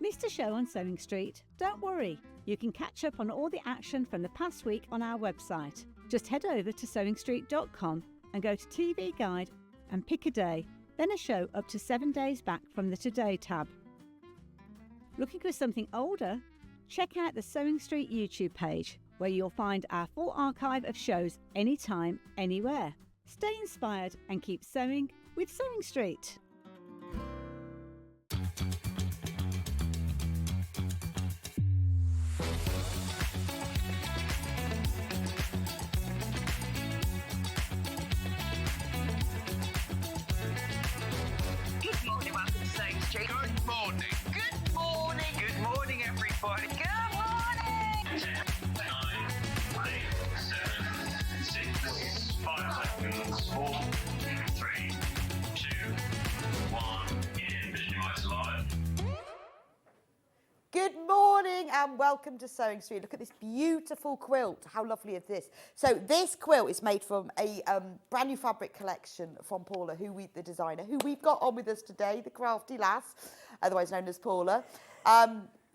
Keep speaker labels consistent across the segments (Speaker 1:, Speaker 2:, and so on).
Speaker 1: Missed a show on Sewing Street? Don't worry, you can catch up on all the action from the past week on our website. Just head over to sewingstreet.com and go to TV Guide and pick a day, then a show up to 7 days back from the Today tab. Looking for something older? Check out the Sewing Street YouTube page, where you'll find our full archive of shows anytime, anywhere. Stay inspired and keep sewing with Sewing Street.
Speaker 2: Good morning, welcome to Sewing Street.
Speaker 3: Good morning.
Speaker 2: Good morning.
Speaker 3: Good morning, everybody.
Speaker 2: Good morning.
Speaker 4: 10, 9, 8, 7, 6, 5 seconds, 4, 3, 2, 1, in Visualize Live.
Speaker 5: Good morning and welcome to Sewing Street. Look at this beautiful quilt. How lovely is this? So this quilt is made from a brand new fabric collection from Paula, the designer, who we've got on with us today, the crafty lass, otherwise known as Paula.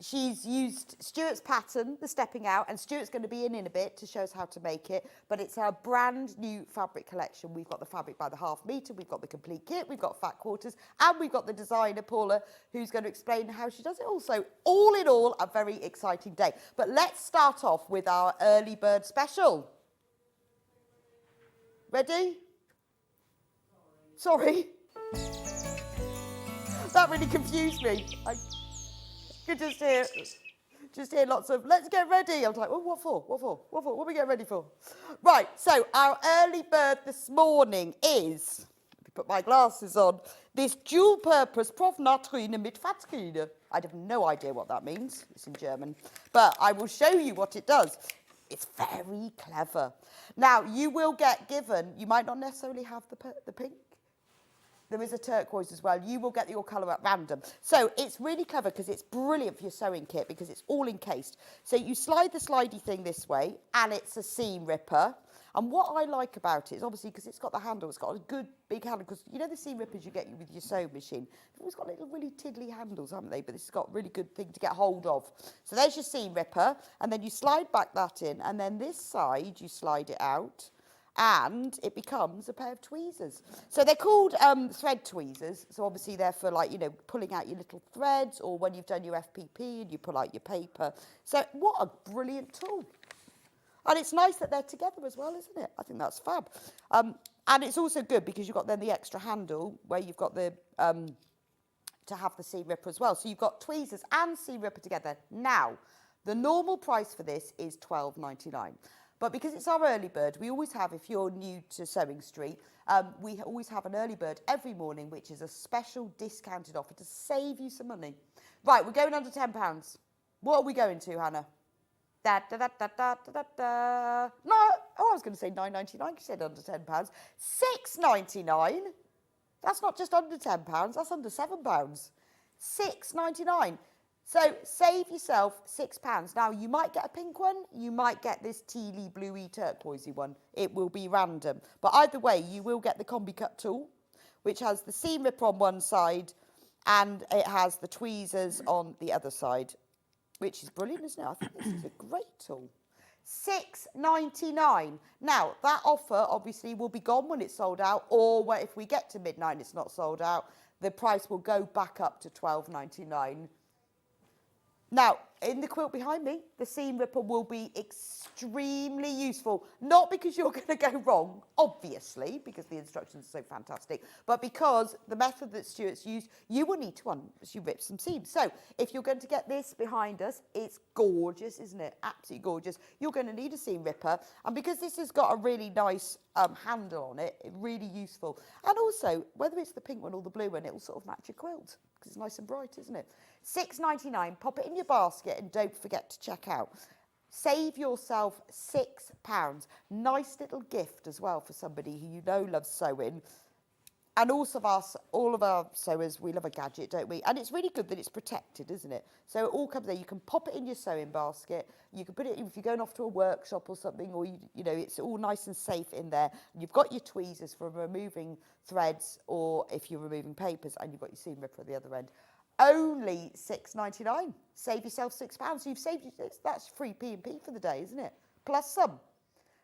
Speaker 5: She's used Stuart's pattern, the stepping out, and Stuart's going to be in a bit to show us how to make it, but it's our brand new fabric collection. We've got the fabric by the ½ metre, we've got the complete kit, we've got fat quarters, and we've got the designer, Paula, who's going to explain how she does it all. So all in all, a very exciting day. But let's start off with our early bird special. Ready? Sorry. That really confused me. I could just hear lots of, let's get ready. I was like, oh, what for? What for? What for? What are we getting ready for? Right, so our early bird this morning is, let me put my glasses on, this dual purpose Profnatrine mit Fatrine. I have no idea what that means. It's in German. But I will show you what it does. It's very clever. Now, you will get given, you might not necessarily have the pink. There is a turquoise as well. You will get your colour at random. So it's really clever because it's brilliant for your sewing kit because it's all encased. So you slide the slidey thing this way and it's a seam ripper. And what I like about it is obviously because it's got the handle, it's got a good big handle, because you know the seam rippers you get with your sewing machine, they've always got little really tiddly handles, haven't they? But this has got a really good thing to get hold of. So there's your seam ripper, and then you slide back that in, and then this side you slide it out, and it becomes a pair of tweezers. So they're called thread tweezers. So obviously they're for, like, you know, pulling out your little threads, or when you've done your FPP and you pull out your paper. So what a brilliant tool. And it's nice that they're together as well, isn't it? I think that's fab. And it's also good because you've got then the extra handle where you've got the to have the seam ripper as well. So you've got tweezers and seam ripper together. Now, the normal price for this is £12.99. But because it's our early bird, we always have, if you're new to Sewing Street, we always have an early bird every morning, which is a special discounted offer to save you some money. Right, we're going under £10. What are we going to, Hannah? Da, da, da, da, da, da, da. No, I was going to say £9.99. You said under £10. £6.99. That's not just under £10. That's under £7. £6.99. So save yourself £6. Now, you might get a pink one. You might get this tealy, bluey, turquoisey one. It will be random. But either way, you will get the combi cut tool, which has the seam ripper on one side and it has the tweezers on the other side, which is brilliant, isn't it? I think this is a great tool. £6.99. Now, that offer obviously will be gone when it's sold out, or if we get to midnight and it's not sold out, the price will go back up to £12.99. Now, in the quilt behind me, the seam ripper will be extremely useful. Not because you're going to go wrong, obviously, because the instructions are so fantastic, but because the method that Stuart's used, you will need to rip some seams. So if you're going to get this behind us, it's gorgeous, isn't it? Absolutely gorgeous. You're going to need a seam ripper. And because this has got a really nice handle on it, really useful. And also, whether it's the pink one or the blue one, it will sort of match your quilt, because it's nice and bright, isn't it? £6.99. Pop it in your basket and don't forget to check out. Save yourself £6. Nice little gift as well for somebody who you know loves sewing. And also all of our sewers, we love a gadget, don't we? And it's really good that it's protected, isn't it? So it all comes there. You can pop it in your sewing basket. You can put it, if you're going off to a workshop or something, or, you know, it's all nice and safe in there. And you've got your tweezers for removing threads, or if you're removing papers, and you've got your seam ripper at the other end. only £6.99. Save yourself £6. So you've saved, that's free P&P for the day, isn't it? Plus some.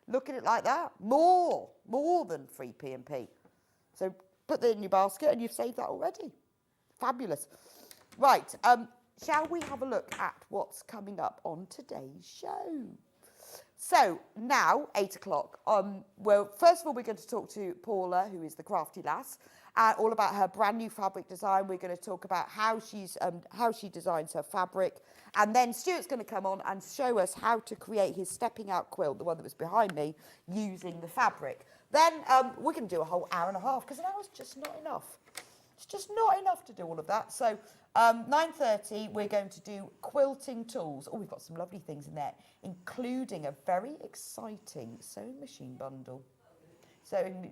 Speaker 5: Look at it like that. More than free P&P. So put that in your basket and you've saved that already. Fabulous. Right, shall we have a look at what's coming up on today's show? So now, 8 o'clock, well, first of all, we're going to talk to Paula, who is the crafty lass, all about her brand new fabric design. We're going to talk about how she designs her fabric. And then Stuart's going to come on and show us how to create his stepping out quilt, the one that was behind me, using the fabric. Then we're going to do a whole hour and a half, because an hour's just not enough. It's just not enough to do all of that. So 9:30, we're going to do Quilting Tools. Oh, we've got some lovely things in there, including a very exciting sewing machine bundle. Sewing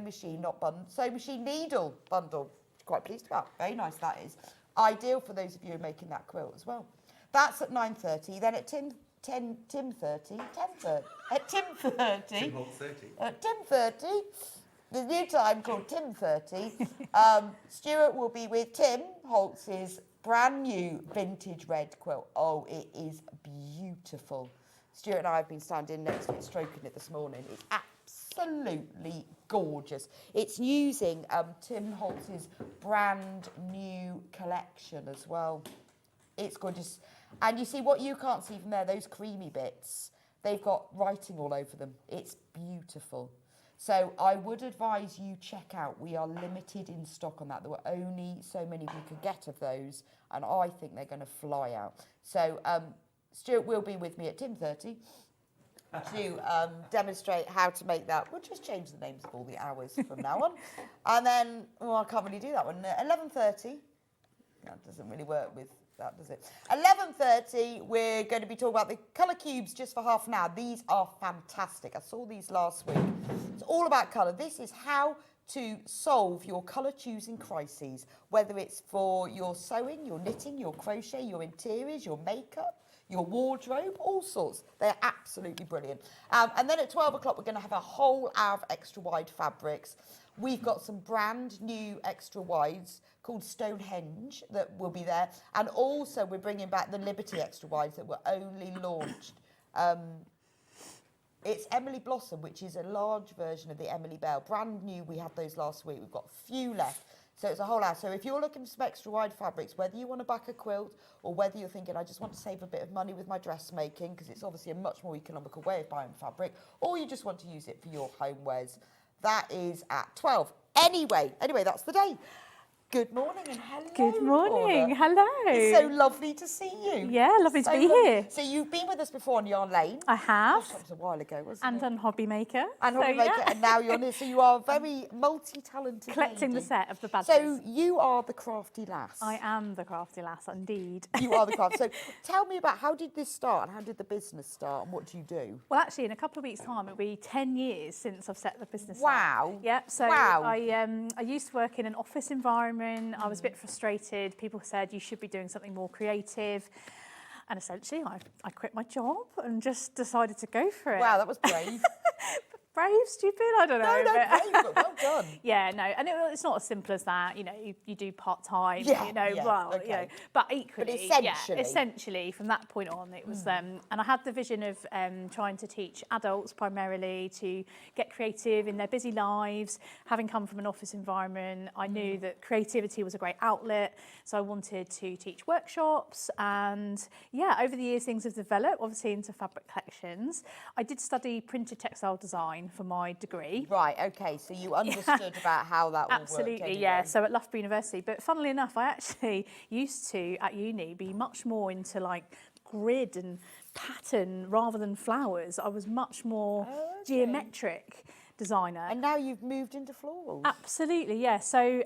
Speaker 5: machine needle bundle. Quite pleased about. Very nice that is. Ideal for those of you who are making that quilt as well. That's at 9:30. Then at Tim 10:30. At Tim 30. At Tim 30. The new time called Tim 30. Stuart will be with Tim Holtz's brand new vintage red quilt. Oh, it is beautiful. Stuart and I have been standing next to it, stroking it this morning. It's absolutely gorgeous. It's using Tim Holtz's brand new collection as well. It's gorgeous. And you see what you can't see from there, those creamy bits, they've got writing all over them. It's beautiful. So I would advise you check out. We are limited in stock on that. There were only so many we could get of those, and I think they're going to fly out. So Stuart will be with me at 10:30 to demonstrate how to make that. We'll just change the names of all the hours from now on. And then, well, I can't really do that one. 11:30, that doesn't really work with that, does it? 11:30, we're going to be talking about the colour cubes just for half an hour. These are fantastic. I saw these last week. It's all about colour. This is how to solve your colour choosing crises, whether it's for your sewing, your knitting, your crochet, your interiors, your makeup, your wardrobe, all sorts. They're absolutely brilliant. And then at 12 o'clock, we're going to have a whole hour of extra wide fabrics. We've got some brand new extra wides called Stonehenge that will be there. And also we're bringing back the Liberty extra wides that were only launched. It's Emily Blossom, which is a large version of the Emily Bell. Brand new, we had those last week. We've got a few left. So it's a whole hour. So if you're looking for some extra wide fabrics, whether you want to back a quilt or whether you're thinking, I just want to save a bit of money with my dressmaking, because it's obviously a much more economical way of buying fabric, or you just want to use it for your homewares, that is at 12. Anyway, that's the day. Good morning and hello.
Speaker 6: Good morning.
Speaker 5: Paula.
Speaker 6: Hello.
Speaker 5: It's so lovely to see you.
Speaker 6: Yeah, lovely to be
Speaker 5: lovely.
Speaker 6: here.
Speaker 5: So you've been with us before on Yarn Lane.
Speaker 6: I have.
Speaker 5: Gosh, that was a while ago, wasn't
Speaker 6: And
Speaker 5: it?
Speaker 6: on Hobby Maker.
Speaker 5: And Hobby Maker, and now you're on here. So you are a very multi-talented
Speaker 6: Collecting
Speaker 5: lady.
Speaker 6: the set of the badges.
Speaker 5: So you are the crafty lass.
Speaker 6: I am the crafty lass, indeed.
Speaker 5: You are the craft. So tell me about, how did this start and how did the business start and what do you do?
Speaker 6: Well, actually, in a couple of weeks' time, it'll be 10 years since I've set the business up.
Speaker 5: Wow.
Speaker 6: Yep. So
Speaker 5: Wow.
Speaker 6: I used to work in an office environment. I was a bit frustrated. People said you should be doing something more creative. And essentially, I quit my job and just decided to go for it.
Speaker 5: Wow, that was brave.
Speaker 6: Brave, stupid, I don't know.
Speaker 5: No,
Speaker 6: but-
Speaker 5: brave, but well done.
Speaker 6: Yeah, no, and it's not as simple as that. You know, you do part-time,
Speaker 5: Yeah,
Speaker 6: you know,
Speaker 5: yeah,
Speaker 6: well,
Speaker 5: okay.
Speaker 6: you know, but equally,
Speaker 5: essentially.
Speaker 6: essentially from that point on, it was, and I had the vision of trying to teach adults primarily to get creative in their busy lives. Having come from an office environment, I knew that creativity was a great outlet, so I wanted to teach workshops, and yeah, over the years things have developed, obviously into fabric collections. I did study printed textile design for my degree.
Speaker 5: Right, okay, so you understood about how that all worked.
Speaker 6: Absolutely,
Speaker 5: anyway.
Speaker 6: yeah. So at Loughborough University, but funnily enough, I actually used to, at uni, be much more into like grid and pattern rather than flowers. I was much more geometric designer.
Speaker 5: And now you've moved into florals.
Speaker 6: Absolutely, yeah. So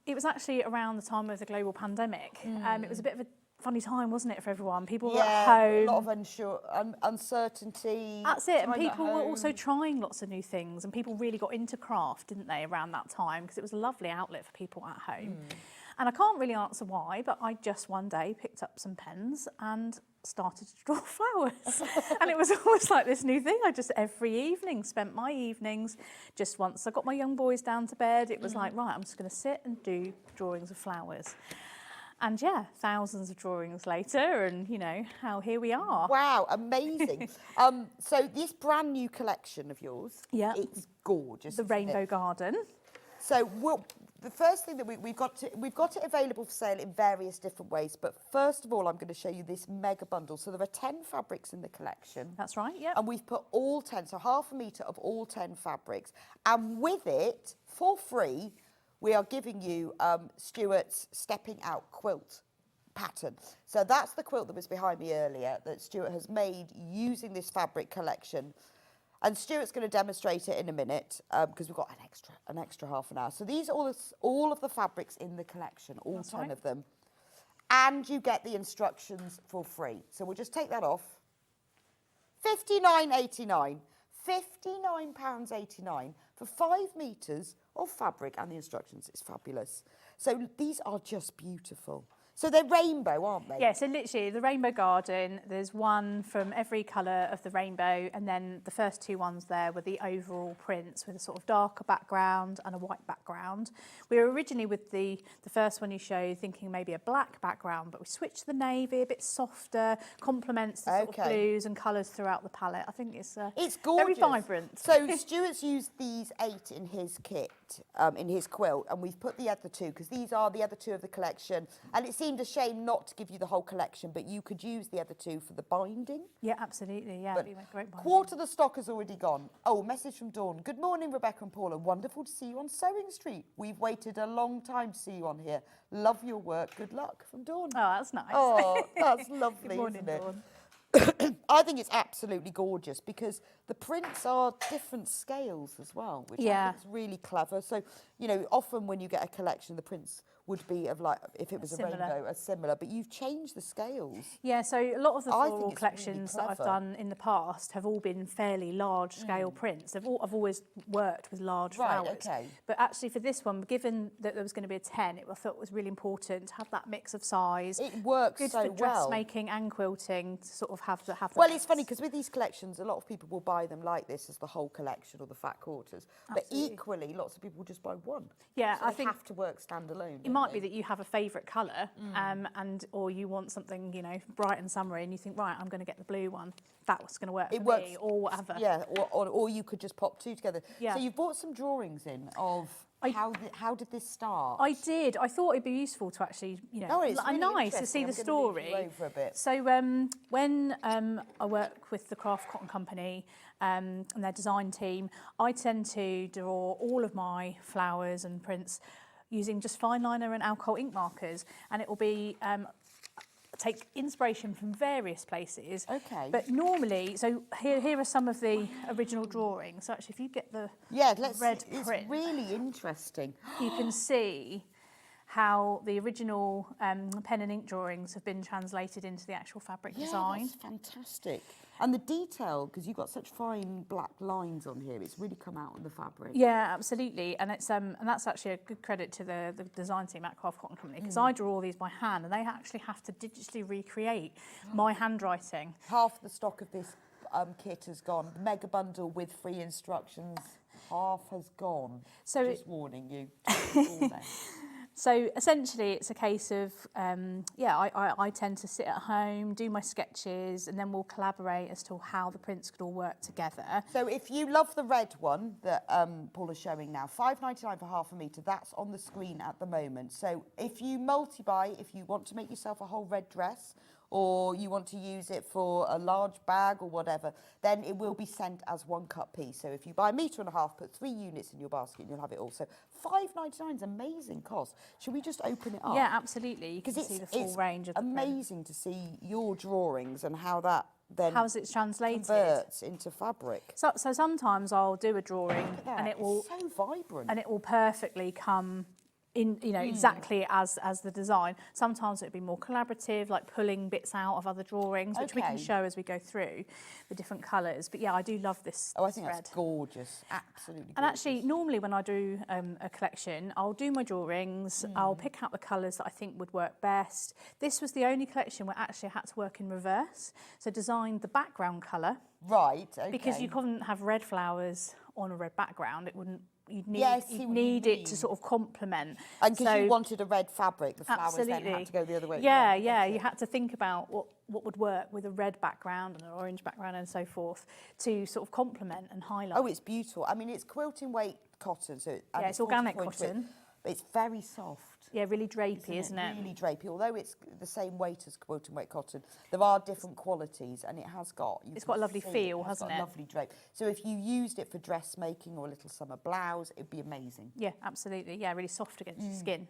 Speaker 6: it was actually around the time of the global pandemic. It was a bit of a funny time, wasn't it, for everyone? People were at home.
Speaker 5: A lot of uncertainty.
Speaker 6: That's it, and
Speaker 5: time at
Speaker 6: people were
Speaker 5: home.
Speaker 6: also trying lots of new things, and people really got into craft, didn't they, around that time, because it was a lovely outlet for people at home. And I can't really answer why, but I just one day picked up some pens and started to draw flowers. And it was almost like this new thing. I just every evening spent my evenings, just once I got my young boys down to bed, it was like, right, I'm just going to sit and do drawings of flowers. And yeah, thousands of drawings later, and you know how here we are.
Speaker 5: Wow, amazing. So this brand new collection of yours, it's gorgeous.
Speaker 6: The
Speaker 5: isn't it?
Speaker 6: Rainbow Garden.
Speaker 5: So the first thing that we've got it available for sale in various different ways. But first of all, I'm going to show you this mega bundle. So there are 10 fabrics in the collection.
Speaker 6: That's right, yeah.
Speaker 5: And we've put all 10, so half a metre of all 10 fabrics. And with it, for free, we are giving you Stuart's Stepping Out quilt pattern. So that's the quilt that was behind me earlier that Stuart has made using this fabric collection. And Stuart's going to demonstrate it in a minute because we've got an extra half an hour. So these are all of the fabrics in the collection, all
Speaker 6: That's
Speaker 5: 10
Speaker 6: right.
Speaker 5: of them. And you get the instructions for free. So we'll just take that off. £59.89. £59.89 for 5 metres of fabric and the instructions. It's fabulous. So these are just beautiful. So they're rainbow, aren't they?
Speaker 6: Yeah, so literally the Rainbow Garden, there's one from every colour of the rainbow, and then the first 2 ones there were the overall prints with a sort of darker background and a white background. We were originally with the first one you showed thinking maybe a black background, but we switched to the navy, a bit softer, complements the sort of blues and colours throughout the palette. I think it's
Speaker 5: gorgeous.
Speaker 6: Very vibrant.
Speaker 5: So Stuart's used these 8 in his kit, in his quilt, and we've put the other 2 because these are the other 2 of the collection. And it seemed a shame not to give you the whole collection, but you could use the other 2 for the binding.
Speaker 6: Yeah, absolutely. Yeah,
Speaker 5: But
Speaker 6: it'd be a great binding.
Speaker 5: quarter of the stock has already gone. Oh, message from Dawn. Good morning, Rebecca and Paula. Wonderful to see you on Sewing Street. We've waited a long time to see you on here. Love your work. Good luck from Dawn.
Speaker 6: Oh, that's nice.
Speaker 5: Oh, that's lovely,
Speaker 6: Good morning,
Speaker 5: isn't it?
Speaker 6: Dawn.
Speaker 5: I think it's absolutely gorgeous because the prints are different scales as well, which I think is really clever. So, you know, often when you get a collection, the prints would be of like, if it was a rainbow, a similar, but you've changed the scales.
Speaker 6: Yeah, so a lot of the
Speaker 5: I think
Speaker 6: floral
Speaker 5: it's
Speaker 6: collections
Speaker 5: really
Speaker 6: that I've
Speaker 5: clever.
Speaker 6: done in the past have all been fairly large scale prints. I've always worked with large flowers.
Speaker 5: Okay.
Speaker 6: But actually for this one, given that there was going to be a 10, I thought it was really important to have that mix of size.
Speaker 5: It works
Speaker 6: Good
Speaker 5: so
Speaker 6: for dressmaking and quilting to sort of have the
Speaker 5: Well,
Speaker 6: mix.
Speaker 5: it's funny because with these collections, a lot of people will buy them like this as the whole collection or the fat quarters.
Speaker 6: Absolutely.
Speaker 5: But equally, lots of people will just buy one.
Speaker 6: Yeah,
Speaker 5: so
Speaker 6: I
Speaker 5: they
Speaker 6: think
Speaker 5: have to work standalone.
Speaker 6: it might be that you have a favourite colour, or you want something, you know, bright and summery, and you think, right, I'm going to get the blue one. That's going to work for me, or whatever.
Speaker 5: Yeah, or you could just pop 2 together.
Speaker 6: Yeah.
Speaker 5: So you've brought some drawings in of how did this start?
Speaker 6: I did. I thought it'd be useful to actually, you know,
Speaker 5: it's really
Speaker 6: nice to see
Speaker 5: interesting.
Speaker 6: the
Speaker 5: I'm gonna leave
Speaker 6: story.
Speaker 5: you over a bit.
Speaker 6: So when I work with the Craft Cotton Company and their design team, I tend to draw all of my flowers and prints using just fine liner and alcohol ink markers, and it will be take inspiration from various places.
Speaker 5: Okay.
Speaker 6: But normally, so here are some of the original drawings. So actually, if you get the red
Speaker 5: it's
Speaker 6: print,
Speaker 5: really interesting.
Speaker 6: you can see how the original pen and ink drawings have been translated into the actual fabric design.
Speaker 5: That's fantastic. And the detail, because you've got such fine black lines on here, it's really come out on the fabric.
Speaker 6: Yeah, absolutely, and it's and that's actually a good credit to the design team at Craft Cotton Company, because I draw all these by hand, and they actually have to digitally recreate my handwriting.
Speaker 5: Half the stock of this kit has gone. The mega bundle with free instructions, half has gone.
Speaker 6: So
Speaker 5: just warning you. All there.
Speaker 6: So essentially, it's a case of, I tend to sit at home, do my sketches, and then we'll collaborate as to how the prints could all work together.
Speaker 5: So if you love the red one that Paula's showing now, £5.99 for half a metre, that's on the screen at the moment. So if you multi-buy, if you want to make yourself a whole red dress, or you want to use it for a large bag or whatever, then it will be sent as 1 cut piece. So if you buy 1.5 metres, put 3 units in your basket and you'll have it all. So £5.99 is amazing cost. Should we just open it up?
Speaker 6: Yeah, absolutely. You can see the full range of the print.
Speaker 5: amazing to see your drawings and how that then
Speaker 6: How's it translated?
Speaker 5: converts into fabric.
Speaker 6: So sometimes I'll do a drawing
Speaker 5: Look at that,
Speaker 6: and it will
Speaker 5: it's so vibrant.
Speaker 6: and it will perfectly come in, you know, exactly as the design. Sometimes it'd be more collaborative, like pulling bits out of other drawings, which we can
Speaker 5: Okay.
Speaker 6: show as we go through the different colours. But yeah, I do love this.
Speaker 5: I
Speaker 6: this
Speaker 5: think
Speaker 6: red.
Speaker 5: that's gorgeous, absolutely
Speaker 6: And actually, normally when I do a collection, I'll do my drawings, I'll pick out the colours that I think would work best. This was the only collection where actually I had to work in reverse. So designed the background colour,
Speaker 5: Right, okay.
Speaker 6: because you couldn't have red flowers on a red background, it wouldn't you'd need,
Speaker 5: Yeah, I see
Speaker 6: you'd
Speaker 5: what you
Speaker 6: need it to
Speaker 5: mean.
Speaker 6: sort of complement.
Speaker 5: And because
Speaker 6: So-
Speaker 5: you wanted a red fabric, the flowers then
Speaker 6: Absolutely.
Speaker 5: had to go the other way.
Speaker 6: Yeah, you had to think about what would work with a red background and an orange background and so forth to sort of complement and highlight.
Speaker 5: Oh, it's beautiful. I mean, it's quilting weight cotton, so and
Speaker 6: it's organic
Speaker 5: 40 point
Speaker 6: cotton.
Speaker 5: but it's very soft.
Speaker 6: Yeah, really drapey, isn't it?
Speaker 5: Really drapey. Although it's the same weight as quilting weight cotton, there are different qualities, and it has got.
Speaker 6: It's got a lovely feel,
Speaker 5: has
Speaker 6: hasn't
Speaker 5: got
Speaker 6: it?
Speaker 5: A lovely drape. So if you used it for dressmaking or a little summer blouse, it'd be amazing.
Speaker 6: Yeah, absolutely. Yeah, really soft against your skin.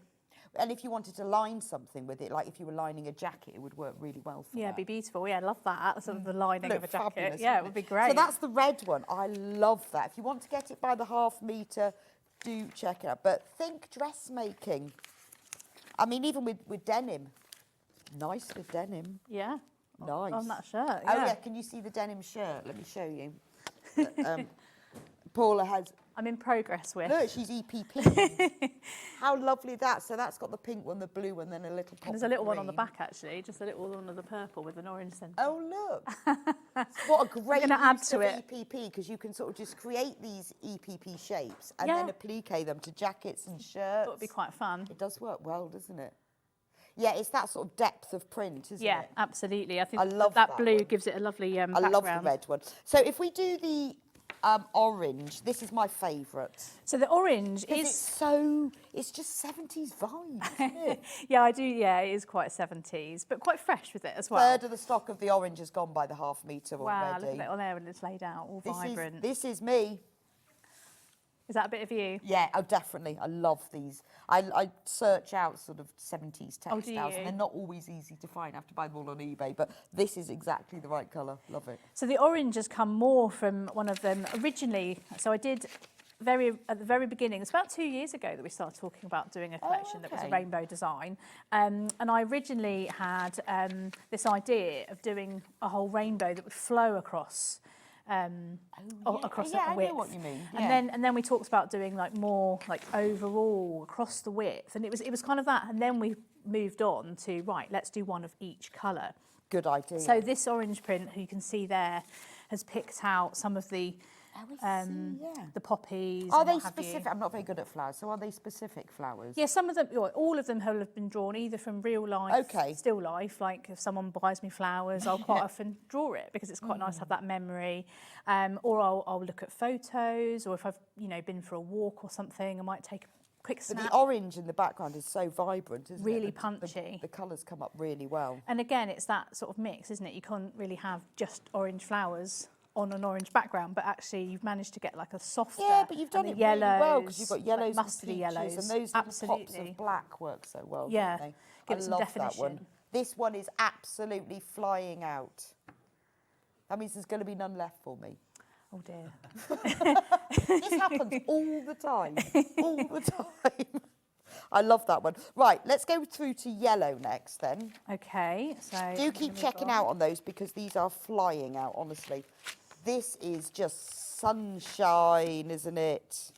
Speaker 5: And if you wanted to line something with it, like if you were lining a jacket, it would work really well for
Speaker 6: Yeah,
Speaker 5: that.
Speaker 6: it'd be beautiful. Yeah, I love that. Sort of the lining
Speaker 5: Look
Speaker 6: of a jacket.
Speaker 5: fabulous,
Speaker 6: Yeah, it
Speaker 5: wouldn't
Speaker 6: would be great.
Speaker 5: So that's the red one. I love that. If you want to get it by the half metre, do check it out. But think dressmaking. I mean, even with denim. Nice with denim.
Speaker 6: Yeah.
Speaker 5: Nice.
Speaker 6: On that shirt.
Speaker 5: Oh, yeah. Can you see the denim shirt? Let me show you. Paula has...
Speaker 6: I'm in progress with.
Speaker 5: Look, she's EPP. How lovely that. So that's got the pink one, the blue one, then a little pop
Speaker 6: There's a
Speaker 5: of
Speaker 6: little one on the
Speaker 5: green.
Speaker 6: back, actually. Just a little one of the purple with an orange centre.
Speaker 5: Oh, look. What a great
Speaker 6: gonna add
Speaker 5: use
Speaker 6: to
Speaker 5: of
Speaker 6: it.
Speaker 5: EPP, because you can sort of just create these EPP shapes and then applique them to jackets and shirts.
Speaker 6: That would be quite fun.
Speaker 5: It does work well, doesn't it? Yeah, it's that sort of depth of print, isn't
Speaker 6: Yeah,
Speaker 5: it?
Speaker 6: absolutely. I think
Speaker 5: I love
Speaker 6: that
Speaker 5: that
Speaker 6: blue
Speaker 5: one.
Speaker 6: gives it a lovely
Speaker 5: I
Speaker 6: background.
Speaker 5: love the red one. So if we do the orange, this is my favourite.
Speaker 6: So the orange
Speaker 5: It's
Speaker 6: is...
Speaker 5: so, it's just 70s vibe, isn't it?
Speaker 6: Yeah, I do. Yeah, it is quite 70s, but quite fresh with it as well.
Speaker 5: Third of the stock of the orange has gone by the half metre
Speaker 6: Wow,
Speaker 5: already.
Speaker 6: look at it on there when it's laid out, all vibrant.
Speaker 5: This is me.
Speaker 6: Is that a bit of you?
Speaker 5: Yeah, oh, definitely. I love these. I search out sort of 70s
Speaker 6: Oh, do
Speaker 5: textiles,
Speaker 6: you?
Speaker 5: and they're not always easy to find. I have to buy them all on eBay, but this is exactly the right colour. Love it.
Speaker 6: So the orange has come more from one of them originally. So I did at the very beginning. It's about 2 years ago that we started talking about doing a collection that was a
Speaker 5: okay.
Speaker 6: rainbow design. And I originally had this idea of doing a whole rainbow that would flow across. Across
Speaker 5: yeah,
Speaker 6: the
Speaker 5: I
Speaker 6: width.
Speaker 5: know what you mean. Yeah.
Speaker 6: And then we talked about doing like more like overall across the width, and it was kind of that. And then we moved on to right, let's do one of each colour.
Speaker 5: Good idea.
Speaker 6: So this orange print, who you can see there, has picked out some of the the poppies.
Speaker 5: Are
Speaker 6: and
Speaker 5: they
Speaker 6: what have you.
Speaker 5: specific? I'm not very good at flowers, so are they specific flowers?
Speaker 6: Yeah, some of them, all of them have been drawn either from real life,
Speaker 5: Okay.
Speaker 6: still life. Like if someone buys me flowers, I'll quite often draw it because it's quite nice to have that memory. Or I'll look at photos, or if I've been for a walk or something, I might take a quick
Speaker 5: But
Speaker 6: snap.
Speaker 5: the orange in the background is so vibrant, isn't
Speaker 6: Really
Speaker 5: it?
Speaker 6: punchy.
Speaker 5: The colours come up really well.
Speaker 6: And again, it's that sort of mix, isn't it? You can't really have just orange flowers on an orange background, but actually you've managed to get like a softer.
Speaker 5: Yeah, but you've done
Speaker 6: and
Speaker 5: it
Speaker 6: the
Speaker 5: really well because
Speaker 6: yellows,
Speaker 5: you've got
Speaker 6: like
Speaker 5: yellows,
Speaker 6: mustardy
Speaker 5: and peaches,
Speaker 6: yellows,
Speaker 5: and those little pops
Speaker 6: absolutely.
Speaker 5: of black work so well.
Speaker 6: Yeah,
Speaker 5: don't they?
Speaker 6: give
Speaker 5: I
Speaker 6: it some
Speaker 5: love that one.
Speaker 6: definition.
Speaker 5: This one is absolutely flying out. That means there's going to be none left for me.
Speaker 6: Oh dear.
Speaker 5: This happens all the time, all the time. I love that one. Right, let's go through to yellow next then.
Speaker 6: Okay, so
Speaker 5: Do keep checking out on those because these are flying out, honestly. This is just sunshine, isn't it?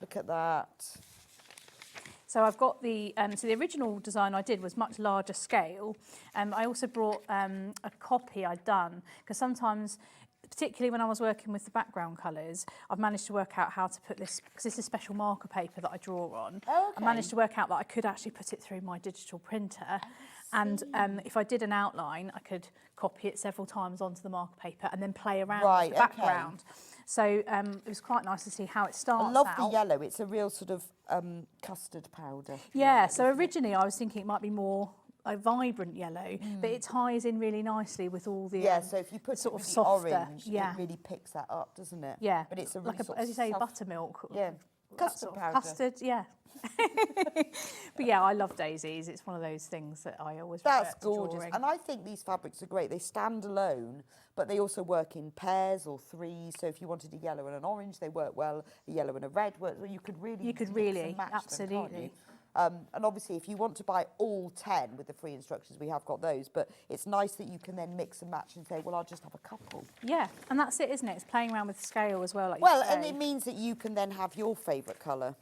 Speaker 5: Look at that.
Speaker 6: So I've got the so the original design I did was much larger scale. I also brought a copy I'd done because sometimes, particularly when I was working with the background colours, I've managed to work out how to put this, because this is special marker paper that I draw on.
Speaker 5: Okay.
Speaker 6: I managed to work out that I could actually put it through my digital printer. And if I did an outline, I could copy it several times onto the marker paper and then play around
Speaker 5: Right,
Speaker 6: with the
Speaker 5: okay.
Speaker 6: background. So it was quite nice to see how it starts
Speaker 5: I love
Speaker 6: out.
Speaker 5: the yellow. It's a real sort of custard powder.
Speaker 6: Yeah, so originally I was thinking it might be more a vibrant yellow, but it ties in really nicely with all the
Speaker 5: Yeah, so if you put
Speaker 6: sort
Speaker 5: it
Speaker 6: of
Speaker 5: with the
Speaker 6: softer,
Speaker 5: orange,
Speaker 6: yeah.
Speaker 5: it really picks that up, doesn't it?
Speaker 6: Yeah,
Speaker 5: But it's a
Speaker 6: like
Speaker 5: really sort
Speaker 6: as you
Speaker 5: of
Speaker 6: say,
Speaker 5: soft-
Speaker 6: buttermilk.
Speaker 5: Yeah,
Speaker 6: that
Speaker 5: custard
Speaker 6: sort of
Speaker 5: powder.
Speaker 6: Custard, yeah. But yeah, I love daisies. It's one of those things that I always
Speaker 5: That's
Speaker 6: revert to
Speaker 5: gorgeous.
Speaker 6: drawing.
Speaker 5: And I think these fabrics are great. They stand alone, but they also work in pairs or threes. So if you wanted a yellow and an orange, they work well. A yellow and a red work well. You could really mix and match them, can't
Speaker 6: absolutely.
Speaker 5: you? And obviously, if you want to buy all 10 with the free instructions, we have got those. But it's nice that you can then mix and match and say, well, I'll just have a couple.
Speaker 6: Yeah, and that's it, isn't it? It's playing around with scale as well, like
Speaker 5: Well,
Speaker 6: you say.
Speaker 5: and it means that you can then have your favourite colour.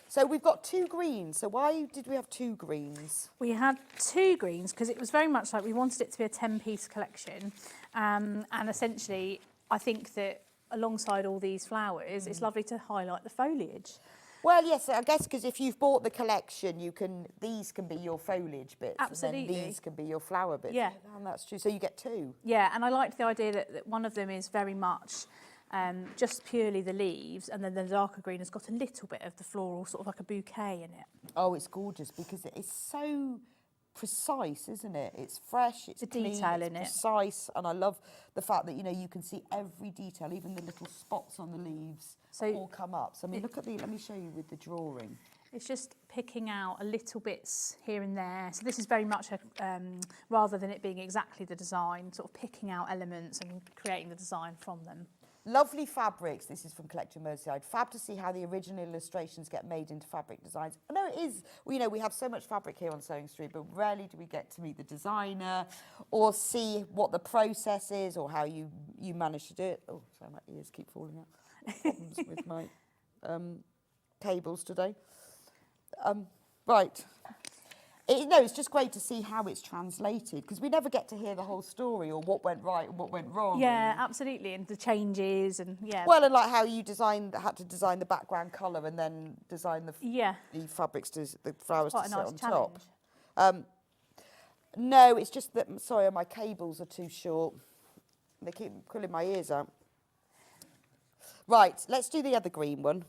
Speaker 5: So we've got 2 greens. So why did we have 2 greens?
Speaker 6: We had 2 greens because it was very much like we wanted it to be a 10-piece collection. And essentially, I think that alongside all these flowers, it's lovely to highlight the foliage.
Speaker 5: Well, yes, I guess because if you've bought the collection, these can be your foliage bits,
Speaker 6: Absolutely.
Speaker 5: and then these can be your flower bits.
Speaker 6: Yeah.
Speaker 5: And that's true. So you get two.
Speaker 6: Yeah, and I liked the idea that one of them is very much just purely the leaves, and then the darker green has got a little bit of the floral, sort of like a bouquet in it.
Speaker 5: Oh, it's gorgeous because it's so precise, isn't it? It's fresh, it's
Speaker 6: The
Speaker 5: clean,
Speaker 6: detail
Speaker 5: it's
Speaker 6: in it.
Speaker 5: precise, and I love the fact that you can see every detail, even the little spots on the leaves
Speaker 6: So
Speaker 5: all come up. So I mean, let me show you with the drawing.
Speaker 6: It's just picking out a little bits here and there. So this is very much rather than it being exactly the design, sort of picking out elements and creating the design from them.
Speaker 5: Lovely fabrics. This is from Collector Merseyside. Fab to see how the original illustrations get made into fabric designs. I know it is, we have so much fabric here on Sewing Street, but rarely do we get to meet the designer or see what the process is or how you manage to do it. Oh, sorry, my ears keep falling out. Problems with my cables today. Right. It's just great to see how it's translated because we never get to hear the whole story or what went right and what went wrong.
Speaker 6: Yeah, absolutely, and the changes and
Speaker 5: Well, and like how you had to design the background colour and then design the fabrics the flowers to
Speaker 6: quite a
Speaker 5: sit
Speaker 6: nice
Speaker 5: on
Speaker 6: challenge.
Speaker 5: top. No, it's just that sorry, my cables are too short. They keep pulling my ears out. Right, let's do the other green one.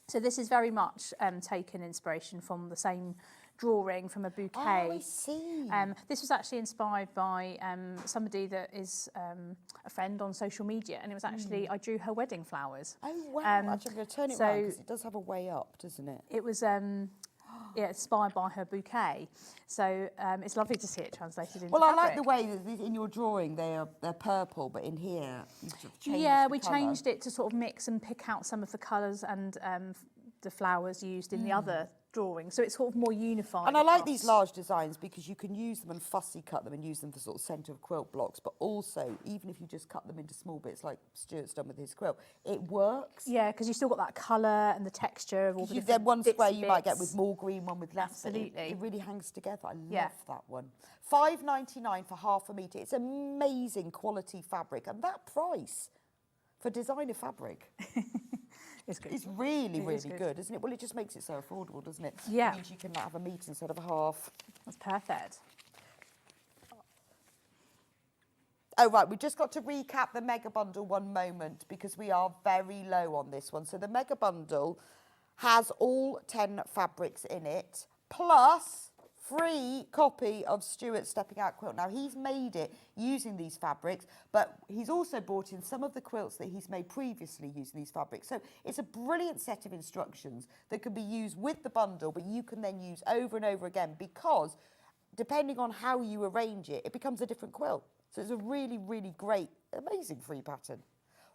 Speaker 6: So this is very much taken inspiration from the same drawing from a bouquet.
Speaker 5: Oh, I see.
Speaker 6: This was actually inspired by somebody that is a friend on social media, and it was actually I drew her wedding flowers.
Speaker 5: Oh wow! Actually, I'm going to turn it around because it does have a way up, doesn't it?
Speaker 6: It was inspired by her bouquet, so it's lovely to see it translated into
Speaker 5: Well, I
Speaker 6: fabric.
Speaker 5: like the way that in your drawing they're purple, but in here you sort of changed
Speaker 6: Yeah,
Speaker 5: the
Speaker 6: we
Speaker 5: colour.
Speaker 6: changed it to sort of mix and pick out some of the colours and the flowers used in the other drawing, so it's sort of more unified.
Speaker 5: And I like
Speaker 6: across.
Speaker 5: these large designs because you can use them and fussy cut them and use them for sort of centre of quilt blocks, but also even if you just cut them into small bits like Stuart's done with his quilt, it works.
Speaker 6: Yeah, because you still got that colour and the texture of all the
Speaker 5: Then
Speaker 6: different
Speaker 5: one
Speaker 6: bits
Speaker 5: square
Speaker 6: and
Speaker 5: you might get
Speaker 6: bits.
Speaker 5: with more green, one with less. but
Speaker 6: Absolutely.
Speaker 5: It really hangs together. I love
Speaker 6: Yeah.
Speaker 5: that one. £5.99 for half a metre. It's amazing quality fabric, and that price for designer fabric.
Speaker 6: It's good.
Speaker 5: It's really,
Speaker 6: It is
Speaker 5: really
Speaker 6: good.
Speaker 5: good, isn't it? Well, it just makes it so affordable, doesn't it?
Speaker 6: Yeah.
Speaker 5: It means you can have a metre instead of a half.
Speaker 6: That's perfect.
Speaker 5: Oh, right, we've just got to recap the mega bundle one moment because we are very low on this one. So the mega bundle has all 10 fabrics in it, plus free copy of Stuart's Stepping Out quilt. Now, he's made it using these fabrics, but he's also brought in some of the quilts that he's made previously using these fabrics. So it's a brilliant set of instructions that can be used with the bundle, but you can then use over and over again because depending on how you arrange it, it becomes a different quilt. So it's a really, really great, amazing free pattern.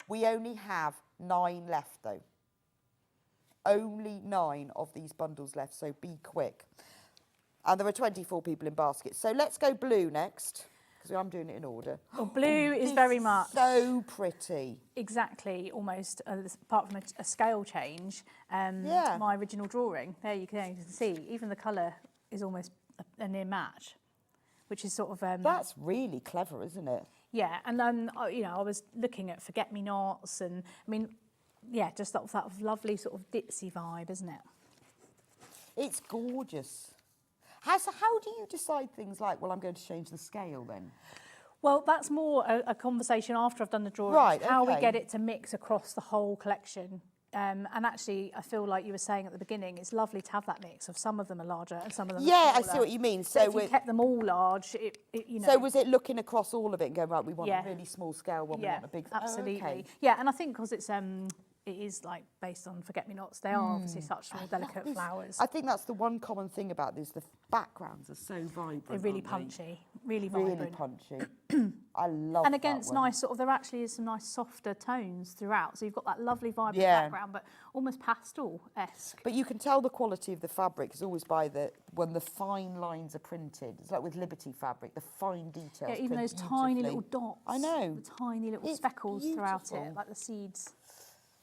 Speaker 5: We only have 9 left, though. Only 9 of these bundles left, so be quick. And there are 24 people in baskets. So let's go blue next, because I'm doing it in order.
Speaker 6: Well, blue is
Speaker 5: This
Speaker 6: very much
Speaker 5: so pretty.
Speaker 6: exactly almost, apart from a scale change,
Speaker 5: Yeah.
Speaker 6: my original drawing. There you can see, even the colour is almost a near match, which is sort of...
Speaker 5: That's really clever, isn't it?
Speaker 6: Yeah, and then, I was looking at forget-me-nots and, just that lovely sort of ditzy vibe, isn't it?
Speaker 5: It's gorgeous. How do you decide things like, well, I'm going to change the scale then?
Speaker 6: Well, that's more a conversation after I've done the drawing.
Speaker 5: Right,
Speaker 6: How we
Speaker 5: okay.
Speaker 6: get it to mix across the whole collection. And actually, I feel like you were saying at the beginning, it's lovely to have that mix of some of them are larger and some of them
Speaker 5: Yeah,
Speaker 6: are
Speaker 5: I
Speaker 6: smaller.
Speaker 5: see what you mean.
Speaker 6: So if you kept them all large,
Speaker 5: So was it looking across all of it and going, right, we want
Speaker 6: Yeah.
Speaker 5: a really small scale one, we
Speaker 6: yeah,
Speaker 5: want a big...
Speaker 6: absolutely.
Speaker 5: Oh, okay.
Speaker 6: Yeah, and I think because it is like based on forget-me-nots, they are obviously such small, delicate
Speaker 5: These-
Speaker 6: flowers.
Speaker 5: I think that's the one common thing about this. The backgrounds are so vibrant.
Speaker 6: They're really
Speaker 5: aren't they?
Speaker 6: punchy, really vibrant.
Speaker 5: Really punchy. I love
Speaker 6: And
Speaker 5: that
Speaker 6: against
Speaker 5: one.
Speaker 6: nice there actually is some nice softer tones throughout. So you've got that lovely vibrant
Speaker 5: Yeah.
Speaker 6: background, but almost pastel-esque.
Speaker 5: But you can tell the quality of the fabric is always by when the fine lines are printed. It's like with Liberty fabric, the fine details.
Speaker 6: Yeah, even
Speaker 5: print
Speaker 6: those tiny little
Speaker 5: beautifully.
Speaker 6: dots.
Speaker 5: I know.
Speaker 6: The tiny little
Speaker 5: It's
Speaker 6: speckles throughout
Speaker 5: beautiful.
Speaker 6: it, like the seeds.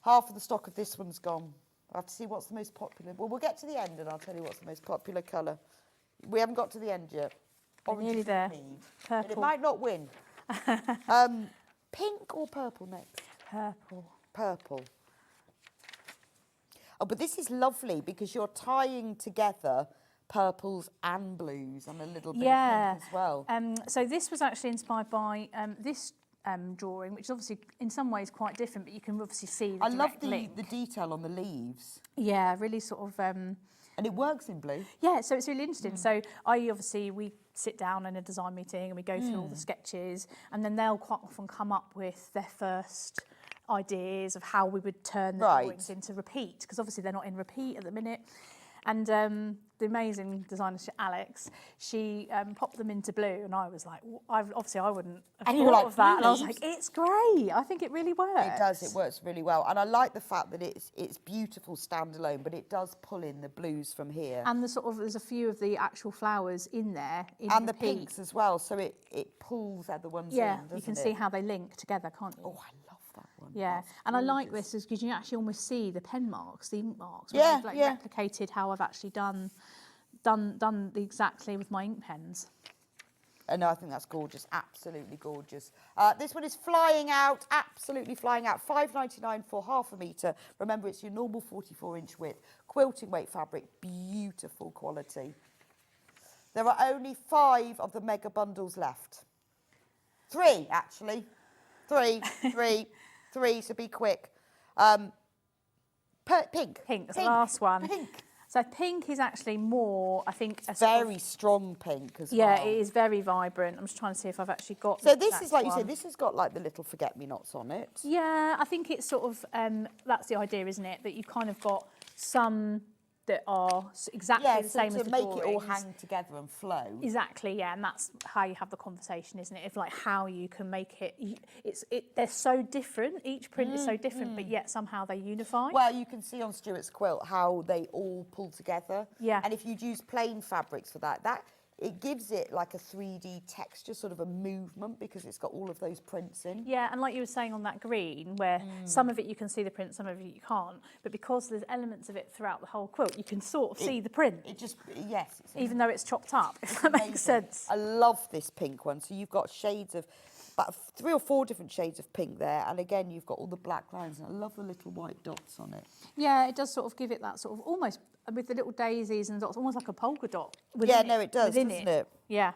Speaker 5: Half of the stock of this one's gone. I have to see what's the most popular. Well, we'll get to the end and I'll tell you what's the most popular colour. We haven't got to the end yet.
Speaker 6: We're nearly there.
Speaker 5: Mead. And it
Speaker 6: Purple.
Speaker 5: might not win. Pink or purple next?
Speaker 6: Purple.
Speaker 5: purple. Oh, but this is lovely because you're tying together purples and blues and a little bit of pink as well.
Speaker 6: So this was actually inspired by this drawing, which is obviously in some ways quite different, but you can obviously see the
Speaker 5: I love
Speaker 6: direct
Speaker 5: the
Speaker 6: link.
Speaker 5: detail on the leaves.
Speaker 6: Yeah, really sort of...
Speaker 5: And it works in blue.
Speaker 6: Yeah, so it's really interesting. So we sit down in a design meeting and we go through all the sketches, and then they'll quite often come up with their first ideas of how we would turn the drawings into repeat, because obviously they're not in repeat at the minute. And the amazing designer Alex, she popped them into blue, and I was like, I wouldn't have thought of that. And I was like, it's great. I think it really works.
Speaker 5: It does. It works really well, and I like the fact that it's beautiful standalone, but it does pull in the blues from here.
Speaker 6: And there's a few of the actual flowers in there.
Speaker 5: And the pinks as well, so it pulls other ones in, doesn't it?
Speaker 6: You can see how they link together, can't you?
Speaker 5: Oh, I love that one.
Speaker 6: Yeah,
Speaker 5: That's
Speaker 6: and I like
Speaker 5: gorgeous.
Speaker 6: this because you actually almost see the pen marks, the ink marks.
Speaker 5: Yeah,
Speaker 6: I've
Speaker 5: yeah.
Speaker 6: replicated how I've actually done exactly with my ink pens.
Speaker 5: No, I think that's gorgeous, absolutely gorgeous. This one is flying out, absolutely flying out. $5.99 for half a metre. Remember, it's your normal 44-inch width. Quilting weight fabric, beautiful quality. There are only 5 of the mega bundles left. 3, actually. 3, so be quick. Pink.
Speaker 6: Pink, the last one.
Speaker 5: Pink.
Speaker 6: So pink is actually more, I think, a
Speaker 5: Very strong pink as well.
Speaker 6: Yeah, it is very vibrant. I'm just trying to see if I've actually got.
Speaker 5: So this is, like
Speaker 6: one.
Speaker 5: you say, this has got like the little forget-me-nots on it.
Speaker 6: Yeah, I think it's sort of that's the idea, isn't it? That you've kind of got some that are exactly the same as the
Speaker 5: to make it all
Speaker 6: drawings.
Speaker 5: hang together and flow.
Speaker 6: Exactly, yeah, and that's how you have the conversation, isn't it? Of like how you can make it. They're so different. Each print is so different, but yet somehow they unify.
Speaker 5: Well, you can see on Stuart's quilt how they all pull together.
Speaker 6: Yeah.
Speaker 5: And if you'd use plain fabrics for that, it gives it like a 3D texture, sort of a movement, because it's got all of those prints in.
Speaker 6: Yeah, and like you were saying on that green, where some of it you can see the print, some of it you can't, but because there's elements of it throughout the whole quilt, you can sort of see the print.
Speaker 5: It just, yes.
Speaker 6: Even though it's chopped up, if that makes sense.
Speaker 5: I love this pink one. So you've got shades of, about 3 or 4 different shades of pink there. And again, you've got all the black lines. And I love the little white dots on it.
Speaker 6: Yeah, it does sort of give it that sort of almost, with the little daisies and dots, almost like a polka dot.
Speaker 5: Yeah, no, it does, doesn't it?
Speaker 6: Yeah.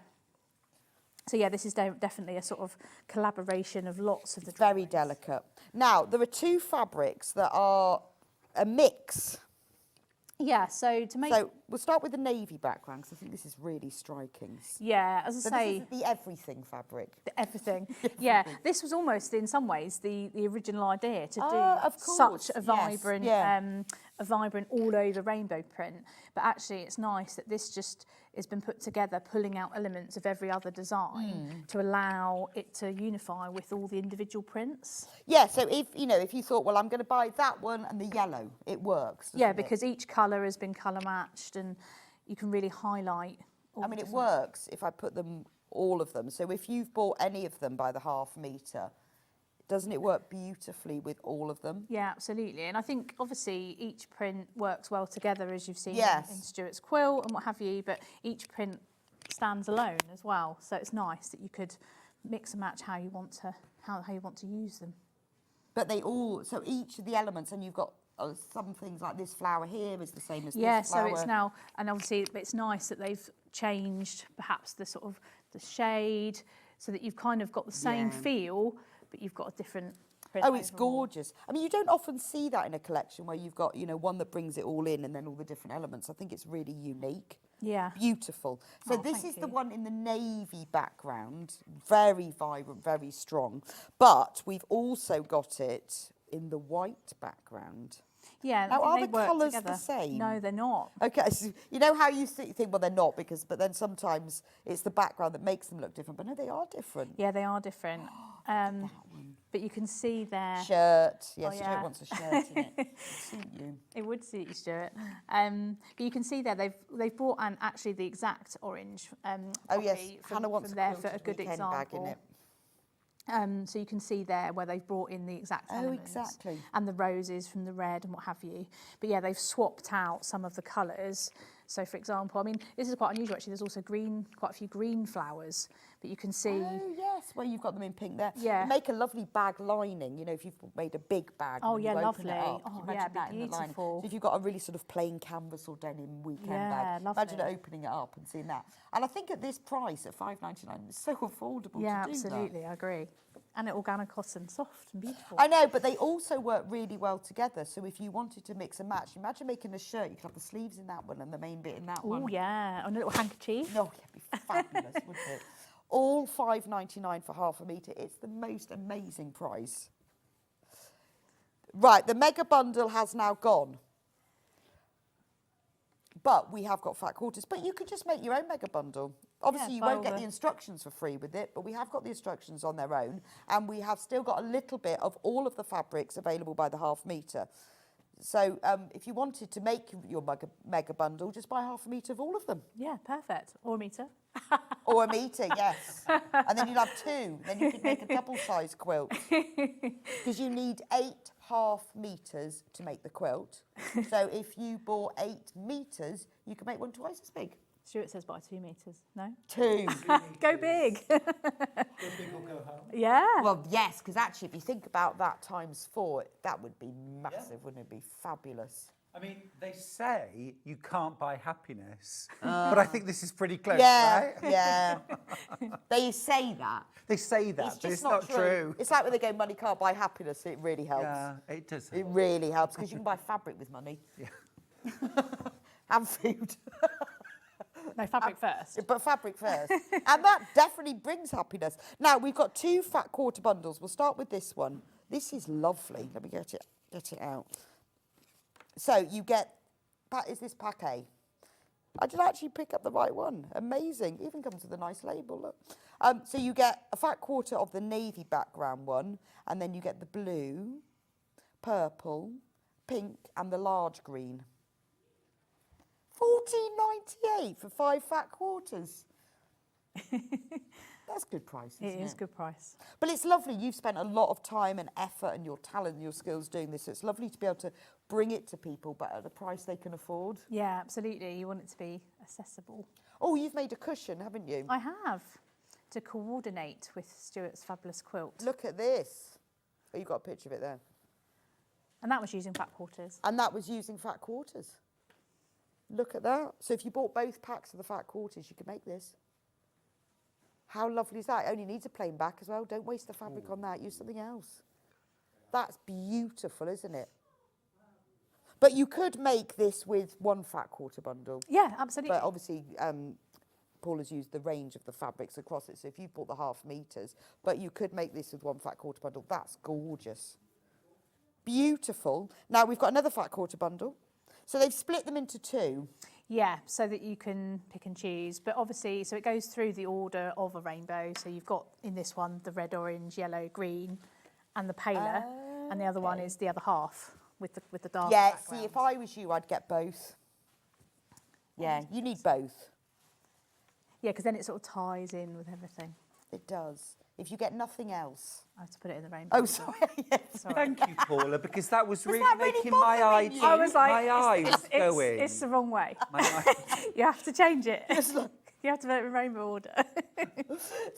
Speaker 6: So yeah, this is definitely a sort of collaboration of lots of the
Speaker 5: Very
Speaker 6: drawings.
Speaker 5: delicate. Now, there are 2 fabrics that are a mix.
Speaker 6: Yeah, so to make...
Speaker 5: So we'll start with the navy background, because I think this is really striking.
Speaker 6: Yeah, as I
Speaker 5: So
Speaker 6: say...
Speaker 5: this is the everything fabric.
Speaker 6: Everything. Yeah, this was almost, in some ways, the original idea to do
Speaker 5: of course,
Speaker 6: such a
Speaker 5: yes,
Speaker 6: vibrant,
Speaker 5: yeah.
Speaker 6: all-over rainbow print. But actually, it's nice that this just has been put together, pulling out elements of every other design to allow it to unify with all the individual prints.
Speaker 5: Yeah, so if you thought, well, I'm going to buy that one and the yellow, it works.
Speaker 6: Yeah,
Speaker 5: doesn't it?
Speaker 6: because each colour has been colour matched, and you can really highlight. All
Speaker 5: I
Speaker 6: the
Speaker 5: mean, it
Speaker 6: different-
Speaker 5: works if I put them, all of them. So if you've bought any of them by the half metre, doesn't it work beautifully with all of them?
Speaker 6: Yeah, absolutely. And I think obviously each print works well together, as you've seen
Speaker 5: Yes.
Speaker 6: in Stuart's quilt and what have you, but each print stands alone as well. So it's nice that you could mix and match how you want to use them.
Speaker 5: But they all, so each of the elements, and you've got some things like this flower here is the same as
Speaker 6: Yeah,
Speaker 5: this flower.
Speaker 6: so it's now, and obviously it's nice that they've changed perhaps the sort of the shade so that you've kind of got the same
Speaker 5: Yeah.
Speaker 6: feel, but you've got a different print.
Speaker 5: Oh, it's
Speaker 6: overall.
Speaker 5: gorgeous. I mean, you don't often see that in a collection where you've got, one that brings it all in and then all the different elements. I think it's really unique.
Speaker 6: Yeah.
Speaker 5: Beautiful. So
Speaker 6: Oh,
Speaker 5: this
Speaker 6: thank
Speaker 5: is the
Speaker 6: you.
Speaker 5: one in the navy background. Very vibrant, very strong. But we've also got it in the white background.
Speaker 6: Yeah,
Speaker 5: Now,
Speaker 6: I
Speaker 5: are
Speaker 6: think
Speaker 5: the
Speaker 6: they work
Speaker 5: colours
Speaker 6: together.
Speaker 5: the same?
Speaker 6: No, they're not.
Speaker 5: Okay, so you know how you think, well, they're not, but then sometimes it's the background that makes them look different. But no, they are different.
Speaker 6: Yeah, they are different. But you can see there.
Speaker 5: Shirt. Yes,
Speaker 6: Oh,
Speaker 5: you
Speaker 6: yeah.
Speaker 5: don't want a shirt in it. It'll suit you.
Speaker 6: It would suit you, Stuart. But you can see there they've brought an actually the exact orange
Speaker 5: Oh, yes.
Speaker 6: copy
Speaker 5: Hannah wants a
Speaker 6: there for a
Speaker 5: quilted
Speaker 6: good
Speaker 5: weekend bag in
Speaker 6: example.
Speaker 5: it.
Speaker 6: So you can see there where they've brought in the exact
Speaker 5: Oh,
Speaker 6: elements
Speaker 5: exactly.
Speaker 6: and the roses from the red and what have you. But yeah, they've swapped out some of the colours So for example, I mean, this is quite unusual actually, there's also quite a few green flowers, but you can see.
Speaker 5: Oh yes, well you've got them in pink there.
Speaker 6: Yeah.
Speaker 5: You make a lovely bag lining, you know, if you've made a big bag.
Speaker 6: Oh
Speaker 5: and
Speaker 6: yeah,
Speaker 5: you open
Speaker 6: lovely.
Speaker 5: it up,
Speaker 6: Oh
Speaker 5: can you
Speaker 6: yeah,
Speaker 5: imagine that
Speaker 6: it'd be
Speaker 5: in the lining?
Speaker 6: beautiful.
Speaker 5: So if you've got a really sort of plain canvas or denim weekend
Speaker 6: Yeah,
Speaker 5: bag,
Speaker 6: lovely.
Speaker 5: imagine opening it up and seeing that. And I think at this price, at $5.99, it's so affordable
Speaker 6: Yeah,
Speaker 5: to do that.
Speaker 6: absolutely, I agree. And organic cotton, soft and beautiful.
Speaker 5: I know, but they also work really well together. So if you wanted to mix and match, imagine making a shirt, you could have the sleeves in that one and the main bit in that one.
Speaker 6: Oh yeah, and a little handkerchief.
Speaker 5: No, it'd be fabulous, wouldn't it? All $5.99 for half a metre. It's the most amazing price. Right, the mega bundle has now gone. But we have got fat quarters. But you could just make your own mega bundle. Obviously, you won't get the instructions for free with it, but we have got the instructions on their own. And we have still got a little bit of all of the fabrics available by the half metre. So if you wanted to make your mega bundle, just buy half a metre of all of them.
Speaker 6: Yeah, perfect. Or a metre.
Speaker 5: Or a metre, yes. And then you'd have two. Then you could make a double-sized quilt. Because you need 8 half metres to make the quilt. So if you bought 8 metres, you could make one twice as big.
Speaker 6: Stuart says buy 2 metres. No?
Speaker 5: 2.
Speaker 6: Go big.
Speaker 7: Go big or go home.
Speaker 6: Yeah.
Speaker 5: Well, yes, because actually, if you think about that times 4, that would be massive, wouldn't it? Be fabulous.
Speaker 7: I mean, they say you can't buy happiness, but I think this is pretty close,
Speaker 5: Yeah,
Speaker 7: right?
Speaker 5: yeah. They say that.
Speaker 7: They say that,
Speaker 5: It's
Speaker 7: but
Speaker 5: just
Speaker 7: it's not true.
Speaker 5: It's like when they go, money can't buy happiness. It really helps.
Speaker 7: Yeah, it does.
Speaker 5: It really helps because you can buy fabric with money.
Speaker 7: Yeah.
Speaker 5: And food.
Speaker 6: No, fabric first.
Speaker 5: But fabric first. And that definitely brings happiness. Now, we've got 2 fat quarter bundles. We'll start with this one. This is lovely. Let me get it out. So you get, is this pack A? I did actually pick up the right one. Amazing. Even comes with a nice label, look. So you get a fat quarter of the navy background one, and then you get the blue, purple, pink, and the large green. $14.98 for 5 fat quarters. That's good price, isn't it?
Speaker 6: It is good price.
Speaker 5: But it's lovely. You've spent a lot of time and effort and your talent and your skills doing this. So it's lovely to be able to bring it to people, but at a price they can afford.
Speaker 6: Yeah, absolutely. You want it to be accessible.
Speaker 5: Oh, you've made a cushion, haven't you?
Speaker 6: I have, to coordinate with Stuart's fabulous quilt.
Speaker 5: Look at this. Oh, you've got a picture of it there.
Speaker 6: And that was using fat quarters.
Speaker 5: And that was using fat quarters. Look at that. So if you bought both packs of the fat quarters, you could make this. How lovely is that? It only needs a plain back as well. Don't waste the fabric on that. Use something else. That's beautiful, isn't it? But you could make this with 1 fat quarter bundle.
Speaker 6: Yeah, absolutely.
Speaker 5: But obviously, Paula's used the range of the fabrics across it. So if you bought the half metres, but you could make this with 1 fat quarter bundle. That's gorgeous. Beautiful. Now, we've got another fat quarter bundle. So they've split them into 2.
Speaker 6: Yeah, so that you can pick and choose. But obviously, so it goes through the order of a rainbow. So you've got, in this one, the red, orange, yellow, green, and the paler. And the other one is the other half with the dark background.
Speaker 5: See, if I was you, I'd get both. Yeah, you need both.
Speaker 6: Yeah, because then it sort of ties in with everything.
Speaker 5: It does. If you get nothing else.
Speaker 6: I have to put it in the rainbow.
Speaker 5: Oh, sorry. Yes.
Speaker 6: Sorry.
Speaker 7: Thank you, Paula, because that was really
Speaker 5: that really
Speaker 7: making my
Speaker 5: bothering
Speaker 7: eyes.
Speaker 5: you?
Speaker 6: I was like,
Speaker 7: my eyes
Speaker 6: it's,
Speaker 7: going.
Speaker 6: it's the wrong way.
Speaker 7: My eyes.
Speaker 6: You have to change it. You have to put it in rainbow order.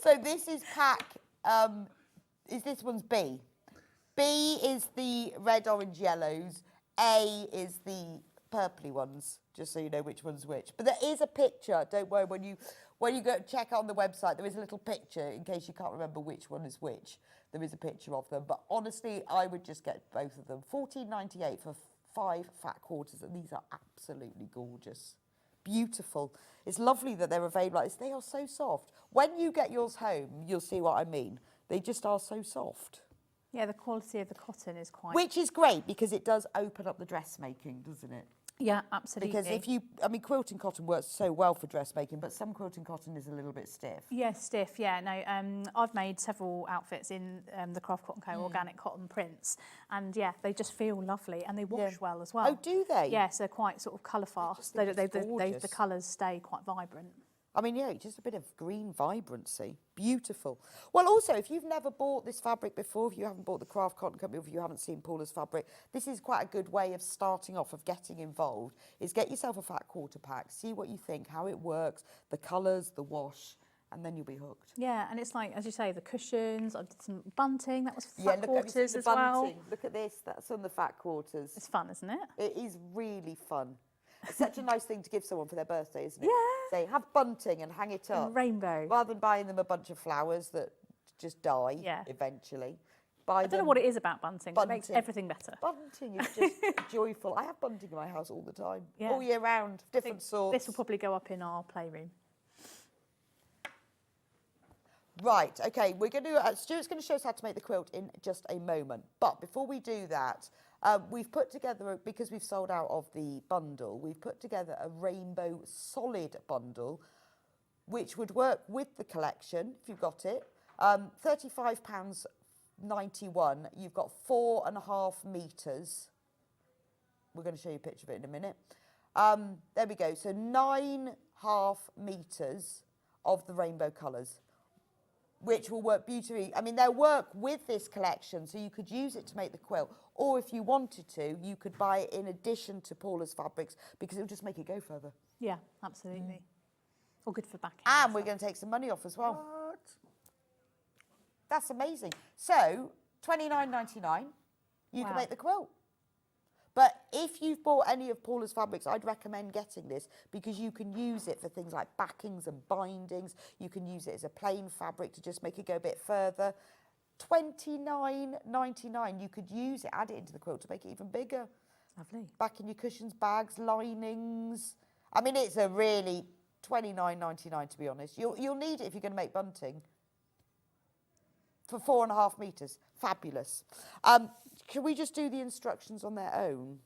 Speaker 5: So this is pack, this one's B. B is the red, orange, yellows. A is the purpley ones, just so you know which one's which. But there is a picture, don't worry, when you go check on the website, there is a little picture in case you can't remember which one is which. There is a picture of them. But honestly, I would just get both of them. $14.98 for 5 fat quarters, and these are absolutely gorgeous. Beautiful. It's lovely that they're available like this. They are so soft. When you get yours home, you'll see what I mean. They just are so soft.
Speaker 6: Yeah, the quality of the cotton is quite...
Speaker 5: Which is great because it does open up the dressmaking, doesn't it?
Speaker 6: Yeah, absolutely.
Speaker 5: Because if you, I mean, quilting cotton works so well for dressmaking, but some quilting cotton is a little bit stiff.
Speaker 6: Yeah, stiff, yeah. No, I've made several outfits in the Craft Cotton Co. organic cotton prints, and yeah, they just feel lovely, and they wash well as well.
Speaker 5: Oh, do they?
Speaker 6: Yes, they're quite sort of colour fast.
Speaker 5: think it's
Speaker 6: The
Speaker 5: gorgeous.
Speaker 6: colours stay quite vibrant.
Speaker 5: I mean, yeah, just a bit of green vibrancy. Beautiful. Well, also, if you've never bought this fabric before, if you haven't bought the Craft Cotton Company, or if you haven't seen Paula's fabric, this is quite a good way of starting off, of getting involved, is get yourself a fat quarter pack, see what you think, how it works, the colours, the wash, and then you'll be hooked.
Speaker 6: Yeah, and it's like, as you say, the cushions. I did some bunting. That was for
Speaker 5: Yeah,
Speaker 6: fat
Speaker 5: look,
Speaker 6: quarters
Speaker 5: have you seen
Speaker 6: as
Speaker 5: the
Speaker 6: well.
Speaker 5: bunting? Look at this, that's on the fat quarters.
Speaker 6: It's fun, isn't it?
Speaker 5: It is really fun. It's such a nice thing to give someone for their birthday, isn't it?
Speaker 6: Yeah.
Speaker 5: Say, have bunting and hang it
Speaker 6: A
Speaker 5: up.
Speaker 6: rainbow.
Speaker 5: Rather than buying them a bunch of flowers that just die eventually. Buy
Speaker 6: I don't know what it is about bunting. It makes
Speaker 5: bunting.
Speaker 6: everything better.
Speaker 5: Bunting is just joyful. I have bunting in my house all the time,
Speaker 6: Yeah.
Speaker 5: all year round,
Speaker 6: I
Speaker 5: different
Speaker 6: think
Speaker 5: sorts.
Speaker 6: This will probably go up in our playroom.
Speaker 5: Right, okay, we're going to, Stuart's going to show us how to make the quilt in just a moment. But before we do that, we've put together, because we've sold out of the bundle, we've put together a rainbow solid bundle, which would work with the collection, if you've got it. £35.91, you've got 4.5 metres. We're going to show you a picture of it in a minute. There we go, so 9.5 metres of the rainbow colours, which will work beautifully. I mean, they'll work with this collection, so you could use it to make the quilt, or if you wanted to, you could buy it in addition to Paula's fabrics, because it will just make it go further.
Speaker 6: Yeah, absolutely. All good for back.
Speaker 5: And we're going to take some money off as well. What? That's amazing. So, £29.99, you can
Speaker 6: Wow.
Speaker 5: make the quilt. But if you've bought any of Paula's fabrics, I'd recommend getting this, because you can use it for things like backings and bindings. You can use it as a plain fabric to just make it go a bit further. £29.99, you could use it, add it into the quilt to make it even bigger.
Speaker 6: Lovely.
Speaker 5: Backing your cushions, bags, linings. I mean, it's a really £29.99, to be honest. You'll need it if you're going to make bunting. For 4.5 metres. Fabulous. Can we just do the instructions on their own?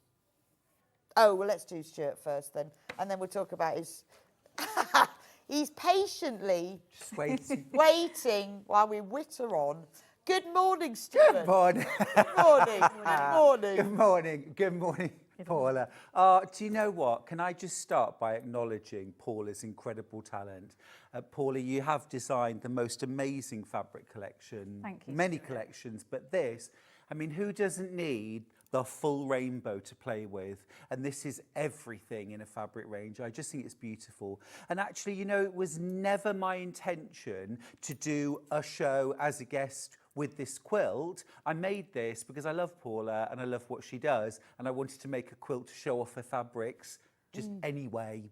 Speaker 5: Oh, well, let's do Stuart first then. And then we'll talk about his... He's patiently
Speaker 7: Just waiting.
Speaker 5: waiting while we witter on. Good morning, Stuart.
Speaker 7: Good morning.
Speaker 5: Good morning. Good morning.
Speaker 7: Good morning. Good morning, Paula. Do you know what? Can I just start by acknowledging Paula's incredible talent? Paula, you have designed the most amazing fabric collection.
Speaker 6: Thank you,
Speaker 7: Many collections, but this, I mean, who doesn't need the full rainbow to play with? And this is everything in a fabric range. I just think it's beautiful. And actually, you know, it was never my intention to do a show as a guest with this quilt. I made this because I love Paula and I love what she does, and I wanted to make a quilt to show off her fabrics just anyway.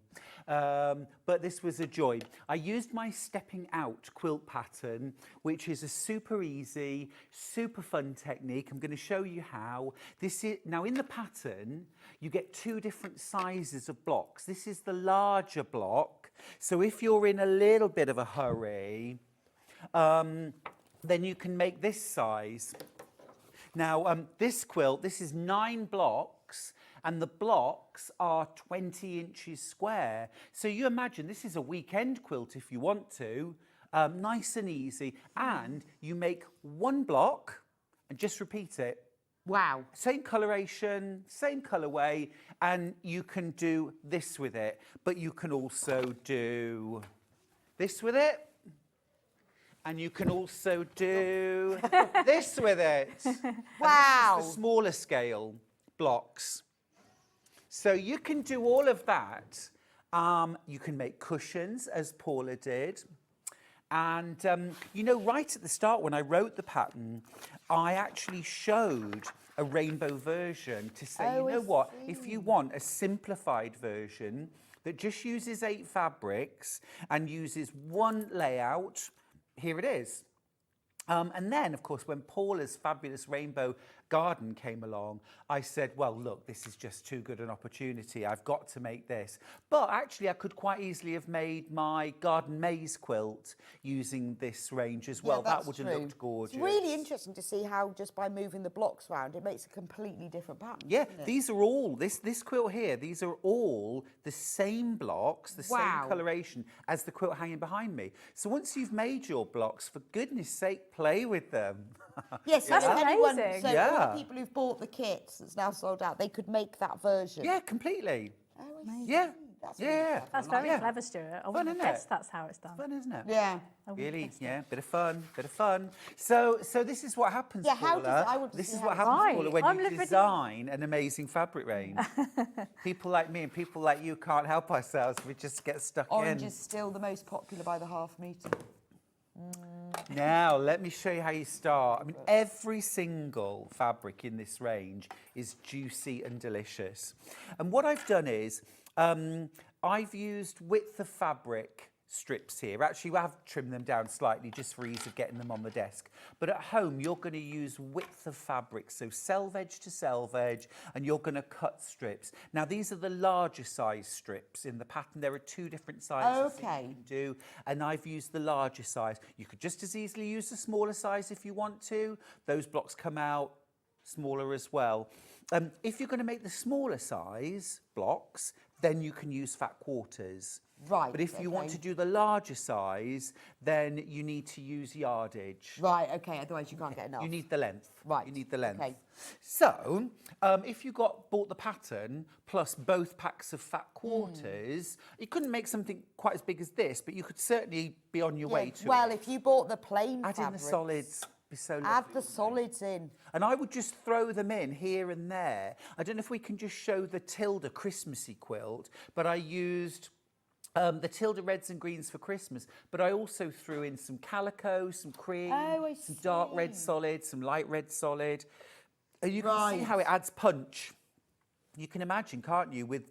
Speaker 7: But this was a joy. I used my stepping out quilt pattern, which is a super easy, super fun technique. I'm going to show you how. This is now in the pattern, you get 2 different sizes of blocks. This is the larger block. So if you're in a little bit of a hurry, then you can make this size. Now, this quilt, this is 9 blocks, and the blocks are 20 inches square. So you imagine this is a weekend quilt if you want to, nice and easy. And you make 1 block and just repeat it.
Speaker 5: Wow.
Speaker 7: Same coloration, same colorway, and you can do this with it. But you can also do this with it. And you can also do this with it.
Speaker 5: Wow.
Speaker 7: And this is the smaller scale blocks. So you can do all of that. You can make cushions, as Paula did. And, you know, right at the start, when I wrote the pattern, I actually showed a rainbow version to say, you know what, if you want a simplified version that just uses 8 fabrics and uses 1 layout, here it is. And then, of course, when Paula's fabulous rainbow garden came along, I said, well, look, this is just too good an opportunity. I've got to make this. But actually, I could quite easily have made my garden maze quilt using this range as well. That would have looked gorgeous.
Speaker 5: It's really interesting to see how just by moving the blocks around, it makes a completely different pattern.
Speaker 7: Yeah, these are all, this quilt here, these are all the same blocks, the same coloration as the quilt hanging behind me. So once you've made your blocks, for goodness sake, play with them.
Speaker 5: Yes,
Speaker 6: That's
Speaker 5: anyone,
Speaker 6: amazing.
Speaker 5: so
Speaker 7: Yeah.
Speaker 5: all the people who've bought the kits that's now sold out, they could make that version.
Speaker 7: Yeah, completely.
Speaker 5: Oh, I see.
Speaker 7: Yeah.
Speaker 5: That's
Speaker 7: Yeah.
Speaker 6: That's very clever, Stuart. I wouldn't have
Speaker 7: isn't it?
Speaker 6: guessed that's how it's done.
Speaker 7: Fun, isn't it?
Speaker 5: Yeah.
Speaker 7: Really, yeah, bit of fun. So this is what happens,
Speaker 5: Yeah, how does
Speaker 7: Paula.
Speaker 5: it- I want to
Speaker 7: This
Speaker 5: see
Speaker 7: is
Speaker 5: how
Speaker 7: what
Speaker 5: it
Speaker 7: happens,
Speaker 6: Right,
Speaker 7: Paula, when
Speaker 6: I'm
Speaker 7: you
Speaker 6: living-
Speaker 7: design an amazing fabric range. People like me and people like you can't help ourselves. We just get stuck
Speaker 5: Orange
Speaker 7: in.
Speaker 5: is still the most popular by the half metre.
Speaker 7: Now, let me show you how you start. I mean, every single fabric in this range is juicy and delicious. And what I've done is, I've used width of fabric strips here. Actually, I have trimmed them down slightly just for ease of getting them on the desk. But at home, you're going to use width of fabric, so selvage to selvage, and you're going to cut strips. Now, these are the larger size strips in the pattern. There are 2 different sizes that you can do, and I've used the larger size. You could just as easily use the smaller size if you want to. Those blocks come out smaller as well. If you're going to make the smaller size blocks, then you can use fat quarters.
Speaker 5: Right,
Speaker 7: But if you want to do the larger size, then you need to use yardage.
Speaker 5: Right, okay, otherwise you can't get enough.
Speaker 7: You need the length.
Speaker 5: Right,
Speaker 7: You need the length.
Speaker 5: okay.
Speaker 7: So, if you bought the pattern plus both packs of fat quarters, you couldn't make something quite as big as this, but you could certainly be on your way to
Speaker 5: well,
Speaker 7: it.
Speaker 5: if you bought the plain
Speaker 7: Add in the
Speaker 5: fabrics,
Speaker 7: solids. Be so
Speaker 5: add
Speaker 7: lovely,
Speaker 5: the
Speaker 7: wouldn't they?
Speaker 5: solids in.
Speaker 7: And I would just throw them in here and there. I don't know if we can just show the Tilda Christmassy quilt, but I used the Tilda reds and greens for Christmas, but I also threw in some calico, some cream,
Speaker 5: Oh, I
Speaker 7: some dark red
Speaker 5: see.
Speaker 7: solid, some light red solid. And you can see
Speaker 5: Right.
Speaker 7: how it adds punch. You can imagine, can't you, with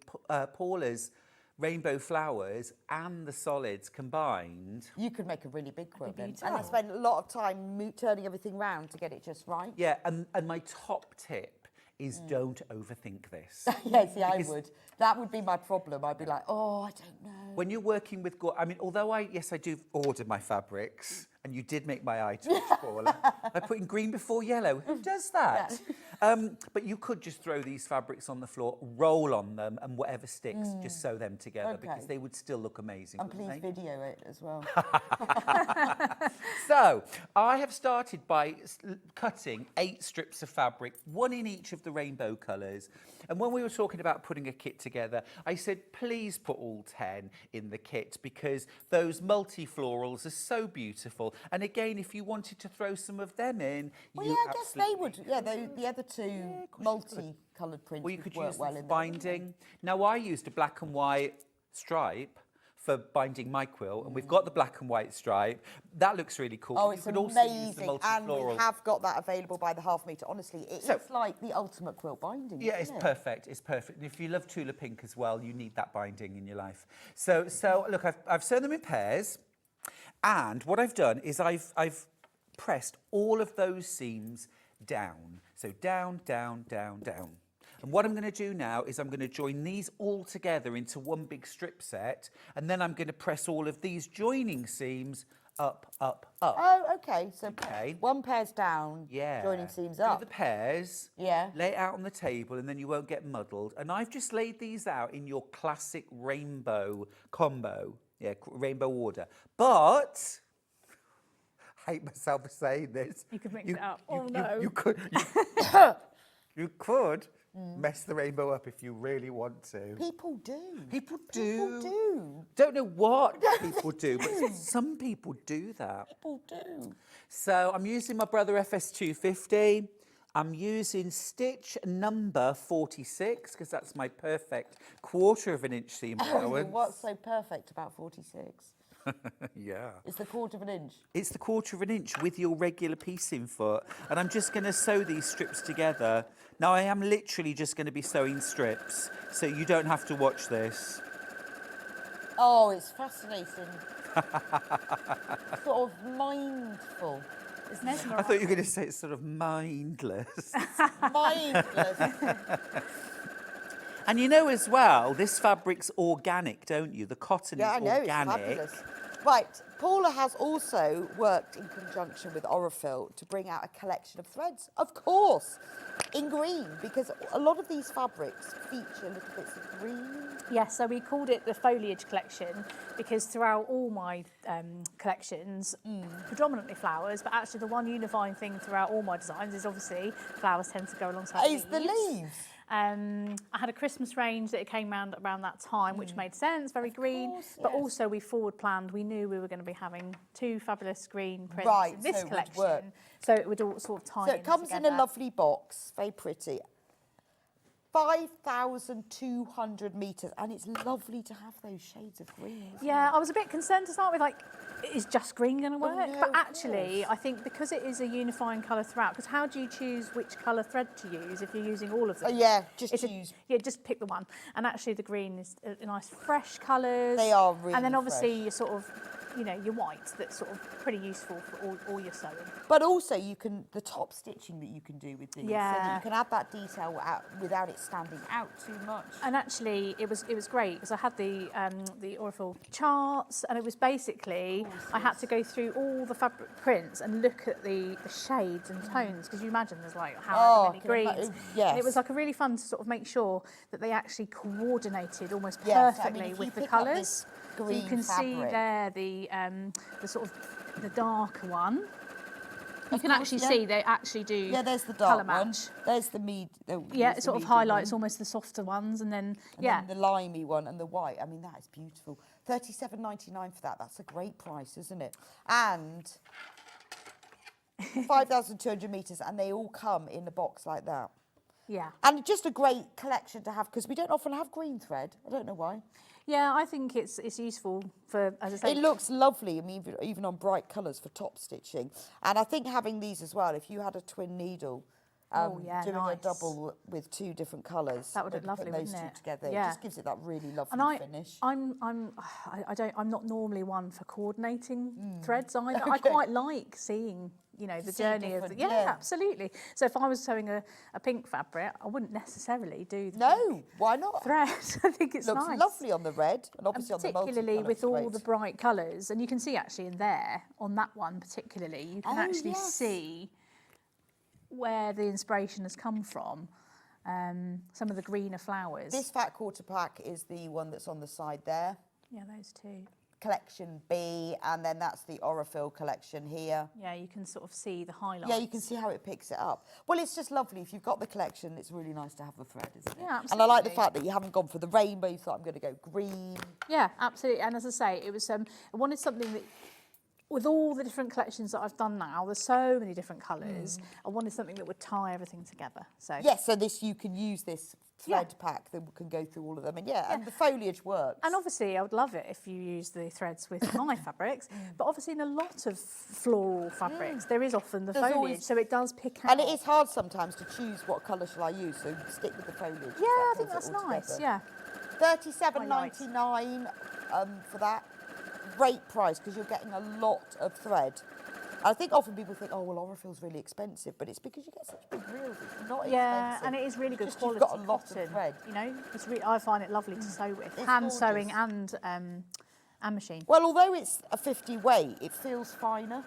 Speaker 7: Paula's rainbow flowers and the solids combined.
Speaker 5: You could make a really big quilt then.
Speaker 6: beautiful.
Speaker 5: And I spent a lot of time turning everything round to get it just right.
Speaker 7: Yeah, and my top tip is don't overthink this.
Speaker 5: Yeah, see, I would. That would be my problem. I'd be like, oh, I don't know.
Speaker 7: When you're working with, I mean, although I do order my fabrics, and you did make my eye twitch, Paula. I put in green before yellow. Who does that? But you could just throw these fabrics on the floor, roll on them, and whatever sticks, just sew them together because
Speaker 5: Okay.
Speaker 7: they would still look amazing.
Speaker 5: And
Speaker 7: wouldn't
Speaker 5: please
Speaker 7: they?
Speaker 5: video it as well.
Speaker 7: So, I have started by cutting 8 strips of fabric, 1 in each of the rainbow colours. And when we were talking about putting a kit together, I said, please put all 10 in the kit because those multi-florals are so beautiful. And again, if you wanted to throw some of them in,
Speaker 5: Well,
Speaker 7: you
Speaker 5: yeah, I guess they
Speaker 7: absolutely
Speaker 5: would. Yeah, the other two multi-coloured prints
Speaker 7: Well, you
Speaker 5: would
Speaker 7: could
Speaker 5: work
Speaker 7: use
Speaker 5: well
Speaker 7: them
Speaker 5: in
Speaker 7: for
Speaker 5: there, wouldn't they?
Speaker 7: binding. Now, I used a black and white stripe for binding my quilt, and we've got the black and white stripe. That looks really cool.
Speaker 5: Oh,
Speaker 7: You
Speaker 5: it's
Speaker 7: could also use the
Speaker 5: amazing. And
Speaker 7: multi-floral.
Speaker 5: we have got that available by the half metre. Honestly, it's
Speaker 7: So-
Speaker 5: like the ultimate quilt binding.
Speaker 7: Yeah, it's
Speaker 5: isn't it?
Speaker 7: perfect. It's perfect. And if you love Tula Pink as well, you need that binding in your life. So look, I've sewn them in pairs, and what I've done is I've pressed all of those seams down. So down, down, down, down. And what I'm going to do now is I'm going to join these all together into one big strip set, and then I'm going to press all of these joining seams up, up, up.
Speaker 5: Oh, okay. So
Speaker 7: Okay.
Speaker 5: one pair's down,
Speaker 7: Yeah.
Speaker 5: joining seams
Speaker 7: Do
Speaker 5: up.
Speaker 7: the pairs.
Speaker 5: Yeah.
Speaker 7: Lay it out on the table and then you won't get muddled. And I've just laid these out in your classic rainbow combo. Yeah, rainbow order. But I hate myself for saying this.
Speaker 6: You could mix it up. Oh, no.
Speaker 7: You could. You could mess the rainbow up if you really want to.
Speaker 5: People do.
Speaker 7: People
Speaker 5: People
Speaker 7: do.
Speaker 5: do.
Speaker 7: Don't know what people do, but some people do that.
Speaker 5: People do.
Speaker 7: So I'm using my Brother FS250. I'm using stitch number 46 because that's my perfect 1/4 of an inch seam allowance.
Speaker 5: What's so perfect about 46?
Speaker 7: Yeah.
Speaker 5: It's the 1/4 of an inch.
Speaker 7: It's the 1/4 of an inch with your regular piecing foot. And I'm just going to sew these strips together. Now, I am literally just going to be sewing strips, so you don't have to watch this.
Speaker 5: Oh, it's fascinating. Sort of mindful.
Speaker 6: It's
Speaker 7: I
Speaker 6: mesmerising.
Speaker 7: thought you were going to say it's sort of mindless.
Speaker 5: Mindless.
Speaker 7: And you know as well, this fabric's organic, don't you? The cotton
Speaker 5: Yeah, I
Speaker 7: is
Speaker 5: know,
Speaker 7: organic.
Speaker 5: it's fabulous. Right, Paula has also worked in conjunction with Orifil to bring out a collection of threads, of course, in green, because a lot of these fabrics feature little bits of green.
Speaker 6: Yes, so we called it the foliage collection because throughout all my collections, predominantly flowers, but actually the one unifying thing throughout all my designs is obviously flowers tend to go alongside
Speaker 5: Is the leaves.
Speaker 6: I had a Christmas range that it came around that time, which made sense, very green.
Speaker 5: course,
Speaker 6: but
Speaker 5: yes.
Speaker 6: also we forward planned. We knew we were going to be having 2 fabulous green prints
Speaker 5: Right,
Speaker 6: in this
Speaker 5: so it would work.
Speaker 6: collection, so it would all sort of tie
Speaker 5: So
Speaker 6: in
Speaker 5: it comes in a
Speaker 6: together.
Speaker 5: lovely box, very pretty. 5,200 metres, and it's lovely to have those shades of green. isn't
Speaker 6: Yeah, I was a bit concerned to start with, like, is just green going to work?
Speaker 5: no,
Speaker 6: but
Speaker 5: of
Speaker 6: actually, I think because it is a unifying colour throughout, because how do you choose which colour thread to use if you're using all of them?
Speaker 5: Oh, yeah, just
Speaker 6: It's
Speaker 5: choose.
Speaker 6: just pick the one. And actually the green is a nice fresh colours.
Speaker 5: They are really
Speaker 6: And then obviously
Speaker 5: fresh.
Speaker 6: your sort of, you know, your white, that's sort of pretty useful for all your sewing.
Speaker 5: But also you can, the top stitching that you can do with these, so that
Speaker 6: Yeah.
Speaker 5: you can add that detail without it standing out too much.
Speaker 6: And actually, it was great because I had the Aurifil charts, and it was basically I had to go through all the fabric prints and look at the shades and tones, because you imagine there's like how many
Speaker 5: I can ima-
Speaker 6: greens.
Speaker 5: yes.
Speaker 6: And it was like a really fun to sort of make sure that they actually coordinated almost
Speaker 5: Yes, I mean,
Speaker 6: perfectly
Speaker 5: if you
Speaker 6: with the
Speaker 5: pick up
Speaker 6: colours.
Speaker 5: this
Speaker 6: So you
Speaker 5: green
Speaker 6: can see
Speaker 5: fabric-
Speaker 6: there the sort of the darker one. You can
Speaker 5: course,
Speaker 6: actually
Speaker 5: yeah.
Speaker 6: see they actually do
Speaker 5: Yeah, there's the
Speaker 6: colour
Speaker 5: dark one.
Speaker 6: match.
Speaker 5: There's the
Speaker 6: Yeah,
Speaker 5: there's
Speaker 6: it
Speaker 5: the
Speaker 6: sort of
Speaker 5: medium
Speaker 6: highlights
Speaker 5: one.
Speaker 6: almost the softer ones, and then
Speaker 5: And
Speaker 6: yeah.
Speaker 5: then the limey one and the white. I mean, that is beautiful. £37.99 for that. That's a great price, isn't it? And 5,200 metres, and they all come in a box like that.
Speaker 6: Yeah.
Speaker 5: And just a great collection to have, because we don't often have green thread. I don't know why.
Speaker 6: Yeah, I think it's useful for, as I say,
Speaker 5: It looks lovely, I mean, even on bright colours for top stitching. And I think having these as well, if you had a twin needle,
Speaker 6: yeah,
Speaker 5: doing
Speaker 6: nice.
Speaker 5: a double with 2 different colours,
Speaker 6: That would look
Speaker 5: maybe
Speaker 6: lovely,
Speaker 5: putting those
Speaker 6: wouldn't
Speaker 5: two
Speaker 6: it?
Speaker 5: together,
Speaker 6: Yeah.
Speaker 5: it just gives it that really lovely
Speaker 6: and
Speaker 5: finish.
Speaker 6: I'm not normally one for coordinating threads either. I
Speaker 5: Hmm. Okay.
Speaker 6: quite like seeing, you know, the
Speaker 5: see
Speaker 6: journey of
Speaker 5: different-
Speaker 6: yeah,
Speaker 5: yeah.
Speaker 6: absolutely. So if I was sewing a pink fabric, I wouldn't necessarily do the
Speaker 5: No,
Speaker 6: pink
Speaker 5: why not?
Speaker 6: thread. I think it's
Speaker 5: Looks
Speaker 6: nice.
Speaker 5: lovely on the red, and
Speaker 6: And
Speaker 5: obviously on the
Speaker 6: particularly
Speaker 5: multicolour,
Speaker 6: with
Speaker 5: it's
Speaker 6: all
Speaker 5: great.
Speaker 6: the bright colours, and you can see actually in there on that one particularly, you can
Speaker 5: Oh,
Speaker 6: actually
Speaker 5: yes.
Speaker 6: see where the inspiration has come from. Some of the greener flowers.
Speaker 5: This fat quarter pack is the one that's on the side there.
Speaker 6: Yeah, those two.
Speaker 5: Collection B, and then that's the Aurifil collection here.
Speaker 6: Yeah, you can sort of see the highlights.
Speaker 5: Yeah, you can see how it picks it up. Well, it's just lovely. If you've got the collection, it's really nice to have the thread, isn't it?
Speaker 6: Yeah,
Speaker 5: And I like the
Speaker 6: absolutely.
Speaker 5: fact that you haven't gone for the rainbow. You thought, I'm going to go green.
Speaker 6: Yeah, absolutely. And as I say, it was I wanted something that, with all the different collections that I've done now, there's so many different colours. I wanted something that would tie everything together. So
Speaker 5: Yes, so you can use this thread pack that can go through all of them. And and the foliage works.
Speaker 6: And obviously, I would love it if you use the threads with my fabrics. But obviously, in a lot of floral fabrics, there is often the
Speaker 5: There's
Speaker 6: foliage,
Speaker 5: always-
Speaker 6: so it does pick out.
Speaker 5: And it is hard sometimes to choose what colour shall I use, so stick with the foliage. 'cause
Speaker 6: Yeah, I
Speaker 5: that
Speaker 6: think
Speaker 5: pulls
Speaker 6: that's
Speaker 5: it all
Speaker 6: nice.
Speaker 5: together.
Speaker 6: Yeah.
Speaker 5: £37.99 for that. Great price, because you're getting a lot of thread. I think often people think, oh, well, Aurifil's really expensive, but it's because you get such big reels. It's not
Speaker 6: Yeah,
Speaker 5: expensive.
Speaker 6: and it is really good
Speaker 5: Just
Speaker 6: quality
Speaker 5: You've got a lot
Speaker 6: cotton.
Speaker 5: of thread.
Speaker 6: You know, I find it lovely to sew with,
Speaker 5: It's
Speaker 6: hand sewing
Speaker 5: gorgeous.
Speaker 6: and machine.
Speaker 5: Well, although it's a 50 weight, it feels finer.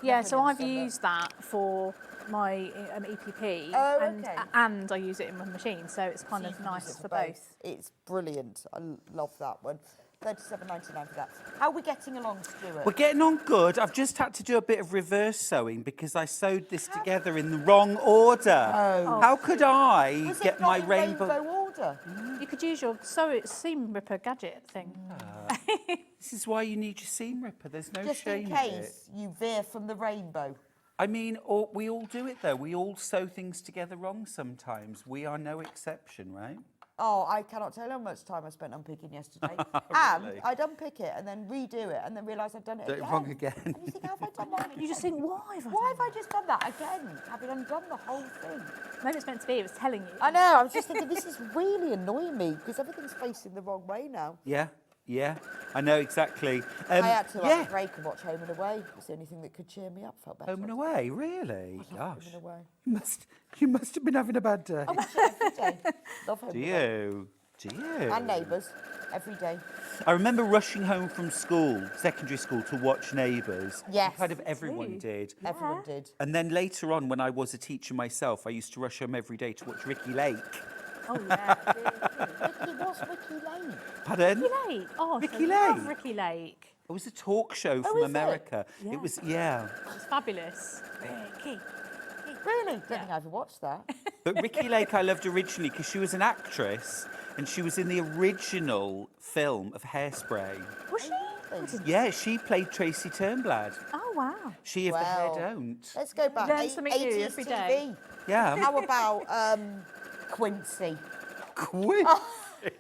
Speaker 6: Yeah, so I've
Speaker 5: Definitely
Speaker 6: used that for my EPP,
Speaker 5: Oh,
Speaker 6: and,
Speaker 5: okay.
Speaker 6: and I use it in my machine, so it's kind
Speaker 5: So you
Speaker 6: of
Speaker 5: can use
Speaker 6: nice
Speaker 5: it
Speaker 6: for both.
Speaker 5: It's brilliant. I love that one. £37.99 for that. How are we getting along, Stuart?
Speaker 7: We're getting on good. I've just had to do a bit of reverse sewing because I sewed this together in the wrong order.
Speaker 5: Oh.
Speaker 7: How could I
Speaker 5: Was it
Speaker 7: get
Speaker 5: not
Speaker 7: my
Speaker 5: in
Speaker 7: rainbow?
Speaker 5: order?
Speaker 6: You could use your seam ripper gadget thing.
Speaker 7: This is why you need your seam ripper. There's no
Speaker 5: Just
Speaker 7: shame
Speaker 5: in
Speaker 7: in it.
Speaker 5: case you veer from the rainbow.
Speaker 7: I mean, we all do it though. We all sew things together wrong sometimes. We are no exception, right?
Speaker 5: Oh, I cannot tell how much time I spent unpicking yesterday.
Speaker 7: Really?
Speaker 5: And I'd unpick it and then redo it and then realise I'd done it
Speaker 7: Do it
Speaker 5: again.
Speaker 7: wrong again.
Speaker 5: And you think, how have I done that
Speaker 6: You just think, why have I
Speaker 5: why
Speaker 6: done
Speaker 5: have I just done that again? Having undone the whole thing.
Speaker 6: that? Maybe it's meant to be, it was telling you.
Speaker 5: I know, I was just thinking, this is really annoying me because everything's facing the wrong way now.
Speaker 7: Yeah, I know exactly.
Speaker 5: I had to have
Speaker 7: yeah.
Speaker 5: a break and watch Home and Away. It's the only thing that could cheer me up, felt better.
Speaker 7: Home and away, really? Gosh,
Speaker 5: Home and Away.
Speaker 7: you must have been having a bad day.
Speaker 5: I watch it every day. Love Home
Speaker 7: Do
Speaker 5: and Away.
Speaker 7: you? Do you?
Speaker 5: And Neighbours, every day.
Speaker 7: I remember rushing home from school, secondary school, to watch Neighbours.
Speaker 5: Yes.
Speaker 7: Kind of everyone
Speaker 6: too.
Speaker 7: did.
Speaker 5: Everyone did.
Speaker 7: And then later on, when I was a teacher myself, I used to rush home every day to watch Ricky Lake.
Speaker 6: Oh, yeah.
Speaker 5: Ricky was Ricky Lake.
Speaker 7: Pardon?
Speaker 6: Ricky Lake. Oh,
Speaker 7: Ricky
Speaker 6: I love
Speaker 7: Lake.
Speaker 6: Ricky Lake.
Speaker 7: It was a talk show
Speaker 5: is
Speaker 7: from
Speaker 5: it?
Speaker 7: America.
Speaker 6: Yeah.
Speaker 7: It was, yeah.
Speaker 6: It's fabulous. Ricky.
Speaker 5: Really? Don't think I ever watched that.
Speaker 7: But Ricki Lake I loved originally because she was an actress and she was in the original film of Hairspray.
Speaker 6: Was she?
Speaker 7: Yeah, she played Tracy Turnblad.
Speaker 6: Oh, wow.
Speaker 7: She of the hair don't.
Speaker 5: Let's go back.
Speaker 6: Learn something new
Speaker 5: 80s
Speaker 6: every
Speaker 5: TV.
Speaker 6: day.
Speaker 7: Yeah.
Speaker 5: How about Quincy?
Speaker 7: Quint.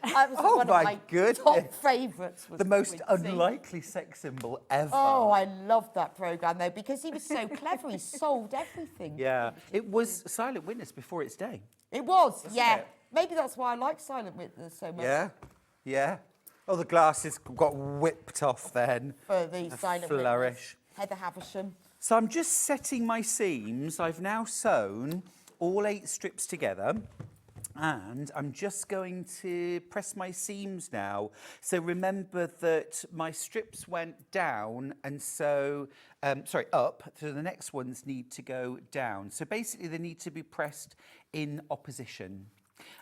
Speaker 5: That was
Speaker 7: Oh
Speaker 5: one
Speaker 7: my
Speaker 5: of my
Speaker 7: goodness.
Speaker 5: top favourites. Was
Speaker 7: The most
Speaker 5: Quincy.
Speaker 7: unlikely sex symbol ever.
Speaker 5: Oh, I loved that programme though because he was so clever. He solved everything.
Speaker 7: Yeah, it was Silent Witness before its day.
Speaker 5: It was. Yeah.
Speaker 7: it?
Speaker 5: Maybe that's why I like Silent Witness so much.
Speaker 7: Yeah, yeah. Oh, the glasses got whipped off then.
Speaker 5: For the Silent
Speaker 7: flourish.
Speaker 5: Witness. Heather Havisham.
Speaker 7: So I'm just setting my seams. I've now sewn all 8 strips together. And I'm just going to press my seams now. So remember that my strips went down and so, up. So the next ones need to go down. So basically they need to be pressed in opposition.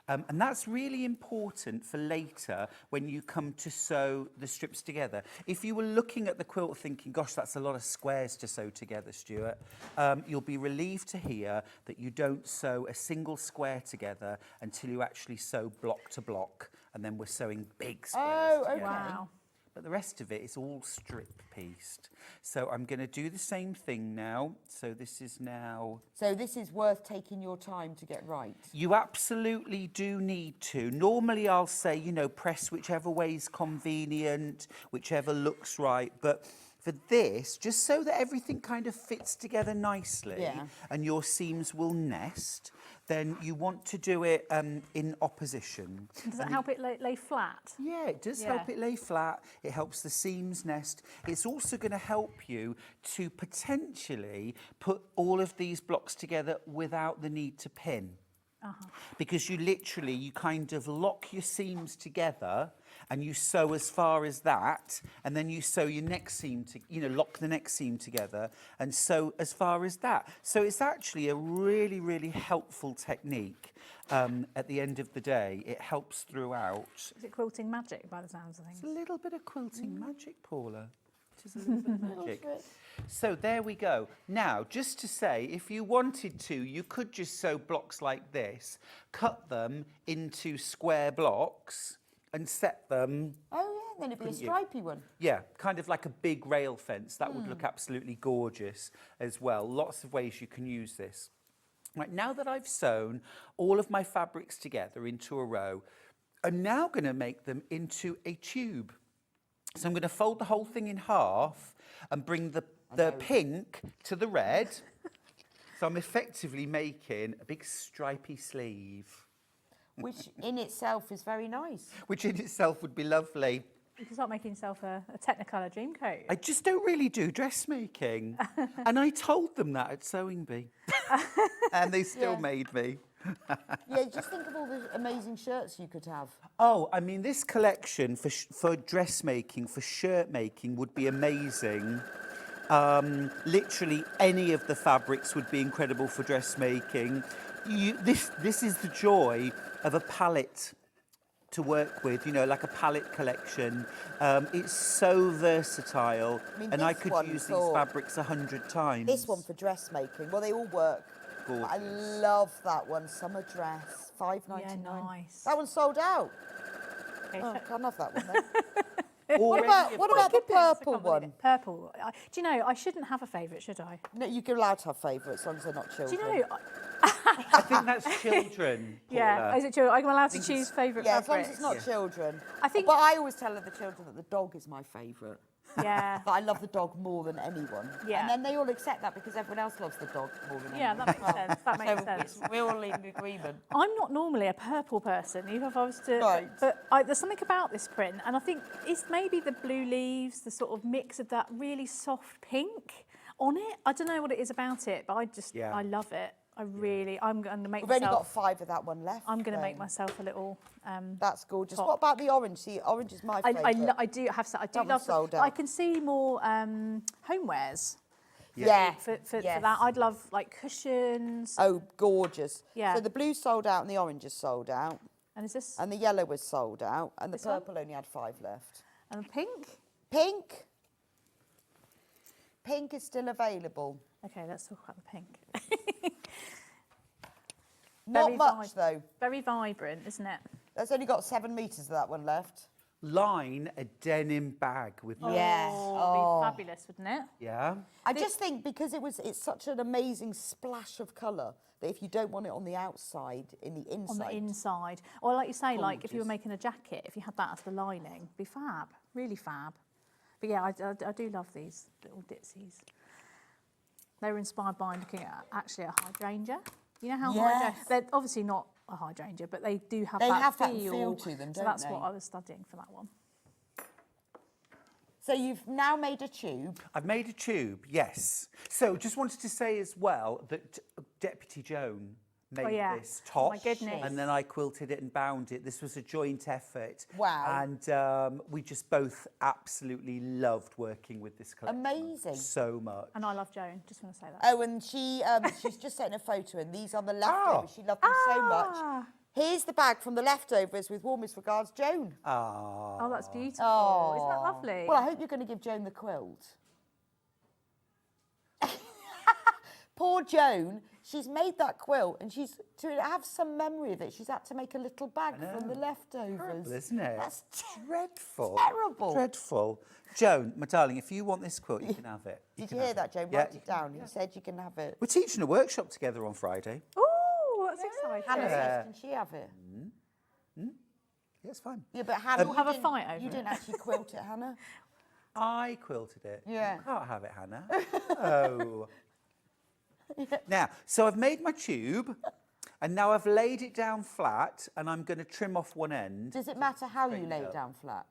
Speaker 7: And that's really important for later when you come to sew the strips together. If you were looking at the quilt thinking, gosh, that's a lot of squares to sew together, Stuart, you'll be relieved to hear that you don't sew a single square together until you actually sew block to block. And then we're sewing big squares
Speaker 5: Oh, okay.
Speaker 7: together.
Speaker 6: Wow.
Speaker 7: But the rest of it is all strip pieced. So I'm going to do the same thing now. So this is now...
Speaker 5: So this is worth taking your time to get right.
Speaker 7: You absolutely do need to. Normally I'll say, you know, press whichever way is convenient, whichever looks right. But for this, just so that everything kind of fits together nicely and your seams will nest, then you want to do it in opposition.
Speaker 6: Does that help it lay flat?
Speaker 7: Yeah, it does help it lay flat. It helps the seams nest. It's also going to help you to potentially put all of these blocks together without the need to pin. Because you kind of lock your seams together and you sew as far as that, and then you sew your next seam lock the next seam together and sew as far as that. So it's actually a really, really helpful technique. At the end of the day, it helps throughout.
Speaker 6: Is it quilting magic by the sounds of things?
Speaker 7: It's a little bit of quilting magic, Paula. It is a little bit of magic. So there we go. Now, just to say, if you wanted to, you could just sew blocks like this, cut them into square blocks and set them...
Speaker 5: Oh, yeah, then it'd be a stripy one.
Speaker 7: Yeah, kind of like a big rail fence. That would look absolutely gorgeous as well. Lots of ways you can use this. Right, now that I've sewn all of my fabrics together into a row, I'm now going to make them into a tube. So I'm going to fold the whole thing in half and bring the pink to the red. So I'm effectively making a big stripy sleeve.
Speaker 5: Which in itself is very nice.
Speaker 7: Which in itself would be lovely.
Speaker 6: You can start making yourself a Technicolor dream coat.
Speaker 7: I just don't really do dressmaking. And I told them that at Sewing Bee. And they still made me.
Speaker 5: Yeah, just think of all the amazing shirts you could have.
Speaker 7: Oh, I mean, this collection for dressmaking, for shirt making would be amazing. Literally any of the fabrics would be incredible for dressmaking. This is the joy of a palette to work with, you know, like a palette collection. It's so versatile, and I could use these fabrics 100 times.
Speaker 5: This one for dressmaking, well, they all work.
Speaker 7: Gorgeous.
Speaker 5: I love that one, summer dress, $5.99.
Speaker 6: Yeah, nice.
Speaker 5: That one's sold out.
Speaker 6: Okay,
Speaker 5: Oh,
Speaker 6: so-
Speaker 5: can't have that one then.
Speaker 7: Already
Speaker 5: what about the purple
Speaker 6: I can't believe
Speaker 5: one?
Speaker 6: it. Purple. Do you know, I shouldn't have a favourite, should I?
Speaker 5: No, you're allowed to have favourites as long as they're not
Speaker 6: Do
Speaker 5: children.
Speaker 6: you know?
Speaker 7: I think that's children, Paula.
Speaker 6: Yeah, is it true? I'm allowed to choose favourite
Speaker 5: Yeah, as long
Speaker 6: fabrics.
Speaker 5: as it's not children.
Speaker 6: I think-
Speaker 5: But I always tell the children that the dog is my favourite.
Speaker 6: Yeah.
Speaker 5: That I love the dog more than anyone.
Speaker 6: Yeah.
Speaker 5: And then they all accept that because everyone else loves the dog more than
Speaker 6: Yeah,
Speaker 5: anyone.
Speaker 6: that makes sense. That makes sense.
Speaker 5: We're all in agreement.
Speaker 6: I'm not normally a purple person, even if I was to.
Speaker 5: Right.
Speaker 6: But there's something about this print, and I think it's maybe the blue leaves, the sort of mix of that really soft pink on it. I don't know what it is about it, but I love it. I'm going to make
Speaker 5: We've only got
Speaker 6: myself.
Speaker 5: 5 of that one left.
Speaker 6: I'm going to make
Speaker 5: then.
Speaker 6: myself a little.
Speaker 5: That's gorgeous.
Speaker 6: top.
Speaker 5: What about the orange? See, orange is my favourite.
Speaker 6: I do have. I do
Speaker 5: That one's
Speaker 6: love.
Speaker 5: sold
Speaker 6: I
Speaker 5: out.
Speaker 6: can see more homewares.
Speaker 5: Yeah.
Speaker 6: For
Speaker 5: Yes.
Speaker 6: that, I'd love like cushions.
Speaker 5: Oh, gorgeous.
Speaker 6: Yeah.
Speaker 5: So the blue's sold out and the orange is sold out.
Speaker 6: And is this
Speaker 5: And the yellow was sold out. And the
Speaker 6: This one?
Speaker 5: purple only had 5 left.
Speaker 6: and pink?
Speaker 5: Pink. Pink is still available.
Speaker 6: Okay, let's talk about the pink.
Speaker 5: Not
Speaker 6: Very
Speaker 5: much though.
Speaker 6: Very vibrant, isn't it?
Speaker 5: That's only got 7 metres of that one left.
Speaker 7: Line a denim bag with that.
Speaker 5: Yeah.
Speaker 6: Oh, it'd be fabulous, wouldn't it?
Speaker 7: Yeah.
Speaker 5: I just think because it's such an amazing splash of colour that if you don't want it on the outside, in the inside.
Speaker 6: On the inside. Or like you say, like if you were making a jacket, if you had that as the lining, it'd be fab, really fab. But yeah, I do love these little ditsies. They were inspired by looking at actually a hydrangea. You know how
Speaker 5: Yes.
Speaker 6: they're obviously not a hydrangea, but they do have
Speaker 5: They
Speaker 6: that
Speaker 5: have
Speaker 6: feel.
Speaker 5: that feel to them,
Speaker 6: so
Speaker 5: don't
Speaker 6: that's
Speaker 5: they?
Speaker 6: what I was studying for that one.
Speaker 5: So you've now made a tube.
Speaker 7: I've made a tube, yes. So just wanted to say as well that Deputy Joan made
Speaker 6: yeah.
Speaker 7: this top.
Speaker 6: Oh my goodness.
Speaker 7: And then I quilted it and bound it. This was a joint effort.
Speaker 5: Wow.
Speaker 7: And we just both absolutely loved working with this collection.
Speaker 5: Amazing.
Speaker 7: So much.
Speaker 6: And I love Joan, just want to say that.
Speaker 5: Oh, and she's just sent a photo, and these are the leftovers. She loved them so much. Here's the bag from the leftovers with warmest regards, Joan.
Speaker 6: Oh, that's beautiful.
Speaker 5: Oh.
Speaker 6: Isn't that lovely?
Speaker 5: Well, I hope you're going to give Joan the quilt. Poor Joan, she's made that quilt, and she's to have some memory of it. She's had to make a little bag from the leftovers.
Speaker 7: Terrible, isn't it?
Speaker 5: That's
Speaker 7: dreadful.
Speaker 5: terrible.
Speaker 7: Dreadful. Joan, my darling, if you want this quilt, you can have it.
Speaker 5: Did you hear that, Joan?
Speaker 7: Yeah.
Speaker 5: Write it down. You said you can have it.
Speaker 7: We're teaching a workshop together on Friday.
Speaker 6: Oh, that's exciting.
Speaker 5: Hannah
Speaker 7: Yeah.
Speaker 5: says, can she have it?
Speaker 7: Yeah, it's fine.
Speaker 5: Yeah, but Hannah,
Speaker 6: We'll have a
Speaker 5: didn't-
Speaker 6: fight over
Speaker 5: You
Speaker 6: it.
Speaker 5: didn't actually quilt it, Hannah.
Speaker 7: I quilted it.
Speaker 5: Yeah.
Speaker 7: You can't have it, Hannah. Oh. Now, so I've made my tube, and now I've laid it down flat, and I'm going to trim off one end.
Speaker 5: Does it matter how you
Speaker 7: Straighten
Speaker 5: lay
Speaker 7: it
Speaker 5: it
Speaker 7: up.
Speaker 5: down flat?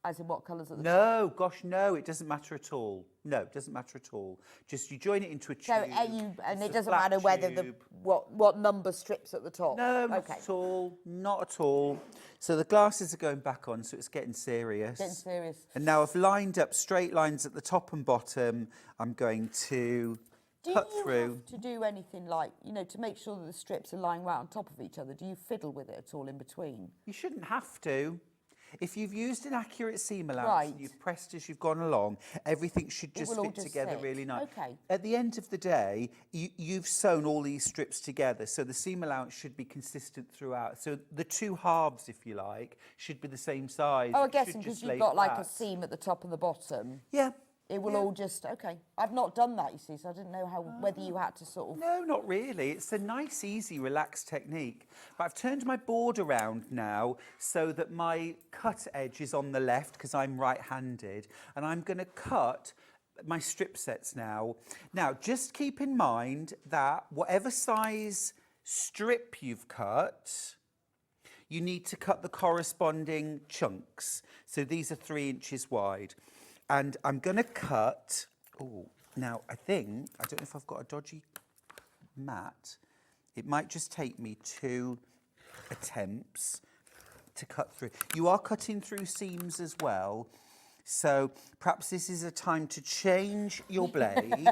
Speaker 5: As in what colours at the top?
Speaker 7: No, gosh, no, it doesn't matter at all. No, it doesn't matter at all. Just you join it into a tube.
Speaker 5: So and
Speaker 7: It's
Speaker 5: it
Speaker 7: a
Speaker 5: doesn't
Speaker 7: flat
Speaker 5: matter whether the
Speaker 7: tube.
Speaker 5: what number strips at the top.
Speaker 7: No, not
Speaker 5: okay.
Speaker 7: at all. Not at all. So the glasses are going back on, so it's getting serious.
Speaker 5: Getting serious.
Speaker 7: And now I've lined up straight lines at the top and bottom. I'm going to cut
Speaker 5: Do you
Speaker 7: through.
Speaker 5: have to do anything like, to make sure that the strips are lying right on top of each other? Do you fiddle with it at all in between?
Speaker 7: You shouldn't have to. If you've used an accurate seam allowance
Speaker 5: Right.
Speaker 7: and you've pressed as you've gone along, everything should just
Speaker 5: will all
Speaker 7: fit
Speaker 5: just
Speaker 7: together
Speaker 5: sit.
Speaker 7: really nice.
Speaker 5: Okay.
Speaker 7: At the end of the day, you've sewn all these strips together, so the seam allowance should be consistent throughout. So the two halves, if you like, should be the same size.
Speaker 5: Oh, I
Speaker 7: It
Speaker 5: guess
Speaker 7: should
Speaker 5: because
Speaker 7: just
Speaker 5: you've
Speaker 7: lay
Speaker 5: got like a
Speaker 7: flat.
Speaker 5: seam at the top and the bottom.
Speaker 7: Yeah.
Speaker 5: It will all just, okay. I've not done that, you see, so I didn't know whether you had to sort of...
Speaker 7: No, not really. It's a nice, easy, relaxed technique. But I've turned my board around now so that my cut edge is on the left because I'm right-handed. And I'm going to cut my strip sets now. Now, just keep in mind that whatever size strip you've cut, you need to cut the corresponding chunks. So these are 3 inches wide. And I'm going to cut, now I don't know if I've got a dodgy mat. It might just take me 2 attempts to cut through. You are cutting through seams as well. So perhaps this is a time to change your blade.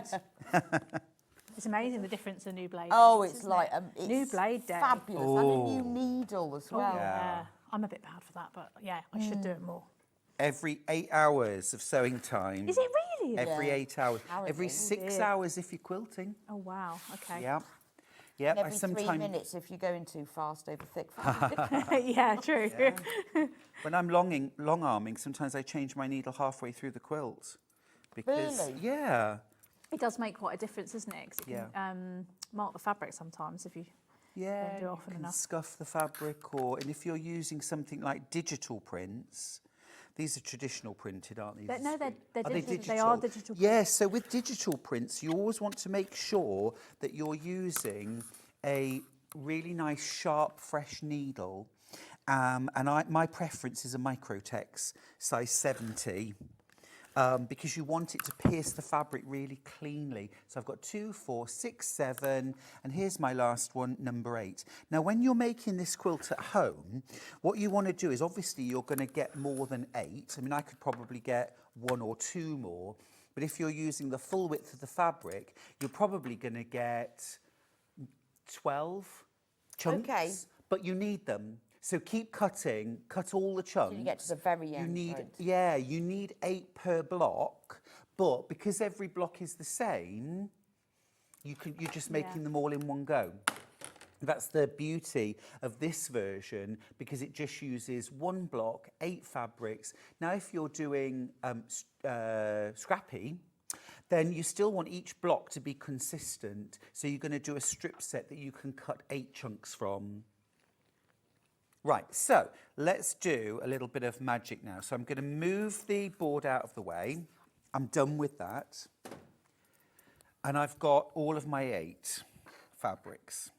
Speaker 6: It's amazing the difference a new blade
Speaker 5: Oh,
Speaker 6: makes,
Speaker 5: it's
Speaker 6: isn't
Speaker 5: like
Speaker 6: it?
Speaker 5: it's
Speaker 6: New blade day.
Speaker 5: fabulous. And a new needle as well.
Speaker 6: Yeah. I'm a bit bad for that, but yeah, I should do it more.
Speaker 7: Every 8 hours of sewing time.
Speaker 6: Is it really?
Speaker 7: Every
Speaker 5: Yeah.
Speaker 7: 8 hours.
Speaker 5: How is
Speaker 7: Every
Speaker 5: it?
Speaker 7: 6
Speaker 6: dear.
Speaker 7: hours if you're quilting.
Speaker 6: Oh, wow. Okay.
Speaker 7: Yeah. Yeah,
Speaker 5: And
Speaker 7: I
Speaker 5: every 3
Speaker 7: sometimes,
Speaker 5: minutes if you're going too fast over thick fabric.
Speaker 6: Yeah, true.
Speaker 7: when I'm long arming, sometimes I change my needle halfway through the quilt. Because,
Speaker 5: Really?
Speaker 7: yeah.
Speaker 6: It does make quite a difference, doesn't it? 'Cause it
Speaker 7: Yeah.
Speaker 6: can mark the fabric sometimes if you
Speaker 7: Yeah,
Speaker 6: don't do it
Speaker 7: you
Speaker 6: often
Speaker 7: can
Speaker 6: enough.
Speaker 7: scuff the fabric, and if you're using something like digital prints, these are traditional printed, aren't they?
Speaker 6: No, they're
Speaker 7: Are they
Speaker 6: digital. They are digital.
Speaker 7: Yeah, so with digital prints, you always want to make sure that you're using a really nice, sharp, fresh needle. And my preference is a Microtex size 70. Because you want it to pierce the fabric really cleanly. So I've got 2, 4, 6, 7, and here's my last one, number 8. Now, when you're making this quilt at home, what you want to do is, obviously, you're going to get more than 8. I mean, I could probably get 1 or 2 more, but if you're using the full width of the fabric, you're probably going to get 12 chunks,
Speaker 5: Okay.
Speaker 7: but you need them. So keep cutting, cut all the chunks.
Speaker 5: you get to the very
Speaker 7: You
Speaker 5: end,
Speaker 7: need,
Speaker 5: right.
Speaker 7: yeah, you need 8 per block, but because every block is the same, you're just making them all in one go. That's the beauty of this version, because it just uses 1 block, 8 fabrics. Now, if you're doing scrappy, then you still want each block to be consistent. So you're going to do a strip set that you can cut 8 chunks from. Right, so let's do a little bit of magic now. So I'm going to move the board out of the way. I'm done with that. And I've got all of my 8 fabrics.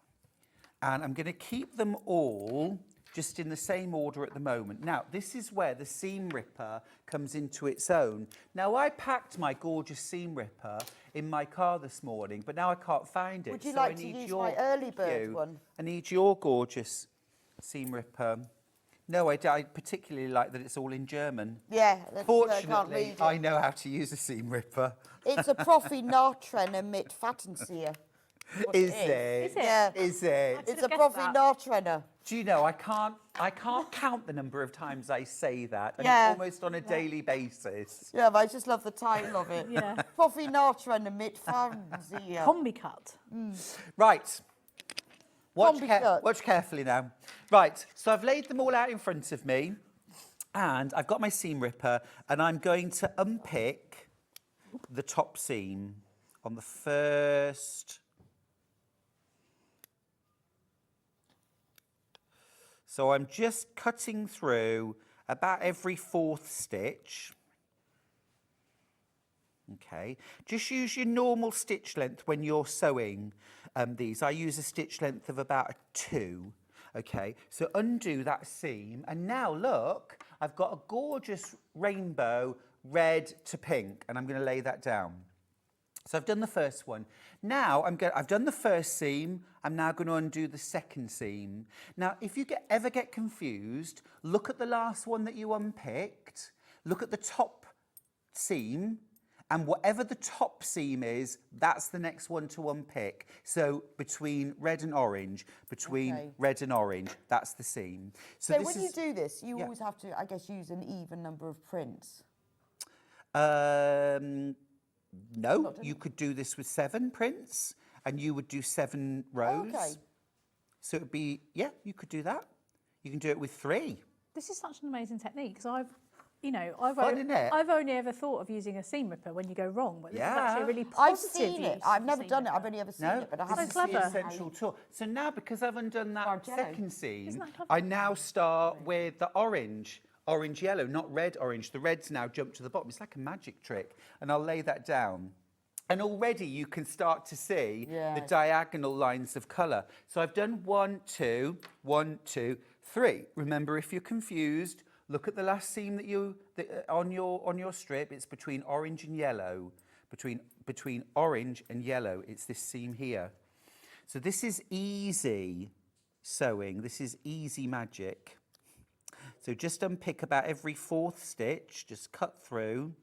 Speaker 7: And I'm going to keep them all just in the same order at the moment. Now, this is where the seam ripper comes into its own. Now, I packed my gorgeous seam ripper in my car this morning, but now I can't find it.
Speaker 5: Would you
Speaker 7: so
Speaker 5: like
Speaker 7: I
Speaker 5: to
Speaker 7: need
Speaker 5: use
Speaker 7: your,
Speaker 5: my early bird
Speaker 7: thank you.
Speaker 5: one?
Speaker 7: I need your gorgeous seam ripper. No, I particularly like that it's all in German.
Speaker 5: Yeah, I can't
Speaker 7: Fortunately,
Speaker 5: read it.
Speaker 7: I know how to use a seam ripper.
Speaker 5: It's a Profi Nahtrenner mit Fattenzieher.
Speaker 7: Is it?
Speaker 6: Is it?
Speaker 5: Yeah.
Speaker 7: Is it?
Speaker 5: It's
Speaker 6: have
Speaker 5: a
Speaker 6: guessed
Speaker 5: Profi
Speaker 6: that.
Speaker 5: Nahtrenner.
Speaker 7: Do you know, I can't count the number of times I say that. And
Speaker 5: Yeah.
Speaker 7: it's almost on a daily basis.
Speaker 5: Yeah, but I just love the title of it.
Speaker 6: Yeah.
Speaker 5: Profi Nahtrenner mit Fattenzieher.
Speaker 6: Combi cut.
Speaker 7: Right.
Speaker 5: Combi cut.
Speaker 7: Watch carefully now. Right, so I've laid them all out in front of me, and I've got my seam ripper, and I'm going to unpick the top seam on the first. So I'm just cutting through about every 4th stitch. Okay, just use your normal stitch length when you're sewing these. I use a stitch length of about a 2. Okay, so undo that seam, and now look, I've got a gorgeous rainbow red to pink, and I'm going to lay that down. So I've done the first one. Now I've done the first seam. I'm now going to undo the second seam. Now, if you ever get confused, look at the last one that you unpicked. Look at the top seam, and whatever the top seam is, that's the next one to unpick. So between red and orange, red and orange, that's the seam.
Speaker 5: So when you do this, you
Speaker 7: Yeah.
Speaker 5: always have to, I guess, use an even number of prints.
Speaker 7: No, you could do this with 7 prints, and you would do 7 rows.
Speaker 5: Okay.
Speaker 7: So it'd be, yeah, you could do that. You can do it with 3.
Speaker 6: This is such an amazing technique because I've
Speaker 7: Fun, isn't it?
Speaker 6: I've only ever thought of using a seam ripper when you go wrong, but this is actually a really
Speaker 5: I've
Speaker 6: positive
Speaker 5: seen it.
Speaker 6: use
Speaker 5: I've
Speaker 6: of
Speaker 5: never
Speaker 6: seam
Speaker 5: done it.
Speaker 6: ripper.
Speaker 5: I've only ever seen
Speaker 7: No,
Speaker 5: it, but I
Speaker 7: this
Speaker 5: haven't
Speaker 7: is
Speaker 6: So
Speaker 7: the
Speaker 6: clever.
Speaker 7: essential tool. So now, because I've undone that
Speaker 5: Bargello.
Speaker 7: second seam,
Speaker 6: Isn't that clever?
Speaker 7: I now start with the orange yellow, not red orange. The red's now jumped to the bottom. It's like a magic trick, and I'll lay that down. And already you can start to see
Speaker 5: Yeah.
Speaker 7: the diagonal lines of colour. So I've done 1, 2, 1, 2, 3. Remember, if you're confused, look at the last seam on your strip. It's between orange and yellow. Between orange and yellow, it's this seam here. So this is easy sewing. This is easy magic. So just unpick about every 4th stitch. Just cut through.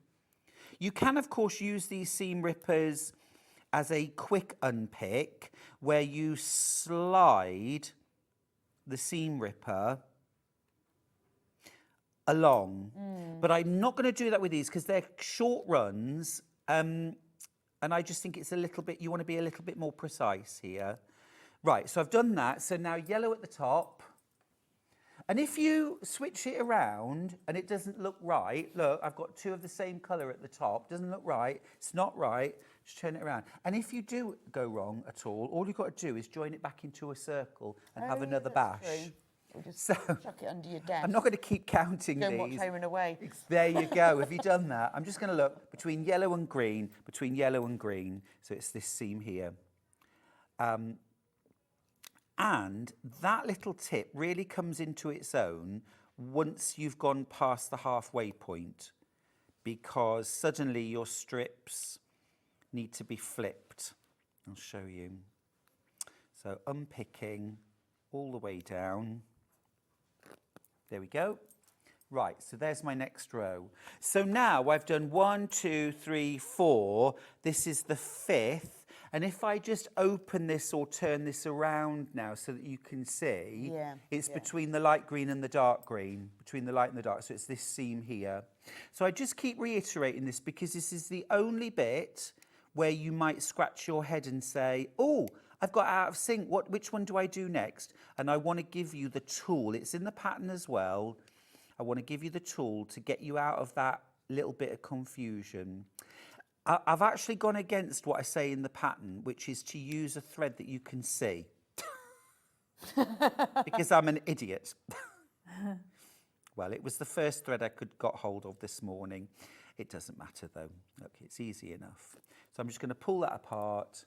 Speaker 7: You can, of course, use these seam rippers as a quick unpick, where you slide the seam ripper along. But I'm not going to do that with these because they're short runs, and I just think it's a little bit, you want to be a little bit more precise here. Right, so I've done that. So now yellow at the top. And if you switch it around and it doesn't look right, look, I've got 2 of the same colour at the top, doesn't look right, it's not right, just turn it around. And if you do go wrong at all you've got to do is join it back into a circle and have another bash.
Speaker 5: True. Or just
Speaker 7: So,
Speaker 5: chuck it under your desk.
Speaker 7: I'm not going to keep counting
Speaker 5: Go and watch
Speaker 7: these.
Speaker 5: Home and Away.
Speaker 7: There you go. Have you done that? I'm just going to look between yellow and green, so it's this seam here. And that little tip really comes into its own once you've gone past the halfway point, because suddenly your strips need to be flipped. I'll show you. So unpicking all the way down. There we go. Right, so there's my next row. So now I've done 1, 2, 3, 4. This is the 5th. And if I just open this or turn this around now so that you can see, it's between the light green and the dark green, between the light and the dark. So it's this seam here. So I just keep reiterating this because this is the only bit where you might scratch your head and say, oh, I've got out of sync. Which one do I do next? And I want to give you the tool. It's in the pattern as well. I want to give you the tool to get you out of that little bit of confusion. I've actually gone against what I say in the pattern, which is to use a thread that you can see. Because I'm an idiot. Well, it was the first thread I got hold of this morning. It doesn't matter though. Look, it's easy enough. So I'm just going to pull that apart.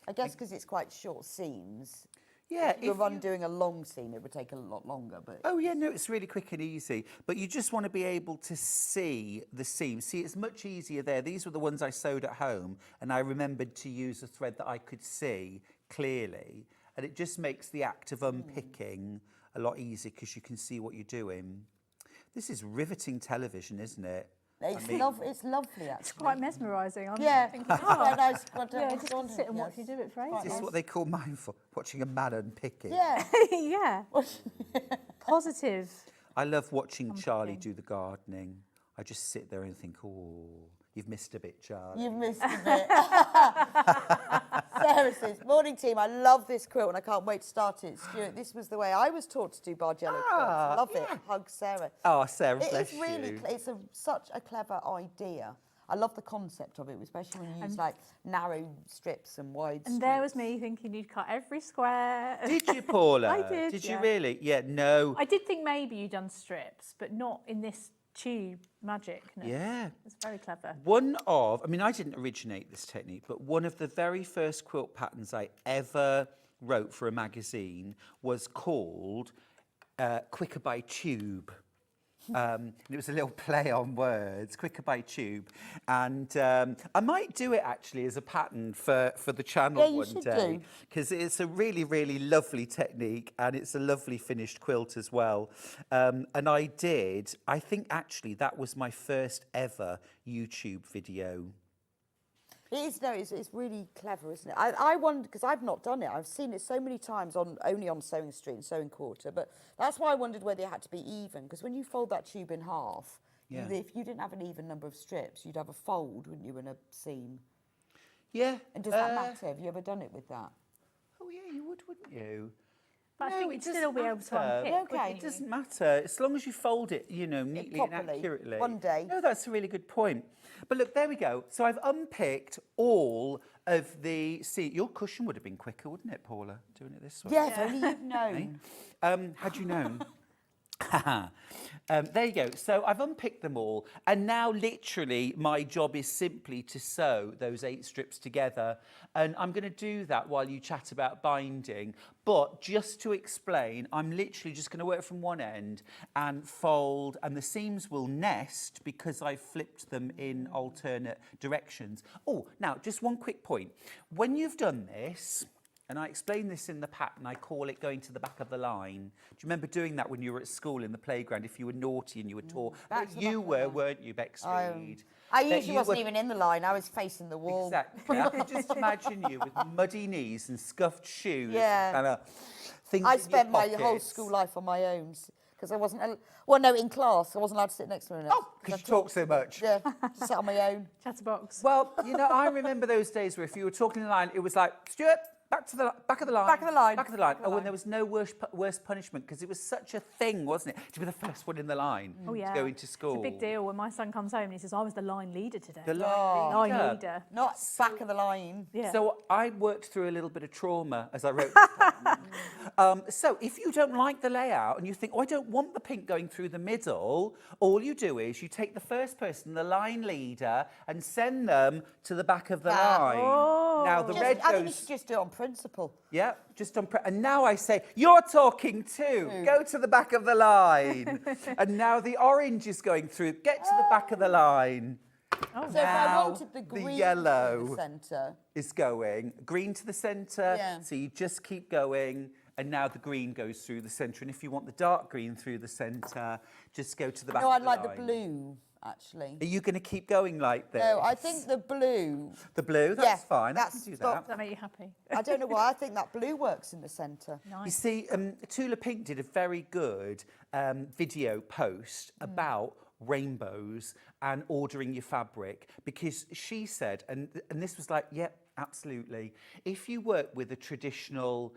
Speaker 5: I guess because it's quite short seams.
Speaker 7: Yeah,
Speaker 5: If you're undoing a long seam, it would take a lot longer. But
Speaker 7: oh yeah, no, it's really quick and easy. But you just want to be able to see the seam. See, it's much easier there. These were the ones I sewed at home, and I remembered to use a thread that I could see clearly. And it just makes the act of unpicking a lot easier because you can see what you're doing. This is riveting television, isn't it?
Speaker 5: it's lovely, actually.
Speaker 6: It's quite mesmerising. I'm
Speaker 5: Yeah,
Speaker 6: thinking,
Speaker 5: quite nice.
Speaker 6: yeah, just sit and watch you do it for
Speaker 7: Is
Speaker 6: ages.
Speaker 7: this what they call mindful? Watching a man unpicking?
Speaker 5: Yeah.
Speaker 6: Yeah. Positive.
Speaker 7: I love watching Charlie do the gardening. I just sit there and think, oh, you've missed a bit, Charlie.
Speaker 5: You've missed a bit. Sarah says, morning team, I love this quilt and I can't wait to start it. Stuart, this was the way I was taught to do Bargello quilts. Love it. Hug Sarah.
Speaker 7: Oh, Sarah,
Speaker 5: It
Speaker 7: bless
Speaker 5: is really,
Speaker 7: you.
Speaker 5: it's such a clever idea. I love the concept of it, especially when you use like narrow strips and wide strips.
Speaker 6: And there was me thinking you'd cut every square.
Speaker 7: Did you, Paula?
Speaker 6: I did,
Speaker 7: Did you
Speaker 6: yeah.
Speaker 7: really? Yeah, no.
Speaker 6: I did think maybe you'd done strips, but not in this tube magic.
Speaker 7: Yeah.
Speaker 6: It's very clever.
Speaker 7: I mean, I didn't originate this technique, but one of the very first quilt patterns I ever wrote for a magazine was called Quicker by Tube. It was a little play on words, quicker by tube. And I might do it actually as a pattern for the channel one day. Because it's a really, really lovely technique and it's a lovely finished quilt as well. And I think actually that was my first ever YouTube video.
Speaker 5: It is, no, it's really clever, isn't it? I wonder, because I've not done it. I've seen it so many times only on Sewing Street and Sewing Quarter, but that's why I wondered whether it had to be even, because when you fold that tube in half, if you didn't have an even number of strips, you'd have a fold, wouldn't you, in a seam?
Speaker 7: Yeah.
Speaker 5: And does that matter? Have you ever done it with that?
Speaker 7: Oh yeah, you would, wouldn't you?
Speaker 6: But I think
Speaker 7: it
Speaker 6: you'd still
Speaker 7: doesn't
Speaker 6: be able to
Speaker 7: matter.
Speaker 6: unpick.
Speaker 5: Yeah, okay.
Speaker 6: wouldn't
Speaker 7: It
Speaker 6: you?
Speaker 7: doesn't matter, as long as you fold it, neatly and
Speaker 5: properly,
Speaker 7: accurately.
Speaker 5: one day.
Speaker 7: No, that's a really good point. But look, there we go. So I've unpicked all of the... See, your cushion would have been quicker, wouldn't it, Paula, doing it this way?
Speaker 5: Yeah, if only you'd known.
Speaker 7: Had you known? There you go. So I've unpicked them all. And now literally my job is simply to sew those 8 strips together. And I'm going to do that while you chat about binding. But just to explain, I'm literally just going to work from one end and fold. And the seams will nest because I flipped them in alternate directions. Oh, now just one quick point. When you've done this... And I explain this in the pattern, I call it going to the back of the line. Do you remember doing that when you were at school in the playground, if you were naughty and you were tall? You were, weren't you, Bex Reid?
Speaker 5: I usually wasn't even in the line, I was facing the wall.
Speaker 7: Exactly. I could just imagine you with muddy knees and scuffed shoes.
Speaker 5: Yeah.
Speaker 7: And things
Speaker 5: I
Speaker 7: in
Speaker 5: spent
Speaker 7: your
Speaker 5: my whole
Speaker 7: pockets.
Speaker 5: school life on my own, because I wasn't, well, no, in class, I wasn't allowed to sit next to anyone else.
Speaker 7: Oh, because you talk so much.
Speaker 5: Yeah, just sat on my own.
Speaker 6: Chatterbox.
Speaker 7: Well, I remember those days where if you were talking in the line, it was like, Stuart, back of the line.
Speaker 5: Back of the line.
Speaker 7: Back of the line. Oh, and there was no worse punishment because it was such a thing, wasn't it? To be the first one in the line
Speaker 6: Oh, yeah.
Speaker 7: to go into school.
Speaker 6: It's a big deal when my son comes home and he says, I was the line leader today.
Speaker 7: The line leader.
Speaker 6: Line leader.
Speaker 5: Not back of the line.
Speaker 6: Yeah.
Speaker 7: So I worked through a little bit of trauma as I wrote this pattern. So if you don't like the layout and you think, oh, I don't want the pink going through the middle, all you do is you take the first person, the line leader, and send them to the back of the line.
Speaker 6: Oh.
Speaker 7: Now the red
Speaker 5: I think you
Speaker 7: goes...
Speaker 5: should just do it on principle.
Speaker 7: Yeah, just on... And now I say, you're talking too. Go to the back of the line. And now the orange is going through. Get to the back of the line.
Speaker 6: Oh,
Speaker 5: So if I
Speaker 7: Now
Speaker 5: wanted the green
Speaker 7: yellow
Speaker 5: to the centre,
Speaker 7: is going. Green to the centre.
Speaker 5: Yeah.
Speaker 7: So you just keep going. And now the green goes through the centre. And if you want the dark green through the centre, just go to the back
Speaker 5: no,
Speaker 7: of
Speaker 5: I'd
Speaker 7: the
Speaker 5: like
Speaker 7: line.
Speaker 5: the blue, actually.
Speaker 7: Are you going to keep going like this?
Speaker 5: No, I think the blue,
Speaker 7: The blue? That's
Speaker 5: Yeah,
Speaker 7: fine. I
Speaker 5: that's
Speaker 7: can do
Speaker 5: stop.
Speaker 7: that.
Speaker 6: Does that make you happy?
Speaker 5: I don't know why, I think that blue works in the centre.
Speaker 7: You
Speaker 6: Nice.
Speaker 7: see, Tula Pink did a very good video post about rainbows and ordering your fabric, because she said, and this was like, yeah, absolutely. If you work with a traditional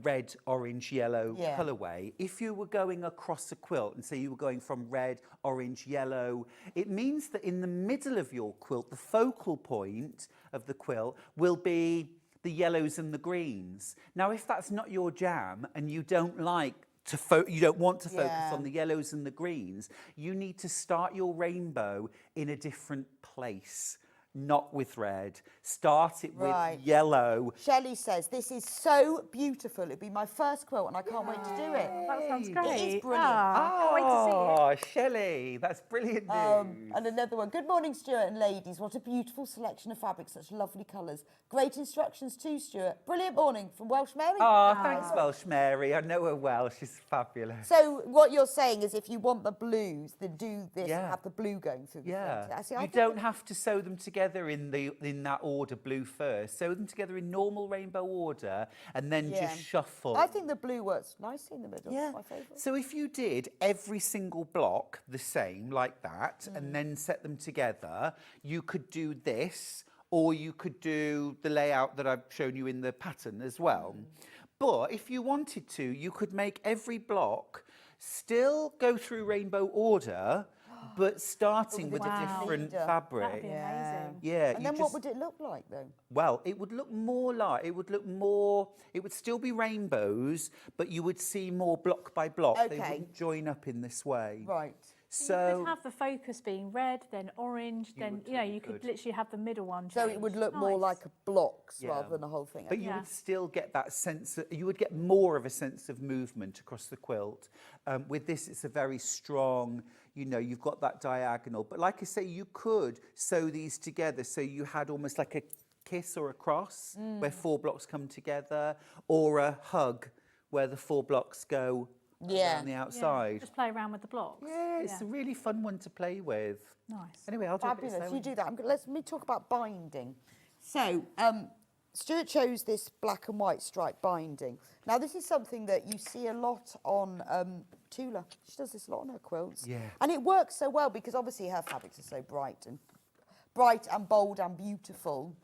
Speaker 7: red, orange, yellow colourway, if you were going across a quilt and say you were going from red, orange, yellow, it means that in the middle of your quilt, the focal point of the quilt will be the yellows and the greens. Now, if that's not your jam and you don't like you don't want to focus on the yellows and the greens, you need to start your rainbow in a different place. Not with red. Start it with yellow.
Speaker 5: Shelley says, this is so beautiful. It'd be my first quilt and I can't wait to do it.
Speaker 6: That sounds great.
Speaker 5: It is brilliant.
Speaker 6: Can't wait to see it.
Speaker 7: Oh, Shelley, that's brilliant news.
Speaker 5: And another one. Good morning, Stuart and ladies. What a beautiful selection of fabrics, such lovely colours. Great instructions too, Stuart. Brilliant morning from Welsh Mary.
Speaker 7: Oh, thanks, Welsh Mary. I know her well. She's fabulous.
Speaker 5: So what you're saying is if you want the blues, then do this and have the blue going through the front.
Speaker 7: You don't have to sew them together in that order, blue first. Sew them together in normal rainbow order and then just shuffle.
Speaker 5: I think the blue works nicely in the middle.
Speaker 7: Yeah.
Speaker 5: My favourite.
Speaker 7: So if you did every single block the same, like that, and then set them together, you could do this, or you could do the layout that I've shown you in the pattern as well. But if you wanted to, you could make every block still go through rainbow order, but starting with a different fabric.
Speaker 6: That'd be amazing.
Speaker 7: Yeah.
Speaker 5: And then what would it look like though?
Speaker 7: Well, it would look more, it would still be rainbows, but you would see more block by block. They wouldn't join up in this way.
Speaker 5: Right.
Speaker 6: So you could have the focus being red, then orange, then you could literally have the middle one.
Speaker 5: So it would look more like blocks rather than a whole thing.
Speaker 7: But you would still get that sense, you would get more of a sense of movement across the quilt. With this, it's a very strong, you've got that diagonal. But like I say, you could sew these together so you had almost like a kiss or a cross where 4 blocks come together, or a hug where the 4 blocks go on the outside.
Speaker 6: Just play around with the blocks.
Speaker 7: Yeah, it's a really fun one to play with.
Speaker 6: Nice.
Speaker 7: Anyway, I'll do a bit of
Speaker 5: Fabulous.
Speaker 7: sewing.
Speaker 5: You do that. Let me talk about binding. So, Stuart chose this black and white stripe binding. Now, this is something that you see a lot on Tula. She does this a lot on her quilts.
Speaker 7: Yeah.
Speaker 5: And it works so well because obviously her fabrics are so bright and bold and beautiful.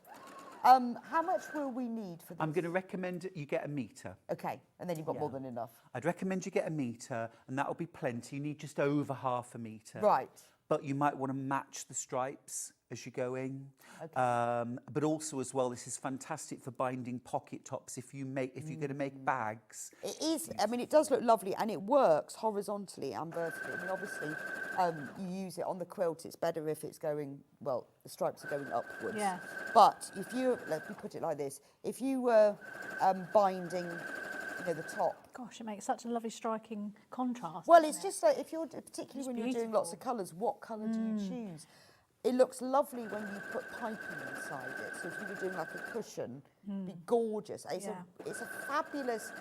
Speaker 5: How much will we need for this?
Speaker 7: I'm going to recommend you get a metre.
Speaker 5: Okay, and then you've got more than enough.
Speaker 7: I'd recommend you get a metre, and that'll be plenty. You need just over half a metre.
Speaker 5: Right.
Speaker 7: But you might want to match the stripes as you're going. Okay. But also as well, this is fantastic for binding pocket tops if you're going to make bags.
Speaker 5: It is. I mean, it does look lovely, and it works horizontally and vertically. I mean, obviously, you use it on the quilt. It's better if it's going, well, the stripes are going upwards.
Speaker 6: Yeah.
Speaker 5: But if you, let me put it like this, if you were binding, the top.
Speaker 6: Gosh, it makes such a lovely striking contrast.
Speaker 5: Well, it's just like, if you're, particularly
Speaker 6: It's
Speaker 5: when you're doing lots of
Speaker 6: beautiful.
Speaker 5: colours, what colour do you choose? It looks lovely when you put piping inside it. So if you were doing like a cushion, it'd be gorgeous. It's a fabulous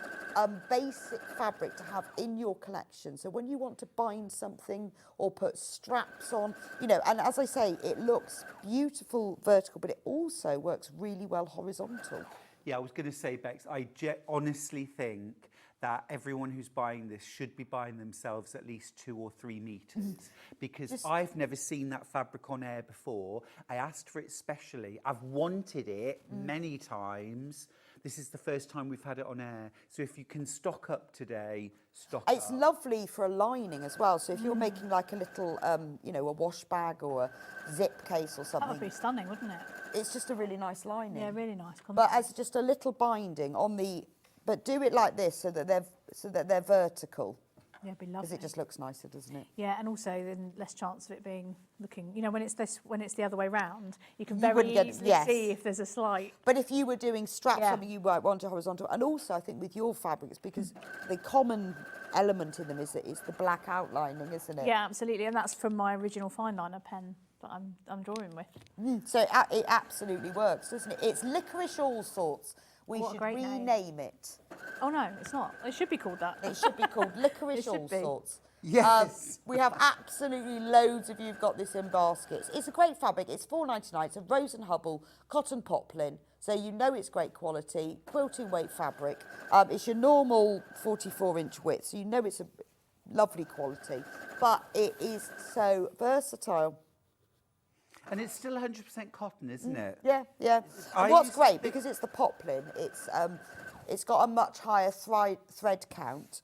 Speaker 5: basic fabric to have in your collection. So when you want to bind something or put straps on, and as I say, it looks beautiful vertical, but it also works really well horizontal.
Speaker 7: Yeah, I was going to say, Bex, I honestly think that everyone who's buying this should be buying themselves at least 2 or 3 metres, because I've never seen that fabric on air before. I asked for it specially. I've wanted it many times. This is the first time we've had it on air. So if you can stock up today, stock up.
Speaker 5: It's lovely for a lining as well. So if you're making like a little, a wash bag or a zip case or something.
Speaker 6: That would be stunning, wouldn't it?
Speaker 5: It's just a really nice lining.
Speaker 6: Yeah, really nice.
Speaker 5: But as just a little binding on the, but do it like this so that they're vertical.
Speaker 6: Yeah, it'd be lovely.
Speaker 5: Because it just looks nicer, doesn't it?
Speaker 6: Yeah, and also then less chance of it looking. When it's the other way round, you can
Speaker 5: You
Speaker 6: very
Speaker 5: wouldn't get-
Speaker 6: easily
Speaker 5: yes.
Speaker 6: see if there's a slight.
Speaker 5: But if you were doing straps, something you might want to horizontal, and also I think with your fabrics, because the common element in them is that it's the black outlining, isn't it?
Speaker 6: Yeah, absolutely, and that's from my original fine liner pen that I'm drawing with.
Speaker 5: So it absolutely works, doesn't it? It's licorice all sorts. We
Speaker 6: What a
Speaker 5: should
Speaker 6: great name.
Speaker 5: rename it.
Speaker 6: Oh no, it's not. It should be called that.
Speaker 5: It should be called licorice
Speaker 6: It should
Speaker 5: all
Speaker 6: be.
Speaker 5: sorts.
Speaker 7: Yes.
Speaker 5: We have absolutely loads of you've got this in baskets. It's a great fabric. It's $4.99. It's a Rose and Hubble cotton poplin. So it's great quality, quilting weight fabric. It's your normal 44-inch width. So it's a lovely quality, but it is so versatile.
Speaker 7: And it's still 100% cotton, isn't it?
Speaker 5: Yeah, yeah.
Speaker 7: I
Speaker 5: And what's
Speaker 7: used to
Speaker 5: great,
Speaker 7: think-
Speaker 5: because it's the poplin, it's got a much higher thread count.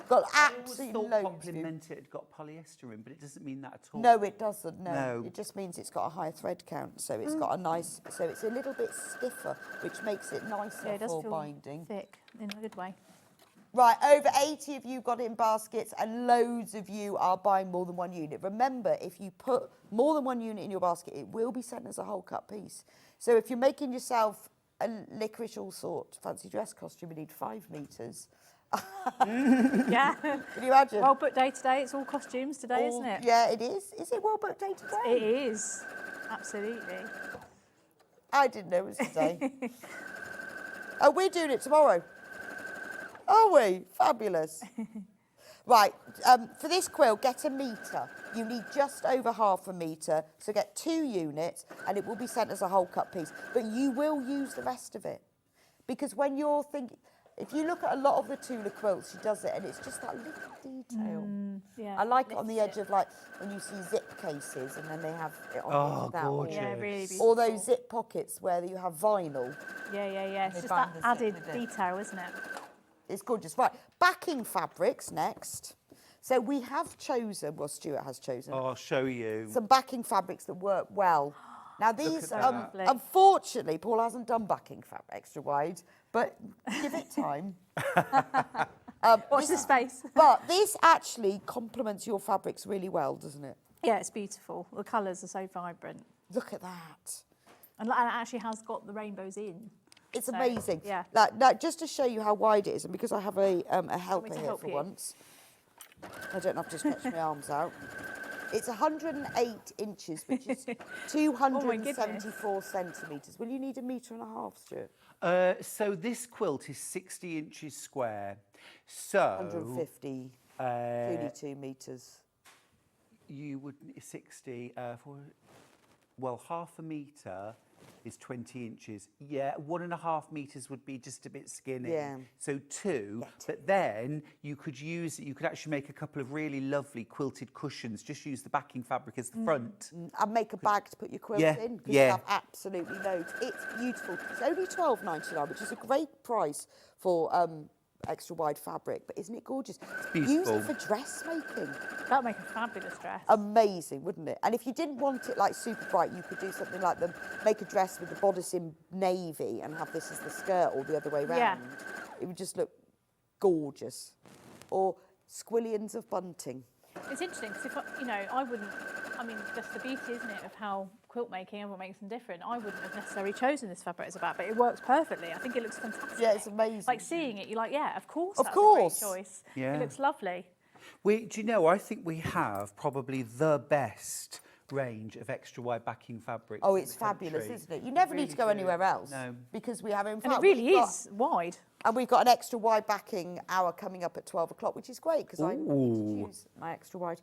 Speaker 5: Got
Speaker 7: I always
Speaker 5: absolutely
Speaker 7: thought
Speaker 5: loads.
Speaker 7: poplin meant it had got polyester in, but it doesn't mean that at all.
Speaker 5: No, it doesn't. No.
Speaker 7: No.
Speaker 5: It just means it's got a higher thread count, so it's got a nice. So it's a little bit stiffer, which makes it nicer
Speaker 6: Yeah, it does
Speaker 5: for
Speaker 6: feel
Speaker 5: binding.
Speaker 6: thick in a good way.
Speaker 5: Right, over 80 of you got it in baskets, and loads of you are buying more than one unit. Remember, if you put more than one unit in your basket, it will be sent as a whole cut piece. So if you're making yourself a licorice all sort fancy dress costume, you need 5 metres.
Speaker 6: Yeah.
Speaker 5: Can you imagine?
Speaker 6: Well booked day today. It's all costumes today, isn't it?
Speaker 5: Yeah, it is. Is it well booked day today?
Speaker 6: It is. Absolutely.
Speaker 5: I didn't know it was today. Oh, we're doing it tomorrow. Are we? Fabulous. Right, for this quilt, get a metre. You need just over half a metre, so get 2 units, and it will be sent as a whole cut piece. But you will use the rest of it. Because when you're thinking, if you look at a lot of the Tula quilts, she does it, and it's just that little detail.
Speaker 6: Yeah.
Speaker 5: I like it on the edge of, like, when you see zip cases, and then they have it on the edge of that.
Speaker 7: gorgeous.
Speaker 6: Yeah, really beautiful.
Speaker 5: Or those zip pockets where you have vinyl.
Speaker 6: Yeah. It's
Speaker 5: They
Speaker 6: just
Speaker 5: bind
Speaker 6: that
Speaker 5: the zip
Speaker 6: added
Speaker 5: with it.
Speaker 6: detail, isn't it?
Speaker 5: It's gorgeous. Right, backing fabrics next. So we have chosen, well, Stuart has chosen,
Speaker 7: Oh, I'll show you.
Speaker 5: some backing fabrics that work well. Now these,
Speaker 7: at that.
Speaker 6: Lovely.
Speaker 5: unfortunately, Paul hasn't done backing fabric extra wide, but give it time.
Speaker 6: Watch the space.
Speaker 5: But this actually complements your fabrics really well, doesn't it?
Speaker 6: Yeah, it's beautiful. The colours are so vibrant.
Speaker 5: Look at that.
Speaker 6: And it actually has got the rainbows in.
Speaker 5: It's
Speaker 6: So,
Speaker 5: amazing.
Speaker 6: yeah.
Speaker 5: Like, just to show you how wide it is, and because I have a helper
Speaker 6: to
Speaker 5: here
Speaker 6: help
Speaker 5: for
Speaker 6: you?
Speaker 5: once, I don't have to stretch my arms out. It's 108 inches, which is 274 centimetres. Will you need 1.5 metres, Stuart?
Speaker 7: So this quilt is 60 inches square. So
Speaker 5: 150,
Speaker 7: uh,
Speaker 5: 32 metres.
Speaker 7: you would 60 well, half a metre is 20 inches. Yeah, 1.5 metres would be just a bit skinny.
Speaker 5: Yeah.
Speaker 7: So 2, but then you could actually make a couple of really lovely quilted cushions. Just use the backing fabric as the front.
Speaker 5: And make a bag to put your quilts
Speaker 7: Yeah,
Speaker 5: in, because
Speaker 7: yeah.
Speaker 5: you have absolutely loads. It's beautiful. It's only $12.99, which is a great price for extra wide fabric, but isn't it gorgeous? Use
Speaker 7: beautiful.
Speaker 5: it for dressmaking.
Speaker 6: That'd make a fabulous dress.
Speaker 5: Amazing, wouldn't it? And if you didn't want it like super bright, you could do something like make a dress with the bodice in navy and have this as the skirt, or the other way round.
Speaker 6: Yeah.
Speaker 5: It would just look gorgeous. Or squillions of bunting.
Speaker 6: It's interesting because I mean, just the beauty, isn't it, of how quilt making, everyone makes them different. I wouldn't have necessarily chosen this fabric as a back, but it works perfectly. I think it looks fantastic.
Speaker 5: Yeah, it's amazing.
Speaker 6: Like seeing it, you're like, yeah, of course.
Speaker 5: Of
Speaker 6: That's
Speaker 5: course.
Speaker 6: a great choice.
Speaker 7: Yeah.
Speaker 6: It looks lovely.
Speaker 7: Do you know, I think we have probably the best range of extra wide backing fabrics.
Speaker 5: Oh,
Speaker 7: in
Speaker 5: it's
Speaker 7: the country.
Speaker 5: fabulous, isn't it? You never need to go
Speaker 7: Really do.
Speaker 5: anywhere else.
Speaker 7: No.
Speaker 5: Because we have, in
Speaker 6: And
Speaker 5: fact,
Speaker 6: it really
Speaker 5: we've got-
Speaker 6: is wide.
Speaker 5: And we've got an extra wide backing hour coming up at 12 o'clock, which is great because I need to
Speaker 7: Ooh.
Speaker 5: use my extra wide.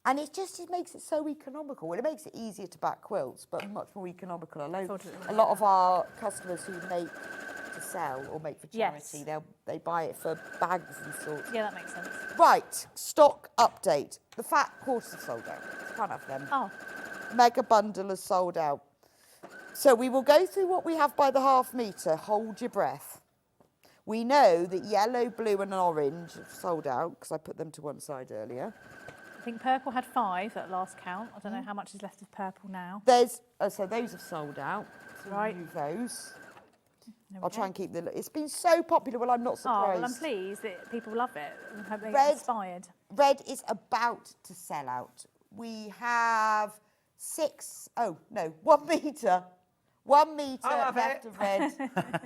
Speaker 5: And it makes it so economical. Well, it makes it easier to back quilts, but much more economical. I know a lot of our customers who make to sell or make for charity,
Speaker 6: Yes.
Speaker 5: they buy it for bags and sorts.
Speaker 6: Yeah, that makes sense.
Speaker 5: Right, stock update. The fat quarters are sold out. Can't have them.
Speaker 6: Oh,
Speaker 5: Mega bundle is sold out. So we will go through what we have by the half metre. Hold your breath. We know that yellow, blue and orange have sold out because I put them to one side earlier.
Speaker 6: I think purple had 5 at last count. I don't know how much is left of purple now.
Speaker 5: So those have sold out. So
Speaker 6: Right.
Speaker 5: remove those.
Speaker 6: There we
Speaker 5: I'll
Speaker 6: go.
Speaker 5: try and keep it's been so popular. Well, I'm not
Speaker 6: Oh,
Speaker 5: surprised.
Speaker 6: well, I'm pleased that people love it and hope they
Speaker 5: Red.
Speaker 6: get inspired.
Speaker 5: Red is about to sell out. We have 1 metre. 1 metre
Speaker 7: I'll have
Speaker 5: left
Speaker 7: it.
Speaker 5: of red.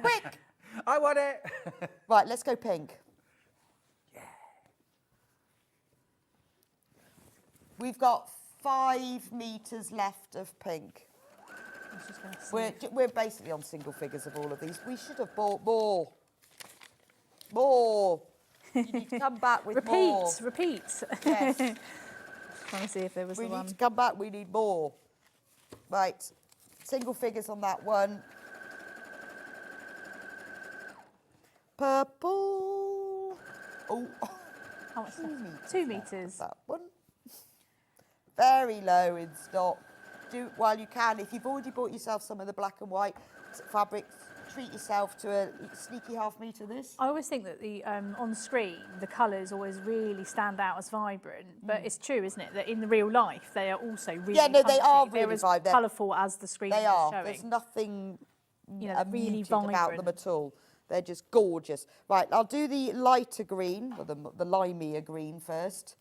Speaker 5: Quick!
Speaker 7: I want it.
Speaker 5: Right, let's go pink. We've got 5 metres left of pink.
Speaker 6: I was just gonna say.
Speaker 5: We're basically on single figures of all of these. We should have bought more. More. You need to come back with more.
Speaker 6: Repeat.
Speaker 5: Yes.
Speaker 6: Trying to see if there was
Speaker 5: We
Speaker 6: the
Speaker 5: need
Speaker 6: one.
Speaker 5: to come back. We need more. Right. Single figures on that one. Purple. Oh.
Speaker 6: How much?
Speaker 5: 2 metres.
Speaker 6: 2 metres.
Speaker 5: That one. Very low in stock. Do it while you can. If you've already bought yourself some of the black and white fabrics, treat yourself to a sneaky half metre of this.
Speaker 6: I always think that the on screen the colours always really stand out as vibrant, but it's true, isn't it, that in the real life they are also really
Speaker 5: Yeah, no, they are
Speaker 6: They're
Speaker 5: really
Speaker 6: as
Speaker 5: vibrant.
Speaker 6: colourful as the screen
Speaker 5: They
Speaker 6: is
Speaker 5: are.
Speaker 6: showing.
Speaker 5: There's nothing
Speaker 6: they're really
Speaker 5: muted about
Speaker 6: vibrant.
Speaker 5: them at all. They're just gorgeous. Right, I'll do the lighter green, or the limeier green first.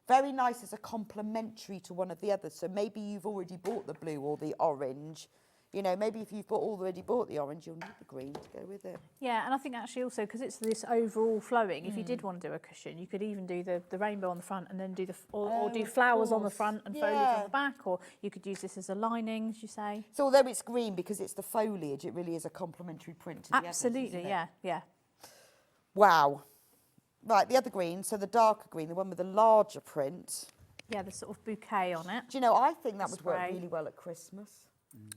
Speaker 5: Very nice as a complementary to one of the others. So maybe you've already bought the blue or the orange. You know, maybe if you've already bought the orange, you'll need the green to go with it.
Speaker 6: Yeah, and I think actually also because it's this overall flowing, if you did want to do a cushion, you could even do the rainbow on the front and then do or do
Speaker 5: of
Speaker 6: flowers on the
Speaker 5: course.
Speaker 6: front and foliage on the back, or you could use this as a lining, as you say.
Speaker 5: So although it's green because it's the foliage, it really is a complementary print to the others,
Speaker 6: Absolutely,
Speaker 5: isn't it?
Speaker 6: yeah, yeah.
Speaker 5: Wow. Right, the other green, so the darker green, the one with the larger print.
Speaker 6: Yeah, the sort of bouquet on it.
Speaker 5: Do you know, I think that would work
Speaker 6: Spray.
Speaker 5: really well at Christmas.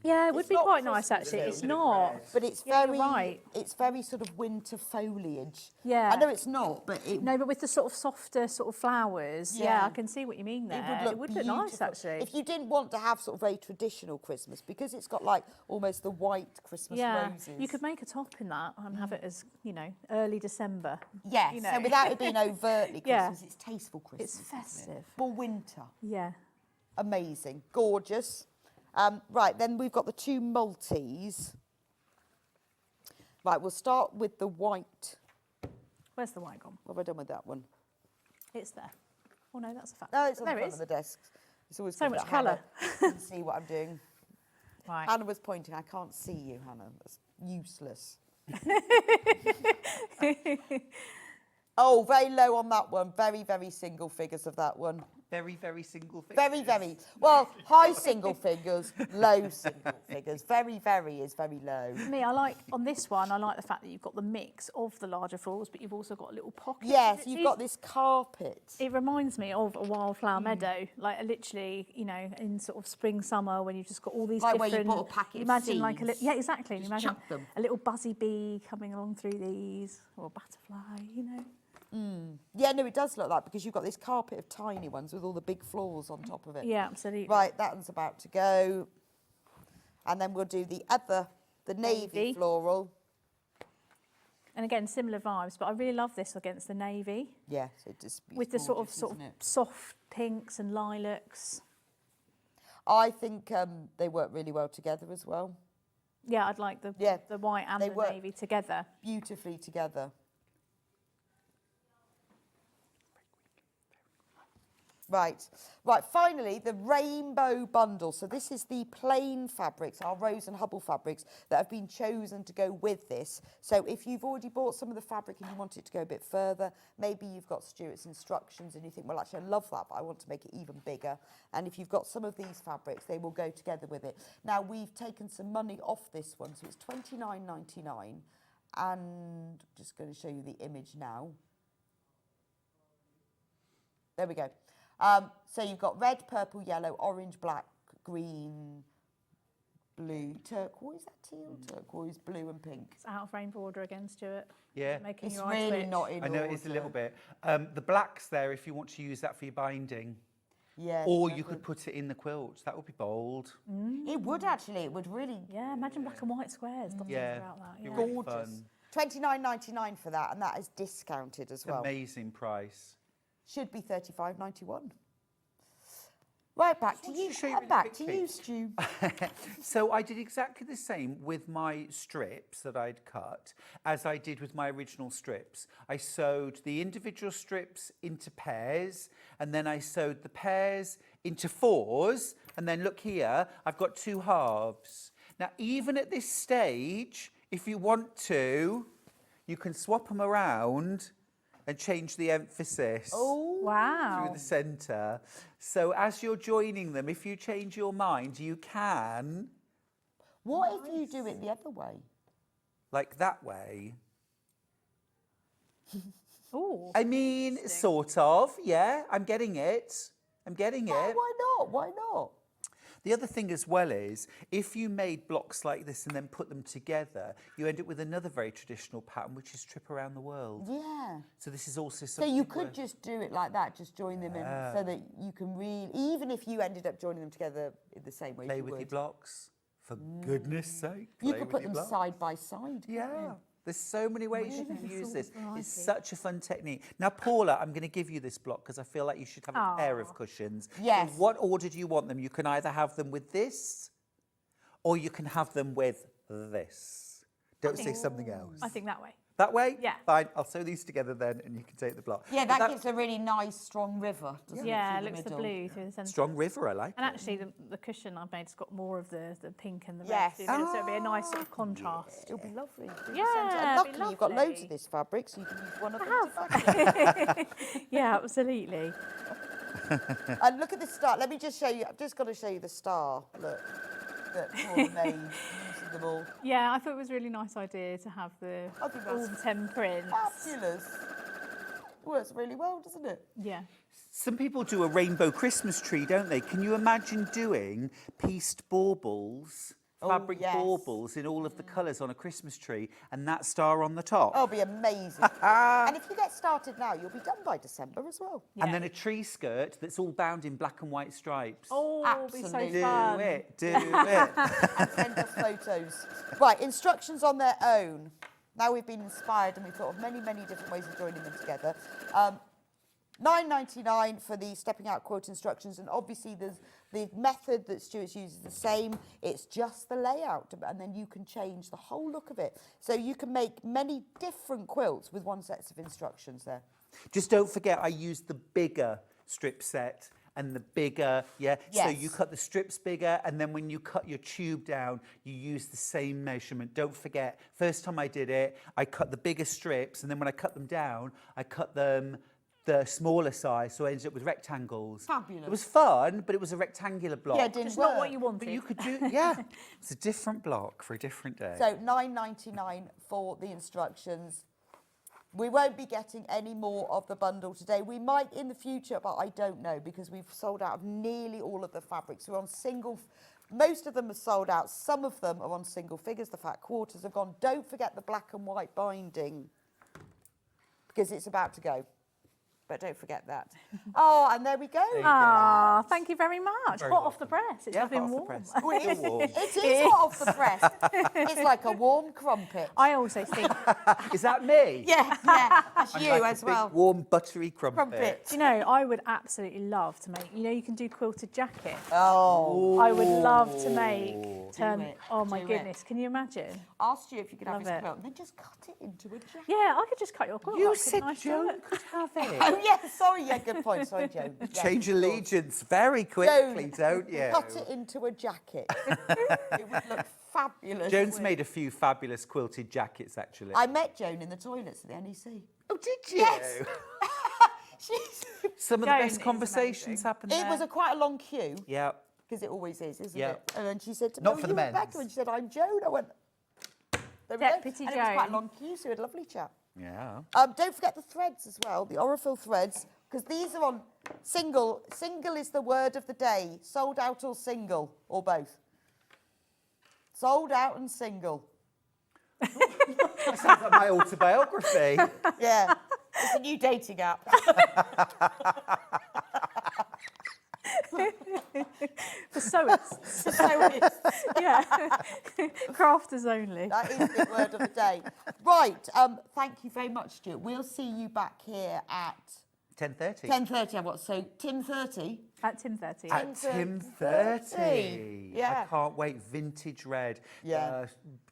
Speaker 6: Yeah, it would
Speaker 5: It's
Speaker 6: be
Speaker 5: not
Speaker 6: quite nice
Speaker 5: Christmas,
Speaker 6: actually.
Speaker 5: though.
Speaker 6: It's not.
Speaker 5: But it's
Speaker 6: Yeah, you're
Speaker 5: very,
Speaker 6: right.
Speaker 5: it's very sort of winter foliage.
Speaker 6: Yeah.
Speaker 5: I know it's not, but it,
Speaker 6: No, but with the sort of softer sort of flowers, yeah,
Speaker 5: Yeah.
Speaker 6: I can see what you mean there.
Speaker 5: it would look
Speaker 6: nice
Speaker 5: beautiful.
Speaker 6: actually.
Speaker 5: If you didn't want to have sort of very traditional Christmas, because it's got like almost the white Christmas
Speaker 6: Yeah,
Speaker 5: roses.
Speaker 6: you could make a top in that and have it as, you know, early December.
Speaker 5: Yes,
Speaker 6: you know.
Speaker 5: so without it being overtly
Speaker 6: Yeah.
Speaker 5: Christmas, it's tasteful Christmas.
Speaker 6: It's
Speaker 5: isn't it?
Speaker 6: festive.
Speaker 5: For winter.
Speaker 6: Yeah.
Speaker 5: Amazing, gorgeous. Right, then we've got the two multis. Right, we'll start with the white.
Speaker 6: Where's the white gone?
Speaker 5: What have I done with that one?
Speaker 6: It's there. Oh no, that's a fact.
Speaker 5: No, it's on
Speaker 6: there
Speaker 5: the
Speaker 6: it
Speaker 5: front
Speaker 6: is.
Speaker 5: of the desk. It's always
Speaker 6: So
Speaker 5: good
Speaker 6: much
Speaker 5: that Hannah
Speaker 6: colour.
Speaker 5: can see what I'm doing.
Speaker 6: Right.
Speaker 5: Hannah was pointing. I can't see you, Hannah. That's useless. Oh, very low on that one. Very, very single figures of that one.
Speaker 7: Very, very single thing.
Speaker 5: Very, very. Well, high single figures, low single figures. Very, very is very low.
Speaker 6: For me, I like, on this one, I like the fact that you've got the mix of the larger florals, but you've also got a little pocket.
Speaker 5: Yes,
Speaker 6: It's
Speaker 5: you've
Speaker 6: easy-
Speaker 5: got this carpet.
Speaker 6: It reminds me of a wildflower meadow, like literally, you know, in sort of spring, summer, when you've just got all these
Speaker 5: Like where
Speaker 6: different.
Speaker 5: you bought a packet of
Speaker 6: imagine like a
Speaker 5: seeds.
Speaker 6: yeah, exactly.
Speaker 5: Just
Speaker 6: Imagine
Speaker 5: chuck them.
Speaker 6: a little buzzy bee coming along through these, or a butterfly, you know.
Speaker 5: Yeah, no, it does look like because you've got this carpet of tiny ones with all the big florals on top of it.
Speaker 6: Yeah, absolutely.
Speaker 5: Right, that one's about to go. And then we'll do the other, the navy
Speaker 6: Navy.
Speaker 5: floral.
Speaker 6: And again, similar vibes, but I really love this against the navy
Speaker 5: Yeah, so it just
Speaker 6: with the sort of soft pinks and lilacs.
Speaker 5: I think they work really well together as well.
Speaker 6: Yeah, I'd like the
Speaker 5: Yeah,
Speaker 6: the white and
Speaker 5: they
Speaker 6: the
Speaker 5: work.
Speaker 6: navy together.
Speaker 5: Beautifully together. Right, finally, the rainbow bundle. So this is the plain fabrics, our Rose and Hubble fabrics, that have been chosen to go with this. So if you've already bought some of the fabric and you want it to go a bit further, maybe you've got Stuart's instructions and you think, well, actually, I love that, but I want to make it even bigger. And if you've got some of these fabrics, they will go together with it. Now, we've taken some money off this one, so it's $29.99. And I'm just going to show you the image now. There we go. So you've got red, purple, yellow, orange, black, green, blue, turquoise, is that teal? Turquoise, blue and pink.
Speaker 6: It's out of rainbow order again, Stuart.
Speaker 7: Yeah.
Speaker 6: Making
Speaker 5: It's
Speaker 6: your eyes
Speaker 5: really
Speaker 6: twitch.
Speaker 5: not in
Speaker 7: I know
Speaker 5: order.
Speaker 7: it is a little bit. The black's there if you want to use that for your binding.
Speaker 5: Yes,
Speaker 7: Or
Speaker 5: that
Speaker 7: you could put it in the quilt. That would be bold.
Speaker 5: It would actually, it would really
Speaker 6: Yeah, imagine black and white squares dotted
Speaker 7: Yeah.
Speaker 6: throughout that.
Speaker 7: Be
Speaker 6: Yeah.
Speaker 7: really
Speaker 5: gorgeous.
Speaker 7: fun.
Speaker 5: $29.99 for that, and that is discounted as well.
Speaker 7: Amazing price.
Speaker 5: Should be $35.91. Right, back to
Speaker 7: wanted
Speaker 5: you.
Speaker 7: to show you
Speaker 5: And
Speaker 7: really
Speaker 5: back to
Speaker 7: quickly.
Speaker 5: you, Stu.
Speaker 7: So I did exactly the same with my strips that I'd cut as I did with my original strips. I sewed the individual strips into pairs, and then I sewed the pairs into fours, and then look here, I've got two halves. Now, even at this stage, if you want to, you can swap them around and change the emphasis.
Speaker 6: Wow.
Speaker 7: Through the centre. So as you're joining them, if you change your mind, you can,
Speaker 5: What if you do it the other way?
Speaker 7: like that way.
Speaker 6: Ooh.
Speaker 7: I mean, sort of, yeah, I'm getting it. I'm getting
Speaker 5: Oh,
Speaker 7: it.
Speaker 5: why not? Why not?
Speaker 7: The other thing as well is, if you made blocks like this and then put them together, you end up with another very traditional pattern, which is trip around the world.
Speaker 5: Yeah.
Speaker 7: So this is also
Speaker 5: So
Speaker 7: something
Speaker 5: you could
Speaker 7: worth-
Speaker 5: just do it like that, just join them in, so that you can really, even if you ended up joining them together in the same way
Speaker 7: play
Speaker 5: you
Speaker 7: with
Speaker 5: would.
Speaker 7: your blocks. For goodness sake,
Speaker 5: You
Speaker 7: play
Speaker 5: could
Speaker 7: with
Speaker 5: put
Speaker 7: your
Speaker 5: them
Speaker 7: blocks.
Speaker 5: side by side. couldn't
Speaker 7: Yeah,
Speaker 5: you?
Speaker 7: there's so many ways you can
Speaker 6: Goodness,
Speaker 7: use
Speaker 6: all
Speaker 7: this.
Speaker 6: the variety.
Speaker 7: It's such a fun technique. Now, Paula, I'm going to give you this block because I feel like you should have a pair of cushions.
Speaker 5: Yes.
Speaker 7: So what order do you want them? You can either have them with this, or you can have them with this. Don't say something else.
Speaker 6: I think that way.
Speaker 7: That way?
Speaker 6: Yeah.
Speaker 7: Fine, I'll sew these together then and you can take the block.
Speaker 5: Yeah,
Speaker 7: But
Speaker 5: that gives a really nice, strong river, doesn't
Speaker 6: Yeah,
Speaker 5: it?
Speaker 6: it
Speaker 5: through
Speaker 6: looks the
Speaker 5: middle.
Speaker 6: blue through the centre.
Speaker 7: Strong river, I like
Speaker 6: And
Speaker 7: it.
Speaker 6: actually, the cushion I've made's got more of the pink and the
Speaker 5: Yes.
Speaker 6: red. So it'll be a nice sort of contrast.
Speaker 5: It'll be lovely. through the
Speaker 6: Yeah,
Speaker 5: centre. And
Speaker 6: it'll be
Speaker 5: luckily, you've got loads
Speaker 6: lovely.
Speaker 5: of this fabric, so you can use one of them to fabric.
Speaker 6: Yeah, absolutely.
Speaker 5: And look at the star. Let me just show you. I've just got to show you the star. Look, that Paula made using them all.
Speaker 6: Yeah, I thought it was a really nice idea to have
Speaker 5: I think
Speaker 6: all
Speaker 5: that's
Speaker 6: the 10 prints.
Speaker 5: fabulous. Works really well, doesn't it?
Speaker 6: Yeah.
Speaker 7: Some people do a rainbow Christmas tree, don't they? Can you imagine doing pieced baubles,
Speaker 5: Oh,
Speaker 7: fabric
Speaker 5: yes.
Speaker 7: baubles in all of the colours on a Christmas tree and that star on the top?
Speaker 5: Oh, it'll be amazing. And if you get started now, you'll be done by December as well.
Speaker 7: And then a tree skirt that's all bound in black and white stripes.
Speaker 6: Oh, it'll be so
Speaker 5: Absolutely.
Speaker 6: fun.
Speaker 7: Do it, do it.
Speaker 5: And send us photos. Right, instructions on their own. Now we've been inspired and we've thought of many, many different ways of joining them together. $9.99 for the stepping out quote instructions, and obviously the method that Stuart's uses is the same. It's just the layout, and then you can change the whole look of it. So you can make many different quilts with one set of instructions there.
Speaker 7: Just don't forget, I used the bigger strip set and the bigger, So
Speaker 5: Yes.
Speaker 7: you cut the strips bigger, and then when you cut your tube down, you use the same measurement. Don't forget, first time I did it, I cut the bigger strips, and then when I cut them down, I cut them the smaller size, so I ended up with rectangles.
Speaker 5: Fabulous.
Speaker 7: It was fun, but it was a rectangular block.
Speaker 5: Yeah, it didn't
Speaker 6: It's
Speaker 5: work.
Speaker 6: not what you wanted.
Speaker 7: But you could do, it's a different block for a different day.
Speaker 5: So $9.99 for the instructions. We won't be getting any more of the bundle today. We might in the future, but I don't know, because we've sold out of nearly all of the fabrics. We're on single, most of them are sold out. Some of them are on single figures. The fat quarters have gone. Don't forget the black and white binding, because it's about to go. But don't forget that. Oh, and there we go.
Speaker 6: Ah, thank you very much.
Speaker 7: Very
Speaker 6: Hot off the press. It's
Speaker 7: Yeah,
Speaker 6: been
Speaker 7: hot off the
Speaker 6: warm.
Speaker 7: press.
Speaker 5: Well, it is,
Speaker 7: Still warm.
Speaker 5: it is hot off the press. It's like a warm crumpet.
Speaker 6: I also think,
Speaker 7: Is that me?
Speaker 5: Yeah, that's
Speaker 7: I'm
Speaker 5: you
Speaker 7: like a
Speaker 5: as
Speaker 7: big,
Speaker 5: well.
Speaker 7: warm, buttery crumpet.
Speaker 5: Crumpet.
Speaker 6: you know, I would absolutely love to make, you can do quilted jackets.
Speaker 5: Oh,
Speaker 6: I would love to make,
Speaker 5: it,
Speaker 6: oh my
Speaker 5: do it.
Speaker 6: goodness, can you imagine?
Speaker 5: asked you if you could have
Speaker 6: Love
Speaker 5: his
Speaker 6: it.
Speaker 5: quilt and then just cut it into a jacket.
Speaker 6: Yeah, I could just cut your quilt
Speaker 7: You
Speaker 6: up,
Speaker 7: said
Speaker 6: couldn't I,
Speaker 7: Joan
Speaker 6: Stuart?
Speaker 7: could have it.
Speaker 5: Oh, yeah, sorry, yeah, good point. Sorry, Joan. Yeah,
Speaker 7: Change
Speaker 5: of course.
Speaker 7: allegiance very quickly, don't you?
Speaker 5: Cut it into a jacket. It would look fabulous.
Speaker 7: Joan's made a few fabulous quilted jackets, actually.
Speaker 5: I met Joan in the toilets at the NEC.
Speaker 7: Oh, did you?
Speaker 5: Yes. She's...
Speaker 7: Some of the
Speaker 6: Joan
Speaker 7: best
Speaker 6: is
Speaker 7: conversations
Speaker 6: amazing.
Speaker 7: happened
Speaker 5: It
Speaker 7: there.
Speaker 5: was quite a long queue,
Speaker 7: Yeah.
Speaker 5: because it always is, isn't
Speaker 7: Yeah.
Speaker 5: it? And then she said to me,
Speaker 7: Not
Speaker 5: "Oh,
Speaker 7: for
Speaker 5: you
Speaker 7: the
Speaker 5: Rebecca?"
Speaker 7: men's.
Speaker 5: And she said, "I'm Joan." I went, there we
Speaker 6: Deputy
Speaker 5: go. And it was quite a
Speaker 6: Joan.
Speaker 5: long queue, so we had a lovely chat.
Speaker 7: Yeah.
Speaker 5: Don't forget the threads as well, the Orifil threads, because these are on single. Single is the word of the day. Sold out or single, or both. Sold out and single.
Speaker 7: That sounds like my autobiography.
Speaker 5: Yeah, it's a new dating app.
Speaker 6: For sewists.
Speaker 5: So
Speaker 6: Yeah. Crafters only.
Speaker 5: that is the word of the day. Right, thank you very much, Stuart. We'll see you back here at
Speaker 7: 10:30.
Speaker 5: 10:30. What? So Tim 30.
Speaker 6: At Tim30.
Speaker 7: At Tim30.
Speaker 5: Yeah.
Speaker 7: I can't wait. Vintage red.
Speaker 5: Yeah.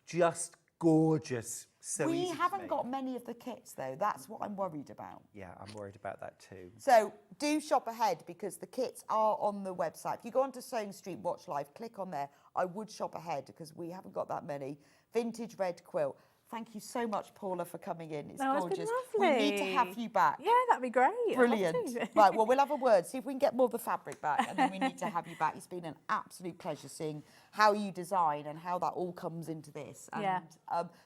Speaker 7: Just gorgeous. So
Speaker 5: We
Speaker 7: easy to
Speaker 5: haven't
Speaker 7: make.
Speaker 5: got many of the kits though. That's what I'm worried about.
Speaker 7: Yeah, I'm worried about that too.
Speaker 5: So do shop ahead, because the kits are on the website. If you go onto Sewing Street Watch Live, click on there. I would shop ahead, because we haven't got that many. Vintage red quilt. Thank you so much, Paula, for coming in. It's
Speaker 6: No, it's been
Speaker 5: gorgeous. We need to
Speaker 6: lovely.
Speaker 5: have you back.
Speaker 6: Yeah, that'd be great. I'd love
Speaker 5: Brilliant.
Speaker 6: to.
Speaker 5: Right, well, we'll have a word, see if we can get more of the fabric back, and then we need to have you back. It's been an absolute pleasure seeing how you design and how that all comes into this. And
Speaker 6: Yeah.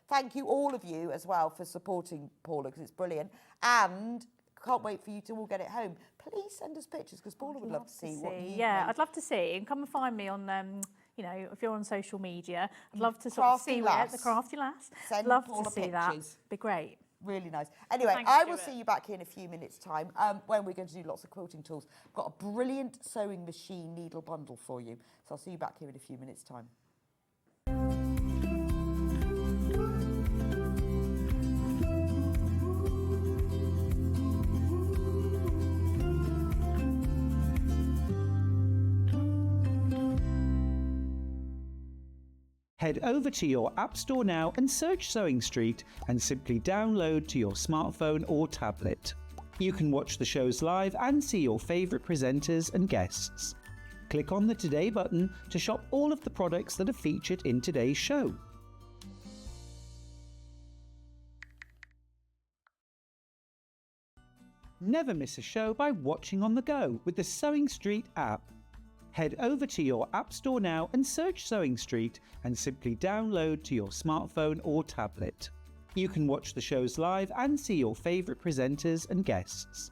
Speaker 5: thank you, all of you, as well, for supporting Paula, because it's brilliant. And can't wait for you to all get it home. please send us pictures because Paula would love to see what you
Speaker 6: Yeah,
Speaker 5: made.
Speaker 6: I'd love to see. And come and find me on, you know, if you're on social media. I'd love to sort of
Speaker 5: Crafty
Speaker 6: see
Speaker 5: lass.
Speaker 6: the crafty lass.
Speaker 5: Send
Speaker 6: love
Speaker 5: Paula
Speaker 6: to see
Speaker 5: pictures.
Speaker 6: that. Be great.
Speaker 5: Really nice. Anyway,
Speaker 6: Thanks,
Speaker 5: I will
Speaker 6: Stuart.
Speaker 5: see you back here in a few minutes' time when we're going to do lots of quilting tools. I've got a brilliant sewing machine needle bundle for you. So I'll see you back here in a few minutes' time.
Speaker 7: Head over to your App Store now and search Sewing Street and simply download to your smartphone or tablet. You can watch the shows live and see your favourite presenters and guests. Click on the Today button to shop all of the products that are featured in today's show. Never miss a show by watching on the go with the Sewing Street app. Head over to your App Store now and search Sewing Street and simply download to your smartphone or tablet. You can watch the shows live and see your favourite presenters and guests.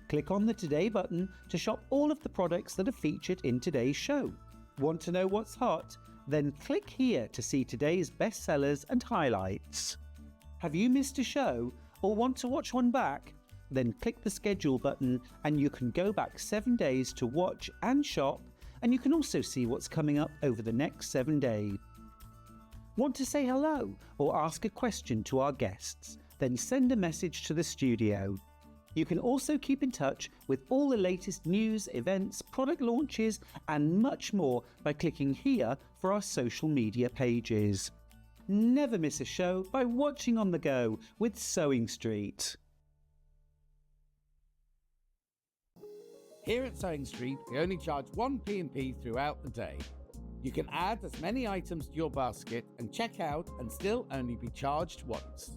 Speaker 7: Click on the Today button to shop all of the products that are featured in today's show. Want to know what's hot? Then click here to see today's bestsellers and highlights. Have you missed a show or want to watch one back? Then click the schedule button and you can go back 7 days to watch and shop, and you can also see what's coming up over the next 7 days. Want to say hello or ask a question to our guests? Then send a message to the studio. You can also keep in touch with all the latest news, events, product launches and much more by clicking here for our social media pages. Never miss a show by watching on the go with Sewing Street.
Speaker 8: Here at Sewing Street, we only charge one P&P throughout the day. You can add as many items to your basket and check out and still only be charged once.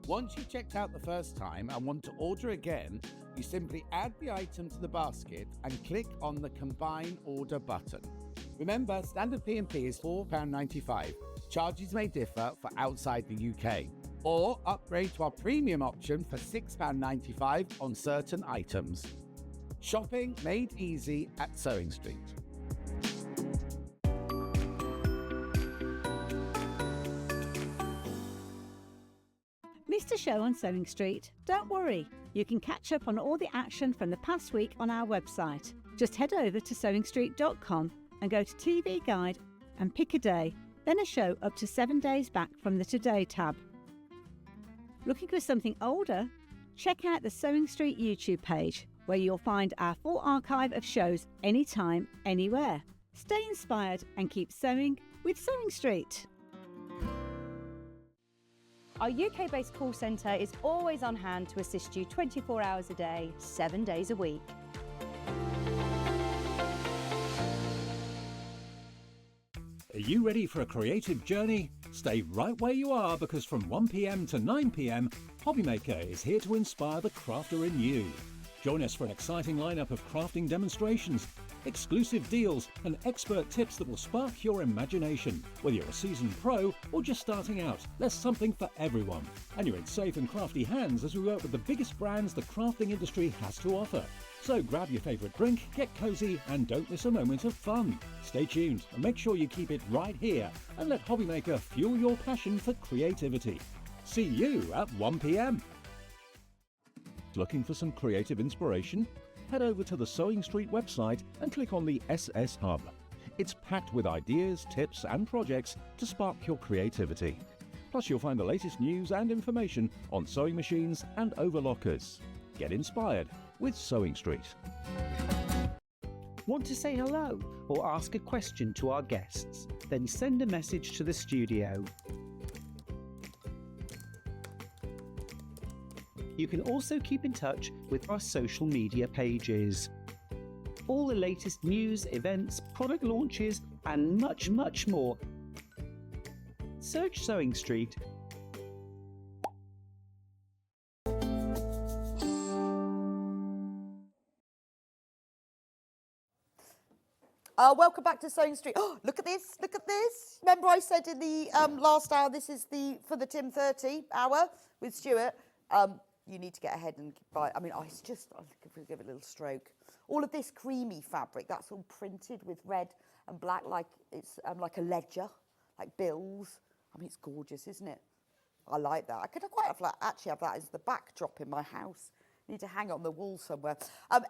Speaker 8: Once you've checked out the first time and want to order again, you simply add the item to the basket and click on the Combine Order button. Remember, standard P&P is £4.95. Charges may differ for outside the UK. Or upgrade to our premium option for £6.95 on certain items. Shopping made easy at Sewing Street.
Speaker 1: Missed a show on Sewing Street? Don't worry, you can catch up on all the action from the past week on our website. Just head over to sewingstreet.com and go to TV Guide and pick a day, then a show up to 7 days back from the Today tab. Looking for something older? Check out the Sewing Street YouTube page, where you'll find our full archive of shows anytime, anywhere. Stay inspired and keep sewing with Sewing Street.
Speaker 9: Our UK-based call centre is always on hand to assist you 24 hours a day, 7 days a week.
Speaker 10: Are you ready for a creative journey? Stay right where you are, because from 1 p.m. to 9 p.m, Hobbymaker is here to inspire the crafter in you. Join us for an exciting lineup of crafting demonstrations, exclusive deals and expert tips that will spark your imagination. Whether you're a seasoned pro or just starting out, there's something for everyone. And you're in safe and crafty hands as we work with the biggest brands the crafting industry has to offer. So grab your favourite drink, get cosy and don't miss a moment of fun. Stay tuned and make sure you keep it right here and let Hobbymaker fuel your passion for creativity. See you at 1 p.m. Looking for some creative inspiration? Head over to the Sewing Street website and click on the SS Hub. It's packed with ideas, tips and projects to spark your creativity. Plus you'll find the latest news and information on sewing machines and overlockers. Get inspired with Sewing Street.
Speaker 7: Want to say hello or ask a question to our guests? Then send a message to the studio. You can also keep in touch with our social media pages. All the latest news, events, product launches and much, much more. Search Sewing Street.
Speaker 5: Welcome back to Sewing Street. Oh, look at this, look at this. Remember I said in the last hour, this is for the Tim 30 hour with Stuart. you need to get ahead and buy. I mean, it's just, I'll give it a little stroke. All of this creamy fabric, that's all printed with red and black, like it's like a ledger, like bills. I mean, it's gorgeous, isn't it? I like that. I could quite actually have that as the backdrop in my house. Need to hang it on the wall somewhere.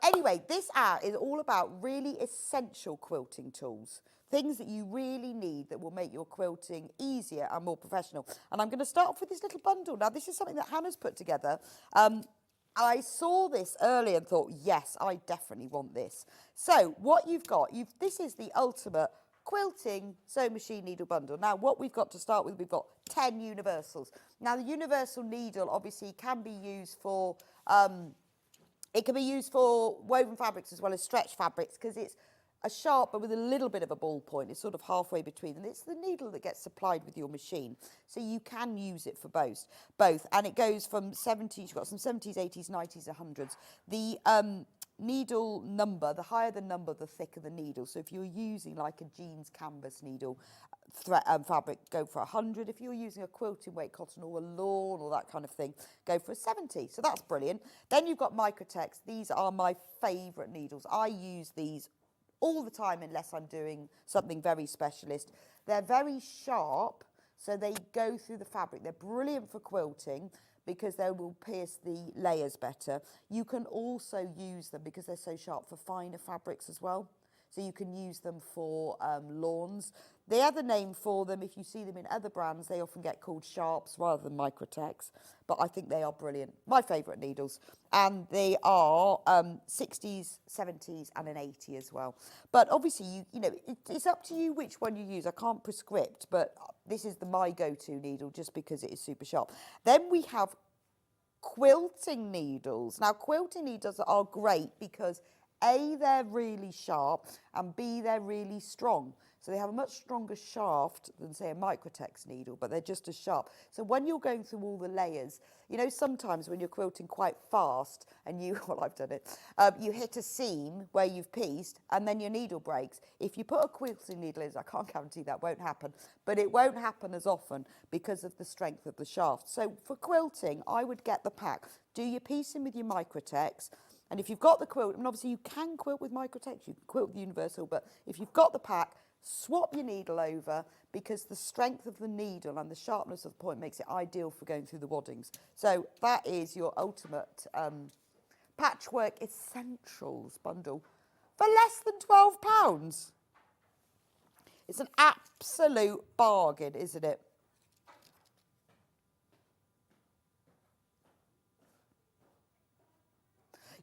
Speaker 5: Anyway, this hour is all about really essential quilting tools. Things that you really need that will make your quilting easier and more professional. And I'm going to start off with this little bundle. Now, this is something that Hannah's put together. I saw this earlier and thought, yes, I definitely want this. So what you've got, this is the ultimate quilting sewing machine needle bundle. Now, what we've got to start with, we've got 10 universals. Now, the universal needle obviously can be used for, it can be used for woven fabrics as well as stretch fabrics because it's a sharp but with a little bit of a ball point. It's sort of halfway between, and it's the needle that gets supplied with your machine. So you can use it for both. And it goes from 70s, you've got some 70s, 80s, 90s, 100s. The needle number, the higher the number, the thicker the needle. So if you're using like a jeans canvas needle fabric, go for 100. If you're using a quilting weight cotton or a lawn or that kind of thing, go for a 70. So that's brilliant. Then you've got Microtex. These are my favourite needles. I use these all the time unless I'm doing something very specialist. They're very sharp, so they go through the fabric. They're brilliant for quilting because they will pierce the layers better. You can also use them because they're so sharp for finer fabrics as well. So you can use them for lawns. The other name for them, if you see them in other brands, they often get called Sharps rather than Microtex. But I think they are brilliant. My favourite needles. And they are 60s, 70s and an 80 as well. But obviously, you know, it's up to you which one you use. I can't prescript, but this is my go-to needle just because it is super sharp. Then we have quilting needles. Now, quilting needles are great because A, they're really sharp, and B, they're really strong. So they have a much stronger shaft than, say, a Microtex needle, but they're just as sharp. So when you're going through all the layers, you know, sometimes when you're quilting quite fast and you, well, I've done it, you hit a seam where you've pieced and then your needle breaks. If you put a quilting needle in, I can't guarantee that won't happen, but it won't happen as often because of the strength of the shaft. So for quilting, I would get the pack. Do your piecing with your Microtex. And if you've got the quilt, and obviously you can quilt with Microtex, you can quilt with Universal, but if you've got the pack, swap your needle over because the strength of the needle and the sharpness of the point makes it ideal for going through the waddings. So that is your ultimate patchwork essentials bundle for less than £12. It's an absolute bargain, isn't it?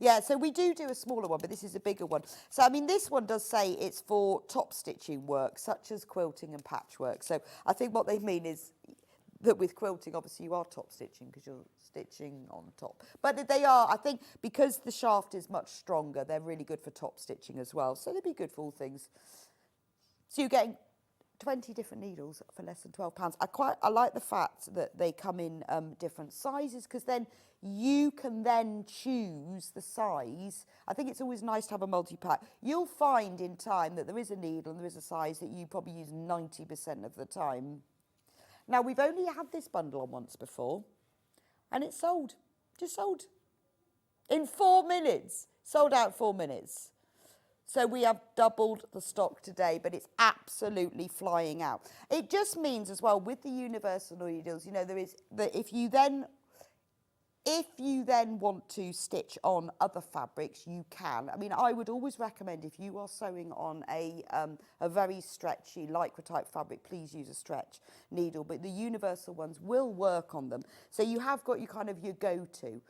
Speaker 5: Yeah, so we do a smaller one, but this is a bigger one. So, I mean, this one does say it's for top stitching work, such as quilting and patchwork. So I think what they mean is that with quilting, obviously, you are top stitching because you're stitching on top. But they are, I think, because the shaft is much stronger, they're really good for top stitching as well. So they'd be good for all things. So you're getting 20 different needles for less than £12. I like the fact that they come in different sizes because then you can then choose the size. I think it's always nice to have a multi-pack. You'll find in time that there is a needle and there is a size that you probably use 90% of the time. Now, we've only had this bundle on once before and it's sold, just sold. In 4 minutes, sold out 4 minutes. So we have doubled the stock today, but it's absolutely flying out. It just means as well with the universal needles, you know, there is that if you then want to stitch on other fabrics, you can. I mean, I would always recommend if you are sewing on a very stretchy lycra type fabric, please use a stretch needle, but the universal ones will work on them. So you have got your kind of your go-to.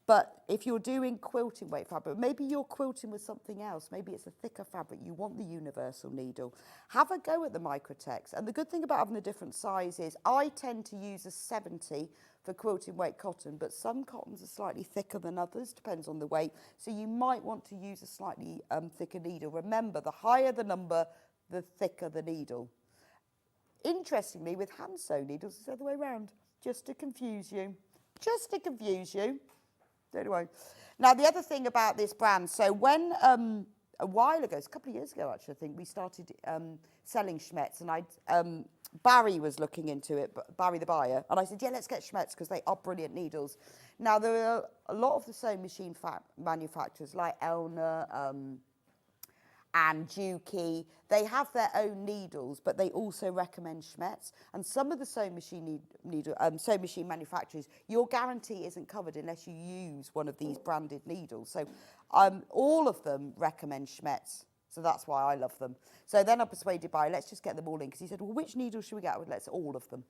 Speaker 5: But if you're doing quilting weight fabric, maybe you're quilting with something else, maybe it's a thicker fabric, you want the universal needle, have a go at the Microtex. And the good thing about having the different sizes, I tend to use a 70 for quilting weight cotton, but some cottons are slightly thicker than others, depends on the weight. So you might want to use a slightly thicker needle. Remember, the higher the number, the thicker the needle. Interestingly, with hand sewn needles, it's the other way around, just to confuse you. Just to confuse you. Anyway, now the other thing about this brand, so when a while ago, it's a couple of years ago actually, I think, we started selling Schmetz, and Barry was looking into it, Barry the buyer, and I said, yeah, let's get Schmetz because they are brilliant needles. Now, there are a lot of the sewing machine manufacturers like Elna and Juki. They have their own needles, but they also recommend Schmetz. And some of the sewing machine sewing machine manufacturers, your guarantee isn't covered unless you use one of these branded needles. So all of them recommend Schmetz. So that's why I love them. So then I persuaded Barry, let's just get them all in. Because he said, well, which needle should we get? Well, let's all of them.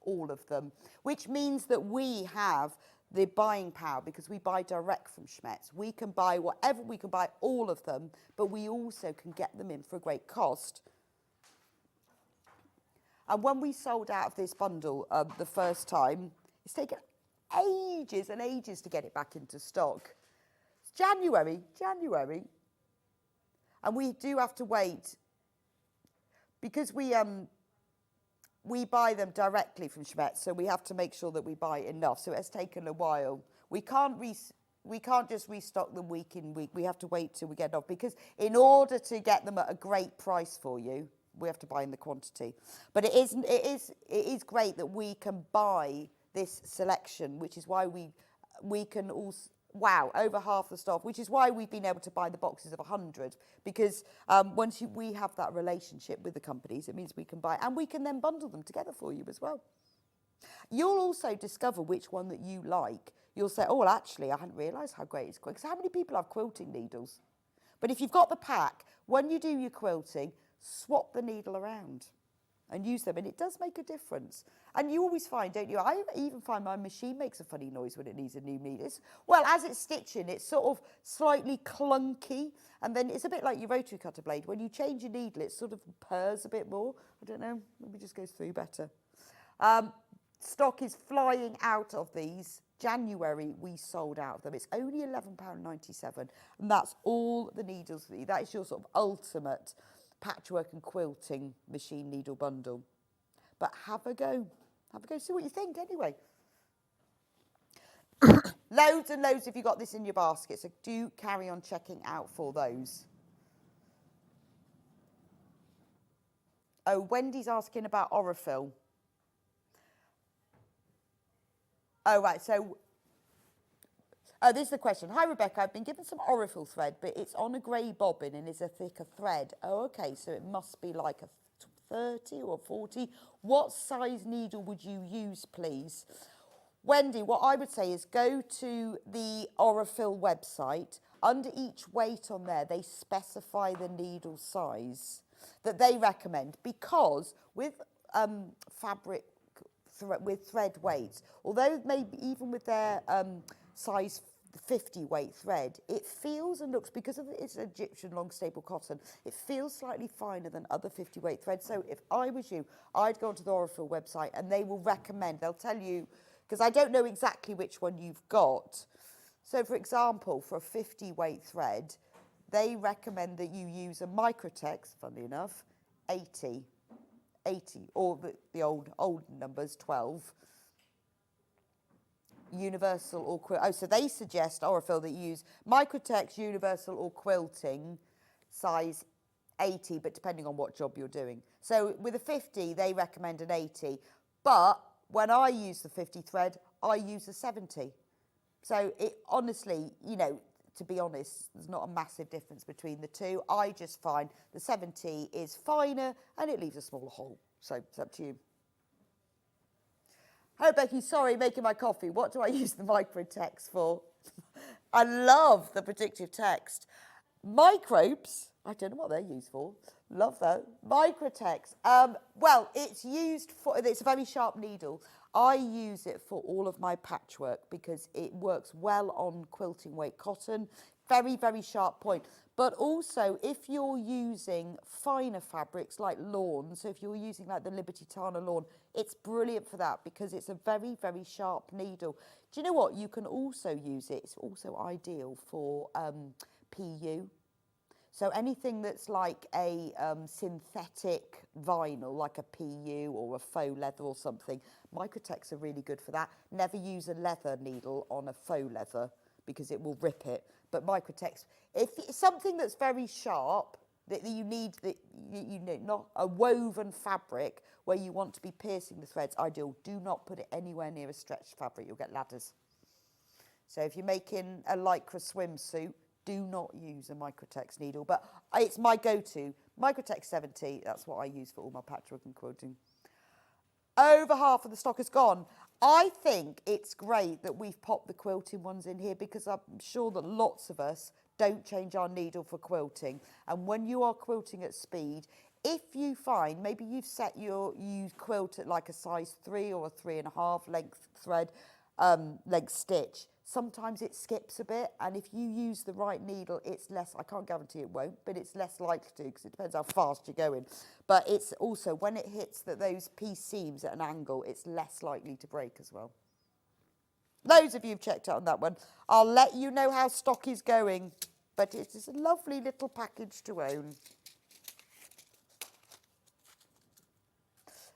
Speaker 5: All of them. Which means that we have the buying power because we buy direct from Schmetz. We can buy whatever, we can buy all of them, but we also can get them in for a great cost. And when we sold out of this bundle the first time, it's taken ages and ages to get it back into stock. It's January. And we do have to wait because we buy them directly from Schmetz, so we have to make sure that we buy enough. So it has taken a while. We can't just restock them week in week. We have to wait till we get enough because in order to get them at a great price for you, we have to buy in the quantity. But it is great that we can buy this selection, which is why we can also. Wow, over half the stock, which is why we've been able to buy the boxes of 100 because once we have that relationship with the companies, it means we can buy and we can then bundle them together for you as well. You'll also discover which one that you like. You'll say, oh, well, actually, I hadn't realised how great it's quilting. Because how many people have quilting needles? But if you've got the pack, when you do your quilting, swap the needle around and use them, and it does make a difference. And you always find, don't you, I even find my machine makes a funny noise when it needs a new needle. Well, as it's stitching, it's sort of slightly clunky, and then it's a bit like your rotary cutter blade. When you change your needle, it sort of purrs a bit more. I don't know, maybe it just goes through better. Stock is flying out of these. January, we sold out of them. It's only £11.97, and that's all the needles. That is your sort of ultimate patchwork and quilting machine needle bundle. But have a go, see what you think anyway. Loads and loads if you got this in your basket, so do carry on checking out for those. Oh, Wendy's asking about Orifil. Oh, right, so this is the question. Hi, Rebecca. I've been given some Orifil thread, but it's on a grey bobbin and is a thicker thread. Oh, okay, so it must be like a 30 or 40. What size needle would you use, please? Wendy, what I would say is go to the Orifil website. Under each weight on there, they specify the needle size that they recommend because with fabric, with thread weights, although maybe even with their size 50 weight thread, it feels and looks, because of its Egyptian long staple cotton, it feels slightly finer than other 50 weight threads. So if I was you, I'd go onto the Orifil website and they will recommend, they'll tell you, because I don't know exactly which one you've got. So for example, for a 50 weight thread, they recommend that you use a Microtex, funnily enough, 80, or the old numbers, 12. Universal or quilt. Oh, so they suggest, Orifil, that you use Microtex, Universal or Quilting, size 80, but depending on what job you're doing. So with a 50, they recommend an 80. But when I use the 50 thread, I use a 70. So it honestly, you know, to be honest, there's not a massive difference between the two. I just find the 70 is finer and it leaves a smaller hole. So it's up to you. Oh, Becky, sorry, making my coffee. What do I use the Microtext for? I love the predictive text. Microbes, I don't know what they're used for. Love that. Microtext. Well, it's used for, it's a very sharp needle. I use it for all of my patchwork because it works well on quilting weight cotton. Very, very sharp point. But also, if you're using finer fabrics like lawn, so if you're using like the Liberty Tana lawn, it's brilliant for that because it's a very, very sharp needle. Do you know what? You can also use it. It's also ideal for PU. So anything that's like a synthetic vinyl, like a PU or a faux leather or something, Microtex are really good for that. Never use a leather needle on a faux leather because it will rip it. But Microtex, if it's something that's very sharp, That you need not a woven fabric where you want to be piercing the threads. Ideal. Do not put it anywhere near a stretched fabric. You'll get ladders. So if you're making a lycra swimsuit, do not use a Microtex needle. But it's my go-to. Microtex 70, that's what I use for all my patchwork and quilting. Over half of the stock is gone. I think it's great that we've popped the quilting ones in here because I'm sure that lots of us don't change our needle for quilting. And when you are quilting at speed, if you find, maybe you've set you quilt at like a size 3 or a 3.5 length thread, length stitch, sometimes it skips a bit, and if you use the right needle, it's less, I can't guarantee it won't, but it's less likely to, because it depends how fast you're going. But it's also, when it hits those piece seams at an angle, it's less likely to break as well. Loads of you have checked out on that one. I'll let you know how stock is going, but it is a lovely little package to own.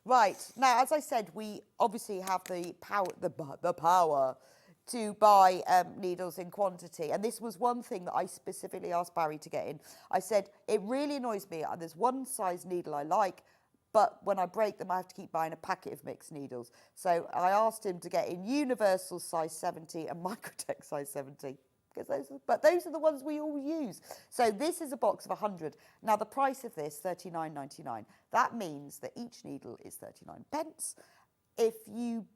Speaker 5: Right, now, as I said, we obviously have the power to buy needles in quantity. And this was one thing that I specifically asked Barry to get in. I said, it really annoys me. There's one size needle I like, but when I break them, I have to keep buying a packet of mixed needles. So I asked him to get in universal size 70 and Microtex size 70. But those are the ones we all use. So this is a box of 100. Now the price of this, £39.99. That means that each needle is 39 pence. If you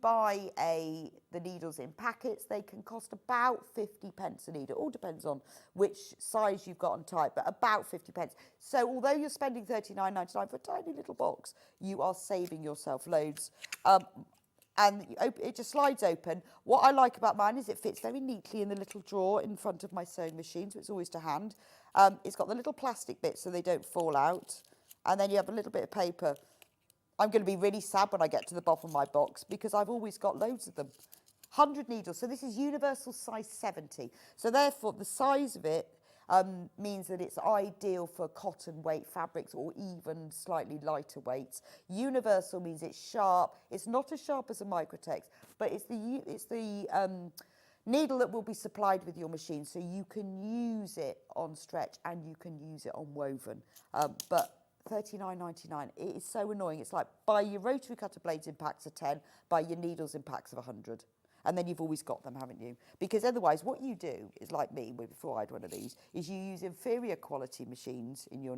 Speaker 5: buy the needles in packets, they can cost about 50 pence a needle. It all depends on which size you've got and type, but about 50 pence. So although you're spending £39.99 for a tiny little box, you are saving yourself loads. And it just slides open. What I like about mine is it fits very neatly in the little drawer in front of my sewing machine, so it's always to hand. It's got the little plastic bits so they don't fall out. And then you have a little bit of paper. I'm going to be really sad when I get to the bottom of my box because I've always got loads of them. 100 needles. So this is universal size 70. So therefore, the size of it means that it's ideal for cotton weight fabrics or even slightly lighter weights. Universal means it's sharp. It's not as sharp as a Microtex, but it's the needle that will be supplied with your machine, so you can use it on stretch and you can use it on woven. But £39.99, it is so annoying. It's like buy your rotary cutter blades in packs of 10, buy your needles in packs of 100. And then you've always got them, haven't you? Because otherwise what you do is like me, before I had one of these, is you use inferior quality machines in your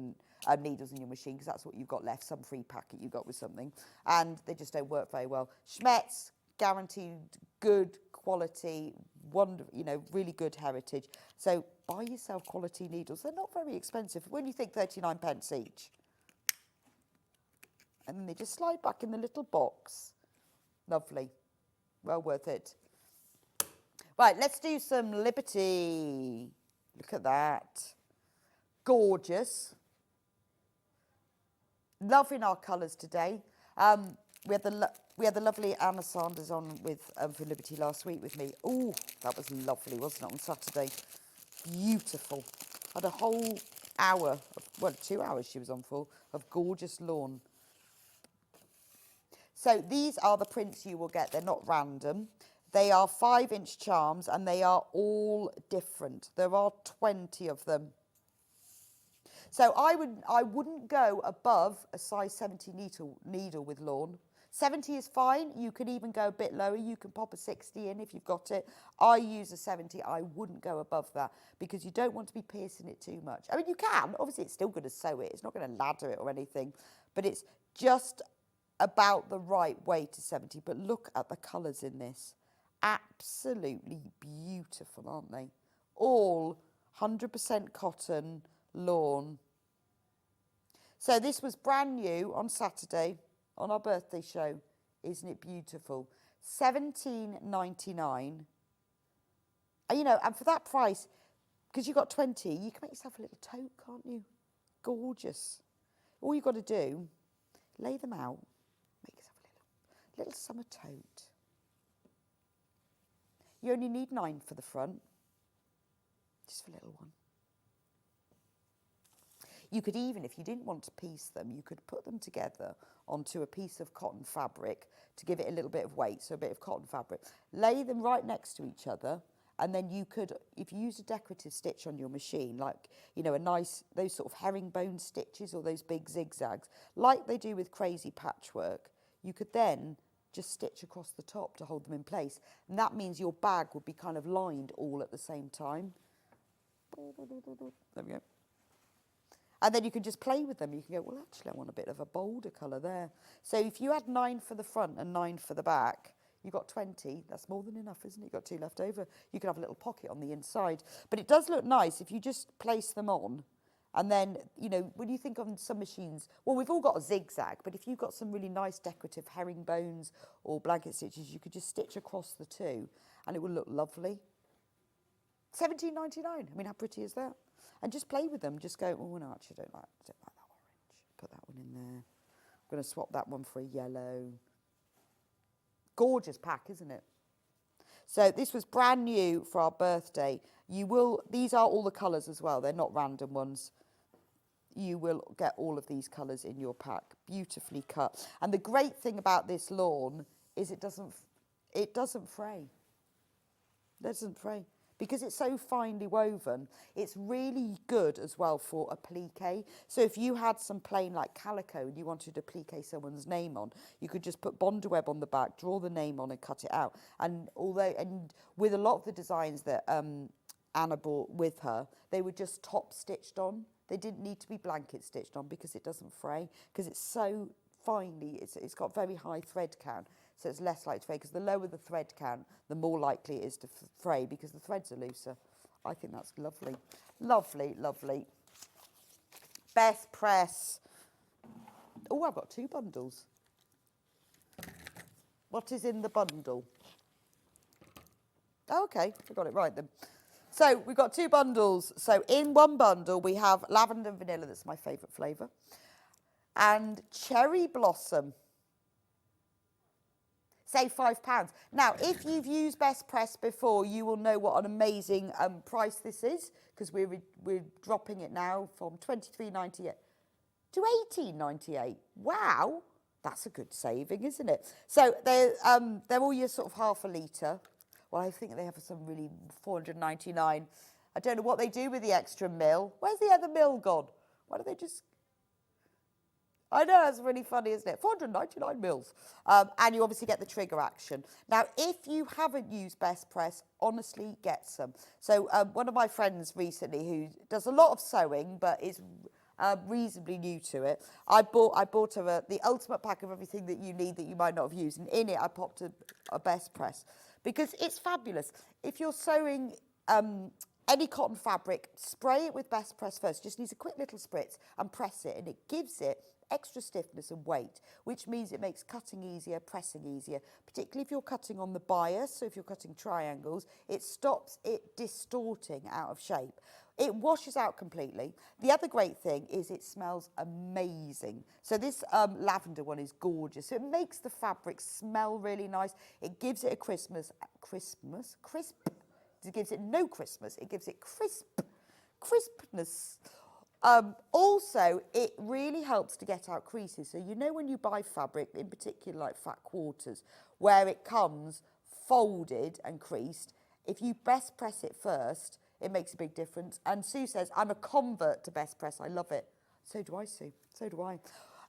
Speaker 5: needles in your machine, because that's what you've got left, some free packet you got with something, and they just don't work very well. Schmetz, guaranteed good quality, really good heritage. So buy yourself quality needles. They're not very expensive. When you think 39 pence each. And then they just slide back in the little box. Lovely. Well worth it. Right, let's do some Liberty. Look at that. Gorgeous. Loving our colours today. We had the lovely Anna Sanders on with for Liberty last week with me. Oh, that was lovely, wasn't it, on Saturday? Beautiful. Had a whole hour, 2 hours she was on for, of gorgeous lawn. So these are the prints you will get. They're not random. They are 5-inch charms and they are all different. There are 20 of them. So I wouldn't go above a size 70 needle with lawn. 70 is fine. You can even go a bit lower. You can pop a 60 in if you've got it. I use a 70. I wouldn't go above that because you don't want to be piercing it too much. I mean, you can. Obviously, it's still going to sew it. It's not going to ladder it or anything. But it's just about the right way to 70. But look at the colours in this. Absolutely beautiful, aren't they? All 100% cotton lawn. So this was brand new on Saturday on our birthday show. Isn't it beautiful? £17.99. And, and for that price, because you've got 20, you can make yourself a little tote, can't you? Gorgeous. All you've got to do, lay them out, make yourself a little summer tote. You only need 9 for the front, just for a little one. You could even, if you didn't want to piece them, you could put them together onto a piece of cotton fabric to give it a little bit of weight, so a bit of cotton fabric. Lay them right next to each other and then you could, if you use a decorative stitch on your machine, like, you know, a nice, those sort of herringbone stitches or those big zigzags, like they do with crazy patchwork, you could then just stitch across the top to hold them in place. And that means your bag would be kind of lined all at the same time. There we go. And then you can just play with them. You can go, well, actually, I want a bit of a bolder colour there. So if you had 9 for the front and 9 for the back, you've got 20. That's more than enough, isn't it? You've got 2 left over. You can have a little pocket on the inside. But it does look nice if you just place them on. And then, you know, when you think on some machines, well, we've all got a zigzag, but if you've got some really nice decorative herringbones or blanket stitches, you could just stitch across the two and it will look lovely. $17.99. I mean, how pretty is that? And just play with them. Just go, oh, no, actually, I don't like that orange. Put that one in there. I'm going to swap that one for a yellow. Gorgeous pack, isn't it? So this was brand new for our birthday. These are all the colours as well. They're not random ones. You will get all of these colours in your pack. Beautifully cut. And the great thing about this lawn is it doesn't fray. It doesn't fray. Because it's so finely woven, it's really good as well for a plique. So if you had some plain like calico and you wanted to plique someone's name on, you could just put Bondeweb on the back, draw the name on and cut it out. And with a lot of the designs that Anna bought with her, they were just top stitched on. They didn't need to be blanket stitched on because it doesn't fray, because it's so finely, it's got very high thread count. So it's less likely to fray, because the lower the thread count, the more likely it is to fray, because the threads are looser. I think that's lovely. Lovely, lovely. Best Press. Oh, I've got 2 bundles. What is in the bundle? Oh, okay, I got it right then. So we've got 2 bundles. So in one bundle, we have lavender and vanilla, that's my favourite flavour, and cherry blossom. Say £5. Now, if you've used Best Press before, you will know what an amazing price this is, because we're dropping it now from £23.98 to £18.98. Wow, that's a good saving, isn't it? So they're all your sort of half a litre. Well, I think they have some really $4.99. I don't know what they do with the extra mil. Where's the other mil gone? Why do they just... I know, that's really funny, isn't it? 499 mils. And you obviously get the trigger action. Now, if you haven't used Best Press, honestly, get some. So one of my friends recently who does a lot of sewing, but is reasonably new to it, I bought her the ultimate pack of everything that you need that you might not have used. And in it, I popped a Best Press, because it's fabulous. If you're sewing... any cotton fabric, spray it with Best Press first. Just needs a quick little spritz and press it, and it gives it extra stiffness and weight, which means it makes cutting easier, pressing easier, particularly if you're cutting on the bias. So if you're cutting triangles, it stops it distorting out of shape. It washes out completely. The other great thing is it smells amazing. So this lavender one is gorgeous. So it makes the fabric smell really nice. It gives it a crisp. It gives it no Christmas. It gives it crispness. Also, it really helps to get out creases. So you know when you buy fabric, in particular like fat quarters, where it comes folded and creased, if you Best Press it first, it makes a big difference. And Sue says, I'm a convert to Best Press. I love it. So do I, Sue. So do I.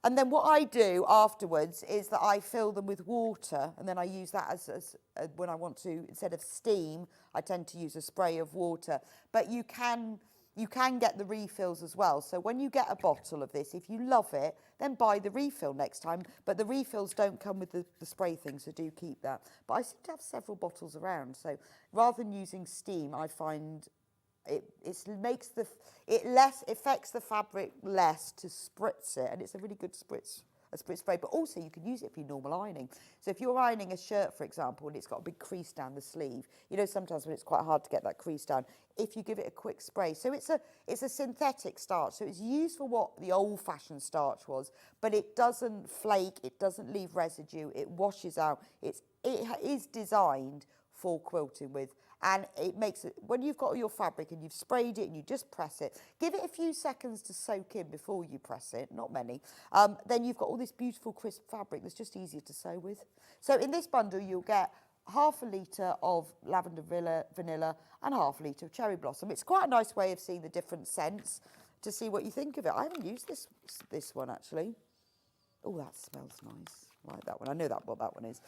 Speaker 5: And then what I do afterwards is that I fill them with water, and then I use that as when I want to, instead of steam, I tend to use a spray of water. But you can get the refills as well. So when you get a bottle of this, if you love it, then buy the refill next time. But the refills don't come with the spray thing, so do keep that. But I seem to have several bottles around. So rather than using steam, I find it affects the fabric less to spritz it, and it's a really good spritz spray. But also you can use it for your normal ironing. So if you're ironing a shirt, for example, and it's got a big crease down the sleeve, you know sometimes when it's quite hard to get that crease down, if you give it a quick spray. So it's a synthetic starch, so it's used for what the old-fashioned starch was, but it doesn't flake, it doesn't leave residue, it washes out. It is designed for quilting with. And it makes it, when you've got your fabric and you've sprayed it and you just press it, give it a few seconds to soak in before you press it, not many. Then you've got all this beautiful crisp fabric that's just easier to sew with. So in this bundle, you'll get half a litre of lavender vanilla and half a litre of cherry blossom. It's quite a nice way of seeing the different scents to see what you think of it. I haven't used this one actually. Oh, that smells nice. I like that one. I know what that one is.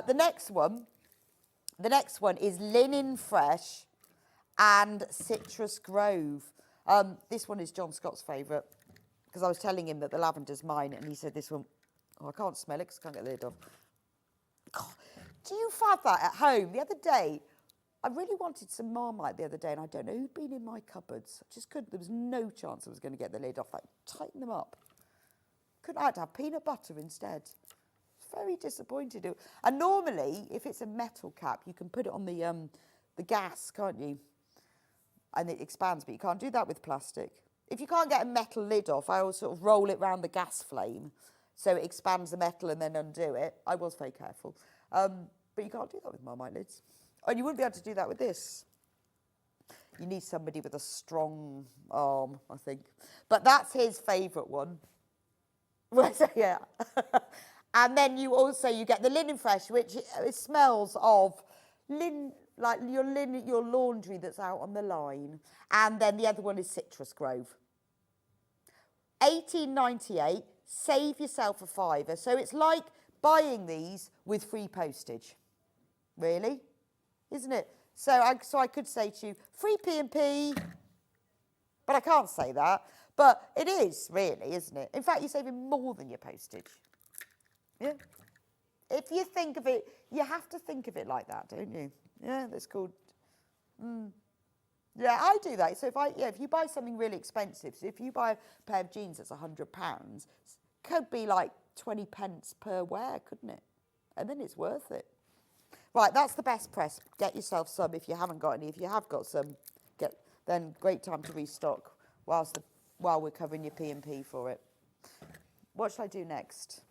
Speaker 5: The next one is Linen Fresh and Citrus Grove. This one is John Scott's favourite because I was telling him that the lavender's mine and he said this one, oh, I can't smell it because I can't get the lid off. God, do you have that at home? The other day, I really wanted some Marmite the other day and I don't know who'd been in my cupboards. I just couldn't, there was no chance I was going to get the lid off. Like, tighten them up. I had to have peanut butter instead. Very disappointed. And normally, if it's a metal cap, you can put it on the gas, can't you? And it expands, but you can't do that with plastic. If you can't get a metal lid off, I always sort of roll it round the gas flame so it expands the metal and then undo it. I was very careful. But you can't do that with Marmite lids. And you wouldn't be able to do that with this. You need somebody with a strong arm, I think. But that's his favourite one. So, yeah. And then you get the Linen Fresh, which it smells of like your laundry that's out on the line. And then the other one is Citrus Grove. $18.98, save yourself a £5. So it's like buying these with free postage. Really? Isn't it? So I could say to you, free P&P, but I can't say that. But it is, really, isn't it? In fact, you're saving more than your postage. Yeah. If you think of it, you have to think of it like that, don't you? Yeah, that's called... Yeah, I do that. So if you buy something really expensive, so if you buy a pair of jeans that's £100, it could be like 20 pence per wear, couldn't it? And then it's worth it. Right, that's the best press. Get yourself some if you haven't got any. If you have got some, then great time to restock while we're covering your P&P for it. What should I do next?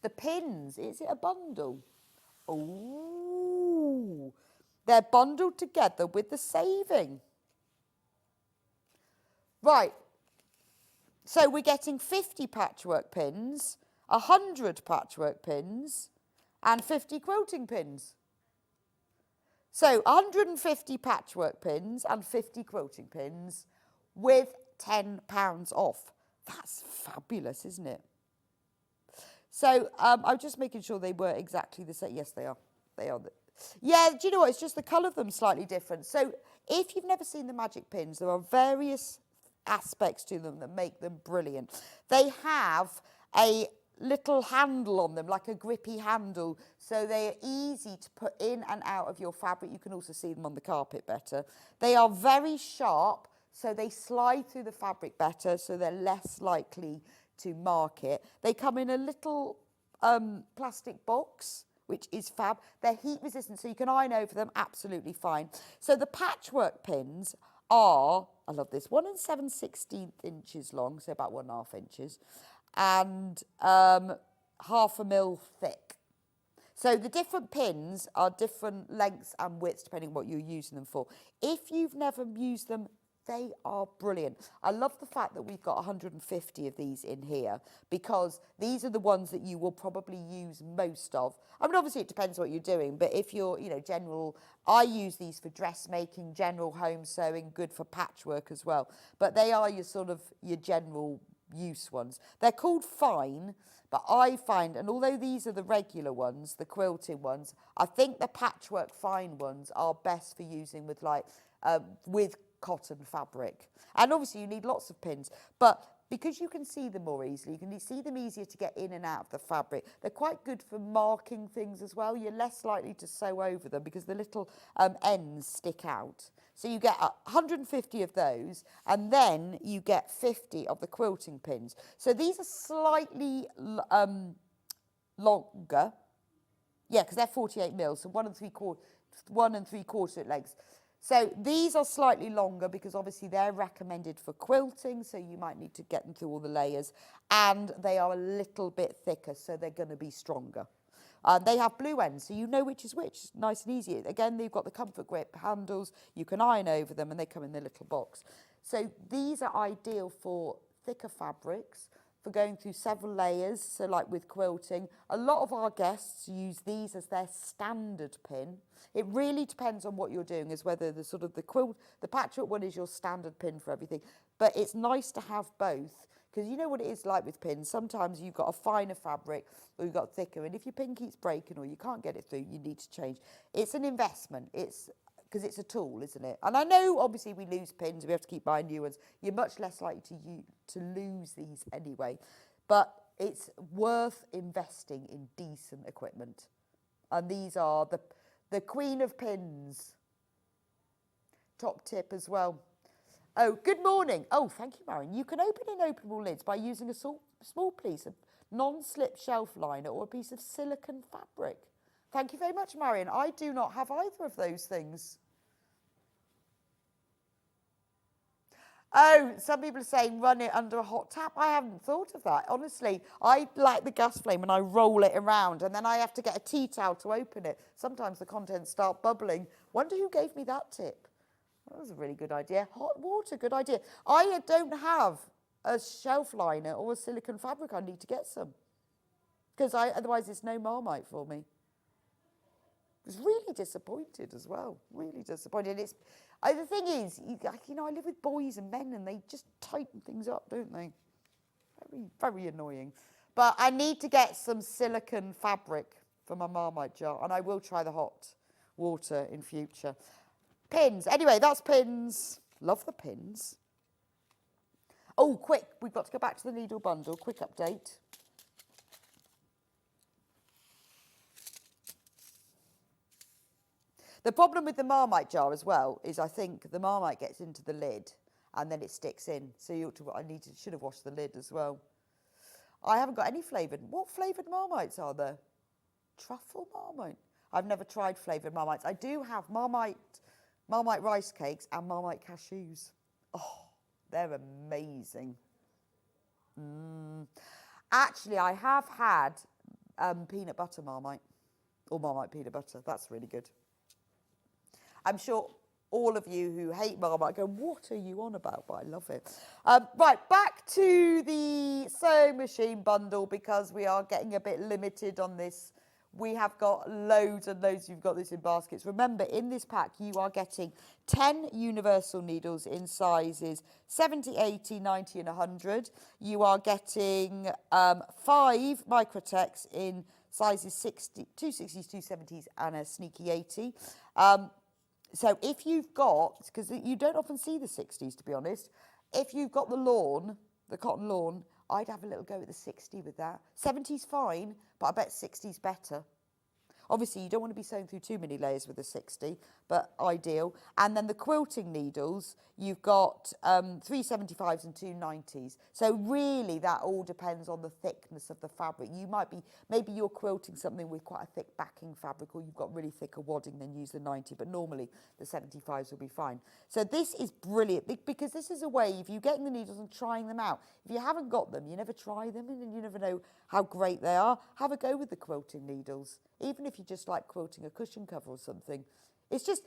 Speaker 5: The pins, is it a bundle? Oh, they're bundled together with the saving. Right, so we're getting 50 patchwork pins, 100 patchwork pins, and 50 quilting pins. So 150 patchwork pins and 50 quilting pins with £10 off. That's fabulous, isn't it? So I'm just making sure they were exactly the same. Yes, they are. They are. Yeah, do you know what? It's just the colour of them slightly different. So if you've never seen the magic pins, there are various aspects to them that make them brilliant. They have a little handle on them, like a grippy handle, so they're easy to put in and out of your fabric. You can also see them on the carpet better. They are very sharp, so they slide through the fabric better, so they're less likely to mark it. They come in a little plastic box, which is fab. They're heat resistant, so you can iron over them absolutely fine. So the patchwork pins are, I love this, 1 7/16 inches long, so about 1.5 inches, and 0.5 mil thick. So the different pins are different lengths and widths depending on what you're using them for. If you've never used them, they are brilliant. I love the fact that we've got 150 of these in here because these are the ones that you will probably use most of. I mean, obviously it depends what you're doing, but if you're, general, I use these for dressmaking, general home sewing, good for patchwork as well. But they are your general use ones. They're called fine, but I find, and although these are the regular ones, the quilting ones, I think the patchwork fine ones are best for using with with cotton fabric. And obviously you need lots of pins, but because you can see them more easily, you can see them easier to get in and out of the fabric. They're quite good for marking things as well. You're less likely to sew over them because the little ends stick out. So you get 150 of those, and then you get 50 of the quilting pins. So these are slightly longer. Yeah, because they're 48 mils, so 1 3/4 lengths. So these are slightly longer because obviously they're recommended for quilting, so you might need to get them through all the layers. And they are a little bit thicker, so they're going to be stronger. They have blue ends, so you know which is which. Nice and easy. Again, they've got the comfort grip handles. You can iron over them, and they come in their little box. So these are ideal for thicker fabrics. for going through several layers. So like with quilting, a lot of our guests use these as their standard pin. It really depends on what you're doing, as whether the sort of the patchwork one is your standard pin for everything. But it's nice to have both, because you know what it is like with pins. Sometimes you've got a finer fabric or you've got thicker, and if your pin keeps breaking or you can't get it through, you need to change. It's an investment. Because it's a tool, isn't it? And I know, obviously, we lose pins. We have to keep buying new ones. You're much less likely to lose these anyway. But it's worth investing in decent equipment. And these are the queen of pins. Top tip as well. Oh, good morning. Oh, thank you, Marion. You can open inopenable lids by using a small piece of non-slip shelf liner or a piece of silicone fabric. Thank you very much, Marion. I do not have either of those things. Oh, some people are saying run it under a hot tap. I haven't thought of that. Honestly, I like the gas flame and I roll it around and then I have to get a tea towel to open it. Sometimes the contents start bubbling. Wonder who gave me that tip. That was a really good idea. Hot water, good idea. I don't have a shelf liner or a silicone fabric. I need to get some. Because otherwise it's no Marmite for me. I was really disappointed as well. Really disappointed. The thing is, I live with boys and men and they just tighten things up, don't they? Very, very annoying. But I need to get some silicone fabric for my Marmite jar, and I will try the hot water in future. Pins. Anyway, that's pins. Love the pins. Oh, quick. We've got to go back to the needle bundle. Quick update. The problem with the Marmite jar as well is I think the Marmite gets into the lid and then it sticks in. So should have washed the lid as well. I haven't got any flavoured. What flavoured Marmites are there? Truffle Marmite. I've never tried flavoured Marmites. I do have Marmite rice cakes and Marmite cashews. Oh, they're amazing. Actually, I have had peanut butter Marmite or Marmite peanut butter. That's really good. I'm sure all of you who hate Marmite go, what are you on about? But I love it. Right, back to the sewing machine bundle because we are getting a bit limited on this. We have got loads and loads. You've got this in baskets. Remember, in this pack, you are getting 10 universal needles in sizes 70, 80, 90 and 100. You are getting 5 Microtex in sizes 60, 260s, 270s and a sneaky 80. So if you've got, because you don't often see the 60s, to be honest, if you've got the lawn, the cotton lawn, I'd have a little go at the 60 with that. 70's fine, but I bet 60's better. Obviously, you don't want to be sewing through too many layers with a 60, but ideal. And then the quilting needles, you've got 375s and 290s. So really, that all depends on the thickness of the fabric. You might be, maybe you're quilting something with quite a thick backing fabric, or you've got really thicker wadding, then use the 90, but normally the 75s will be fine. So this is brilliant, because this is a way of you getting the needles and trying them out. If you haven't got them, you never try them, and you never know how great they are. Have a go with the quilting needles, even if you just like quilting a cushion cover or something. It's just,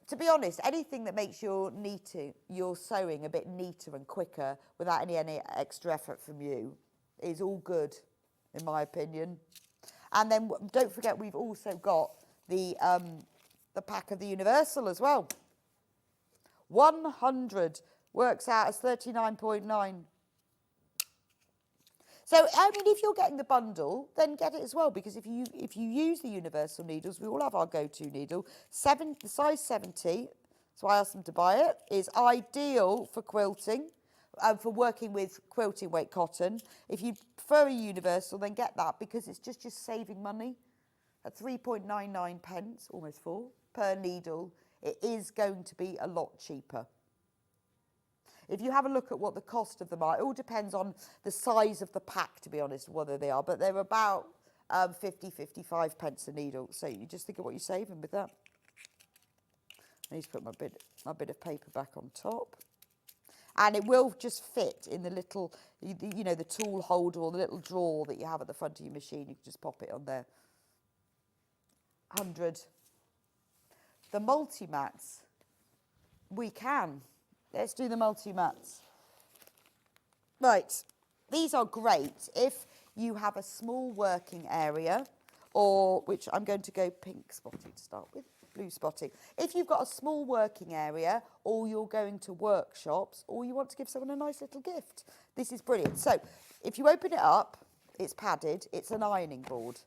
Speaker 5: to be honest, anything that makes your sewing a bit neater and quicker without any extra effort from you is all good, in my opinion. And then don't forget, we've also got the pack of the Universal as well. 100 works out as 39.9. So, I mean, if you're getting the bundle, then get it as well, because if you use the universal needles, we all have our go-to needle. The size 70, so I asked them to buy it, is ideal for quilting, for working with quilting weight cotton. If you prefer a universal, then get that, because it's just saving money. At 3.99 pence, almost 4, per needle, it is going to be a lot cheaper. If you have a look at what the cost of them are, it all depends on the size of the pack, to be honest, whether they are. But they're about 50, 55 pence a needle. So you just think of what you're saving with that. I need to put my bit of paper back on top. And it will just fit in the little, you know, the tool holder or the little drawer that you have at the front of your machine. You can just pop it on there. 100. The multi-mats. We can. Let's do the multi-mats. Right, these are great if you have a small working area, or which I'm going to go pink spotty to start with, blue spotty. If you've got a small working area, or you're going to workshops, or you want to give someone a nice little gift, this is brilliant. So if you open it up, it's padded, it's an ironing board.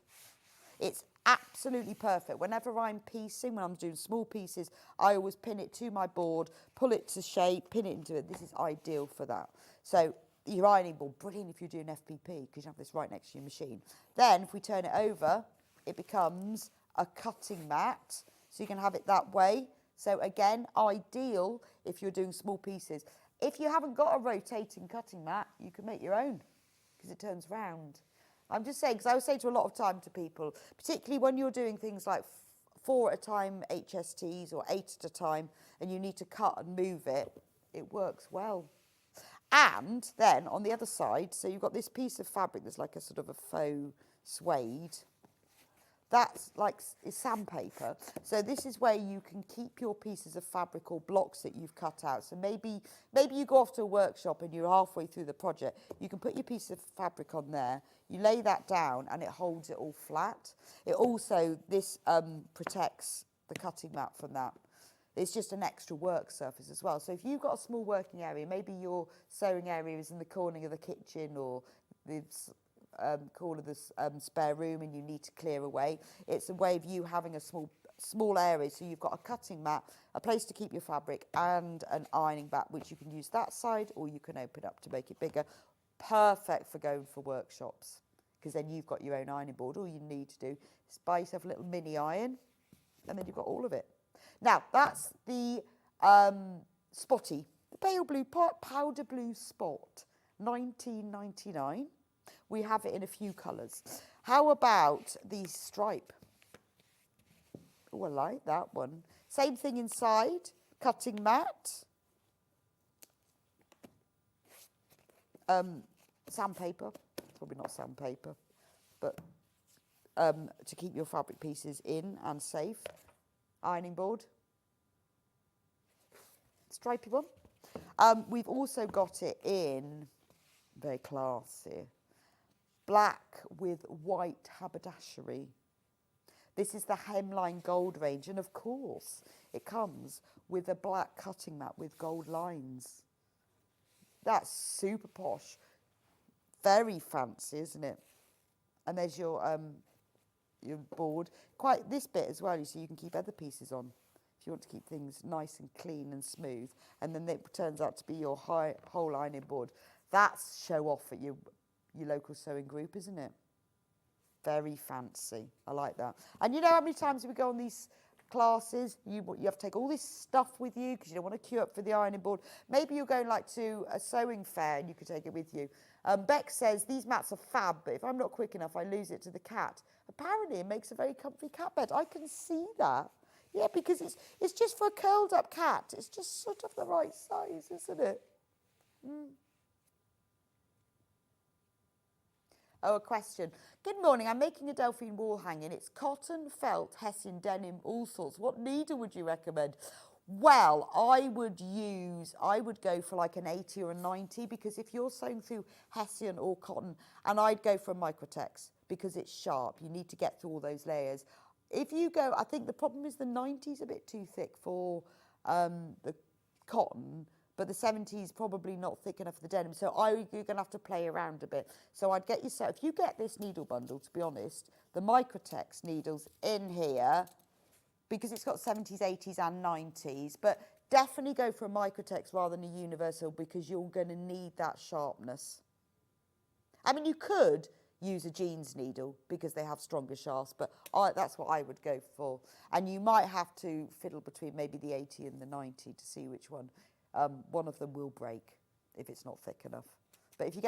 Speaker 5: It's absolutely perfect. Whenever I'm piecing, when I'm doing small pieces, I always pin it to my board, pull it to shape, pin it into it. This is ideal for that. So your ironing board, brilliant if you're doing FPP, because you have this right next to your machine. Then if we turn it over, it becomes a cutting mat. So you can have it that way. So again, ideal if you're doing small pieces. If you haven't got a rotating cutting mat, you can make your own, because it turns round. I'm just saying, because I would say to a lot of time to people, particularly when you're doing things like 4 at a time HSTs or 8 at a time, and you need to cut and move it, it works well. And then on the other side, so you've got this piece of fabric that's like a sort of a faux suede. That's like is sandpaper. So this is where you can keep your pieces of fabric or blocks that you've cut out. So maybe you go off to a workshop and you're halfway through the project. You can put your piece of fabric on there. You lay that down and it holds it all flat. It also, this protects the cutting mat from that. It's just an extra work surface as well. So if you've got a small working area, maybe your sewing area is in the corner of the kitchen or the corner of the spare room and you need to clear away. It's a way of you having a small area. So you've got a cutting mat, a place to keep your fabric and an ironing mat, which you can use that side or you can open up to make it bigger. Perfect for going for workshops, because then you've got your own ironing board. All you need to do is buy yourself a little mini iron and then you've got all of it. Now, that's the spotty, the pale blue powder blue spot, 19.99. We have it in a few colours. How about the stripe? Oh, I like that one. Same thing inside, cutting mat. Sandpaper, probably not sandpaper, but to keep your fabric pieces in and safe. Ironing board, stripy one. We've also got it in, very classy, black with white haberdashery. This is the Hemline Gold range, and of course it comes with a black cutting mat with gold lines. That's super posh, very fancy, isn't it? And there's your board. Quite this bit as well, you see, you can keep other pieces on if you want to keep things nice and clean and smooth. And then it turns out to be your whole ironing board. That's show off at your local sewing group, isn't it? Very fancy. I like that. And you know how many times we go on these classes, you have to take all this stuff with you because you don't want to queue up for the ironing board. Maybe you're going like to a sewing fair and you could take it with you. Beck says, these mats are fab, but if I'm not quick enough, I lose it to the cat. Apparently, it makes a very comfy cat bed. I can see that. Yeah, because it's just for a curled up cat. It's just sort of the right size, isn't it? Oh, a question. Good morning. I'm making a Delphine wall hanging. It's cotton, felt, hessian, denim, all sorts. What needle would you recommend? Well, I would go for like an 80 or a 90, because if you're sewing through hessian or cotton, and I'd go for a microtex because it's sharp. You need to get through all those layers. If you go, I think the problem is the 90's a bit too thick for the cotton, but the 70's probably not thick enough for the denim. So you're going to have to play around a bit. So I'd get yourself, if you get this needle bundle, to be honest, the microtex needles in here, because it's got 70s, 80s and 90s, but definitely go for a microtex rather than a universal, because you're going to need that sharpness. I mean, you could use a jeans needle because they have stronger shafts, but that's what I would go for. And you might have to fiddle between maybe the 80 and the 90 to see which one. One of them will break if it's not thick enough. But if you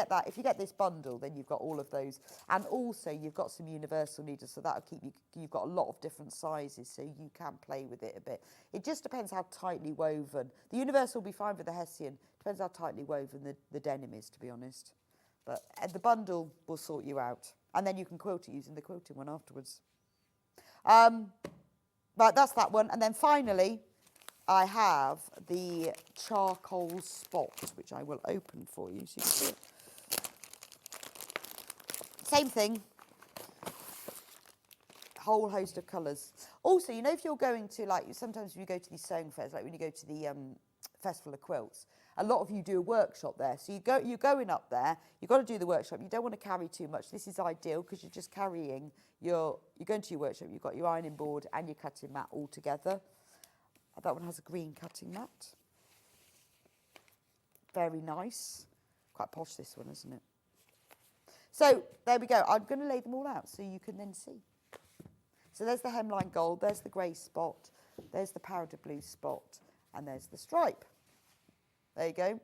Speaker 5: get this bundle, then you've got all of those. And also you've got some universal needles, so that'll keep you've got a lot of different sizes, so you can play with it a bit. It just depends how tightly woven. The universal will be fine with the hessian. Depends how tightly woven the denim is, to be honest. But the bundle will sort you out. And then you can quilt it using the quilting one afterwards. Right, that's that one. And then finally, I have the charcoal spot, which I will open for you so you can see it. Same thing. Whole host of colours. Also, you know, if you're going to, like, sometimes you go to these sewing fairs, like when you go to the Festival of Quilts, a lot of you do a workshop there. So you're going up there, you've got to do the workshop. You don't want to carry too much. This is ideal because you're just carrying you're going to your workshop, you've got your ironing board and your cutting mat all together. That one has a green cutting mat. Very nice. Quite posh, this one, isn't it? So there we go. I'm going to lay them all out so you can then see. So there's the hemline gold, there's the grey spot, there's the powder blue spot, and there's the stripe. There you go.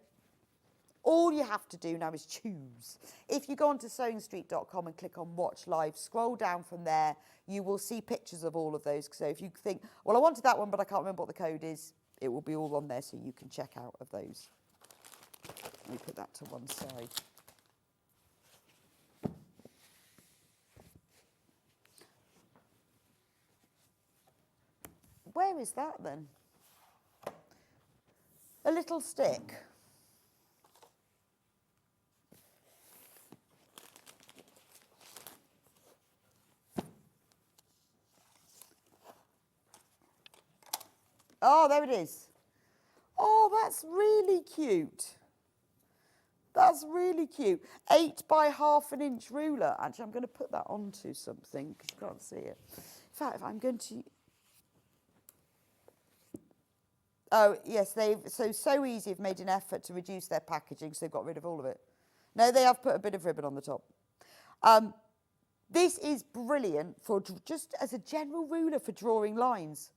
Speaker 5: All you have to do now is choose. If you go onto sewingstreet.com and click on Watch Live, scroll down from there, you will see pictures of all of those. So if you think, well, I wanted that one, but I can't remember what the code is, it will be all on there so you can check out of those. Let me put that to one side. Where is that then? A little stick. Oh, there it is. Oh, that's really cute. That's really cute. 8 by ½ an inch ruler. Actually, I'm going to put that onto something because you can't see it. In fact, if I'm going to... Oh, yes, they've so easy have made an effort to reduce their packaging, so they've got rid of all of it. No, they have put a bit of ribbon on the top. This is brilliant for just as a general ruler for drawing lines,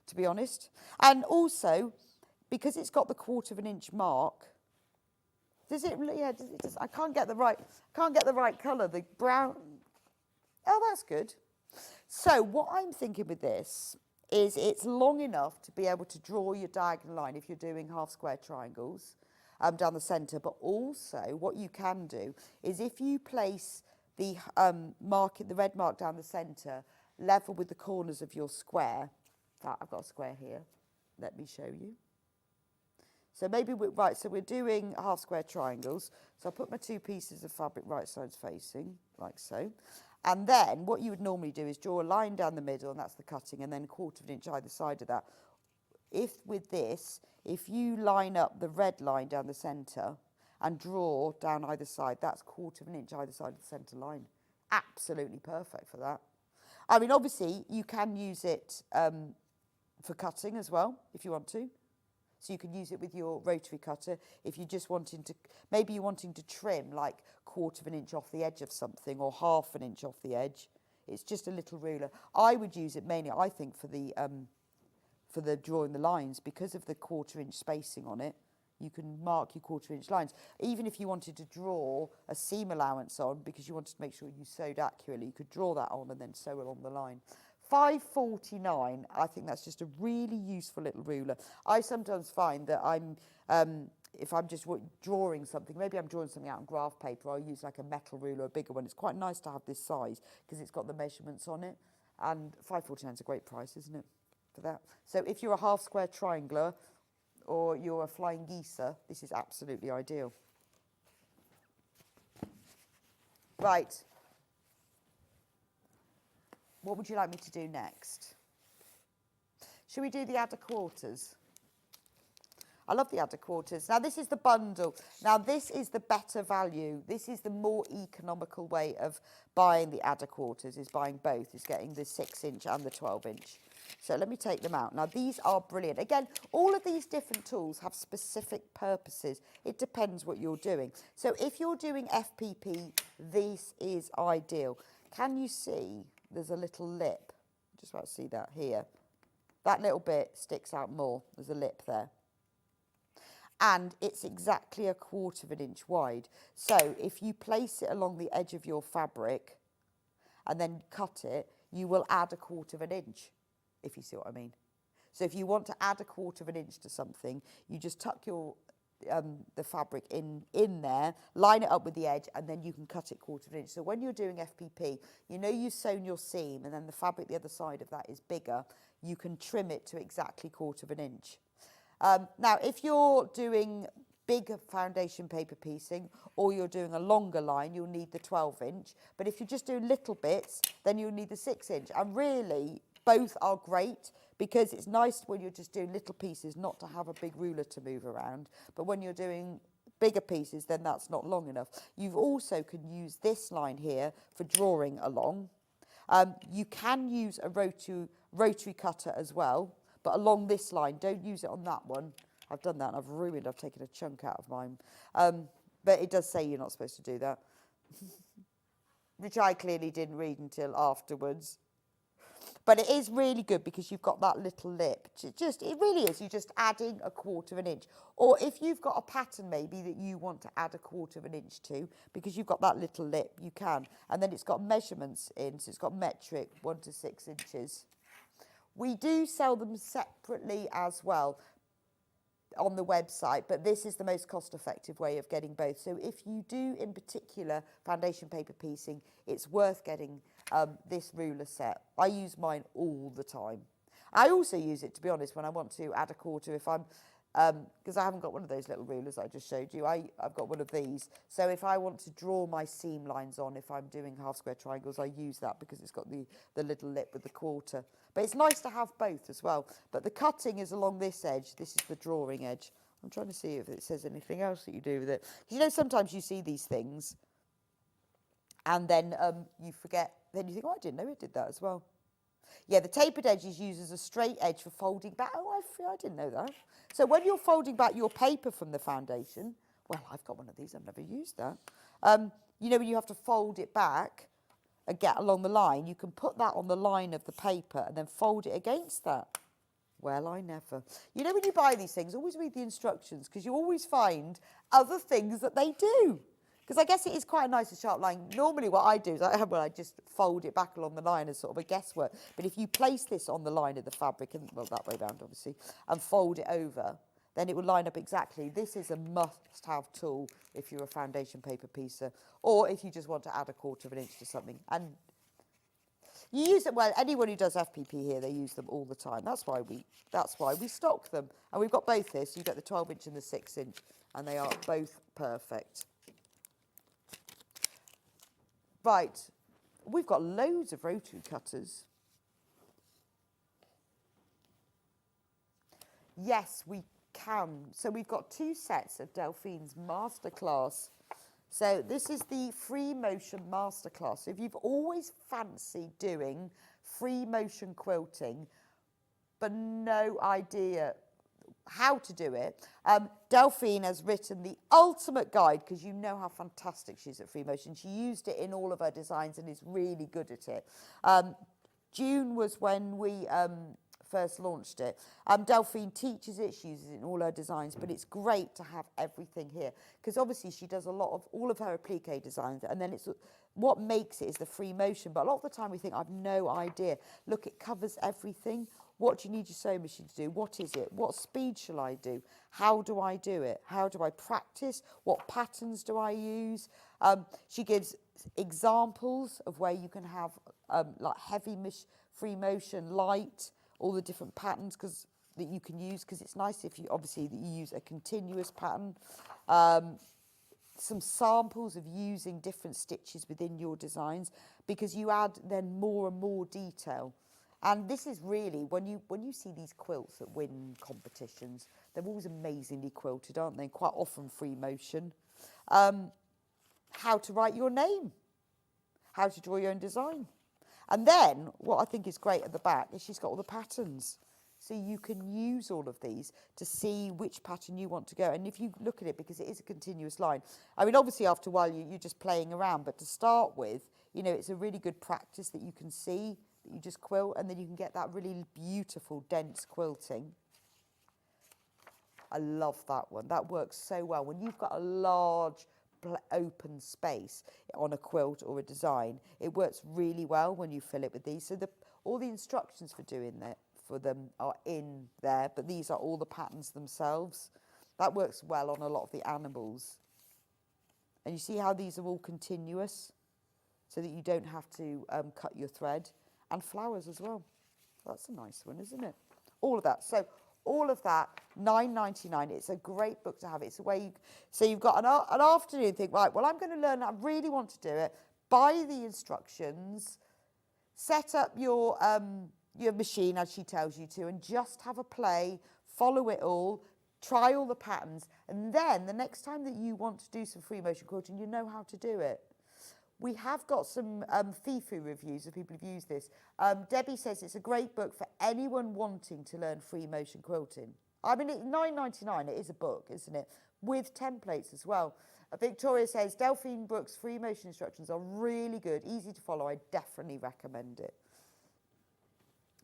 Speaker 5: to be honest. And also, because it's got the 1/4 inch mark, does it? Yeah, I can't get the right colour. The brown. Oh, that's good. So what I'm thinking with this is it's long enough to be able to draw your diagonal line if you're doing half square triangles down the centre. But also what you can do is if you place the the red mark down the centre level with the corners of your square. In fact, I've got a square here. Let me show you. So maybe so we're doing half square triangles. So I'll put my 2 pieces of fabric right sides facing, like so. And then what you would normally do is draw a line down the middle, and that's the cutting, and then 1/4 inch either side of that. If you line up the red line down the centre and draw down either side, that's 1/4 inch either side of the centre line. Absolutely perfect for that. I mean, obviously, you can use it for cutting as well, if you want to. So you can use it with your rotary cutter if you're just wanting to, maybe you're wanting to trim like 1/4 inch off the edge of something or ½ an inch off the edge. It's just a little ruler. I would use it mainly, I think, for the drawing the lines because of the 1/4 inch spacing on it. You can mark your 1/4 inch lines. Even if you wanted to draw a seam allowance on because you wanted to make sure you sewed accurately, you could draw that on and then sew along the line. £5.49, I think that's just a really useful little ruler. I sometimes find that if I'm just drawing something, maybe I'm drawing something out on graph paper, I'll use like a metal ruler, a bigger one. It's quite nice to have this size because it's got the measurements on it. And £5.49 is a great price, isn't it, for that? So if you're a half square triangler or you're a flying geezer, this is absolutely ideal. Right. What would you like me to do next? Should we do the adder quarters? I love the adder quarters. Now, this is the bundle. Now, this is the better value. This is the more economical way of buying the adder quarters, is buying both, is getting the 6 inch and the 12 inch. So let me take them out. Now, these are brilliant. Again, all of these different tools have specific purposes. It depends what you're doing. So if you're doing FPP, this is ideal. Can you see there's a little lip? Just about to see that here. That little bit sticks out more. There's a lip there. And it's exactly 1/4 inch wide. So if you place it along the edge of your fabric and then cut it, you will add 1/4 inch, if you see what I mean. So if you want to add 1/4 inch to something, you just tuck your the fabric in there, line it up with the edge, and then you can cut it 1/4 inch. So when you're doing FPP, you know you've sewn your seam, and then the fabric the other side of that is bigger, you can trim it to exactly 1/4 inch. Now, if you're doing big foundation paper piecing, or you're doing a longer line, you'll need the 12-inch. But if you're just doing little bits, then you'll need the 6-inch. And really, both are great, because it's nice when you're just doing little pieces not to have a big ruler to move around. But when you're doing bigger pieces, then that's not long enough. You also can use this line here for drawing along. You can use a rotary cutter as well, but along this line, don't use it on that one. I've done that and I've taken a chunk out of mine. But it does say you're not supposed to do that, which I clearly didn't read until afterwards. But it is really good because you've got that little lip. It really is. You're just adding a 1/4 of an inch. Or if you've got a pattern maybe that you want to add a 1/4 of an inch to, because you've got that little lip, you can. And then it's got measurements in, so it's got metric 1 to 6 inches. We do sell them separately as well on the website, but this is the most cost-effective way of getting both. So if you do, in particular, foundation paper piecing, it's worth getting this ruler set. I use mine all the time. I also use it, to be honest, when I want to add a 1/4, if I'm, because I haven't got one of those little rulers I just showed you. I've got one of these. So if I want to draw my seam lines on, if I'm doing half square triangles, I use that because it's got the little lip with the 1/4. But it's nice to have both as well. But the cutting is along this edge. This is the drawing edge. I'm trying to see if it says anything else that you do with it. You know, sometimes you see these things and then you forget. Then you think, oh, I didn't know it did that as well. Yeah, the tapered edge is used as a straight edge for folding back. Oh, I didn't know that. So when you're folding back your paper from the foundation, well, I've got one of these. I've never used that. You know, when you have to fold it back and get along the line, you can put that on the line of the paper and then fold it against that. Well, I never. You know, when you buy these things, always read the instructions, because you always find other things that they do. Because I guess it is quite a nice and sharp line. Normally what I do is I just fold it back along the line as sort of a guesswork. But if you place this on the line of the fabric, and well, that way round obviously, and fold it over, then it will line up exactly. This is a must-have tool if you're a foundation paper piecer, or if you just want to add a 1/4 of an inch to something. And you use it, well, anyone who does FPP here, they use them all the time. That's why we stock them. And we've got both here, so you get the 12-inch and the 6-inch, and they are both perfect. Right, we've got loads of rotary cutters. Yes, we can. So we've got 2 sets of Delphine's Masterclass. So this is the free motion masterclass. So if you've always fancied doing free motion quilting, but no idea how to do it, Delphine has written the ultimate guide, because you know how fantastic she is at free motion. She used it in all of her designs and is really good at it. June was when we first launched it. Delphine teaches it, she uses it in all her designs, but it's great to have everything here, because obviously she does a lot of all of her applique designs, and then it's what makes it is the free motion. But a lot of the time we think, I've no idea. Look, it covers everything. What do you need your sewing machine to do? What is it? What speed shall I do? How do I do it? How do I practice? What patterns do I use? She gives examples of where you can have like heavy free motion, light, all the different patterns that you can use, because it's nice if you obviously that you use a continuous pattern. Some samples of using different stitches within your designs, because you add then more and more detail. And this is really, when you see these quilts that win competitions, they're always amazingly quilted, aren't they? Quite often free motion. How to write your name. How to draw your own design. And then, what I think is great at the back is she's got all the patterns. So you can use all of these to see which pattern you want to go. And if you look at it, because it is a continuous line, I mean, obviously after a while you're just playing around, but to start with, you know, it's a really good practice that you can see, that you just quilt, and then you can get that really beautiful, dense quilting. I love that one. That works so well. When you've got a large open space on a quilt or a design, it works really well when you fill it with these. So all the instructions for doing that for them are in there, but these are all the patterns themselves. That works well on a lot of the animals. And you see how these are all continuous, so that you don't have to cut your thread. And flowers as well. That's a nice one, isn't it? All of that. So all of that, £9.99. It's a great book to have. It's a way you, so you've got an afternoon, think, right, well, I'm going to learn, I really want to do it. Buy the instructions, set up your machine as she tells you to, and just have a play, follow it all, try all the patterns, and then the next time that you want to do some free motion quilting, you know how to do it. We have got some FIFU reviews of people who've used this. Debbie says it's a great book for anyone wanting to learn free motion quilting. I mean, it's £9.99, it is a book, isn't it? With templates as well. Victoria says, Delphine Brooks' free motion instructions are really good, easy to follow. I definitely recommend it.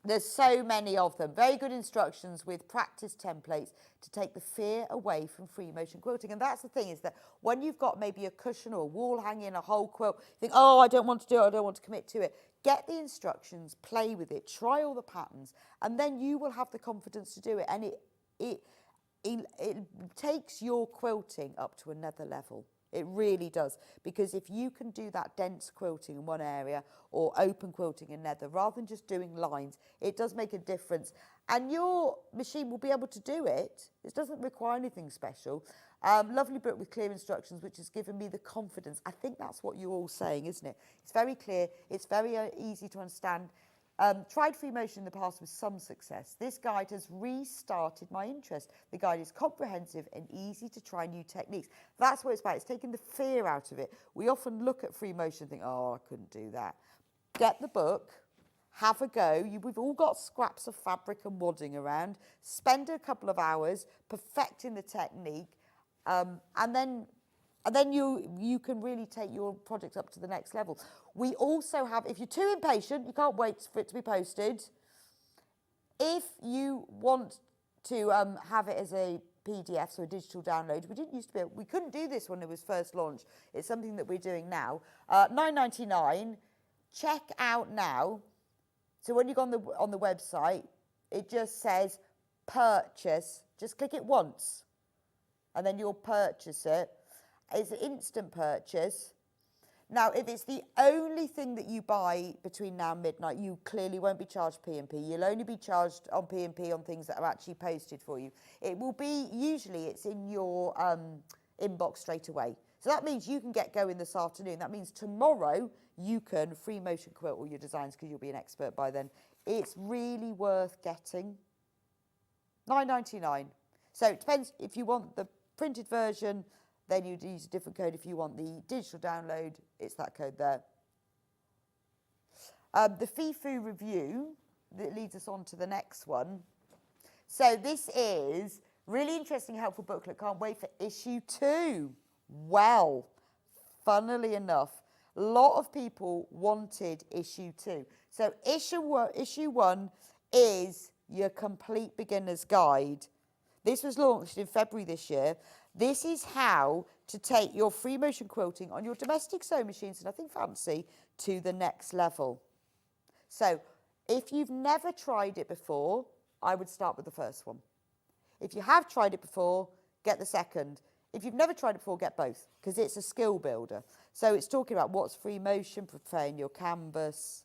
Speaker 5: There's so many of them. Very good instructions with practice templates to take the fear away from free motion quilting. And that's the thing, is that when you've got maybe a cushion or a wall hanging, a whole quilt, you think, oh, I don't want to do it, I don't want to commit to it. Get the instructions, play with it, try all the patterns, and then you will have the confidence to do it. And it takes your quilting up to another level. It really does, because if you can do that dense quilting in one area or open quilting in another, rather than just doing lines, it does make a difference. And your machine will be able to do it. It doesn't require anything special. Lovely book with clear instructions, which has given me the confidence. I think that's what you're all saying, isn't it? It's very clear. It's very easy to understand. Tried free motion in the past with some success. This guide has restarted my interest. The guide is comprehensive and easy to try new techniques. That's what it's about. It's taking the fear out of it. We often look at free motion and think, oh, I couldn't do that. Get the book, have a go. We've all got scraps of fabric and wadding around. Spend a couple of hours perfecting the technique, and then you can really take your project up to the next level. We also have, if you're too impatient, you can't wait for it to be posted. If you want to have it as a PDF, so a digital download, we didn't used to be able, we couldn't do this when it was first launched. It's something that we're doing now. £9.99. Check out now. So when you go on the website, it just says purchase. Just click it once, and then you'll purchase it. It's an instant purchase. Now, if it's the only thing that you buy between now and midnight, you clearly won't be charged P&P. You'll only be charged on P&P on things that are actually posted for you. It will be, usually it's in your inbox straight away. So that means you can get going this afternoon. That means tomorrow you can free motion quilt all your designs, because you'll be an expert by then. It's really worth getting. £9.99. So it depends if you want the printed version, then you'd use a different code. If you want the digital download, it's that code there. The FIFU review that leads us on to the next one. So this is really interesting, helpful booklet. Can't wait for issue 2. Well, funnily enough, a lot of people wanted issue 2. So issue 1 is your complete beginner's guide. This was launched in February this year. This is how to take your free motion quilting on your domestic sewing machines, and I think fancy, to the next level. So if you've never tried it before, I would start with the first one. If you have tried it before, get the second. If you've never tried it before, get both, because it's a skill builder. So it's talking about what's free motion, preparing your canvas,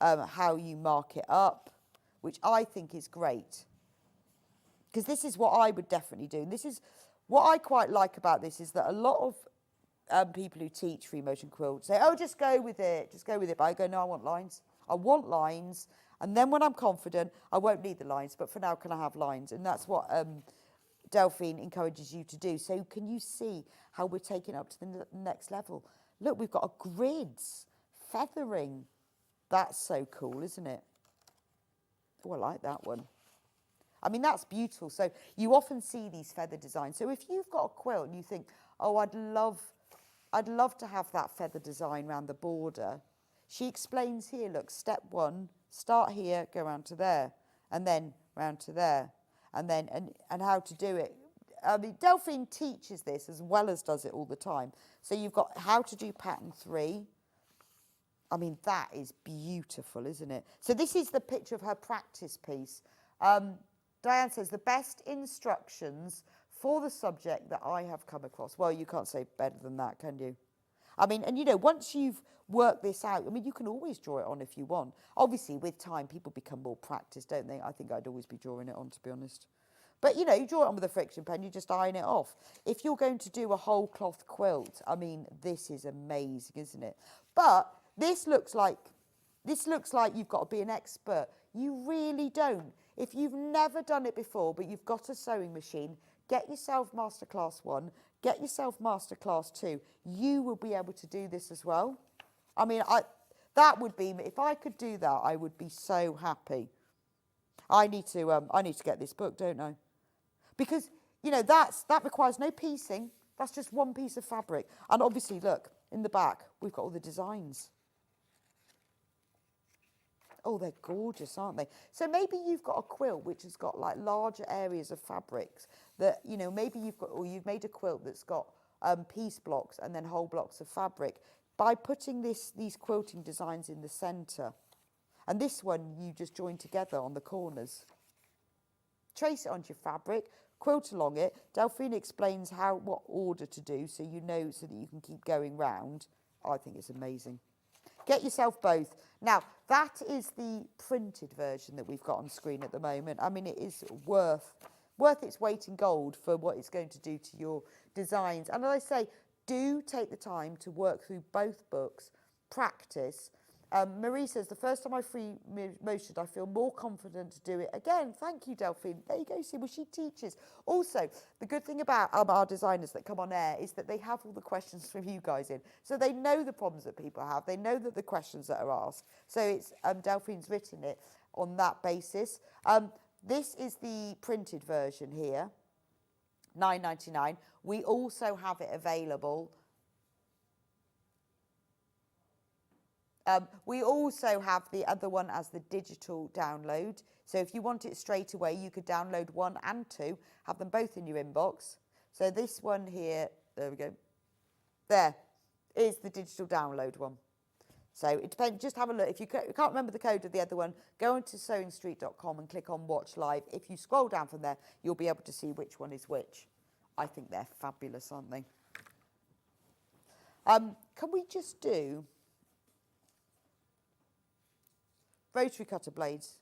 Speaker 5: how you mark it up, which I think is great, because this is what I would definitely do. And this is what I quite like about this, is that a lot of people who teach free motion quilt say, oh, just go with it, just go with it. But I go, no, I want lines. I want lines. And then when I'm confident, I won't need the lines. But for now, can I have lines? And that's what Delphine encourages you to do. So can you see how we're taking it up to the next level? Look, we've got a grids, feathering. That's so cool, isn't it? Oh, I like that one. I mean, that's beautiful. So you often see these feather designs. So if you've got a quilt and you think, oh, I'd love to have that feather design around the border, she explains here, look, step 1, start here, go round to there, and then round to there, and then and how to do it. I mean, Delphine teaches this as well as does it all the time. So you've got how to do pattern 3. I mean, that is beautiful, isn't it? So this is the picture of her practice piece. Diane says, the best instructions for the subject that I have come across. Well, you can't say better than that, can you? I mean, and you know, once you've worked this out, I mean, you can always draw it on if you want. Obviously, with time, people become more practiced, don't they? I think I'd always be drawing it on, to be honest. But, you know, you draw it on with a friction pen, you just iron it off. If you're going to do a whole cloth quilt, I mean, this is amazing, isn't it? But this looks like you've got to be an expert. You really don't. If you've never done it before, but you've got a sewing machine, get yourself Masterclass 1, get yourself Masterclass 2. You will be able to do this as well. I mean, that would be, if I could do that, I would be so happy. I need to get this book, don't I? Because, you know, that requires no piecing. That's just one piece of fabric. And obviously, look, in the back, we've got all the designs. Oh, they're gorgeous, aren't they? So maybe you've got a quilt which has got like larger areas of fabrics that, you know, maybe you've made a quilt that's got piece blocks and then whole blocks of fabric. By putting these quilting designs in the centre, and this one you just join together on the corners. Trace it onto your fabric, quilt along it. Delphine explains what order to do so you know, so that you can keep going round. I think it's amazing. Get yourself both. Now, that is the printed version that we've got on screen at the moment. I mean, it is worth its weight in gold for what it's going to do to your designs. And as I say, do take the time to work through both books, practice. Marie says, the first time I free motioned, I feel more confident to do it again. Thank you, Delphine. There you go, see, well, she teaches. Also, the good thing about our designers that come on air is that they have all the questions from you guys in. So they know the problems that people have. They know that the questions that are asked. So it's Delphine's written it on that basis. This is the printed version here, $9.99. We also have it available. We also have the other one as the digital download. So if you want it straight away, you could download 1 and 2, have them both in your inbox. So this one here, there we go. There is the digital download one. So it depends, just have a look. If you can't remember the code of the other one, go into sewingstreet.com and click on Watch Live. If you scroll down from there, you'll be able to see which one is which. I think they're fabulous, aren't they? Can we just do rotary cutter blades?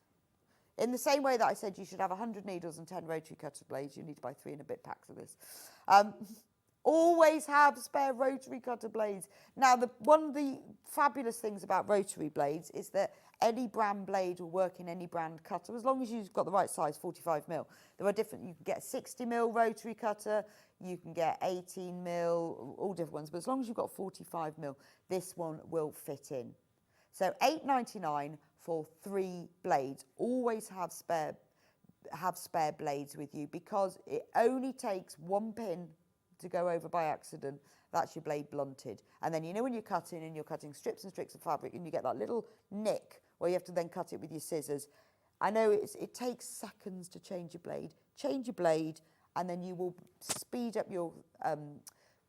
Speaker 5: In the same way that I said you should have 100 needles and 10 rotary cutter blades, you need to buy 3 and a bit packs of this. Always have spare rotary cutter blades. Now, one of the fabulous things about rotary blades is that any brand blade will work in any brand cutter, as long as you've got the right size, 45mm. There are different, you can get a 60mm rotary cutter, you can get 18mm, all different ones, but as long as you've got 45mm, this one will fit in. So $8.99 for 3 blades. Always have spare blades with you, because it only takes 1 pin to go over by accident. That's your blade blunted. And then, you know, when you're cutting and you're cutting strips and strips of fabric and you get that little nick where you have to then cut it with your scissors. I know it takes seconds to change your blade. Change your blade and then you will speed up your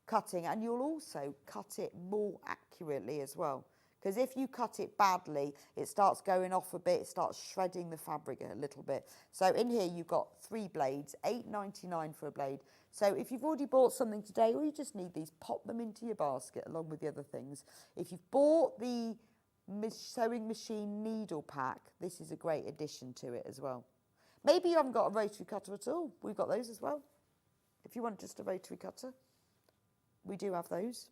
Speaker 5: cutting, and you'll also cut it more accurately as well. Because if you cut it badly, it starts going off a bit, it starts shredding the fabric a little bit. So in here you've got 3 blades, $8.99 for a blade. So if you've already bought something today, or you just need these, pop them into your basket along with the other things. If you've bought the sewing machine needle pack, this is a great addition to it as well. Maybe you haven't got a rotary cutter at all. We've got those as well. If you want just a rotary cutter, we do have those.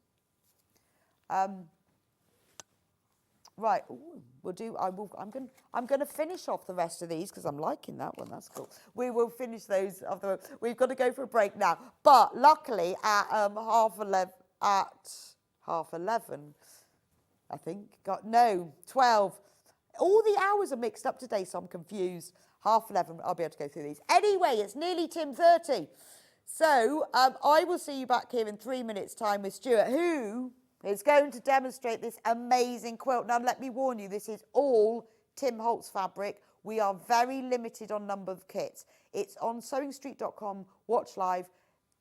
Speaker 5: Right, ooh, I'm going to finish off the rest of these because I'm liking that one. That's cool. We will finish those. We've got to go for a break now. But luckily, at half 11, I think. 12. All the hours are mixed up today, so I'm confused. 11:30, I'll be able to go through these. Anyway, it's nearly Tim 30. So I will see you back here in 3 minutes' time with Stuart, who is going to demonstrate this amazing quilt. Now, let me warn you, this is all Tim Holtz fabric. We are very limited on number of kits. It's on sewingstreet.com, watch live.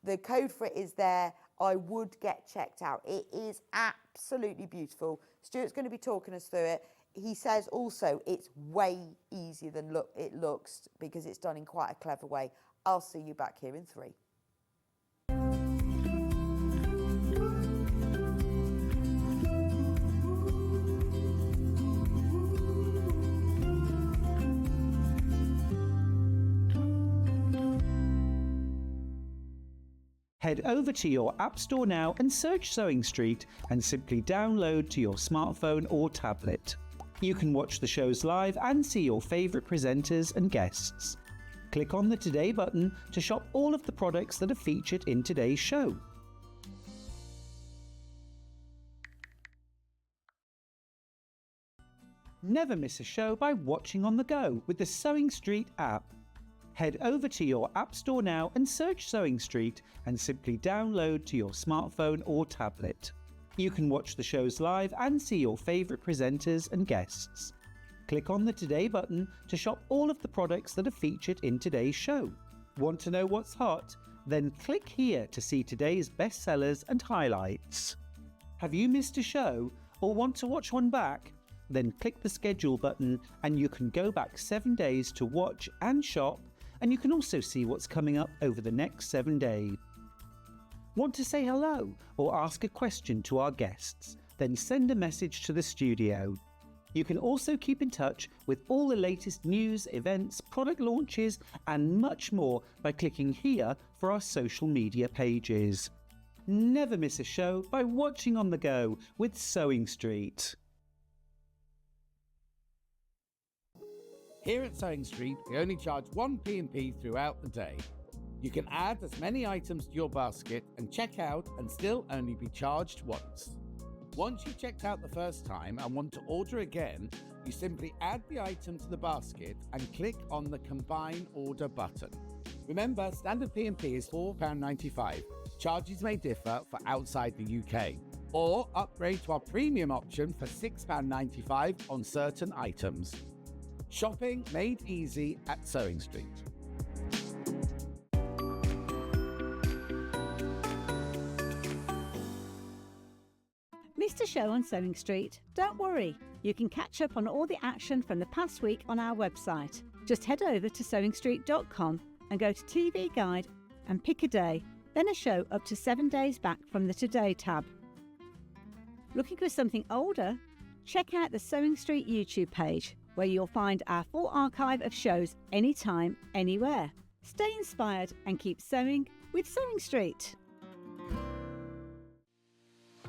Speaker 5: The code for it is there. I would get checked out. It is absolutely beautiful. Stuart's going to be talking us through it. He says also it's way easier than it looks because it's done in quite a clever way. I'll see you back here in 3.
Speaker 7: Head over to your App Store now and search Sewing Street and simply download to your smartphone or tablet. You can watch the shows live and see your favourite presenters and guests. Click on the Today button to shop all of the products that are featured in today's show. Never miss a show by watching on the go with the Sewing Street app. Head over to your App Store now and search Sewing Street and simply download to your smartphone or tablet. You can watch the shows live and see your favourite presenters and guests. Click on the Today button to shop all of the products that are featured in today's show. Want to know what's hot? Then click here to see today's bestsellers and highlights. Have you missed a show or want to watch one back? Then click the schedule button and you can go back 7 days to watch and shop, and you can also see what's coming up over the next 7 days. Want to say hello or ask a question to our guests? Then send a message to the studio. You can also keep in touch with all the latest news, events, product launches and much more by clicking here for our social media pages. Never miss a show by watching on the go with Sewing Street.
Speaker 8: Here at Sewing Street, we only charge one P&P throughout the day. You can add as many items to your basket and check out and still only be charged once. Once you've checked out the first time and want to order again, you simply add the item to the basket and click on the Combine Order button. Remember, standard P&P is £4.95. Charges may differ for outside the UK. Or upgrade to our premium option for £6.95 on certain items. Shopping made easy at Sewing Street.
Speaker 1: Missed a show on Sewing Street? Don't worry, you can catch up on all the action from the past week on our website. Just head over to sewingstreet.com and go to TV Guide and pick a day, then a show up to 7 days back from the Today tab. Looking for something older? Check out the Sewing Street YouTube page, where you'll find our full archive of shows anytime, anywhere. Stay inspired and keep sewing with Sewing Street.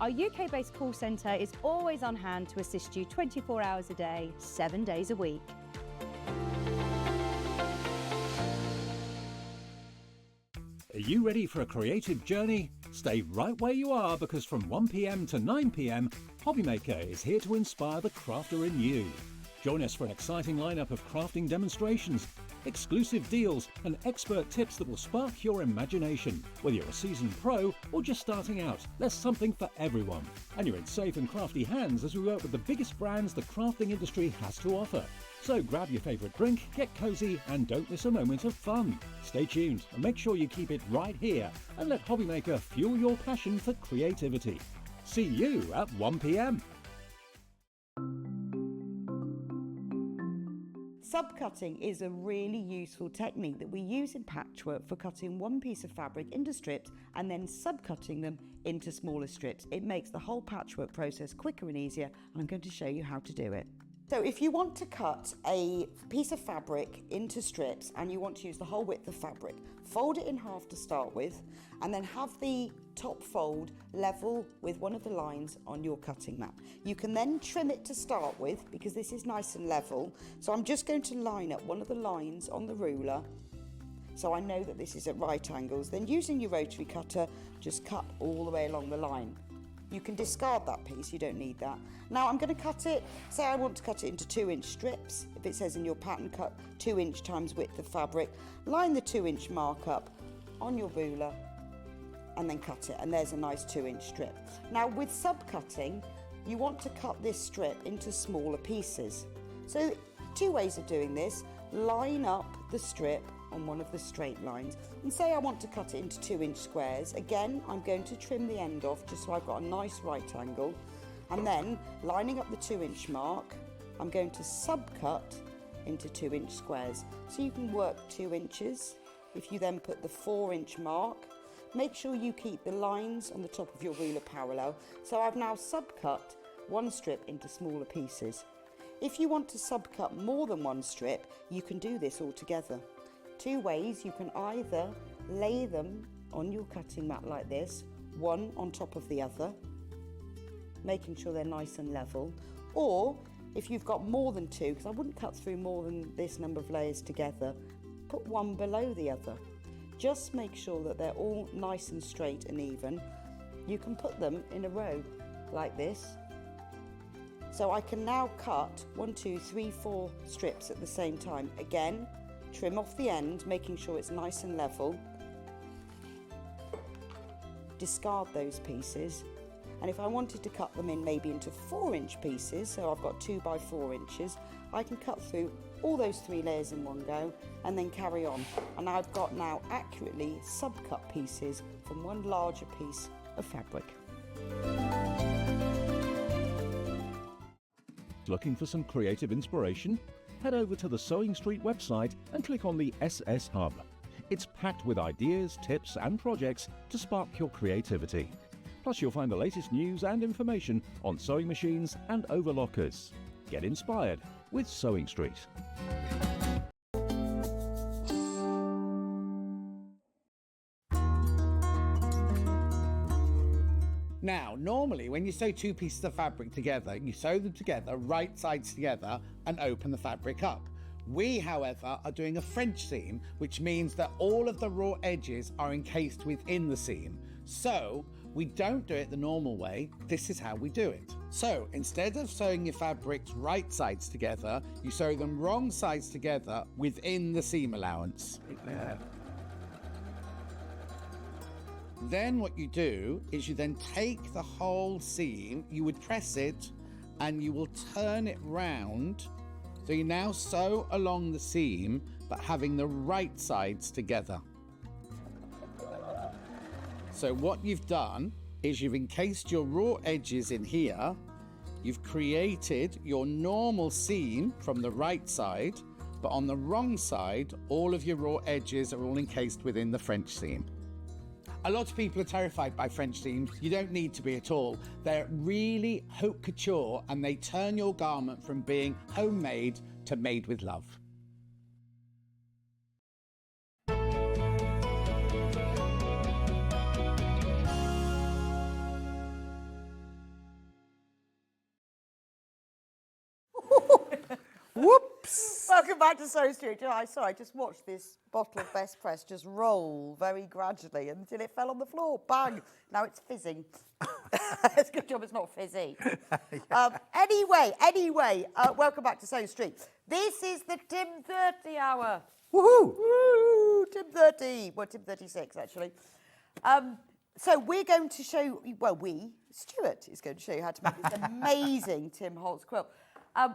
Speaker 9: Our UK-based call centre is always on hand to assist you 24 hours a day, 7 days a week.
Speaker 10: Are you ready for a creative journey? Stay right where you are, because from 1 p.m. to 9 p.m, Hobbymaker is here to inspire the crafter in you. Join us for an exciting lineup of crafting demonstrations, exclusive deals and expert tips that will spark your imagination. Whether you're a seasoned pro or just starting out, there's something for everyone. And you're in safe and crafty hands as we work with the biggest brands the crafting industry has to offer. So grab your favourite drink, get cosy and don't miss a moment of fun. Stay tuned and make sure you keep it right here and let Hobbymaker fuel your passion for creativity. See you at 1 p.m.
Speaker 5: Subcutting is a really useful technique that we use in patchwork for cutting one piece of fabric into strips and then subcutting them into smaller strips. It makes the whole patchwork process quicker and easier, and I'm going to show you how to do it. So if you want to cut a piece of fabric into strips and you want to use the whole width of fabric, fold it in half to start with and then have the top fold level with one of the lines on your cutting mat. You can then trim it to start with because this is nice and level. So I'm just going to line up one of the lines on the ruler so I know that this is at right angles. Then using your rotary cutter, just cut all the way along the line. You can discard that piece, you don't need that. Now I'm going to cut it, say I want to cut it into 2-inch strips. If it says in your pattern cut 2 inch times width of fabric, line the 2-inch mark up on your ruler and then cut it, and there's a nice 2-inch strip. Now with subcutting, you want to cut this strip into smaller pieces. So 2 ways of doing this: line up the strip on one of the straight lines and say I want to cut it into 2-inch squares. Again, I'm going to trim the end off just so I've got a nice right angle, and then lining up the 2-inch mark, I'm going to subcut into 2-inch squares. So you can work 2 inches. If you then put the 4-inch mark, make sure you keep the lines on the top of your ruler parallel. So I've now subcut one strip into smaller pieces. If you want to subcut more than one strip, you can do this all together. 2 ways: you can either lay them on your cutting mat like this, one on top of the other, making sure they're nice and level. Or if you've got more than two, because I wouldn't cut through more than this number of layers together, put one below the other. Just make sure that they're all nice and straight and even. You can put them in a row like this. So I can now cut 1, 2, 3, 4 strips at the same time. Again, trim off the end, making sure it's nice and level. Discard those pieces. And if I wanted to cut them in maybe into 4-inch pieces, so I've got 2 by 4 inches, I can cut through all those 3 layers in one go and then carry on. And I've got now accurately sub-cut pieces from one larger piece of fabric.
Speaker 10: Looking for some creative inspiration? Head over to the Sewing Street website and click on the SS Hub. It's packed with ideas, tips and projects to spark your creativity. Plus you'll find the latest news and information on sewing machines and overlockers. Get inspired with Sewing Street.
Speaker 8: Now, normally when you sew 2 pieces of fabric together, you sew them together, right sides together, and open the fabric up. We, however, are doing a French seam, which means that all of the raw edges are encased within the seam. So, we don't do it the normal way, this is how we do it. So, instead of sewing your fabrics right sides together, you sew them wrong sides together within the seam allowance. Then what you do is you then take the whole seam, you would press it and you will turn it round. So you now sew along the seam, but having the right sides together. So what you've done is you've encased your raw edges in here, you've created your normal seam from the right side, but on the wrong side, all of your raw edges are all encased within the French seam. A lot of people are terrified by French seams. You don't need to be at all. They're really haute couture and they turn your garment from being homemade to made with love.
Speaker 5: Whoops! Welcome back to Sewing Street. I just watched this bottle of Best Press just roll very gradually until it fell on the floor. Bang! Now it's fizzing. It's a good job it's not fizzy. Anyway, welcome back to Sewing Street. This is the Tim 30 hour.
Speaker 7: Woohoo!
Speaker 5: Woo! Tim 30. Well, Tim 36, actually. So we're going to show, Stuart is going to show you how to make this amazing Tim Holtz quilt.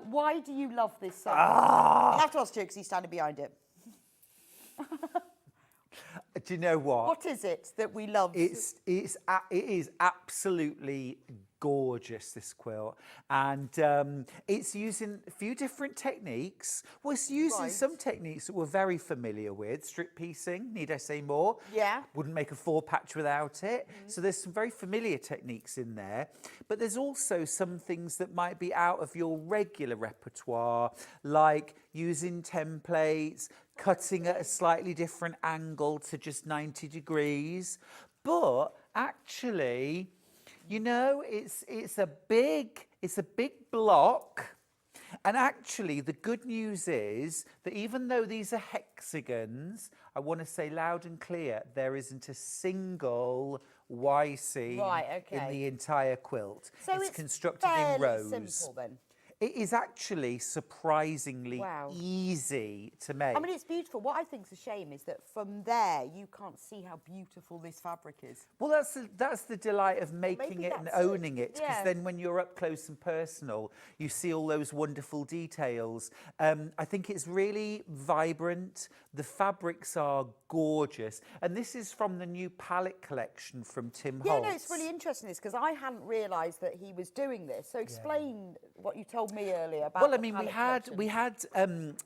Speaker 5: Why do you love this so much? I have to ask Stuart because he's standing behind it.
Speaker 7: Do you know what?
Speaker 5: What is it that we love?
Speaker 7: It is absolutely gorgeous, this quilt, and it's using a few different techniques. Well, it's using some techniques that we're very familiar with. Strip piecing, need I say more?
Speaker 5: Yeah.
Speaker 7: Wouldn't make a 4-patch without it. So there's some very familiar techniques in there, but there's also some things that might be out of your regular repertoire, like using templates, cutting at a slightly different angle to just 90 degrees. But actually, you know, it's a big block. And actually, the good news is that even though these are hexagons, I want to say loud and clear, there isn't a single Y seam in the entire quilt.
Speaker 5: So
Speaker 7: it's constructed in rows.
Speaker 5: Simple then.
Speaker 7: It is actually surprisingly easy to make.
Speaker 5: I mean, it's beautiful. What I think is a shame is that from there, you can't see how beautiful this fabric is.
Speaker 7: Well, that's the delight of making it and owning it, because then when you're up close and personal, you see all those wonderful details. I think it's really vibrant. The fabrics are gorgeous. And this is from the new palette collection from Tim Holtz.
Speaker 5: Yeah, no, it's really interesting this because I hadn't realised that he was doing this. So explain what you told me earlier about.
Speaker 7: Well, I mean,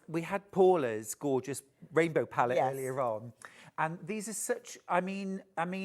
Speaker 7: we had Paula's gorgeous rainbow palette earlier on, and these are such. I mean,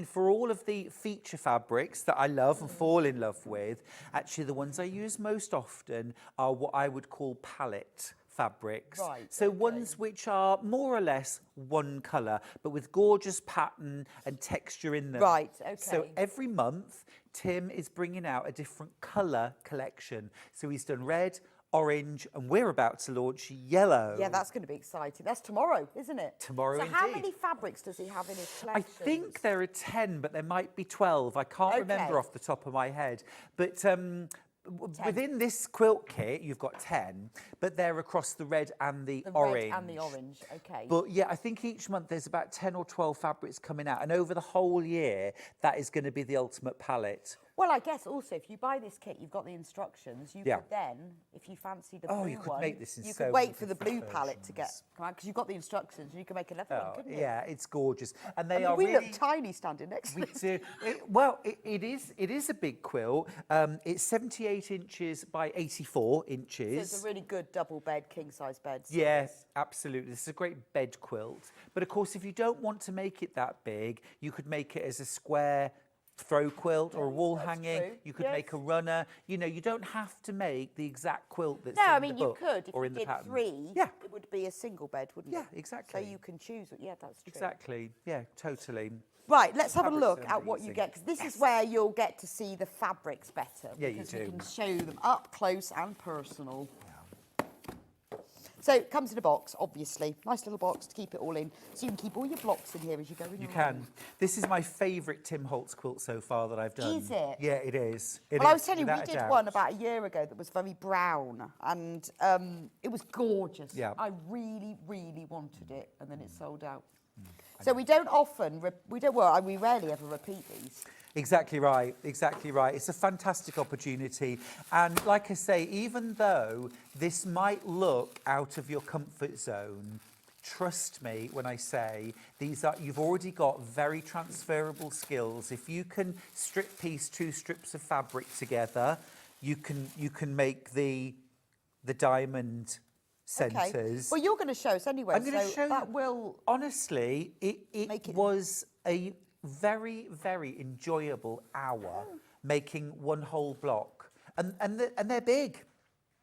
Speaker 7: for all of the feature fabrics that I love and fall in love with, actually the ones I use most often are what I would call palette fabrics.
Speaker 5: Right,
Speaker 7: So ones which are more or less one colour, but with gorgeous pattern and texture in them.
Speaker 5: Right, okay.
Speaker 7: So every month, Tim is bringing out a different colour collection. So he's done red, orange, and we're about to launch yellow.
Speaker 5: Yeah, that's going to be exciting. That's tomorrow, isn't it?
Speaker 7: Tomorrow,
Speaker 5: So how
Speaker 7: indeed.
Speaker 5: many fabrics does he have in his
Speaker 7: I
Speaker 5: collection?
Speaker 7: think there are 10, but there might be 12. I can't remember
Speaker 5: Okay.
Speaker 7: off the top of my head. But within this quilt kit, you've got 10, but they're across the red and the orange.
Speaker 5: Red and the orange, okay.
Speaker 7: But yeah, I think each month there's about 10 or 12 fabrics coming out. And over the whole year, that is going to be the ultimate palette.
Speaker 5: Well, I guess also if you buy this kit, you've got the instructions. You
Speaker 7: Yeah.
Speaker 5: could then, if you fancy the blue
Speaker 7: Oh,
Speaker 5: one,
Speaker 7: you could make this in
Speaker 5: you
Speaker 7: so
Speaker 5: could
Speaker 7: many
Speaker 5: wait for the
Speaker 7: different
Speaker 5: blue palette to get
Speaker 7: versions.
Speaker 5: come out because you've got the instructions and you can make another one,
Speaker 7: Oh,
Speaker 5: couldn't you?
Speaker 7: yeah, it's gorgeous. And they
Speaker 5: I mean,
Speaker 7: are
Speaker 5: we
Speaker 7: really...
Speaker 5: look tiny standing next to
Speaker 7: We
Speaker 5: it.
Speaker 7: do. It is a big quilt. It's 78 inches by 84 inches.
Speaker 5: So it's a really good double bed, king size bed. so
Speaker 7: Yes, absolutely. This is a great bed quilt. But of course, if you don't want to make it that big, you could make it as a square throw quilt or a wall
Speaker 5: that's
Speaker 7: hanging.
Speaker 5: true.
Speaker 7: You could make a
Speaker 5: Yes.
Speaker 7: runner. You know, you don't have to make the exact quilt that's
Speaker 5: No,
Speaker 7: in
Speaker 5: I
Speaker 7: the
Speaker 5: mean, you
Speaker 7: book
Speaker 5: could. If
Speaker 7: or
Speaker 5: you
Speaker 7: in the
Speaker 5: did
Speaker 7: pattern.
Speaker 5: 3,
Speaker 7: Yeah.
Speaker 5: it would be a single bed, wouldn't
Speaker 7: Yeah,
Speaker 5: it?
Speaker 7: exactly.
Speaker 5: So you can choose. Yeah, that's true.
Speaker 7: Exactly. Yeah, totally.
Speaker 5: Right, let's have a
Speaker 7: Fabrics
Speaker 5: look
Speaker 7: are
Speaker 5: at what you
Speaker 7: amazing.
Speaker 5: get, because this is where you'll get to see the fabrics better.
Speaker 7: Yeah, you
Speaker 5: because we
Speaker 7: do.
Speaker 5: can show them up close and personal. So it comes in a box, obviously. Nice little box to keep it all in. So you can keep all your blocks in here as you go in.
Speaker 7: You can. This is my favourite Tim Holtz quilt so far that I've done.
Speaker 5: Is it?
Speaker 7: Yeah, it is.
Speaker 5: Well, I was telling you, we did one about a year ago that was very brown, and it was gorgeous.
Speaker 7: Yeah.
Speaker 5: I really, really wanted it, and then it sold out. So we don't often, we rarely ever repeat these.
Speaker 7: Exactly right, exactly right. It's a fantastic opportunity. And like I say, even though this might look out of your comfort zone, trust me when I say you've already got very transferable skills. If you can strip piece 2 strips of fabric together, you can make the diamond centres.
Speaker 5: Okay. Well, you're going to show us anyway.
Speaker 7: I'm going to
Speaker 5: so
Speaker 7: show
Speaker 5: that
Speaker 7: you.
Speaker 5: will.
Speaker 7: Honestly,
Speaker 5: Make
Speaker 7: it
Speaker 5: it-
Speaker 7: was a very, very enjoyable hour making one whole block, and they're big,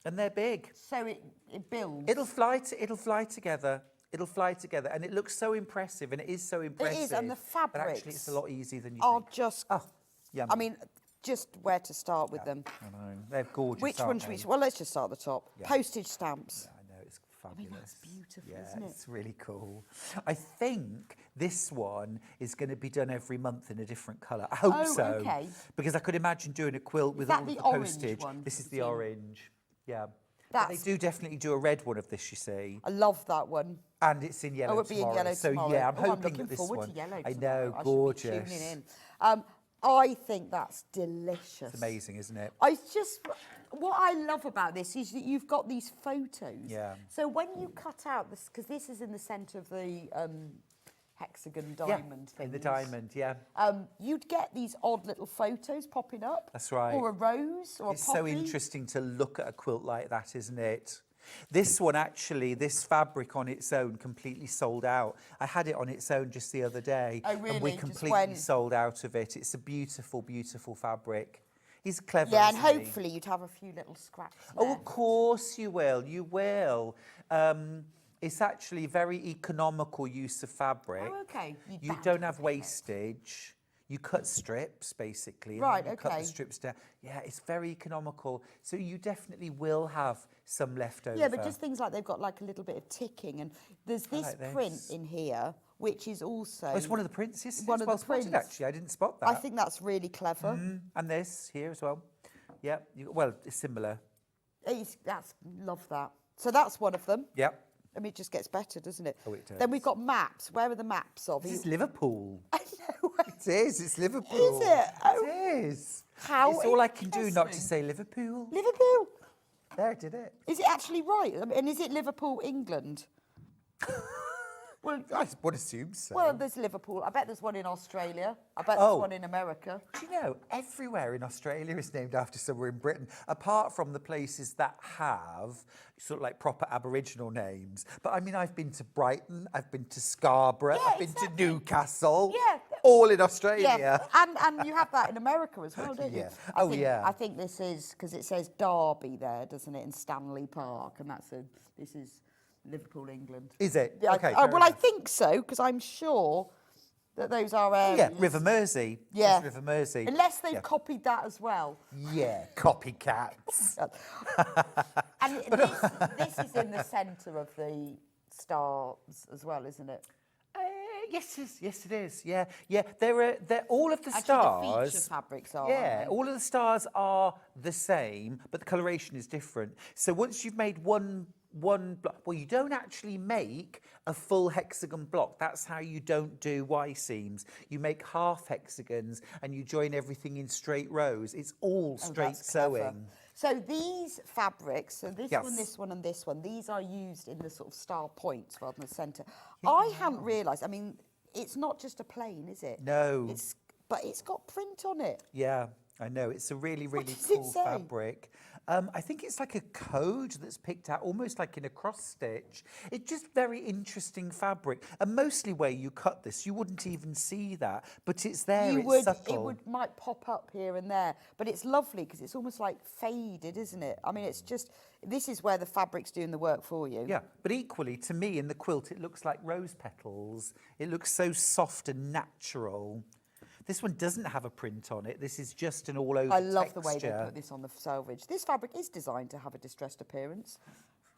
Speaker 7: and they're big.
Speaker 5: So it builds.
Speaker 7: It'll fly together. It'll fly together, and it looks so impressive, and it is so impressive.
Speaker 5: It is, and the
Speaker 7: But
Speaker 5: fabrics
Speaker 7: actually, it's a lot easier than you
Speaker 5: are
Speaker 7: think.
Speaker 5: just.
Speaker 7: Oh, yummy.
Speaker 5: I mean, just where to start with them.
Speaker 7: I know. They're gorgeous.
Speaker 5: Which
Speaker 7: aren't
Speaker 5: one should we?
Speaker 7: they?
Speaker 5: Well, let's just start at the top.
Speaker 7: Yeah.
Speaker 5: Postage stamps.
Speaker 7: I know, it's fabulous.
Speaker 5: that's beautiful,
Speaker 7: yeah,
Speaker 5: isn't it?
Speaker 7: it's really cool. I think this one is going to be done every month in a different colour. I hope
Speaker 5: Oh,
Speaker 7: so.
Speaker 5: okay.
Speaker 7: Because I could imagine doing a quilt with
Speaker 5: that
Speaker 7: all
Speaker 5: the
Speaker 7: of the
Speaker 5: orange
Speaker 7: postage.
Speaker 5: one,
Speaker 7: This is the
Speaker 5: Jim?
Speaker 7: orange. Yeah. But they
Speaker 5: That's-
Speaker 7: do definitely do a red one of this, you see.
Speaker 5: I love that one.
Speaker 7: And it's in yellow
Speaker 5: Oh, it'll be in
Speaker 7: tomorrow.
Speaker 5: yellow
Speaker 7: so
Speaker 5: tomorrow.
Speaker 7: yeah, I'm
Speaker 5: Oh,
Speaker 7: hoping
Speaker 5: looking
Speaker 7: that this
Speaker 5: forward
Speaker 7: one.
Speaker 5: to yellow
Speaker 7: I
Speaker 5: tomorrow.
Speaker 7: know,
Speaker 5: I
Speaker 7: gorgeous.
Speaker 5: should be tuning in. I think that's delicious.
Speaker 7: It's amazing, isn't it?
Speaker 5: What I love about this is that you've got these photos.
Speaker 7: Yeah.
Speaker 5: So when you cut out this, because this is in the centre of the hexagon diamond
Speaker 7: Yeah, in the
Speaker 5: things,
Speaker 7: diamond, yeah.
Speaker 5: you'd get these odd little photos popping up.
Speaker 7: That's right.
Speaker 5: Or a rose or
Speaker 7: It's
Speaker 5: a poppy.
Speaker 7: so interesting to look at a quilt like that, isn't it? This one actually, this fabric on its own completely sold out. I had it on its own just the other day.
Speaker 5: Oh, really?
Speaker 7: And we
Speaker 5: Just
Speaker 7: completely
Speaker 5: when?
Speaker 7: sold out of it. It's a beautiful, beautiful fabric. He's clever,
Speaker 5: Yeah, and
Speaker 7: isn't he?
Speaker 5: hopefully you'd have a few little scraps
Speaker 7: Oh,
Speaker 5: left.
Speaker 7: of course you will. You will. It's actually very economical use of fabric.
Speaker 5: Oh, okay.
Speaker 7: You don't have wastage. You cut strips, basically. and
Speaker 5: Right,
Speaker 7: then you cut
Speaker 5: okay.
Speaker 7: the strips down. Yeah, it's very economical. So you definitely will have some left over.
Speaker 5: Yeah, but just things like they've got like a little bit of ticking, and there's this
Speaker 7: like
Speaker 5: print
Speaker 7: this.
Speaker 5: in here, which is also
Speaker 7: Oh, it's one of the prints. Yes,
Speaker 5: one
Speaker 7: it's
Speaker 5: of
Speaker 7: well
Speaker 5: the
Speaker 7: spotted,
Speaker 5: prints.
Speaker 7: actually. I didn't spot that.
Speaker 5: I think that's really clever.
Speaker 7: And this here as well. Yeah. Well, it's similar.
Speaker 5: Love that. So that's one of them.
Speaker 7: Yep.
Speaker 5: I mean, it just gets better, doesn't it?
Speaker 7: Oh, it does.
Speaker 5: Then we've got maps. Where are the maps of?
Speaker 7: This is Liverpool.
Speaker 5: I know.
Speaker 7: It is. It's Liverpool.
Speaker 5: Is it? Oh.
Speaker 7: It is.
Speaker 5: How
Speaker 7: It's all I can do not to
Speaker 5: interesting.
Speaker 7: say Liverpool.
Speaker 5: Liverpool.
Speaker 7: There, I did it.
Speaker 5: Is it actually right? I mean, and is it Liverpool, England? Well,
Speaker 7: I would assume so.
Speaker 5: well, there's Liverpool. I bet there's one in Australia. I bet
Speaker 7: Oh.
Speaker 5: there's one in America.
Speaker 7: Do you know, everywhere in Australia is named after somewhere in Britain, apart from the places that have sort of like proper Aboriginal names. But I mean, I've been to Brighton, I've been to Scarborough,
Speaker 5: Yeah,
Speaker 7: I've been
Speaker 5: exactly.
Speaker 7: to Newcastle.
Speaker 5: Yeah,
Speaker 7: all in Australia.
Speaker 5: Yeah, and you have that in America as well, don't you?
Speaker 7: Yeah. Oh, yeah.
Speaker 5: I think this is, because it says Derby there, doesn't it, in Stanley Park, and this is Liverpool, England.
Speaker 7: Is it?
Speaker 5: Yeah,
Speaker 7: Okay.
Speaker 5: well, I think so, because I'm sure that those are areas.
Speaker 7: Yeah, River Mersey.
Speaker 5: Yeah.
Speaker 7: It's River Mersey.
Speaker 5: Unless they've copied that as well.
Speaker 7: Yeah, copycats.
Speaker 5: And this is in the centre of the stars as well, isn't it?
Speaker 7: Yes, it is. Yeah. They're all of the
Speaker 5: Actually,
Speaker 7: stars.
Speaker 5: the feature fabrics are.
Speaker 7: Yeah,
Speaker 5: aren't they?
Speaker 7: all of the stars are the same, but the coloration is different. So once you've made one block, well, you don't actually make a full hexagon block. That's how you don't do Y seams. You make half hexagons and you join everything in straight rows. It's all straight
Speaker 5: that's clever.
Speaker 7: sewing.
Speaker 5: So these fabrics, so this
Speaker 7: Yes.
Speaker 5: one, this one, and this one, these are used in the sort of star points rather than the centre. I hadn't realised. I mean, it's not just a plain, is it?
Speaker 7: No.
Speaker 5: But it's got print on it.
Speaker 7: Yeah, I know. It's a really, really
Speaker 5: does it
Speaker 7: cool
Speaker 5: say?
Speaker 7: fabric. I think it's like a code that's picked out, almost like in a cross stitch. It's just very interesting fabric. And mostly where you cut this, you wouldn't even see that, but it's there. It's subtle.
Speaker 5: Might pop up here and there, but it's lovely because it's almost like faded, isn't it? I mean, it's just, this is where the fabric's doing the work for you.
Speaker 7: Yeah, but equally, to me, in the quilt, it looks like rose petals. It looks so soft and natural. This one doesn't have a print on it. This is just an all-over
Speaker 5: I love the way they
Speaker 7: texture.
Speaker 5: put this on the selvage. This fabric is designed to have a distressed appearance.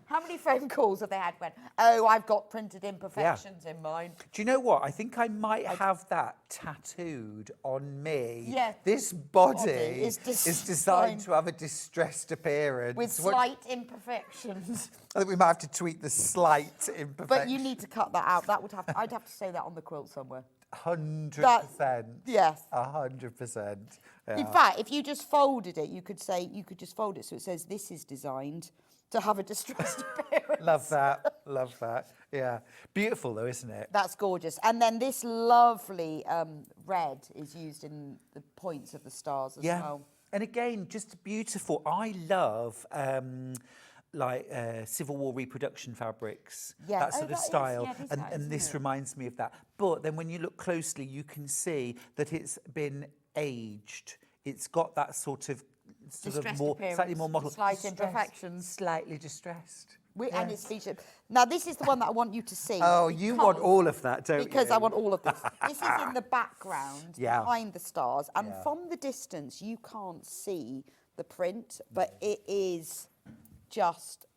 Speaker 5: How many phone calls have they had when, oh, I've got printed imperfections in mine?
Speaker 7: Do you know what? I think I might have that tattooed on me.
Speaker 5: Yeah.
Speaker 7: This body
Speaker 5: is
Speaker 7: designed to have a distressed appearance.
Speaker 5: With slight imperfections.
Speaker 7: I think we might have to tweak the slight imperfection.
Speaker 5: But you need to cut that out. I'd have to say that on the quilt somewhere.
Speaker 7: 100%.
Speaker 5: Yes.
Speaker 7: 100%. Yeah.
Speaker 5: In fact, if you just folded it, you could just fold it so it says this is designed to have a distressed appearance.
Speaker 7: Love that. Love that. Yeah. Beautiful though, isn't it?
Speaker 5: That's gorgeous. And then this lovely red is used in the points of the stars as well.
Speaker 7: And again, just beautiful. I love Civil War reproduction fabrics, that sort of style, and this reminds me of that. But then when you look closely, you can see that it's been aged. It's got that sort of more, slightly more mottled,
Speaker 5: slight imperfections,
Speaker 7: slightly distressed.
Speaker 5: And it's featured. Now this is the one that I want you to see.
Speaker 7: Oh, you want all of that, don't you?
Speaker 5: Because I want all of this. This is in the background, behind the stars, and from the distance you can't see the print, but it is just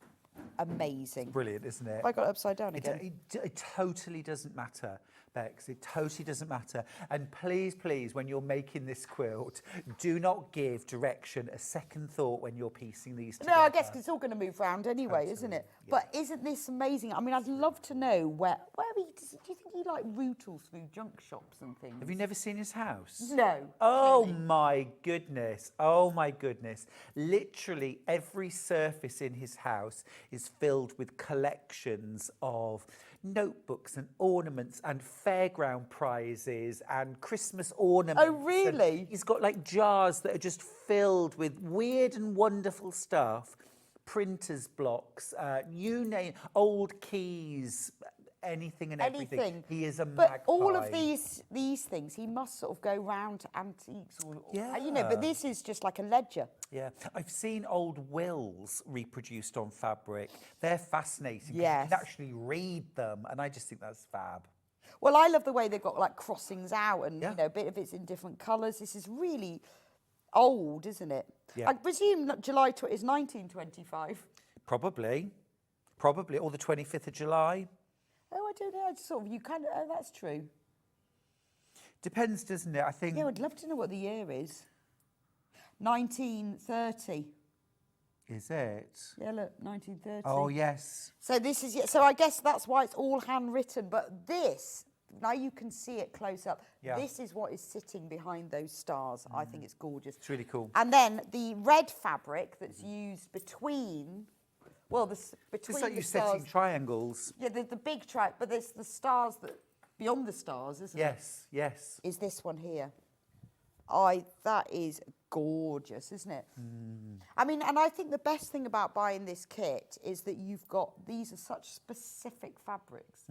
Speaker 5: amazing.
Speaker 7: Brilliant, isn't it?
Speaker 5: Have I got it upside down again?
Speaker 7: It totally doesn't matter, Bex. It totally doesn't matter. And please, please, when you're making this quilt, do not give direction a second thought when you're piecing these together.
Speaker 5: No, I guess 'cause it's all going to move around anyway, isn't it? Yeah. But isn't this amazing? I mean, I'd love to know where do you think he like rootles through junk shops and things?
Speaker 7: Have you never seen his house?
Speaker 5: No.
Speaker 7: Oh my goodness. Oh my goodness. Literally every surface in his house is filled with collections of notebooks and ornaments and fairground prizes and Christmas ornaments.
Speaker 5: Oh, really?
Speaker 7: And he's got like jars that are just filled with weird and wonderful stuff. Printers blocks, you name, old keys, anything and everything. He is a magpie.
Speaker 5: But all of these things, he must sort of go round to antiques or, you know, but this is just like a ledger.
Speaker 7: Yeah, I've seen old wills reproduced on fabric. They're fascinating.
Speaker 5: Yes.
Speaker 7: You can actually read them, and I just think that's fab.
Speaker 5: Well, I love the way they've got like crossings out and, you know, a bit of it's in different colours. This is really old, isn't it?
Speaker 7: Yeah.
Speaker 5: I presume that July is 1925.
Speaker 7: Probably, or the 25th of July.
Speaker 5: Oh, I don't know. It's sort of, oh, that's true.
Speaker 7: Depends, doesn't it? I think.
Speaker 5: Yeah, I'd love to know what the year is. 1930.
Speaker 7: Is it?
Speaker 5: Yeah, look, 1930.
Speaker 7: Oh, yes.
Speaker 5: So this is, so I guess that's why it's all handwritten. But this, now you can see it close up.
Speaker 7: Yeah.
Speaker 5: This is what is sitting behind those stars. I think it's gorgeous.
Speaker 7: It's really cool.
Speaker 5: And then the red fabric that's used between, well, between
Speaker 7: it's like
Speaker 5: the
Speaker 7: you're
Speaker 5: stars.
Speaker 7: setting triangles.
Speaker 5: Yeah, the big but there's the stars that, beyond the stars, isn't it?
Speaker 7: Yes, yes.
Speaker 5: Is this one here. That is gorgeous, isn't it? I mean, and I think the best thing about buying this kit is that these are such specific fabrics,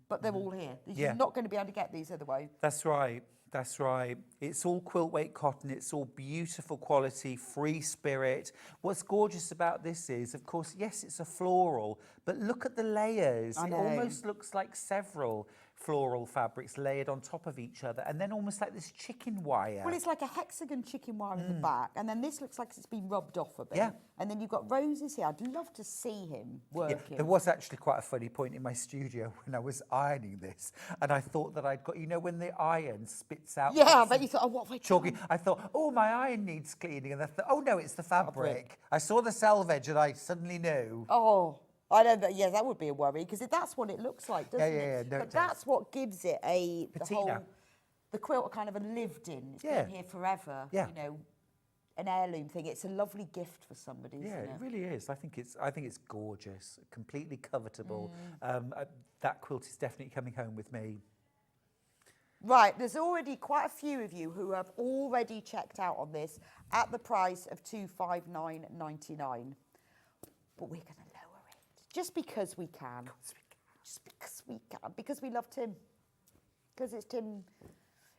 Speaker 5: but they're all here. You're not going to be able to get these otherwise.
Speaker 7: That's right. That's right. It's all quilt weight cotton. It's all beautiful quality, free spirit. What's gorgeous about this is, of course, yes, it's a floral, but look at the layers.
Speaker 5: I
Speaker 7: It
Speaker 5: know.
Speaker 7: almost looks like several floral fabrics layered on top of each other, and then almost like this chicken wire.
Speaker 5: Well, it's like a hexagon chicken wire in the back, and then this looks like it's been rubbed off a bit.
Speaker 7: Yeah.
Speaker 5: And then you've got roses here. I'd love to see him working.
Speaker 7: Yeah, there was actually quite a funny point in my studio when I was ironing this, and I thought that I'd got, you know, when the iron spits out.
Speaker 5: Yeah, I bet you thought, oh, what have I
Speaker 7: chalky.
Speaker 5: done?
Speaker 7: I thought, oh, my iron needs cleaning, and I thought, oh no, it's the fabric. I saw the selvage, and I suddenly knew.
Speaker 5: Oh, I know that. Yeah, that would be a worry because that's what it looks like, doesn't
Speaker 7: Yeah,
Speaker 5: it?
Speaker 7: no,
Speaker 5: but
Speaker 7: it
Speaker 5: that's what gives it the
Speaker 7: Patina.
Speaker 5: the quilt kind of a lived in. It's
Speaker 7: Yeah.
Speaker 5: been here forever.
Speaker 7: Yeah.
Speaker 5: You know, an heirloom thing. It's a lovely gift for somebody.
Speaker 7: Yeah,
Speaker 5: isn't
Speaker 7: it really is. I think it's gorgeous, completely covetable. That quilt is definitely coming home with me.
Speaker 5: Right, there's already quite a few of you who have already checked out on this at the price of $259.99. But we're going to lower it just because we can. Just because we can. Because we love Tim. Because it's Tim.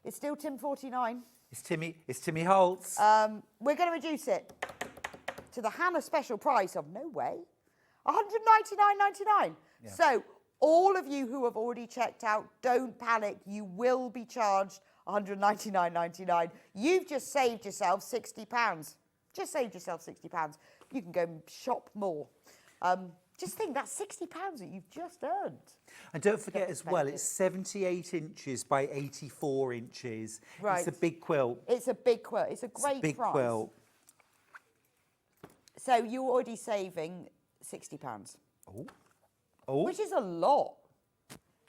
Speaker 5: It's still Tim 49.
Speaker 7: It's Timmy Holtz.
Speaker 5: We're going to reduce it to the Hannah special price of no way, $199.99.
Speaker 7: Yeah.
Speaker 5: So all of you who have already checked out, don't panic. You will be charged $199.99. You've just saved yourself £60. Just saved yourself £60. You can go and shop more. Just think, that's £60 that you've just earned.
Speaker 7: And don't forget as well, it's 78 inches by 84 inches.
Speaker 5: Right.
Speaker 7: It's a big quilt.
Speaker 5: It's a big quilt. It's a great
Speaker 7: Big
Speaker 5: price.
Speaker 7: quilt.
Speaker 5: So you're already saving £60.
Speaker 7: Oh.
Speaker 5: Which is a lot.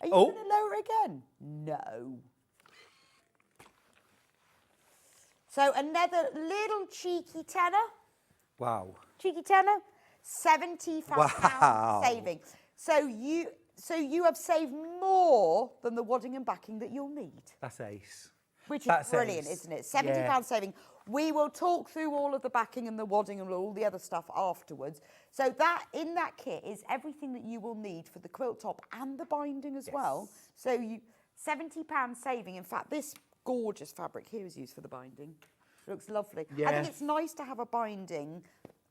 Speaker 5: Are you
Speaker 7: Oh.
Speaker 5: going to lower it again? No. So another little cheeky tenner.
Speaker 7: Wow.
Speaker 5: Cheeky tenner. £75
Speaker 7: Wow.
Speaker 5: saving. So you have saved more than the wadding and backing that you'll need.
Speaker 7: That's ace.
Speaker 5: Which is
Speaker 7: That's
Speaker 5: brilliant,
Speaker 7: ace.
Speaker 5: isn't it? £70
Speaker 7: Yeah.
Speaker 5: saving. We will talk through all of the backing and the wadding and all the other stuff afterwards. So that in that kit is everything that you will need for the quilt top and the binding as well. So you £70 saving. In fact, this gorgeous fabric here is used for the binding. It looks lovely. I
Speaker 7: Yeah.
Speaker 5: think it's nice to have a binding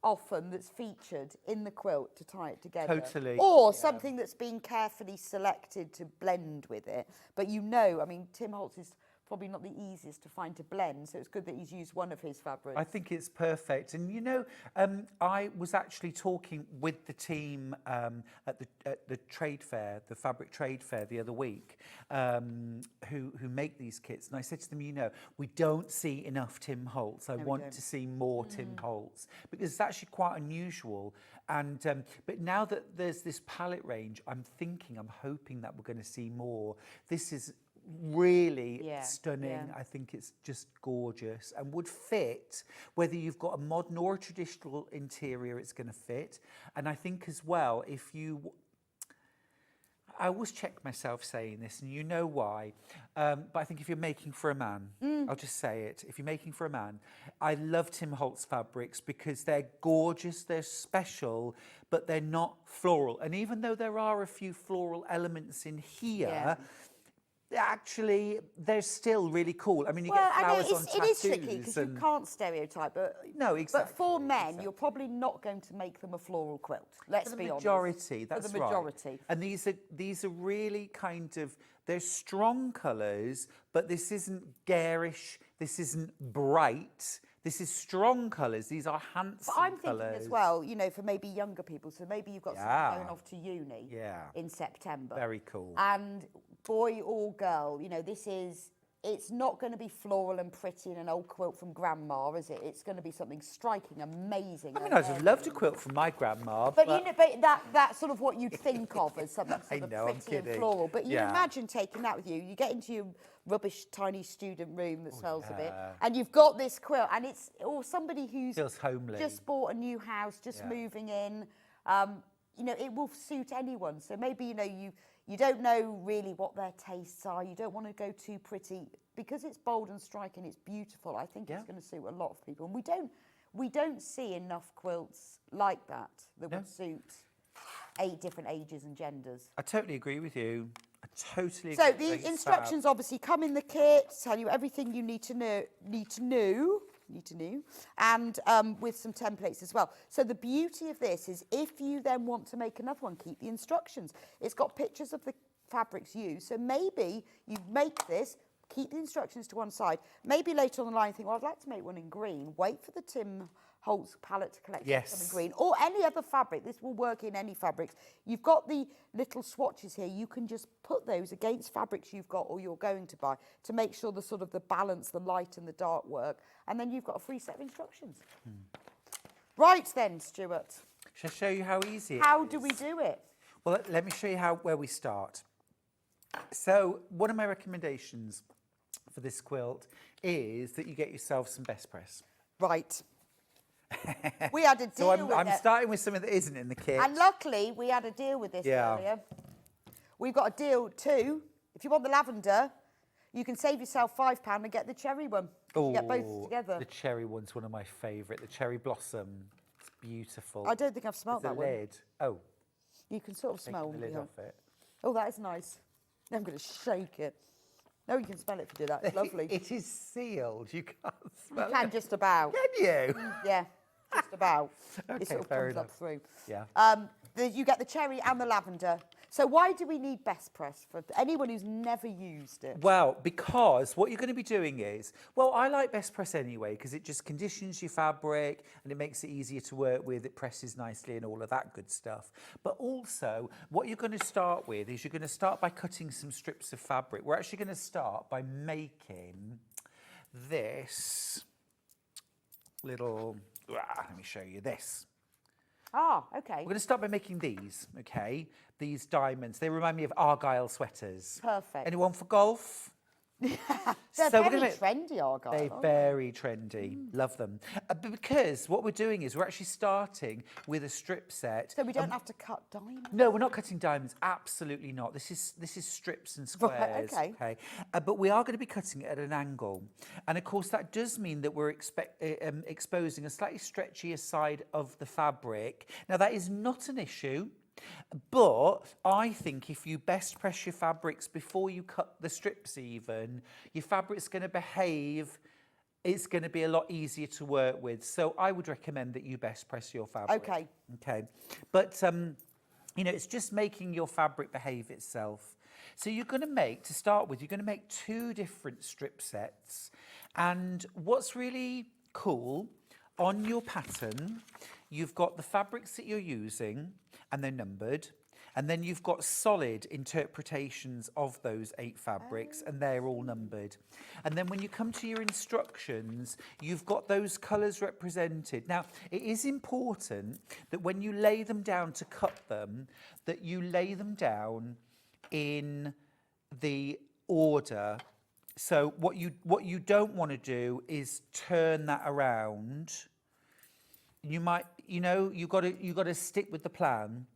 Speaker 5: often that's featured in the quilt to tie it together.
Speaker 7: Totally.
Speaker 5: Or something that's been carefully selected to blend with it. But you know, I mean, Tim Holtz is probably not the easiest to find to blend, so it's good that he's used one of his fabrics.
Speaker 7: I think it's perfect. And you know, I was actually talking with the team at the trade fair, the fabric trade fair the other week, who make these kits. And I said to them, you know, we don't see enough Tim Holtz. I want to see more Tim Holtz because it's actually quite unusual. And but now that there's this palette range, I'm hoping that we're going to see more. This is really stunning.
Speaker 5: yeah.
Speaker 7: I think it's just gorgeous and would fit whether you've got a modern or a traditional interior. It's going to fit. And I think as well, if you, I always check myself saying this, and you know why, but I think if you're making for a man, I'll just say it, if you're making for a man, I love Tim Holtz fabrics because they're gorgeous, they're special, but they're not floral. And even though there are a few floral elements in here, actually, they're still really cool. I mean, you get flowers on tattoos.
Speaker 5: It is tricky because you can't stereotype, but
Speaker 7: no, exactly.
Speaker 5: But for men, you're probably not going to make them a floral quilt. Let's be honest.
Speaker 7: Majority, that's
Speaker 5: for the majority.
Speaker 7: Right. And these are really kind of, they're strong colours, but this isn't garish. This isn't bright. This is strong colours. These are handsome
Speaker 5: But I'm
Speaker 7: colours.
Speaker 5: thinking as well, you know, for maybe younger people. So maybe you've got someone going off to uni in September.
Speaker 7: Very cool.
Speaker 5: And boy or girl, you know, it's not going to be floral and pretty in an old quilt from grandma, is it? It's going to be something striking, amazing.
Speaker 7: I mean, I'd have loved a quilt from my grandma.
Speaker 5: But you know, that's sort of what you'd think of as something sort of
Speaker 7: I'm
Speaker 5: pretty and
Speaker 7: kidding.
Speaker 5: floral. But you imagine taking that with you. You get into your rubbish tiny student room that smells a bit, and you've got this quilt, and it's somebody who's
Speaker 7: feels homely.
Speaker 5: Just bought a new house, just moving in. You know, it will suit anyone. So maybe you know you don't know really what their tastes are. You don't want to go too pretty because it's bold and striking. It's beautiful. I think it's going to suit a lot of people, and we don't see enough quilts like that would suit 8 different ages and genders.
Speaker 7: I totally agree with you. I Totally.
Speaker 5: So
Speaker 7: agree.
Speaker 5: the
Speaker 7: It's
Speaker 5: instructions obviously come in the kit, tell you everything you need to know, and with some templates as well. So the beauty of this is if you then want to make another one, keep the instructions. It's got pictures of the fabrics used. So maybe you make this, keep the instructions to one side. Maybe later on the line think, well, I'd like to make one in green. Wait for the Tim Holtz palette to collect some in green, or any other fabric. This will work in any fabrics. You've got the little swatches here. You can just put those against fabrics you've got or you're going to buy to make sure the sort of the balance, the light and the dark work. And then you've got a free set of instructions. Right then, Stuart.
Speaker 7: Shall I show you how easy it is?
Speaker 5: How do we do it?
Speaker 7: Well, let me show you where we start. So one of my recommendations for this quilt is that you get yourself some best press.
Speaker 5: Right. We had a deal
Speaker 7: So
Speaker 5: with
Speaker 7: I'm
Speaker 5: it.
Speaker 7: starting with something that isn't in the kit.
Speaker 5: And luckily, we had a deal with this earlier. We've got a deal too. If you want the lavender, you can save yourself £5 and get the cherry one.
Speaker 7: Oh,
Speaker 5: Get both together.
Speaker 7: the cherry one's one of my favourite. The cherry blossom. It's beautiful.
Speaker 5: I don't think I've smelled
Speaker 7: There's
Speaker 5: that
Speaker 7: a
Speaker 5: one.
Speaker 7: lid. Oh,
Speaker 5: You can sort of smell
Speaker 7: taking the lid
Speaker 5: yeah.
Speaker 7: off it.
Speaker 5: Oh, that is nice. I'm going to shake it. No, you can smell it if you do that. It's lovely.
Speaker 7: It is sealed. You can't smell
Speaker 5: You can
Speaker 7: it.
Speaker 5: just about.
Speaker 7: Can you?
Speaker 5: Yeah, just about.
Speaker 7: Okay,
Speaker 5: It sort of
Speaker 7: fair
Speaker 5: comes up
Speaker 7: enough.
Speaker 5: through.
Speaker 7: Yeah.
Speaker 5: You get the cherry and the lavender. So why do we need best press for anyone who's never used it?
Speaker 7: Well, because what you're going to be doing is, well, I like best press anyway because it just conditions your fabric and it makes it easier to work with. It presses nicely and all of that good stuff. But also, what you're going to start with is you're going to start by cutting some strips of fabric. We're actually going to start by making this little, let me show you this.
Speaker 5: Ah, okay.
Speaker 7: We're going to start by making these, okay? These diamonds. They remind me of Argyle sweaters.
Speaker 5: Perfect.
Speaker 7: Anyone for golf?
Speaker 5: They're
Speaker 7: So we're
Speaker 5: very
Speaker 7: gonna
Speaker 5: trendy, Argyle.
Speaker 7: They're
Speaker 5: aren't
Speaker 7: very trendy. Love them. But because what we're doing is we're actually starting with a strip set.
Speaker 5: So we don't have to cut diamonds?
Speaker 7: No, we're not cutting diamonds. Absolutely not. This is strips and squares.
Speaker 5: Right, okay.
Speaker 7: But we are going to be cutting it at an angle, and of course that does mean that we're exposing a slightly stretchier side of the fabric. Now that is not an issue. But I think if you best press your fabrics before you cut the strips even, your fabric's going to behave, it's going to be a lot easier to work with. So I would recommend that you best press your fabric.
Speaker 5: Okay.
Speaker 7: Okay. But, you know, it's just making your fabric behave itself. So you're going to make, to start with, you're going to make 2 different strip sets. And what's really cool, on your pattern, you've got the fabrics that you're using, and they're numbered. And then you've got solid interpretations of those 8 fabrics, and they're all numbered. And then when you come to your instructions, you've got those colours represented. Now, it is important that when you lay them down to cut them, that you lay them down in the order. So what you don't want to do is turn that around. You might, you know, you got to stick with the plan,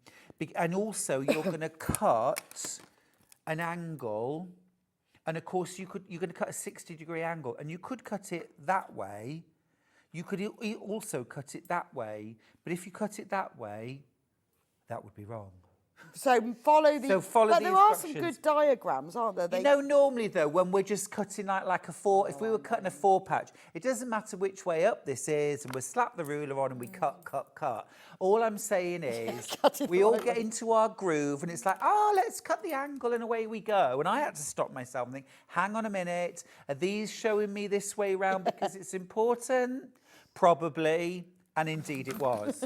Speaker 7: and also you're going to cut an angle, and of course you're going to cut a 60-degree angle, and you could cut it that way. You could also cut it that way, but if you cut it that way, that would be wrong.
Speaker 5: So follow the.
Speaker 7: But
Speaker 5: there are some good diagrams, aren't there?
Speaker 7: You know, normally though, when we're just cutting like a 4, if we were cutting a 4 patch, it doesn't matter which way up this is, and we slap the ruler on and we cut. All I'm saying is, we all get into our groove, and it's like, oh, let's cut the angle, and away we go. And I had to stop myself and think, hang on a minute, are these showing me this way round because it's important? Probably, and indeed it was.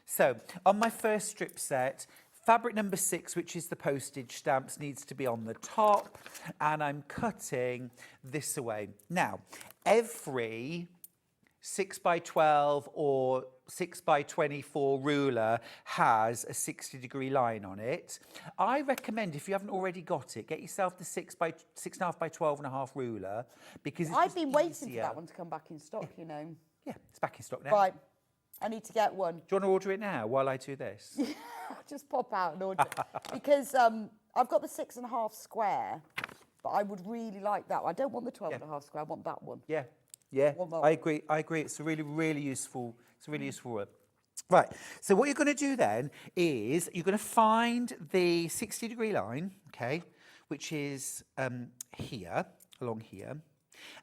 Speaker 7: So on my first strip set, fabric number 6, which is the postage stamps, needs to be on the top, and I'm cutting this away. Now, every 6x12 or 6x24 ruler has a 60-degree line on it. I recommend, if you haven't already got it, get yourself the 6.5 by 12.5 ruler, because it's
Speaker 5: I've been waiting
Speaker 7: easier.
Speaker 5: for that one to come back in stock, you know.
Speaker 7: Yeah, it's back in stock now.
Speaker 5: Right, I need to get one.
Speaker 7: Do you want to order it now while I do this?
Speaker 5: Just pop out and order it. Because I've got the 6.5 square, but I would really like that one. I don't want the 12.5 square, I want that one.
Speaker 7: Yeah,
Speaker 5: One more.
Speaker 7: I agree. It's a really useful. It's a really useful word. Right. So what you're going to do then is you're going to find the 60-degree line. Okay. which is here, along here.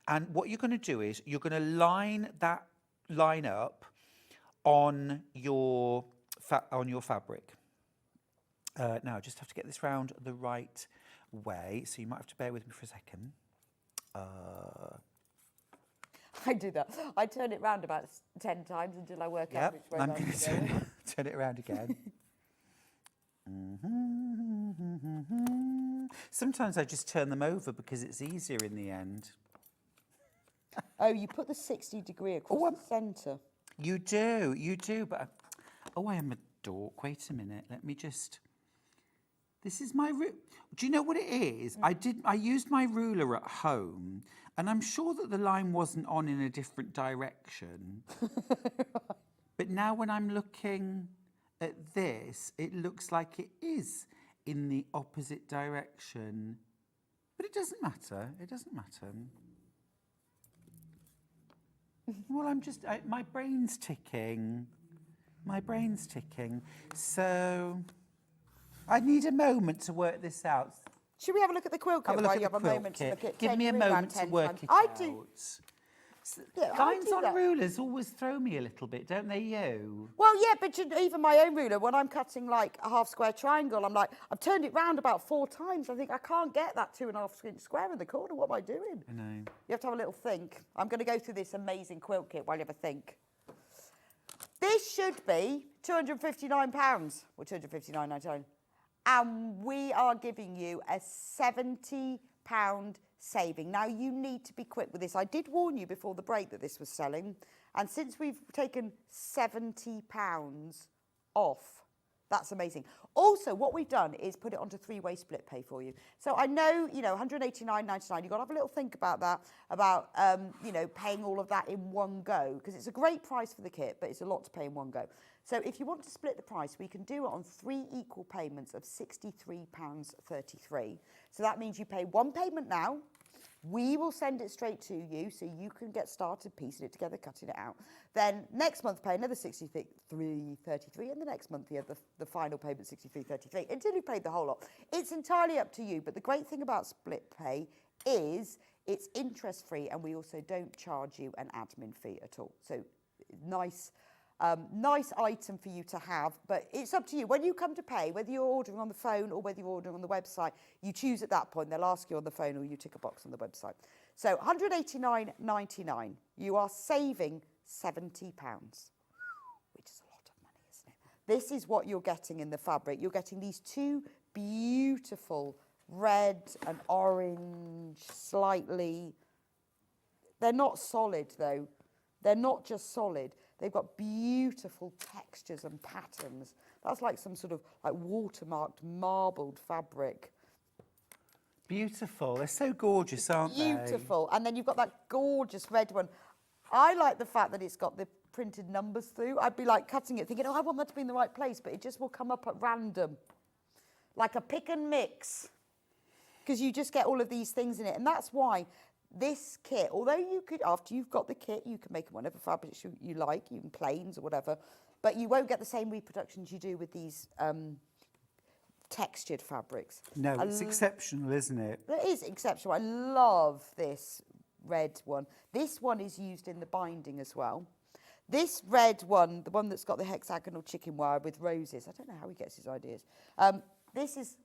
Speaker 7: And what you're going to do is you're going to line that line up on your fabric. Now, I just have to get this round the right way, so you might have to bear with me for a second.
Speaker 5: I do that. I turn it round about 10 times until I work out which way
Speaker 7: I'm
Speaker 5: round
Speaker 7: going
Speaker 5: to
Speaker 7: to
Speaker 5: go.
Speaker 7: turn it around again. Sometimes I just turn them over because it's easier in the end.
Speaker 5: Oh, you put the 60 degree across the centre.
Speaker 7: You do, but I am a dork. Wait a minute, let me just. This is my do you know what it is? I used my ruler at home, and I'm sure that the line wasn't on in a different direction. But now when I'm looking at this, it looks like it is in the opposite direction. But it doesn't matter. It doesn't matter. Well, my brain's ticking. My brain's ticking. So I need a moment to work this out.
Speaker 5: Should we have a look at the quilt kit while you have a moment to look at
Speaker 7: Give me a moment to work it
Speaker 5: I
Speaker 7: out.
Speaker 5: do. Yeah, I
Speaker 7: Lines
Speaker 5: do
Speaker 7: on
Speaker 5: that.
Speaker 7: rulers always throw me a little bit, don't they, you?
Speaker 5: Well, yeah, but even my own ruler, when I'm cutting like a half square triangle, I'm like, I've turned it round about 4 times. I think I can't get that 2.5 inch square in the corner. What am I doing?
Speaker 7: I know.
Speaker 5: You have to have a little think. I'm going to go through this amazing quilt kit while you have a think. This should be £259, or £259.99. And we are giving you a £70 saving. Now, you need to be quick with this. I did warn you before the break that this was selling. And since we've taken £70 off, that's amazing. Also, what we've done is put it onto 3-way split pay for you. So I know, £189.99, you've got to have a little think about that, about, paying all of that in one go, because it's a great price for the kit, but it's a lot to pay in one go. So if you want to split the price, we can do it on 3 equal payments of £63.33. So that means you pay one payment now. We will send it straight to you so you can get started piecing it together, cutting it out. Then next month pay another £63.33, and the next month you have the final payment £63.33 until you've paid the whole lot. It's entirely up to you, but the great thing about split pay is it's interest free, and we also don't charge you an admin fee at all. So nice item for you to have, but it's up to you. When you come to pay, whether you're ordering on the phone or whether you're ordering on the website, you choose at that point. They'll ask you on the phone or you tick a box on the website. So £189.99, you are saving £70, which is a lot of money, isn't it? This is what you're getting in the fabric. You're getting these 2 beautiful red and orange, slightly, they're not solid though. They're not just solid. They've got beautiful textures and patterns. That's like some sort of like watermarked, marbled fabric.
Speaker 7: Beautiful. They're so gorgeous, aren't they?
Speaker 5: Beautiful. And then you've got that gorgeous red one. I like the fact that it's got the printed numbers through. I'd be like cutting it thinking, I want that to be in the right place, but it just will come up at random. Like a pick and mix. Because you just get all of these things in it. And that's why this kit, although you could, after you've got the kit, you can make whatever fabrics you like, even plains or whatever, but you won't get the same reproductions you do with these textured fabrics.
Speaker 7: No, it's exceptional, isn't it?
Speaker 5: It is exceptional. I love this red one. This one is used in the binding as well. This red one, the one that's got the hexagonal chicken wire with roses, I don't know how he gets his ideas. This is...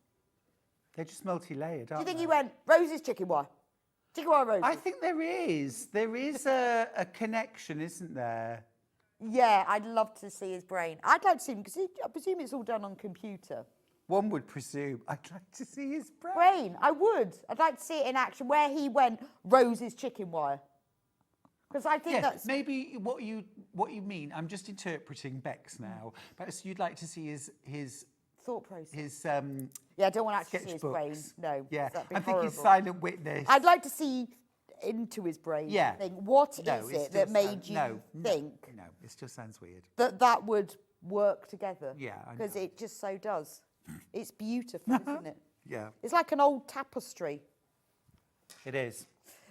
Speaker 7: They're just multi-layered, aren't
Speaker 5: Do you think
Speaker 7: they?
Speaker 5: he went, roses, chicken wire? Chicken wire, roses?
Speaker 7: I think there is. There is a connection, isn't there?
Speaker 5: Yeah, I'd love to see his brain. I'd like to see him, because I presume it's all done on computer.
Speaker 7: One would presume. I'd like to see his brain.
Speaker 5: Brain, I would. I'd like to see it in action, where he went, roses, chicken wire. Because I think that's...
Speaker 7: maybe what you mean, I'm just interpreting Bex now, but so you'd like to see his
Speaker 5: thought process.
Speaker 7: His
Speaker 5: yeah, I don't want to actually see his brain. No.
Speaker 7: Yeah,
Speaker 5: that'd be
Speaker 7: I'm thinking
Speaker 5: horrible.
Speaker 7: silent witness.
Speaker 5: I'd like to see into his brain.
Speaker 7: Yeah.
Speaker 5: Think, what
Speaker 7: No,
Speaker 5: is
Speaker 7: it
Speaker 5: it
Speaker 7: still
Speaker 5: that made
Speaker 7: sounds-
Speaker 5: you
Speaker 7: no,
Speaker 5: think
Speaker 7: No, it still sounds weird.
Speaker 5: that would work together?
Speaker 7: Yeah, I
Speaker 5: Because
Speaker 7: know.
Speaker 5: it just so does. It's beautiful, isn't it?
Speaker 7: Yeah,
Speaker 5: It's like an old tapestry.
Speaker 7: it is.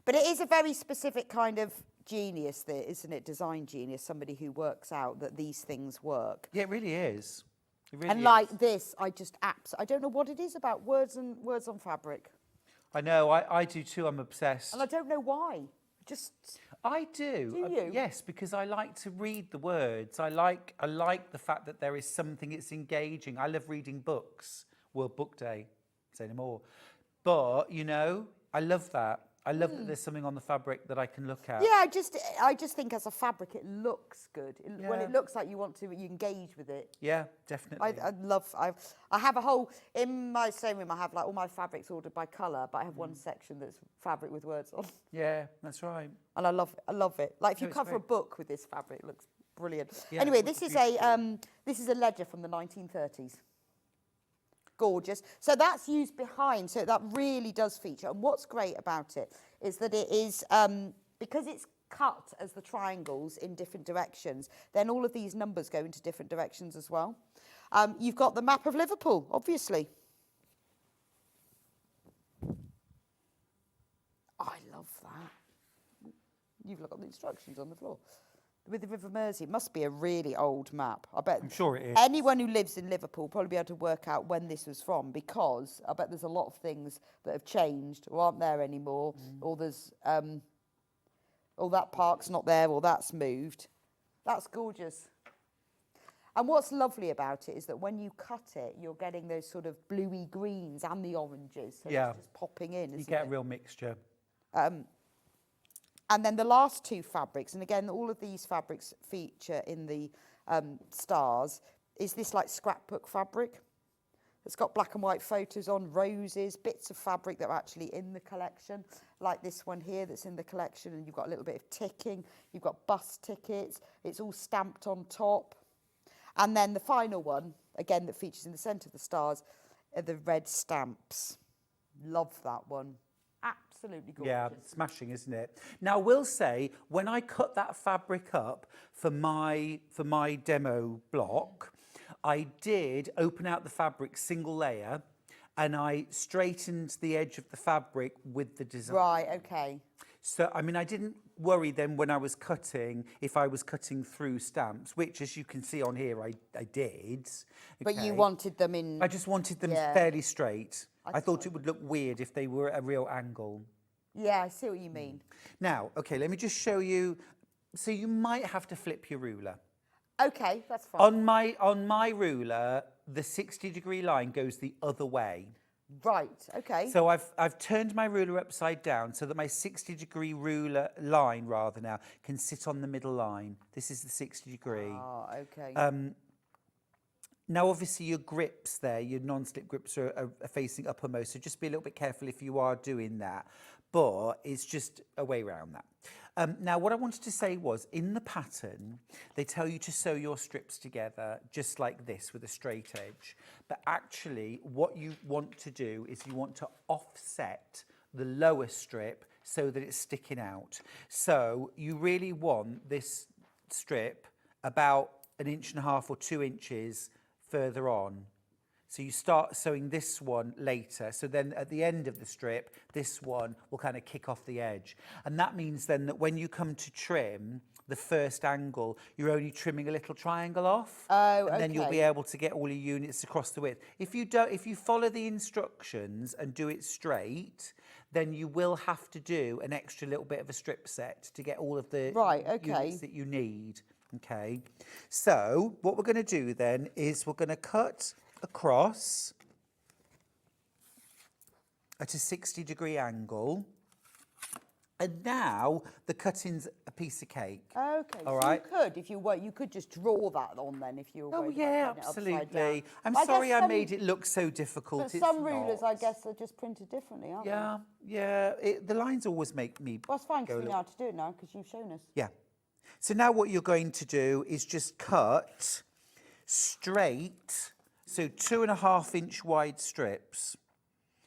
Speaker 5: But it is a very specific kind of genius there, isn't it? Design genius, somebody who works out that these things work.
Speaker 7: Yeah, it really is. It really
Speaker 5: And
Speaker 7: is.
Speaker 5: like this, I don't know what it is about words on fabric.
Speaker 7: I know, I do too, I'm obsessed.
Speaker 5: And I don't know why. Just...
Speaker 7: I do.
Speaker 5: Do you?
Speaker 7: Yes, because I like to read the words. I like the fact that there is something, it's engaging. I love reading books. World Book Day, say no more. But, you know, I love that. I love that there's something on the fabric that I can look at.
Speaker 5: Yeah, I just think as a fabric it looks good. When it looks like you engage with it.
Speaker 7: Yeah, definitely.
Speaker 5: I have a whole, in my sewing room I have like all my fabrics ordered by colour, but I have one section that's fabric with words on.
Speaker 7: Yeah, that's right.
Speaker 5: And I love it. Like if you
Speaker 7: it's
Speaker 5: cover
Speaker 7: great.
Speaker 5: a book with this fabric, it looks brilliant.
Speaker 7: Yeah,
Speaker 5: anyway,
Speaker 7: it
Speaker 5: this
Speaker 7: looks
Speaker 5: is a ledger from the 1930s. Gorgeous. So that's used behind, so that really does feature. And what's great about it is that it is, because it's cut as the triangles in different directions, then all of these numbers go into different directions as well. You've got the map of Liverpool, obviously. I love that. You've got the instructions on the floor. With the River Mersey, it must be a really old map. I bet.
Speaker 7: I'm sure it is.
Speaker 5: Anyone who lives in Liverpool will probably be able to work out when this was from, because I bet there's a lot of things that have changed or aren't there anymore, or there's, that park's not there, or that's moved. That's gorgeous. And what's lovely about it is that when you cut it, you're getting those sort of bluey greens and the oranges. So
Speaker 7: Yeah.
Speaker 5: it's just popping in,
Speaker 7: You get a real mixture.
Speaker 5: And then the last two fabrics, and again, all of these fabrics feature in the stars, is this like scrapbook fabric. It's got black and white photos on, roses, bits of fabric that are actually in the collection, like this one here that's in the collection, and you've got a little bit of ticking, you've got bus tickets, it's all stamped on top. And then the final one, again, that features in the centre of the stars, are the red stamps. Love that one. Absolutely gorgeous.
Speaker 7: Yeah, smashing, isn't it? Now, I will say, when I cut that fabric up for my demo block, I did open out the fabric single layer, and I straightened the edge of the fabric with the design.
Speaker 5: Right, okay.
Speaker 7: So, I mean, I didn't worry then when I was cutting, if I was cutting through stamps, which, as you can see on here, I did.
Speaker 5: But you
Speaker 7: okay.
Speaker 5: wanted them in...
Speaker 7: I just wanted them fairly straight. I thought it would look weird if they were at a real angle.
Speaker 5: Yeah, I see what you mean.
Speaker 7: Now, okay, let me just show you. So you might have to flip your ruler.
Speaker 5: Okay, that's fine.
Speaker 7: On my ruler, the 60-degree line goes the other way.
Speaker 5: Right, okay.
Speaker 7: So I've turned my ruler upside down so that my 60-degree ruler line, rather now, can sit on the middle line. This is the 60-degree.
Speaker 5: Oh, okay.
Speaker 7: Now, obviously, your grips there, your non-slip grips are facing uppermost, so just be a little bit careful if you are doing that. But it's just a way around that. Now, what I wanted to say was, in the pattern, they tell you to sew your strips together just like this with a straight edge. But actually, what you want to do is you want to offset the lower strip so that it's sticking out. So you really want this strip about 1.5 inches or 2 inches further on. So you start sewing this one later. So then at the end of the strip, this one will kind of kick off the edge. And that means then that when you come to trim the first angle, you're only trimming a little triangle off.
Speaker 5: Oh,
Speaker 7: and then you'll be
Speaker 5: okay.
Speaker 7: able to get all your units across the width. If you follow the instructions and do it straight, then you will have to do an extra little bit of a strip set to get all of the units that you need. Okay. So what we're going to do then is we're going to cut across at a 60-degree angle, and now the cutting's a piece of cake.
Speaker 5: Okay,
Speaker 7: all
Speaker 5: so
Speaker 7: right.
Speaker 5: you could, if you were, you could just draw that on then if you were.
Speaker 7: Oh
Speaker 5: worried
Speaker 7: yeah,
Speaker 5: about putting it upside
Speaker 7: absolutely.
Speaker 5: down.
Speaker 7: I'm
Speaker 5: I
Speaker 7: sorry
Speaker 5: guess
Speaker 7: I
Speaker 5: some-
Speaker 7: made it look so difficult.
Speaker 5: But
Speaker 7: It's
Speaker 5: some rulers,
Speaker 7: not.
Speaker 5: I guess, are just printed differently, aren't
Speaker 7: Yeah, yeah. The lines always make me.
Speaker 5: they? Well, it's fine
Speaker 7: go a
Speaker 5: because we know
Speaker 7: little-
Speaker 5: how to do it now because you've shown us.
Speaker 7: Yeah. So now what you're going to do is just cut straight, so 2.5 inch wide strips.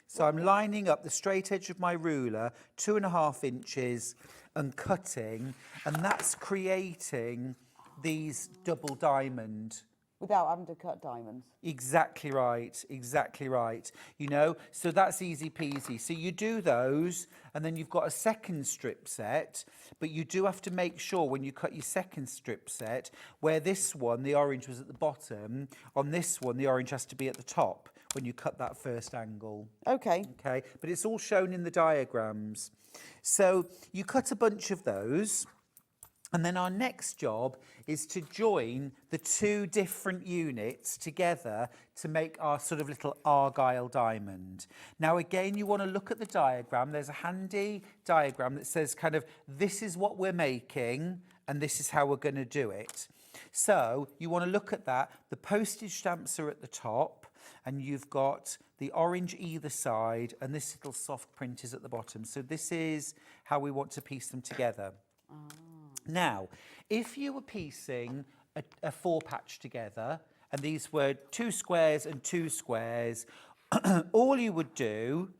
Speaker 7: So I'm lining up the straight edge of my ruler, 2.5 inches, and cutting, and that's creating these double diamond.
Speaker 5: Without having to cut diamonds.
Speaker 7: Exactly right, exactly right. You know, so that's easy peasy. So you do those, and then you've got a second strip set, but you do have to make sure when you cut your second strip set, where this one, the orange was at the bottom, on this one, the orange has to be at the top, when you cut that first angle.
Speaker 5: Okay.
Speaker 7: Okay, but it's all shown in the diagrams. So you cut a bunch of those, and then our next job is to join the two different units together to make our sort of little argyle diamond. Now again, you want to look at the diagram. There's a handy diagram that says kind of, this is what we're making and this is how we're going to do it. So you want to look at that. The postage stamps are at the top, and you've got the orange either side, and this little soft print is at the bottom. So this is how we want to piece them together. Now, if you were piecing a 4-patch together, and these were 2 squares and 2 squares, all you would do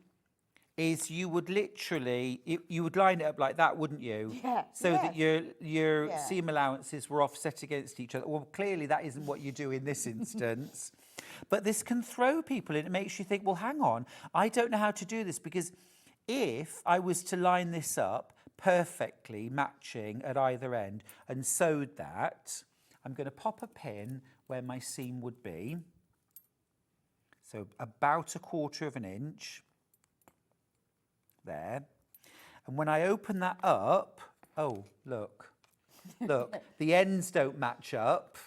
Speaker 7: is you would literally, you would line it up like that, wouldn't you?
Speaker 5: Yeah.
Speaker 7: So that your
Speaker 5: Yeah.
Speaker 7: seam allowances were offset against each other. Well, clearly that isn't what you do in this instance. But this can throw people in. It makes you think, well, hang on, I don't know how to do this, because if I was to line this up perfectly matching at either end and sewed that, I'm going to pop a pin where my seam would be. So about 1/4 inch. There. And when I open that up, oh, look, the ends don't match up.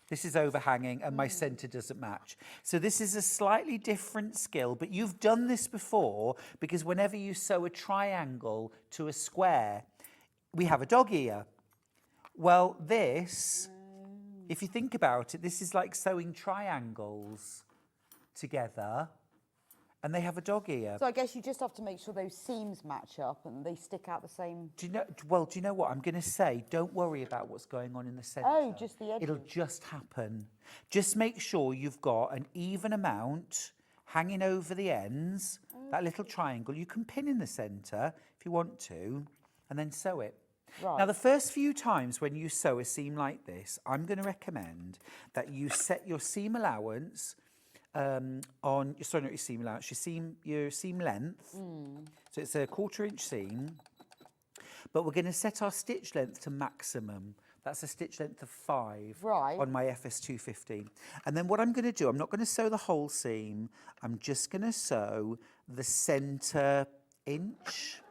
Speaker 7: This is overhanging and my centre doesn't match. So this is a slightly different skill, but you've done this before, because whenever you sew a triangle to a square, we have a dog ear. Well, this, if you think about it, this is like sewing triangles together, and they have a dog ear.
Speaker 5: So I guess you just have to make sure those seams match up and they stick out the same.
Speaker 7: Do you know what I'm going to say? Don't worry about what's going on in the centre.
Speaker 5: Oh, just the edges.
Speaker 7: It'll just happen. Just make sure you've got an even amount hanging over the ends, that little triangle. You can pin in the centre if you want to, and then sew it.
Speaker 5: Right.
Speaker 7: Now, the first few times when you sew a seam like this, I'm going to recommend that you set your seam allowance on, sorry, not your seam allowance, your seam length. So it's a 1/4 inch seam, but we're going to set our stitch length to maximum. That's a stitch length of 5 on my FS 215. And then what I'm going to do, I'm not going to sew the whole seam. I'm just going to sew the centre inch.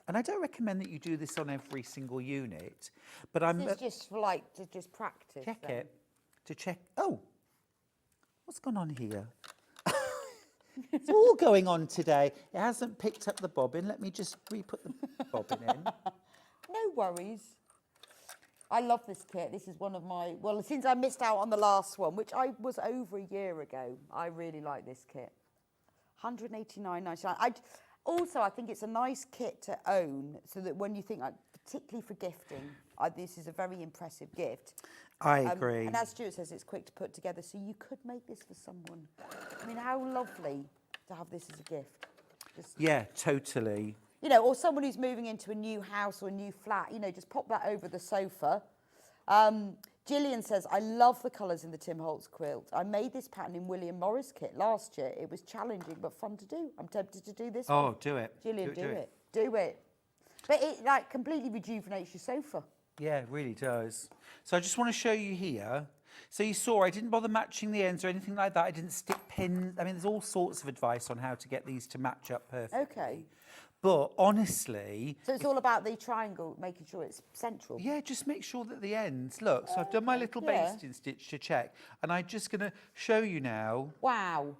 Speaker 7: And I don't recommend that you do this on every single unit, but I'm...
Speaker 5: This is just for like, to just practice.
Speaker 7: Check
Speaker 5: then.
Speaker 7: it, to check... Oh, what's gone on here? It's all going on today. It hasn't picked up the bobbin. Let me just re-put the bobbin in.
Speaker 5: No worries. I love this kit. This is one of my, well, since I missed out on the last one, which I was over a year ago, I really like this kit. £189.99. Also, I think it's a nice kit to own, so that when you think, like, particularly for gifting, this is a very impressive gift.
Speaker 7: I agree.
Speaker 5: And as Stuart says, it's quick to put together, so you could make this for someone. I mean, how lovely to have this as a gift.
Speaker 7: Yeah, totally.
Speaker 5: You know, or someone who's moving into a new house or a new flat, you know, just pop that over the sofa. Gillian says, I love the colours in the Tim Holtz quilt. I made this pattern in William Morris kit last year. It was challenging but fun to do. I'm tempted to do this one.
Speaker 7: Oh, do it.
Speaker 5: Gillian, do it. Do it. But it, like, completely rejuvenates your sofa.
Speaker 7: Yeah, it really does. So I just want to show you here. So you saw I didn't bother matching the ends or anything like that. I didn't stick pins. I mean, there's all sorts of advice on how to get these to match up perfectly.
Speaker 5: Okay.
Speaker 7: But honestly...
Speaker 5: So it's all about the triangle, making sure it's central.
Speaker 7: Yeah, just make sure that the ends... Look, so I've done my little basting stitch to check. And I'm just going to show you now.
Speaker 5: Wow.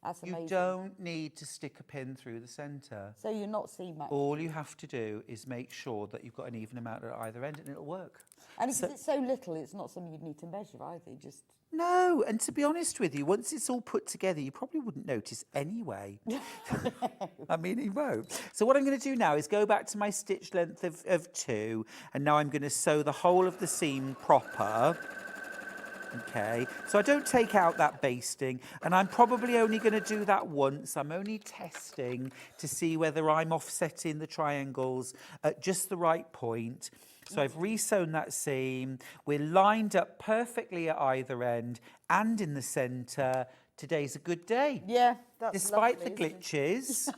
Speaker 5: That's amazing.
Speaker 7: You don't need to stick a pin through the centre.
Speaker 5: So you're not seeing much.
Speaker 7: All you have to do is make sure that you've got an even amount at either end and it'll work.
Speaker 5: And because it's so little, it's not something you'd need to measure either. You just...
Speaker 7: No, and to be honest with you, once it's all put together, you probably wouldn't notice anyway. I mean, you won't. So what I'm going to do now is go back to my stitch length of 2, and now I'm going to sew the whole of the seam proper. Okay, so I don't take out that basting, and I'm probably only going to do that once. I'm only testing to see whether I'm offsetting the triangles at just the right point. So I've re-sewn that seam. We're lined up perfectly at either end and in the centre. Today's a good day.
Speaker 5: Yeah, that's
Speaker 7: despite
Speaker 5: lovely,
Speaker 7: the glitches.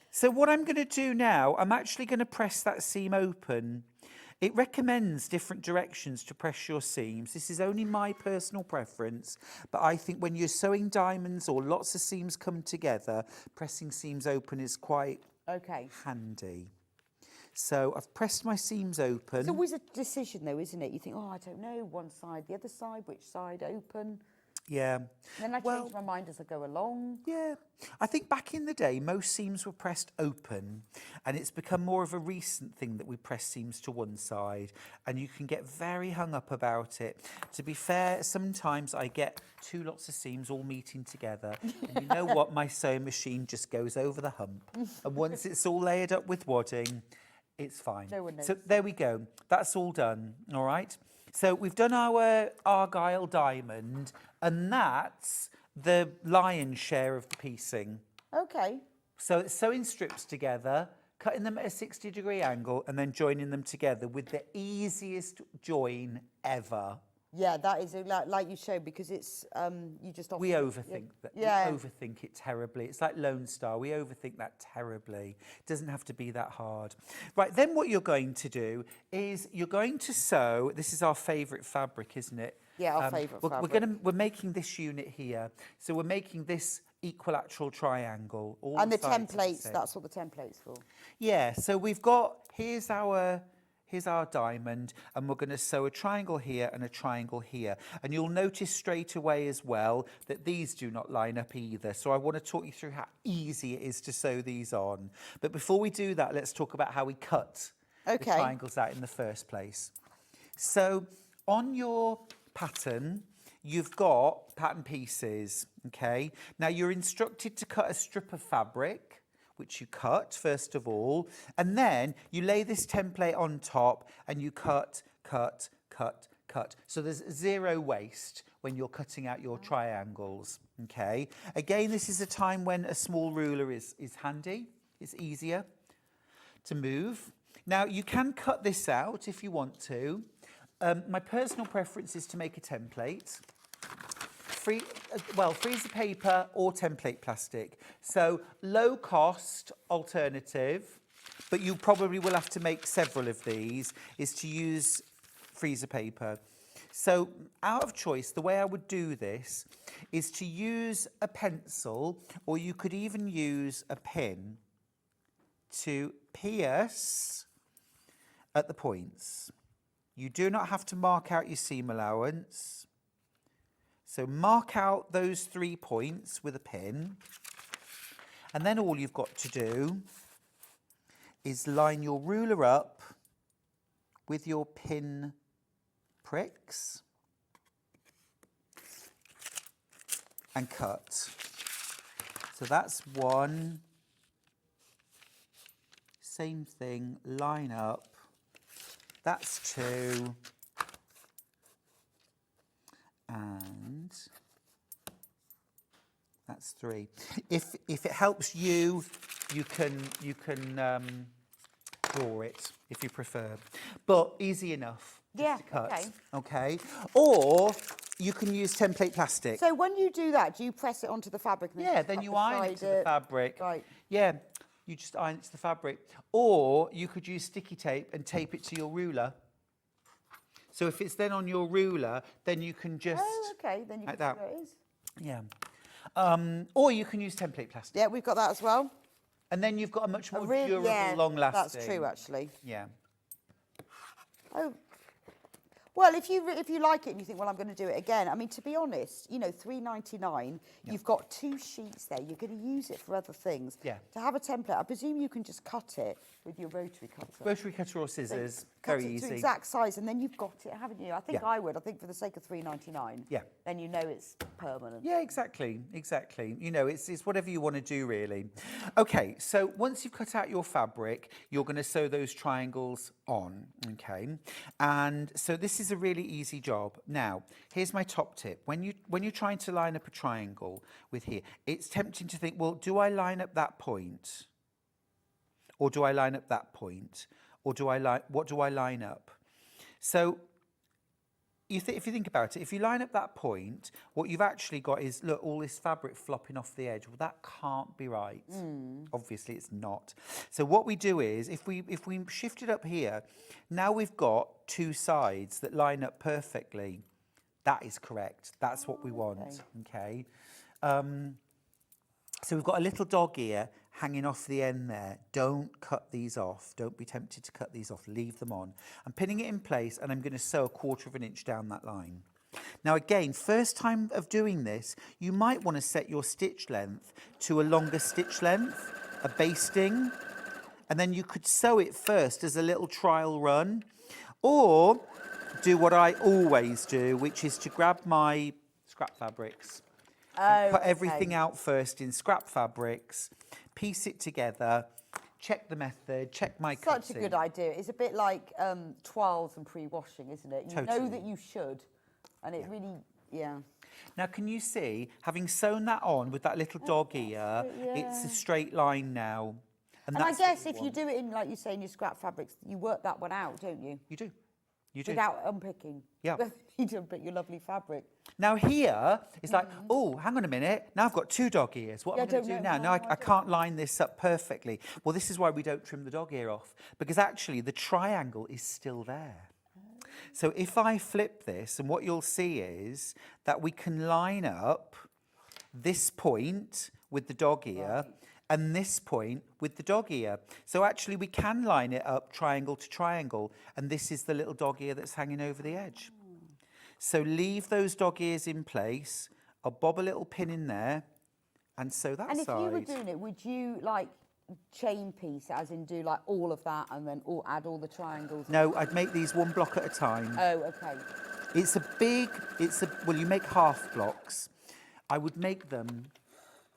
Speaker 7: So what I'm going to do now, I'm actually going to press that seam open. It recommends different directions to press your seams. This is only my personal preference, but I think when you're sewing diamonds or lots of seams come together, pressing seams open is quite handy. So I've pressed my seams open.
Speaker 5: It's always a decision though, isn't it? You think, oh, I don't know, one side, the other side, which side open?
Speaker 7: Yeah.
Speaker 5: And then I change my mind as I go along.
Speaker 7: Yeah. I think back in the day, most seams were pressed open, and it's become more of a recent thing that we press seams to one side, and you can get very hung up about it. To be fair, sometimes I get two lots of seams all meeting together, and you know what? My sewing machine just goes over the hump. And once it's all layered up with wadding, it's fine.
Speaker 5: No one knows.
Speaker 7: So there we go. That's all done, all right? So we've done our Argyle diamond, and that's the lion's share of the piecing.
Speaker 5: Okay.
Speaker 7: So it's sewing strips together, cutting them at a 60-degree angle, and then joining them together with the easiest join ever.
Speaker 5: Yeah, that is like you showed, because it's you just often,
Speaker 7: We overthink that.
Speaker 5: Yeah.
Speaker 7: We overthink it terribly. It's like Lone Star. We overthink that terribly. It doesn't have to be that hard. Right, then what you're going to do is you're going to sew. This is our favourite fabric, isn't it?
Speaker 5: Yeah, our favourite fabric.
Speaker 7: We're making this unit here. So we're making this equilateral triangle. All
Speaker 5: And the
Speaker 7: sides of
Speaker 5: templates,
Speaker 7: set.
Speaker 5: that's what the template's for.
Speaker 7: Yeah, so we've got, here's our diamond, and we're going to sew a triangle here and a triangle here. And you'll notice straight away as well that these do not line up either. So I want to talk you through how easy it is to sew these on. But before we do that, let's talk about how we cut the triangles out in the first place. So on your pattern, you've got pattern pieces, okay? Now you're instructed to cut a strip of fabric, which you cut first of all, and then you lay this template on top and you cut, cut, cut, cut. So there's zero waste when you're cutting out your triangles, okay? Again, this is a time when a small ruler is handy. It's easier to move. Now, you can cut this out if you want to. My personal preference is to make a template. Freezer paper or template plastic. So low cost alternative, but you probably will have to make several of these, is to use freezer paper. So out of choice, the way I would do this is to use a pencil, or you could even use a pin to pierce at the points. You do not have to mark out your seam allowance. So mark out those 3 points with a pin, and then all you've got to do is line your ruler up with your pin pricks and cut. So that's one. Same thing, line up. That's 2. And that's 3. If it helps you, you can draw it if you prefer, but easy enough.
Speaker 5: Yeah,
Speaker 7: to cut.
Speaker 5: okay.
Speaker 7: Okay. Or you can use template plastic.
Speaker 5: So when you do that, do you press it onto the fabric? And
Speaker 7: Yeah, then you iron it to the fabric.
Speaker 5: Right.
Speaker 7: Yeah, you just iron it to the fabric. Or you could use sticky tape and tape it to your ruler. So if it's then on your ruler, then you can just...
Speaker 5: Oh, okay, then you
Speaker 7: like
Speaker 5: can
Speaker 7: that.
Speaker 5: see where it is.
Speaker 7: Yeah. Or you can use template plastic.
Speaker 5: Yeah, we've got that as well.
Speaker 7: And then you've got a much more
Speaker 5: Really,
Speaker 7: durable,
Speaker 5: yeah,
Speaker 7: long-lasting...
Speaker 5: That's true, actually.
Speaker 7: Yeah.
Speaker 5: Oh, well, if you like it and you think, well, I'm going to do it again. I mean, to be honest, you know, £3.99. You've got 2 sheets there. You're going to use it for other things.
Speaker 7: Yeah.
Speaker 5: To have a template, I presume you can just cut it with your rotary cutter.
Speaker 7: Rotary cutter or scissors,
Speaker 5: Cut
Speaker 7: very
Speaker 5: it
Speaker 7: easy.
Speaker 5: to exact size, and then you've got it, haven't you? I think
Speaker 7: Yeah.
Speaker 5: I would. I think for the sake of £3.99.
Speaker 7: Yeah.
Speaker 5: Then you know it's permanent.
Speaker 7: Yeah, exactly. You know, it's whatever you want to do, really. Okay, so once you've cut out your fabric, you're going to sew those triangles on, okay? And so this is a really easy job. Now, here's my top tip. When you're trying to line up a triangle with here, it's tempting to think, well, do I line up that point? Or do I line up that point? Or what do I line up? So if you think about it, if you line up that point, what you've actually got is, look, all this fabric flopping off the edge. Well, that can't be right. Obviously, it's not. So what we do is, if we shift it up here, now we've got two sides that line up perfectly. That is correct. That's what we want. Okay. So we've got a little dog ear hanging off the end there. Don't cut these off. Don't be tempted to cut these off. Leave them on. I'm pinning it in place and I'm going to sew 1/4 of an inch down that line. Now again, first time of doing this, you might want to set your stitch length to a longer stitch length, a basting, and then you could sew it first as a little trial run, or do what I always do, which is to grab my scrap fabrics. Put everything out first in scrap fabrics, piece it together, check the method, check my cutting.
Speaker 5: Such a good idea. It's a bit like toiles and pre-washing, isn't it? You know that you should, and it really,
Speaker 7: Now, can you see, having sewn that on with that little dog ear, it's a straight line now.
Speaker 5: And I guess if you do it in, like you say, in your scrap fabrics, you work that one out, don't you?
Speaker 7: You do. You do.
Speaker 5: Without unpicking.
Speaker 7: Yeah.
Speaker 5: You don't unpick your lovely fabric.
Speaker 7: Now here, it's like, oh, hang on a minute. Now I've got 2 dog ears. What am I going to do now? Now I can't line this up perfectly. Well, this is why we don't trim the dog ear off, because actually the triangle is still there. So if I flip this, and what you'll see is that we can line up this point with the dog ear, and this point with the dog ear. So actually we can line it up triangle to triangle, and this is the little dog ear that's hanging over the edge. So leave those dog ears in place. I'll bob a little pin in there and sew that side.
Speaker 5: And if you were doing it, would you like chain piece, as in do like all of that and then add all the triangles?
Speaker 7: No, I'd make these 1 block at a time.
Speaker 5: Oh, okay.
Speaker 7: Well, you make half blocks. I would make them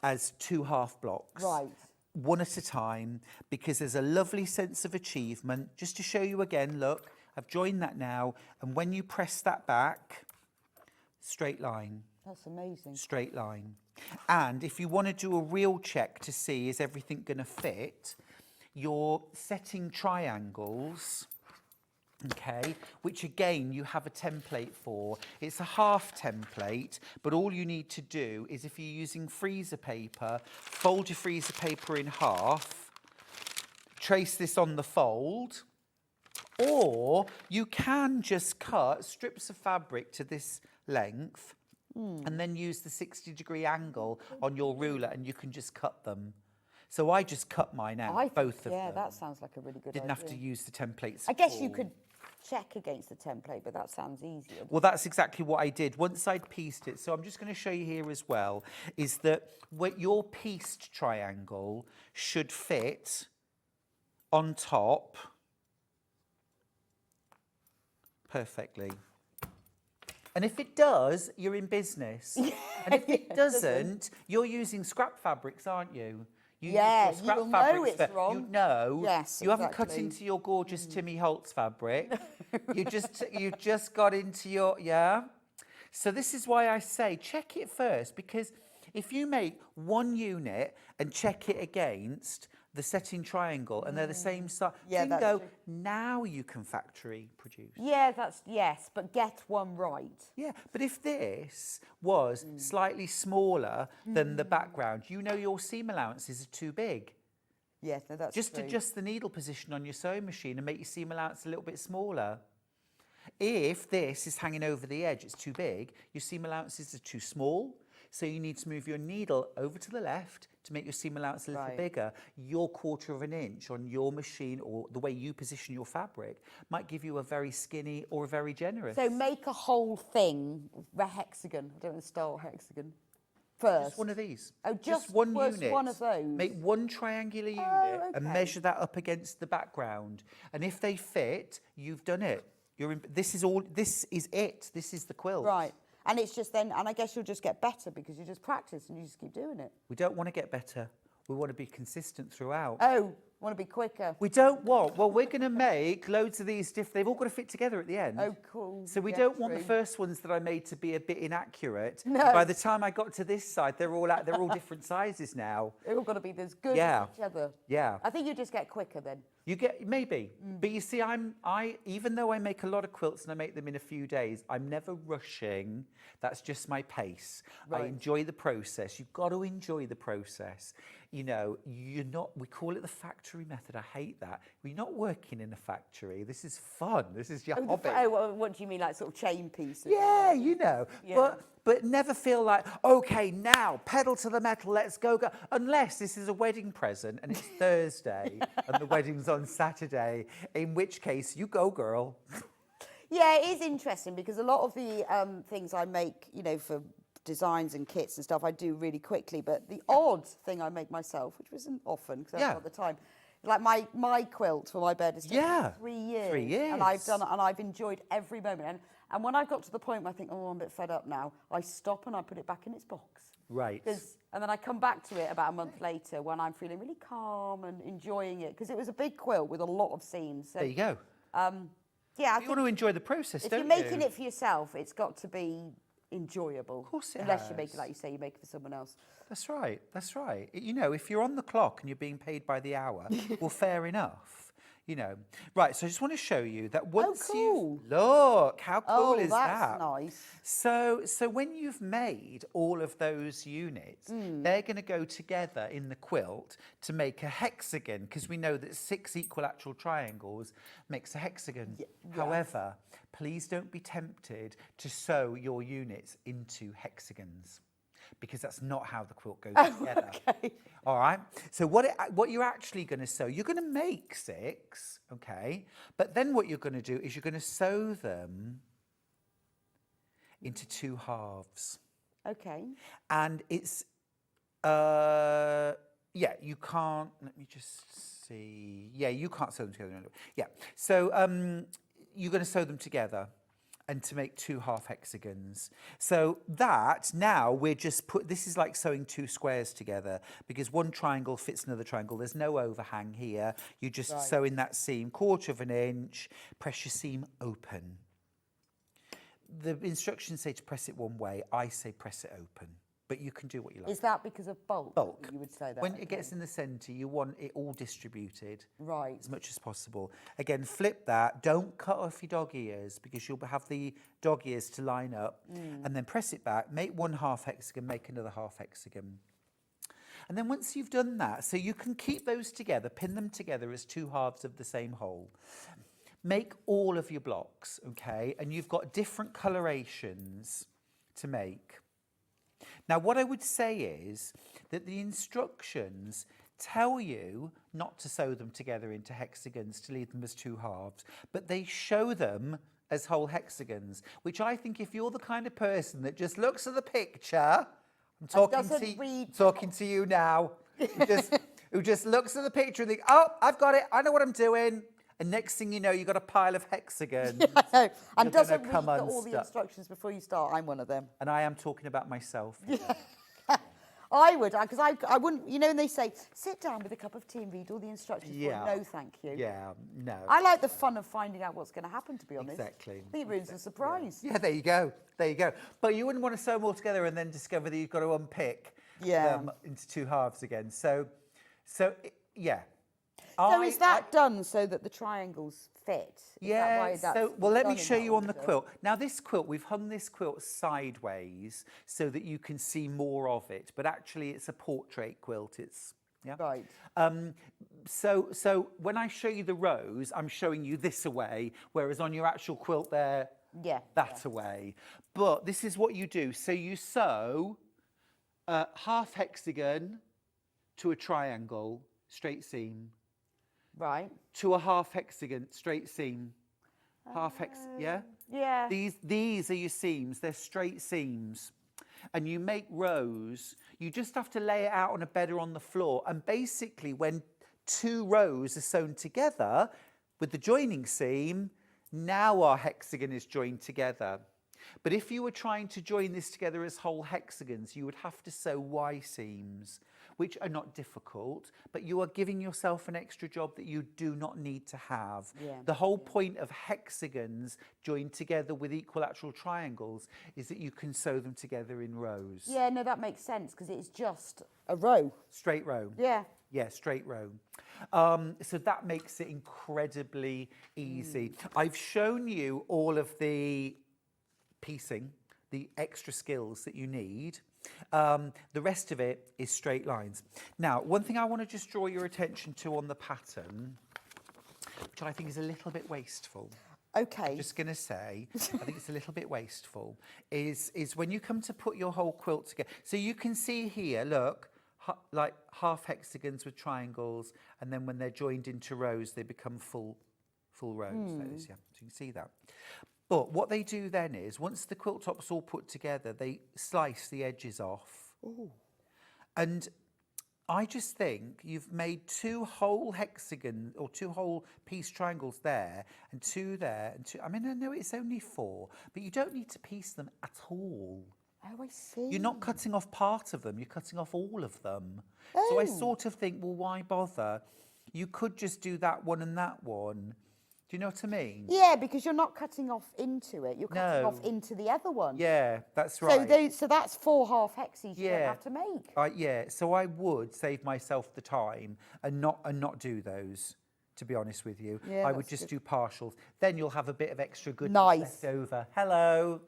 Speaker 7: as 2 half blocks.
Speaker 5: Right.
Speaker 7: One at a time, because there's a lovely sense of achievement. Just to show you again, look, I've joined that now, and when you press that back, straight line.
Speaker 5: That's amazing.
Speaker 7: Straight line. And if you want to do a real check to see is everything going to fit, you're setting triangles, okay, which again you have a template for. It's a half template, but all you need to do is, if you're using freezer paper, fold your freezer paper in half, trace this on the fold, or you can just cut strips of fabric to this length and then use the 60-degree angle on your ruler, and you can just cut them. So I just cut mine out, both of them.
Speaker 5: Yeah, that sounds like a really good idea.
Speaker 7: Didn't have to use the templates.
Speaker 5: I guess you could check against the template, but that sounds easier.
Speaker 7: Well, that's exactly what I did once I'd pieced it. So I'm just going to show you here as well, is that your pieced triangle should fit on top perfectly. And if it does, you're in business. And if it doesn't, you're using scrap fabrics, aren't you? You use your scrap
Speaker 5: you'll
Speaker 7: fabrics
Speaker 5: know it's wrong.
Speaker 7: You know.
Speaker 5: Yes,
Speaker 7: you haven't cut
Speaker 5: exactly.
Speaker 7: into your gorgeous Timmy Holtz fabric. you just got into your, So this is why I say check it first, because if you make one unit and check it against the setting triangle and they're the same size, bingo, now you can factory produce.
Speaker 5: Yeah, yes, but get one right.
Speaker 7: Yeah, but if this was slightly smaller than the background, you know your seam allowances are too big.
Speaker 5: Yes, no, that's
Speaker 7: Just
Speaker 5: true.
Speaker 7: adjust the needle position on your sewing machine and make your seam allowance a little bit smaller. If this is hanging over the edge, it's too big, your seam allowances are too small, so you need to move your needle over to the left to make your seam allowance a little bigger. Your 1/4 of an inch on your machine, or the way you position your fabric, might give you a very skinny or a very generous.
Speaker 5: So make a whole thing, a hexagon. I don't want to start hexagon. First.
Speaker 7: Just one of these.
Speaker 5: Oh, just
Speaker 7: one unit.
Speaker 5: One of those.
Speaker 7: Make one triangular unit and measure that up against the background. And if they fit, you've done it. This is it. This is the quilt.
Speaker 5: Right. And it's just then, and I guess you'll just get better because you just practice and you just keep doing it.
Speaker 7: We don't want to get better. We want to be consistent throughout.
Speaker 5: Oh, want to be quicker.
Speaker 7: We don't want, well, we're going to make loads of these they've all got to fit together at the end.
Speaker 5: Oh, cool.
Speaker 7: So we don't want the first ones that I made to be a bit inaccurate.
Speaker 5: No.
Speaker 7: By the time I got to this side, they're all different sizes now.
Speaker 5: They're all got to be as good
Speaker 7: Yeah.
Speaker 5: as each other.
Speaker 7: Yeah.
Speaker 5: I think you just get quicker then.
Speaker 7: You get, maybe, but you see, even though I make a lot of quilts and I make them in a few days, I'm never rushing. That's just my pace. I enjoy the process. You've got to enjoy the process. You know, we call it the factory method. I hate that. You're not working in a factory. This is fun. This is your hobby.
Speaker 5: What do you mean, like sort of chain pieces?
Speaker 7: Yeah, you know, but never feel like, okay, now pedal to the metal, let's go. Unless this is a wedding present and it's Thursday and the wedding's on Saturday, in which case you go, girl.
Speaker 5: Yeah, it is interesting because a lot of the things I make, you know, for designs and kits and stuff, I do really quickly. But the odd thing I make myself, which wasn't often because I haven't got the time, like my quilt for my bed is taken 3 years.
Speaker 7: 3 years.
Speaker 5: And I've done it, and I've enjoyed every moment. And when I've got to the point where I think, oh, I'm a bit fed up now, I stop and I put it back in its box.
Speaker 7: Right.
Speaker 5: And then I come back to it about a month later when I'm feeling really calm and enjoying it, because it was a big quilt with a lot of seams. So,
Speaker 7: there you go.
Speaker 5: Yeah,
Speaker 7: You want to enjoy the process,
Speaker 5: if
Speaker 7: don't you?
Speaker 5: you're making it for yourself, it's got to be enjoyable.
Speaker 7: Of course it
Speaker 5: Unless you make
Speaker 7: has.
Speaker 5: it, like you say, you make it for someone else.
Speaker 7: That's right. That's right. You know, if you're on the clock and you're being paid by the hour, well, fair enough. You know, right. So I just want to show you that once you look, how cool is that?
Speaker 5: Oh, that's nice.
Speaker 7: So when you've made all of those units, they're going to go together in the quilt to make a hexagon, because we know that 6 equilateral triangles makes a hexagon. However, please don't be tempted to sew your units into hexagons, because that's not how the quilt goes together.
Speaker 5: Okay.
Speaker 7: All right. So what you're actually going to sew, you're going to make 6, okay? But then what you're going to do is you're going to sew them into 2 halves.
Speaker 5: Okay.
Speaker 7: And it's, you can't, let me just see. Yeah, you can't sew them together. Yeah. So you're going to sew them together and to make 2 half hexagons. So that, now we're just this is like sewing 2 squares together, because one triangle fits another triangle. There's no overhang here. You just sew in that seam, 1/4 of an inch, press your seam open. The instructions say to press it one way. I say press it open. But you can do what you like.
Speaker 5: Is that because of bulk?
Speaker 7: Bulk.
Speaker 5: You would say that.
Speaker 7: When it gets in the centre, you want it all distributed.
Speaker 5: Right.
Speaker 7: As much as possible. Again, flip that. Don't cut off your dog ears, because you'll have the dog ears to line up. And then press it back. Make 1 half hexagon. Make another half hexagon. And then once you've done that, so you can keep those together, pin them together as 2 halves of the same whole. Make all of your blocks, okay? And you've got different colorations to make. Now, what I would say is that the instructions tell you not to sew them together into hexagons, to leave them as 2 halves, but they show them as whole hexagons, which I think, if you're the kind of person that just looks at the picture, I'm talking to you now, who just looks at the picture and thinks, oh, I've got it, I know what I'm doing. And next thing you know, you've got a pile of hexagons.
Speaker 5: Yeah, and doesn't read
Speaker 7: come
Speaker 5: all the instructions before you start. I'm one of them.
Speaker 7: And I am talking about myself.
Speaker 5: I would, because I wouldn't, you know, when they say, sit down with a cup of tea and read all the instructions.
Speaker 7: Yeah.
Speaker 5: Well, no, thank you.
Speaker 7: Yeah, no.
Speaker 5: I like the fun of finding out what's going to happen, to be honest.
Speaker 7: Exactly.
Speaker 5: I think it ruins the surprise.
Speaker 7: Yeah, there you go. There you go. But you wouldn't want to sew them all together and then discover that you've got to unpick them into 2 halves again. Yeah.
Speaker 5: So is that done so that the triangles fit?
Speaker 7: Yeah, well, let me show you on the quilt. Now, this quilt, we've hung this quilt sideways so that you can see more of it, but actually it's a portrait quilt.
Speaker 5: Right.
Speaker 7: So when I show you the rows, I'm showing you this away, whereas on your actual quilt there, that away. But this is what you do. So you sew a half hexagon to a triangle, straight seam.
Speaker 5: Right.
Speaker 7: To a half hexagon, straight seam. Yeah?
Speaker 5: Yeah.
Speaker 7: These are your seams. They're straight seams. And you make rows. You just have to lay it out on a bed or on the floor. And basically, when 2 rows are sewn together with the joining seam, now our hexagon is joined together. But if you were trying to join this together as whole hexagons, you would have to sew Y seams, which are not difficult, but you are giving yourself an extra job that you do not need to have. The whole point of hexagons joined together with equilateral triangles is that you can sew them together in rows.
Speaker 5: Yeah, no, that makes sense because it's just a row.
Speaker 7: Straight row.
Speaker 5: Yeah.
Speaker 7: Yeah, straight row. So that makes it incredibly easy. I've shown you all of the piecing, the extra skills that you need. The rest of it is straight lines. Now, one thing I want to just draw your attention to on the pattern, which I think is a little bit wasteful.
Speaker 5: Okay.
Speaker 7: I'm just going to say, I think it's a little bit wasteful, is when you come to put your whole quilt together. So you can see here, look, like half hexagons with triangles, and then when they're joined into rows, they become full rows. Like this, yeah. So you can see that. But what they do then is, once the quilt top's all put together, they slice the edges off.
Speaker 5: Ooh.
Speaker 7: And I just think you've made 2 whole hexagons or 2 whole piece triangles there and 2 there and 2. I mean, I know it's only 4, but you don't need to piece them at all.
Speaker 5: Oh, I see.
Speaker 7: You're not cutting off part of them, you're cutting off all of them. So I sort of think, well, why bother? You could just do that one and that one. Do you know what I mean?
Speaker 5: Yeah, because you're not cutting off into it, you're cutting off into the other one.
Speaker 7: Yeah, that's right.
Speaker 5: So that's 4 half hexes you don't have to make.
Speaker 7: Yeah, so I would save myself the time and not do those, to be honest with you.
Speaker 5: Yeah,
Speaker 7: I would just do partials. Then you'll have a bit of extra goodness left over. Hello.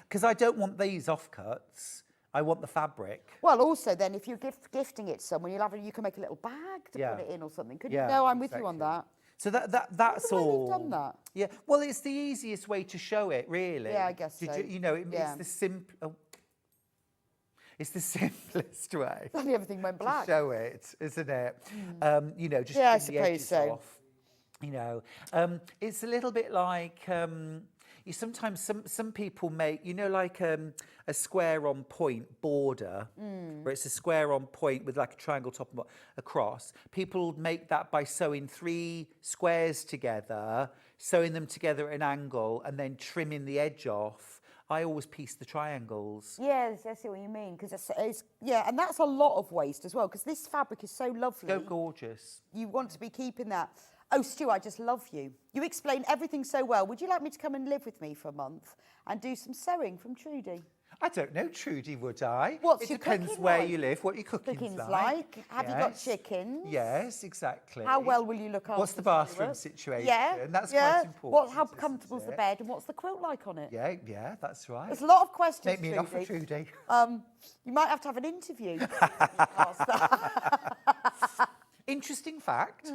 Speaker 7: Because I don't want these offcuts. I want the fabric.
Speaker 5: Well, also then, if you're gifting it to someone, you can make a little bag to put it in or something. Couldn't you? No, I'm with you on that.
Speaker 7: So that's all.
Speaker 5: You've done that.
Speaker 7: Yeah. Well, it's the easiest way to show it, really.
Speaker 5: Yeah, I guess so.
Speaker 7: It's the simplest way.
Speaker 5: Only everything went black.
Speaker 7: To show it, isn't it? Just
Speaker 5: I
Speaker 7: trim the
Speaker 5: suppose
Speaker 7: edges
Speaker 5: so.
Speaker 7: off. It's a little bit like sometimes some people make, like a square on point border, where it's a square on point with like a triangle top and bottom across. People make that by sewing 3 squares together, sewing them together at an angle, and then trimming the edge off. I always piece the triangles.
Speaker 5: Yes, I see what you mean. Because and that's a lot of waste as well. Because this fabric is so lovely.
Speaker 7: So gorgeous.
Speaker 5: You want to be keeping that. Oh, Stu, I just love you. You explain everything so well. Would you like me to come and live with me for a month and do some sewing from Trudy?
Speaker 7: I don't know, Trudy, would I?
Speaker 5: What's
Speaker 7: your cooking depends where you live, what your cooking's
Speaker 5: like. Have you got chickens?
Speaker 7: Yes, exactly.
Speaker 5: How well will you look after
Speaker 7: What's the bathroom situation?
Speaker 5: Yeah,
Speaker 7: that's quite important.
Speaker 5: How comfortable's the bed and what's the quilt like on it?
Speaker 7: Yeah, that's right.
Speaker 5: There's a lot of questions,
Speaker 7: Make me an offer, Trudy.
Speaker 5: You might have to have an interview.
Speaker 7: Interesting fact.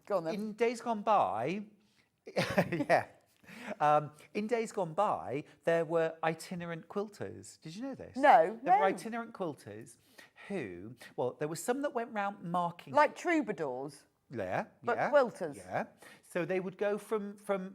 Speaker 5: Go on then.
Speaker 7: In days gone by, in days gone by, there were itinerant quilters. Did you know this?
Speaker 5: No.
Speaker 7: There were itinerant quilters who, there were some that went round marking.
Speaker 5: Like troubadours?
Speaker 7: Yeah.
Speaker 5: But quilters?
Speaker 7: Yeah. So they would go from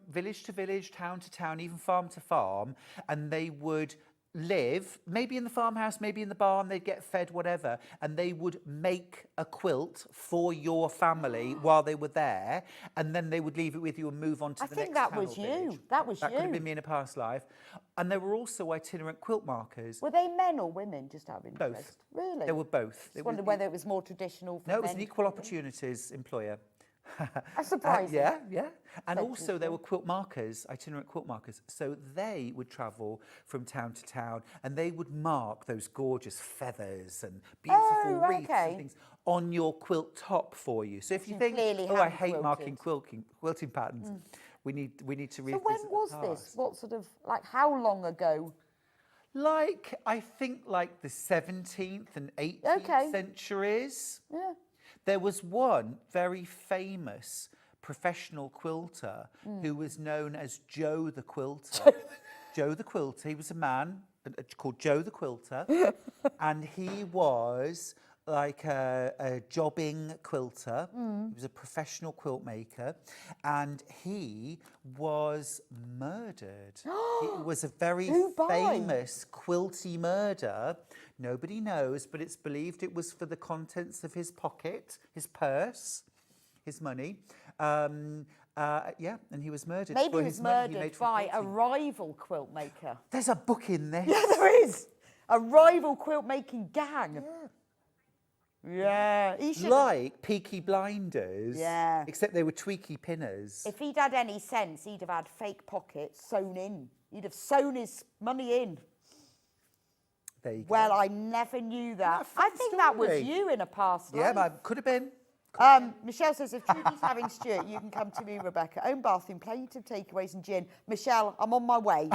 Speaker 7: village to village, town to town, even farm to farm, and they would live, maybe in the farmhouse, maybe in the barn, they'd get fed, whatever, and they would make a quilt for your family while they were there, and then they would leave it with you and move on to the next town. I think that was you. That
Speaker 5: could
Speaker 7: have been me in a past life. And there were also itinerant quilt markers.
Speaker 5: Were they men or women, just out of interest?
Speaker 7: Both.
Speaker 5: Really?
Speaker 7: They were both.
Speaker 5: I wondered whether it was more traditional for men.
Speaker 7: No, it was an equal opportunities employer.
Speaker 5: That's surprising.
Speaker 7: Yeah. And also there were quilt markers, itinerant quilt markers. So they would travel from town to town and they would mark those gorgeous feathers and beautiful wreaths and things on your quilt top for you. So if you think, I hate marking quilting patterns, we need to revisit.
Speaker 5: So when was this? What sort of, how long ago?
Speaker 7: I think the 17th and 18th centuries.
Speaker 5: Yeah.
Speaker 7: There was one very famous professional quilter who was known as Joe the Quilter. Joe the Quilter. He was a man called Joe the Quilter, and he was like a jobbing quilter. He was a professional quilt maker, and he was murdered. It was a very famous quilty murder. Nobody knows, but it's believed it was for the contents of his pocket, his purse, his money. And he was murdered.
Speaker 5: Maybe he was murdered by a rival quilt maker.
Speaker 7: There's a book in there.
Speaker 5: Yeah, there is. A rival quilt making gang. Yeah. He should.
Speaker 7: Like Peaky Blinders.
Speaker 5: Yeah.
Speaker 7: Except they were tweaky pinners.
Speaker 5: If he'd had any sense, he'd have had fake pockets sewn in. He'd have sewn his money in.
Speaker 7: There you go.
Speaker 5: Well, I never knew that. I think that was
Speaker 7: story.
Speaker 5: you in a past
Speaker 7: Yeah,
Speaker 5: life.
Speaker 7: but could have been.
Speaker 5: Michelle says, if Trudy's having Stuart, you can come to me, Rebecca. Own bathroom, plenty of takeaways and gin. Michelle, I'm on my way.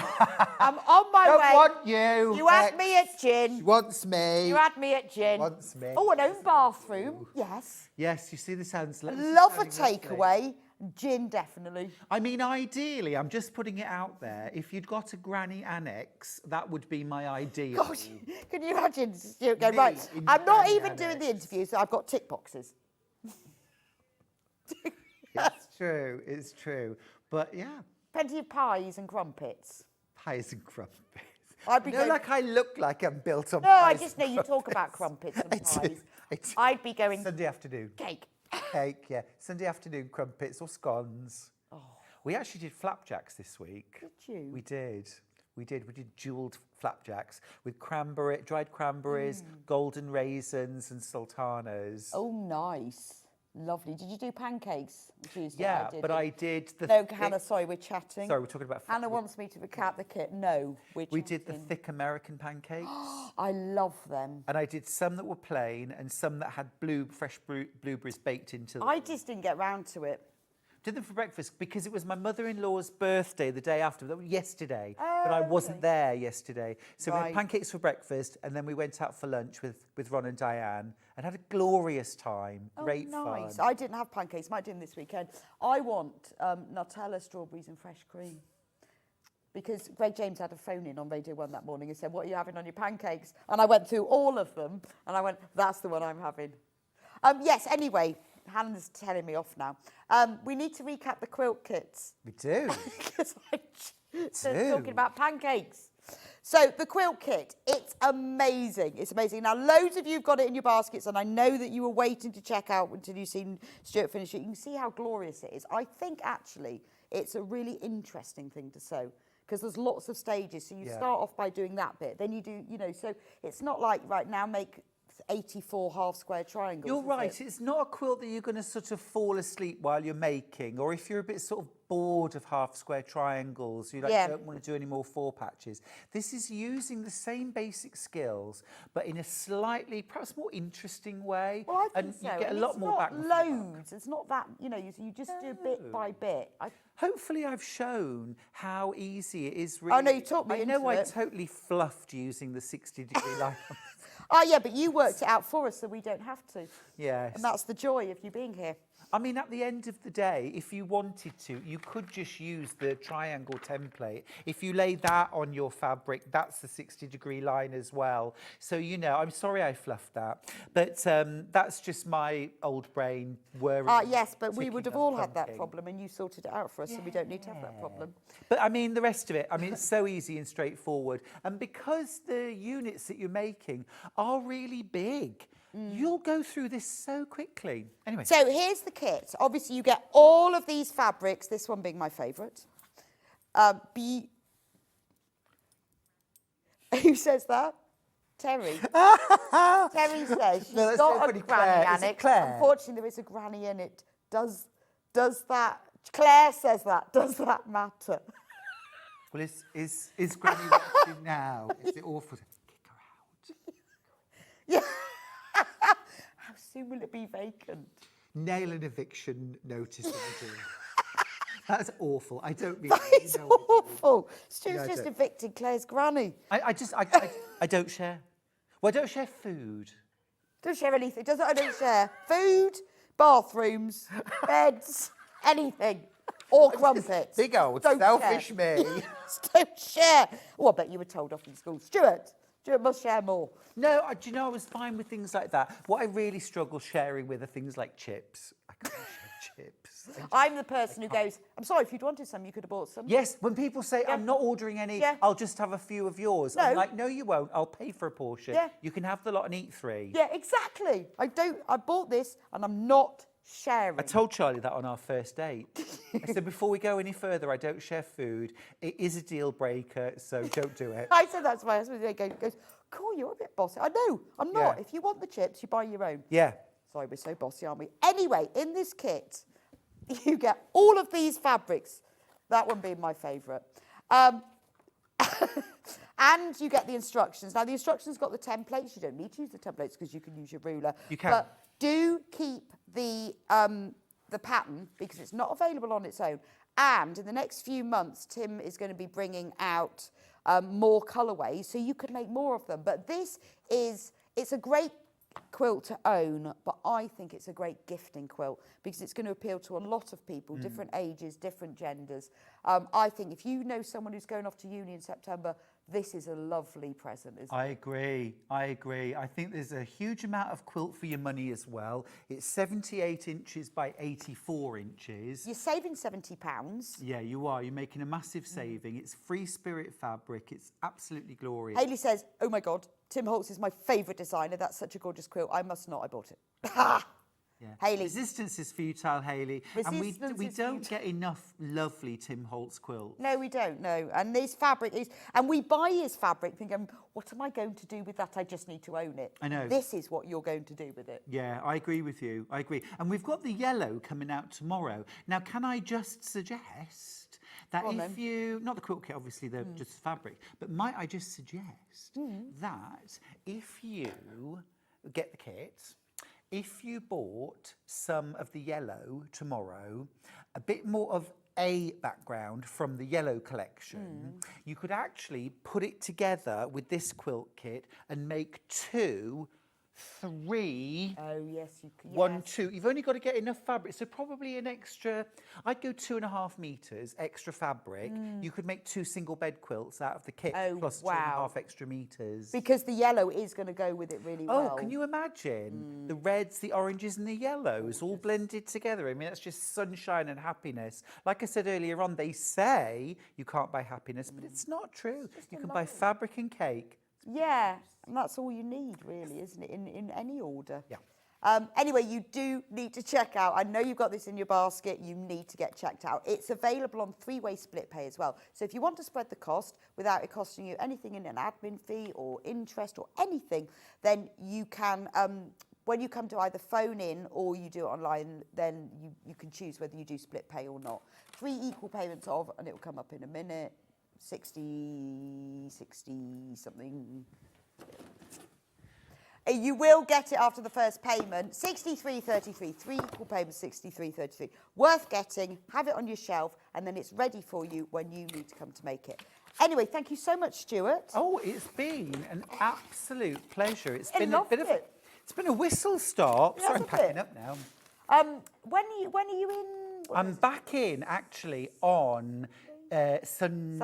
Speaker 5: I'm on my
Speaker 7: Don't
Speaker 5: way.
Speaker 7: want you.
Speaker 5: You had me at gin.
Speaker 7: She wants me.
Speaker 5: You had me at gin.
Speaker 7: Wants me.
Speaker 5: Oh, an own bathroom. Yes.
Speaker 7: Yes, you see, this sounds. This is
Speaker 5: Love a
Speaker 7: sounding lovely.
Speaker 5: takeaway. Gin, definitely.
Speaker 7: I mean, ideally, I'm just putting it out there. If you'd got a granny annex, that would be my ideal.
Speaker 5: Gosh, can you imagine Stuart going,
Speaker 7: Me
Speaker 5: right,
Speaker 7: in
Speaker 5: I'm not
Speaker 7: granny
Speaker 5: even doing the interview, so I've got tick boxes.
Speaker 7: It's true, it's true. But yeah,
Speaker 5: Plenty of pies and crumpets.
Speaker 7: pies and crumpets.
Speaker 5: I'd be
Speaker 7: You know,
Speaker 5: going,
Speaker 7: like I look like I'm built on
Speaker 5: no, I
Speaker 7: pies
Speaker 5: just
Speaker 7: and
Speaker 5: know you talk about
Speaker 7: crumpets.
Speaker 5: crumpets and
Speaker 7: I do,
Speaker 5: pies.
Speaker 7: I do.
Speaker 5: I'd be going,
Speaker 7: Sunday afternoon.
Speaker 5: cake.
Speaker 7: Cake, yeah. Sunday afternoon crumpets or scones. Oh. We actually did flapjacks this week.
Speaker 5: Did you?
Speaker 7: We did. We did jewelled flapjacks with cranberry, dried cranberries, golden raisins and sultanas.
Speaker 5: Oh, nice. Lovely. Did you do pancakes on Tuesday?
Speaker 7: Yeah, but I did the...
Speaker 5: No, Hannah, sorry, we're chatting.
Speaker 7: Sorry, we're talking about...
Speaker 5: Hannah wants me to recap the kit. No, we're
Speaker 7: We did the
Speaker 5: chatting.
Speaker 7: thick American pancakes.
Speaker 5: I love them.
Speaker 7: And I did some that were plain and some that had fresh blueberries baked into them.
Speaker 5: I just didn't get round to it.
Speaker 7: Did them for breakfast because it was my mother-in-law's birthday the day after, that was yesterday, but I wasn't there yesterday. So we
Speaker 5: Right.
Speaker 7: had pancakes for breakfast and then we went out for lunch with Ron and Diane and had a glorious time. Great
Speaker 5: Nice.
Speaker 7: fun.
Speaker 5: I didn't have pancakes. Might do them this weekend. I want Nutella, strawberries and fresh cream. Because Greg James had a phone in on Radio 1 that morning and said, what are you having on your pancakes? And I went through all of them and I went, that's the one I'm having. Yes, anyway, Hannah's telling me off now. We need to recap the quilt kits.
Speaker 7: We do.
Speaker 5: Because I'm just talking about pancakes. So the quilt kit, it's amazing. It's amazing. Now, loads of you have got it in your baskets, and I know that you were waiting to check out until you've seen Stuart finish it. You can see how glorious it is. I think, actually, it's a really interesting thing to sew because there's lots of stages. So you start off by doing that bit. Then you do, you know, so it's not like, right now, make 84 half-square triangles.
Speaker 7: You're right. It's not a quilt that you're going to sort of fall asleep while you're making, or if you're a bit sort of bored of half-square triangles, you don't want to do any more four patches. This is using the same basic skills, but in a slightly, perhaps more interesting way.
Speaker 5: Well, I think
Speaker 7: and
Speaker 5: so.
Speaker 7: you get a
Speaker 5: And
Speaker 7: lot
Speaker 5: it's
Speaker 7: more
Speaker 5: not
Speaker 7: back. and
Speaker 5: loads. It's not that, you know, you just do bit by bit.
Speaker 7: Hopefully I've shown how easy it is. Really.
Speaker 5: Oh, no, you taught me
Speaker 7: I know
Speaker 5: into
Speaker 7: I
Speaker 5: it.
Speaker 7: totally fluffed using the 60-degree line.
Speaker 5: Oh, yeah, but you worked it out for us so we don't have to.
Speaker 7: Yes.
Speaker 5: And that's the joy of you being here.
Speaker 7: I mean, at the end of the day, if you wanted to, you could just use the triangle template. If you lay that on your fabric, that's the 60-degree line as well. So, you know, I'm sorry I fluffed that. But that's just my old brain worrying.
Speaker 5: Yes, but we would have
Speaker 7: ticking
Speaker 5: all
Speaker 7: up
Speaker 5: had that
Speaker 7: something.
Speaker 5: problem and you sorted it out for us so we don't need to have that problem.
Speaker 7: But I mean, the rest of it, I mean, it's so easy and straightforward. And because the units that you're making are really big, you'll go through this so quickly. Anyway.
Speaker 5: So here's the kit. Obviously, you get all of these fabrics, this one being my favourite. Who says that? Terry. Terry says she's
Speaker 7: No, that's
Speaker 5: got
Speaker 7: so
Speaker 5: a
Speaker 7: funny,
Speaker 5: granny
Speaker 7: Claire. Is it
Speaker 5: annex.
Speaker 7: Claire?
Speaker 5: Unfortunately, there is a granny in it. Does that... Claire says that. Does that matter?
Speaker 7: Well, is Granny watching now? Is it awful? Kick her out.
Speaker 5: Yeah. How soon will it be vacant?
Speaker 7: Nail an eviction notice on the door. That's awful. I don't mean
Speaker 5: That is awful. Stu's
Speaker 7: I
Speaker 5: just
Speaker 7: don't.
Speaker 5: evicted Claire's granny.
Speaker 7: I don't share. Well, I don't share food.
Speaker 5: Don't share anything. I don't share food, bathrooms, beds, anything. Or crumpets.
Speaker 7: Big old
Speaker 5: Don't
Speaker 7: selfish
Speaker 5: share.
Speaker 7: me.
Speaker 5: Don't share. Oh, I bet you were told off in school. Stuart must share more.
Speaker 7: No, do you know, I was fine with things like that. What I really struggle sharing with are things like chips. I can't share chips.
Speaker 5: I'm the person who goes, I'm sorry, if you'd wanted some, you could have bought some.
Speaker 7: Yes, when people say, I'm not ordering any, I'll just have a few of yours. I'm
Speaker 5: No.
Speaker 7: like, no, you won't. I'll pay for a portion.
Speaker 5: Yeah.
Speaker 7: You can have the lot and eat 3.
Speaker 5: Yeah, exactly. I bought this and I'm not sharing.
Speaker 7: I told Charlie that on our first date. I said, before we go any further, I don't share food. It is a deal breaker, so don't do it.
Speaker 5: I said that to my husband. He goes, cool, you're a bit bossy. I know, I'm not.
Speaker 7: Yeah.
Speaker 5: If you want the chips, you buy your own.
Speaker 7: Yeah.
Speaker 5: Sorry, we're so bossy, aren't we? Anyway, in this kit, you get all of these fabrics. That one being my favourite. And you get the instructions. Now, the instructions got the templates. You don't need to use the templates because you can use your ruler.
Speaker 7: You can.
Speaker 5: But do keep the pattern because it's not available on its own. And in the next few months, Tim is going to be bringing out more colourways, so you can make more of them. But it's a great quilt to own, but I think it's a great gifting quilt because it's going to appeal to a lot of people, different ages, different genders. I think if you know someone who's going off to uni in September, this is a lovely present, isn't it?
Speaker 7: I agree. I think there's a huge amount of quilt for your money as well. It's 78 inches by 84 inches.
Speaker 5: You're saving £70.
Speaker 7: Yeah, you are. You're making a massive saving. It's free spirit fabric. It's absolutely glorious.
Speaker 5: Hayley says, oh my God, Tim Holtz is my favourite designer. That's such a gorgeous quilt. I must not. I bought it.
Speaker 7: Yeah.
Speaker 5: Hayley.
Speaker 7: Resistance is futile, Hayley. And we
Speaker 5: Resistance is
Speaker 7: don't
Speaker 5: futile.
Speaker 7: get enough lovely Tim Holtz quilts.
Speaker 5: No, we don't, no. And this fabric is, and we buy his fabric thinking, what am I going to do with that? I just need to own it.
Speaker 7: I know.
Speaker 5: This is what you're going to do with it.
Speaker 7: Yeah, I agree with you. I agree. And we've got the yellow coming out tomorrow. Now, can I just suggest that
Speaker 5: Go on,
Speaker 7: if
Speaker 5: then.
Speaker 7: you, not the quilt kit, obviously, they're just fabric, but might I just suggest that if you get the kit, if you bought some of the yellow tomorrow, a bit more of a background from the yellow collection, you could actually put it together with this quilt kit and make 2, 3,
Speaker 5: Oh, yes, you can.
Speaker 7: 1, 2. You've only got to get enough fabric, so probably an extra, I'd go 2.5 metres extra fabric. You could make 2 single bed quilts out of the kit,
Speaker 5: Oh,
Speaker 7: plus
Speaker 5: wow.
Speaker 7: 2.5 extra metres.
Speaker 5: Because the yellow is going to go with it really well.
Speaker 7: Oh, can you imagine? The reds, the oranges and the yellows all blended together. I mean, that's just sunshine and happiness. Like I said earlier on, they say you can't buy happiness, but it's not true. You can buy fabric and cake.
Speaker 5: Yeah, and that's all you need, really, isn't it, in any order?
Speaker 7: Yeah.
Speaker 5: Anyway, you do need to check out. I know you've got this in your basket. You need to get checked out. It's available on 3-way split pay as well. So if you want to spread the cost without it costing you anything in an admin fee or interest or anything, then you can, when you come to either phone in or you do it online, then you can choose whether you do split pay or not. 3 equal payments of, and it will come up in a minute, 60 something. You will get it after the first payment. 63.33, 3 equal payments, 63.33. Worth getting, have it on your shelf, and then it's ready for you when you need to come to make it. Anyway, thank you so much, Stuart.
Speaker 7: Oh, it's been an absolute pleasure. It's
Speaker 5: I
Speaker 7: been a
Speaker 5: loved
Speaker 7: bit of
Speaker 5: it.
Speaker 7: It's been a whistle stop. Sorry, I'm
Speaker 5: Hasn't
Speaker 7: packing
Speaker 5: it?
Speaker 7: up now.
Speaker 5: When are you in?
Speaker 7: I'm back in actually on
Speaker 5: Sunday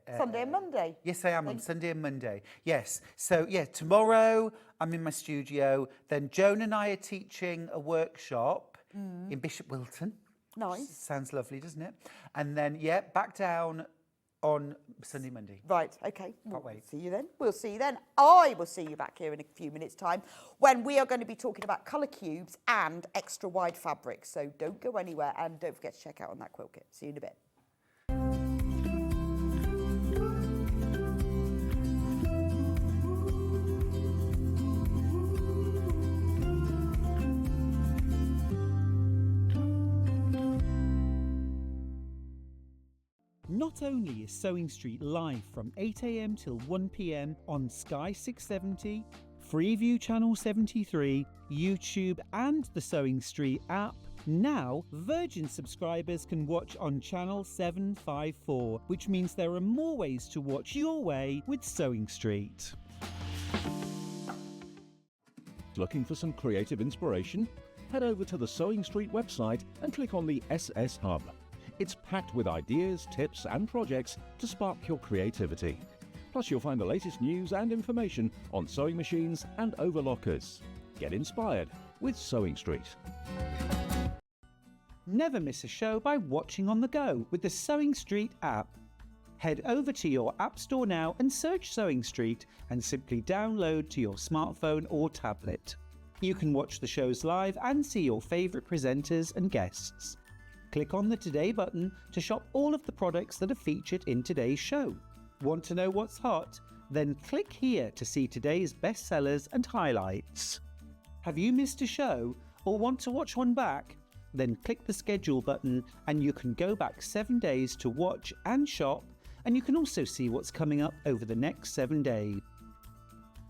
Speaker 5: and Monday.
Speaker 7: Yes, I am on Sunday and Monday. Yes. So, yeah, tomorrow I'm in my studio. Then Joan and I are teaching a workshop in Bishop Wilton.
Speaker 5: Nice.
Speaker 7: Sounds lovely, doesn't it? And then, yeah, back down on Sunday, Monday.
Speaker 5: Right, okay. We'll
Speaker 7: wait.
Speaker 5: see you then. We'll see you then. I will see you back here in a few minutes' time when we are going to be talking about colour cubes and extra wide fabrics. So don't go anywhere and don't forget to check out on that quilt kit. See you in a bit.
Speaker 11: Not only is Sewing Street live from 8 a.m. till 1 p.m. on Sky 670, Freeview Channel 73, YouTube and the Sewing Street app, now Virgin subscribers can watch on Channel 754, which means there are more ways to watch your way with Sewing Street.
Speaker 10: Looking for some creative inspiration? Head over to the Sewing Street website and click on the SS Hub. It's packed with ideas, tips and projects to spark your creativity. Plus you'll find the latest news and information on sewing machines and overlockers. Get inspired with Sewing Street.
Speaker 11: Never miss a show by watching on the go with the Sewing Street app. Head over to your app store now and search Sewing Street and simply download to your smartphone or tablet. You can watch the shows live and see your favourite presenters and guests. Click on the Today button to shop all of the products that are featured in today's show. Want to know what's hot? Then click here to see today's bestsellers and highlights. Have you missed a show or want to watch one back? Then click the schedule button and you can go back 7 days to watch and shop, and you can also see what's coming up over the next 7 days.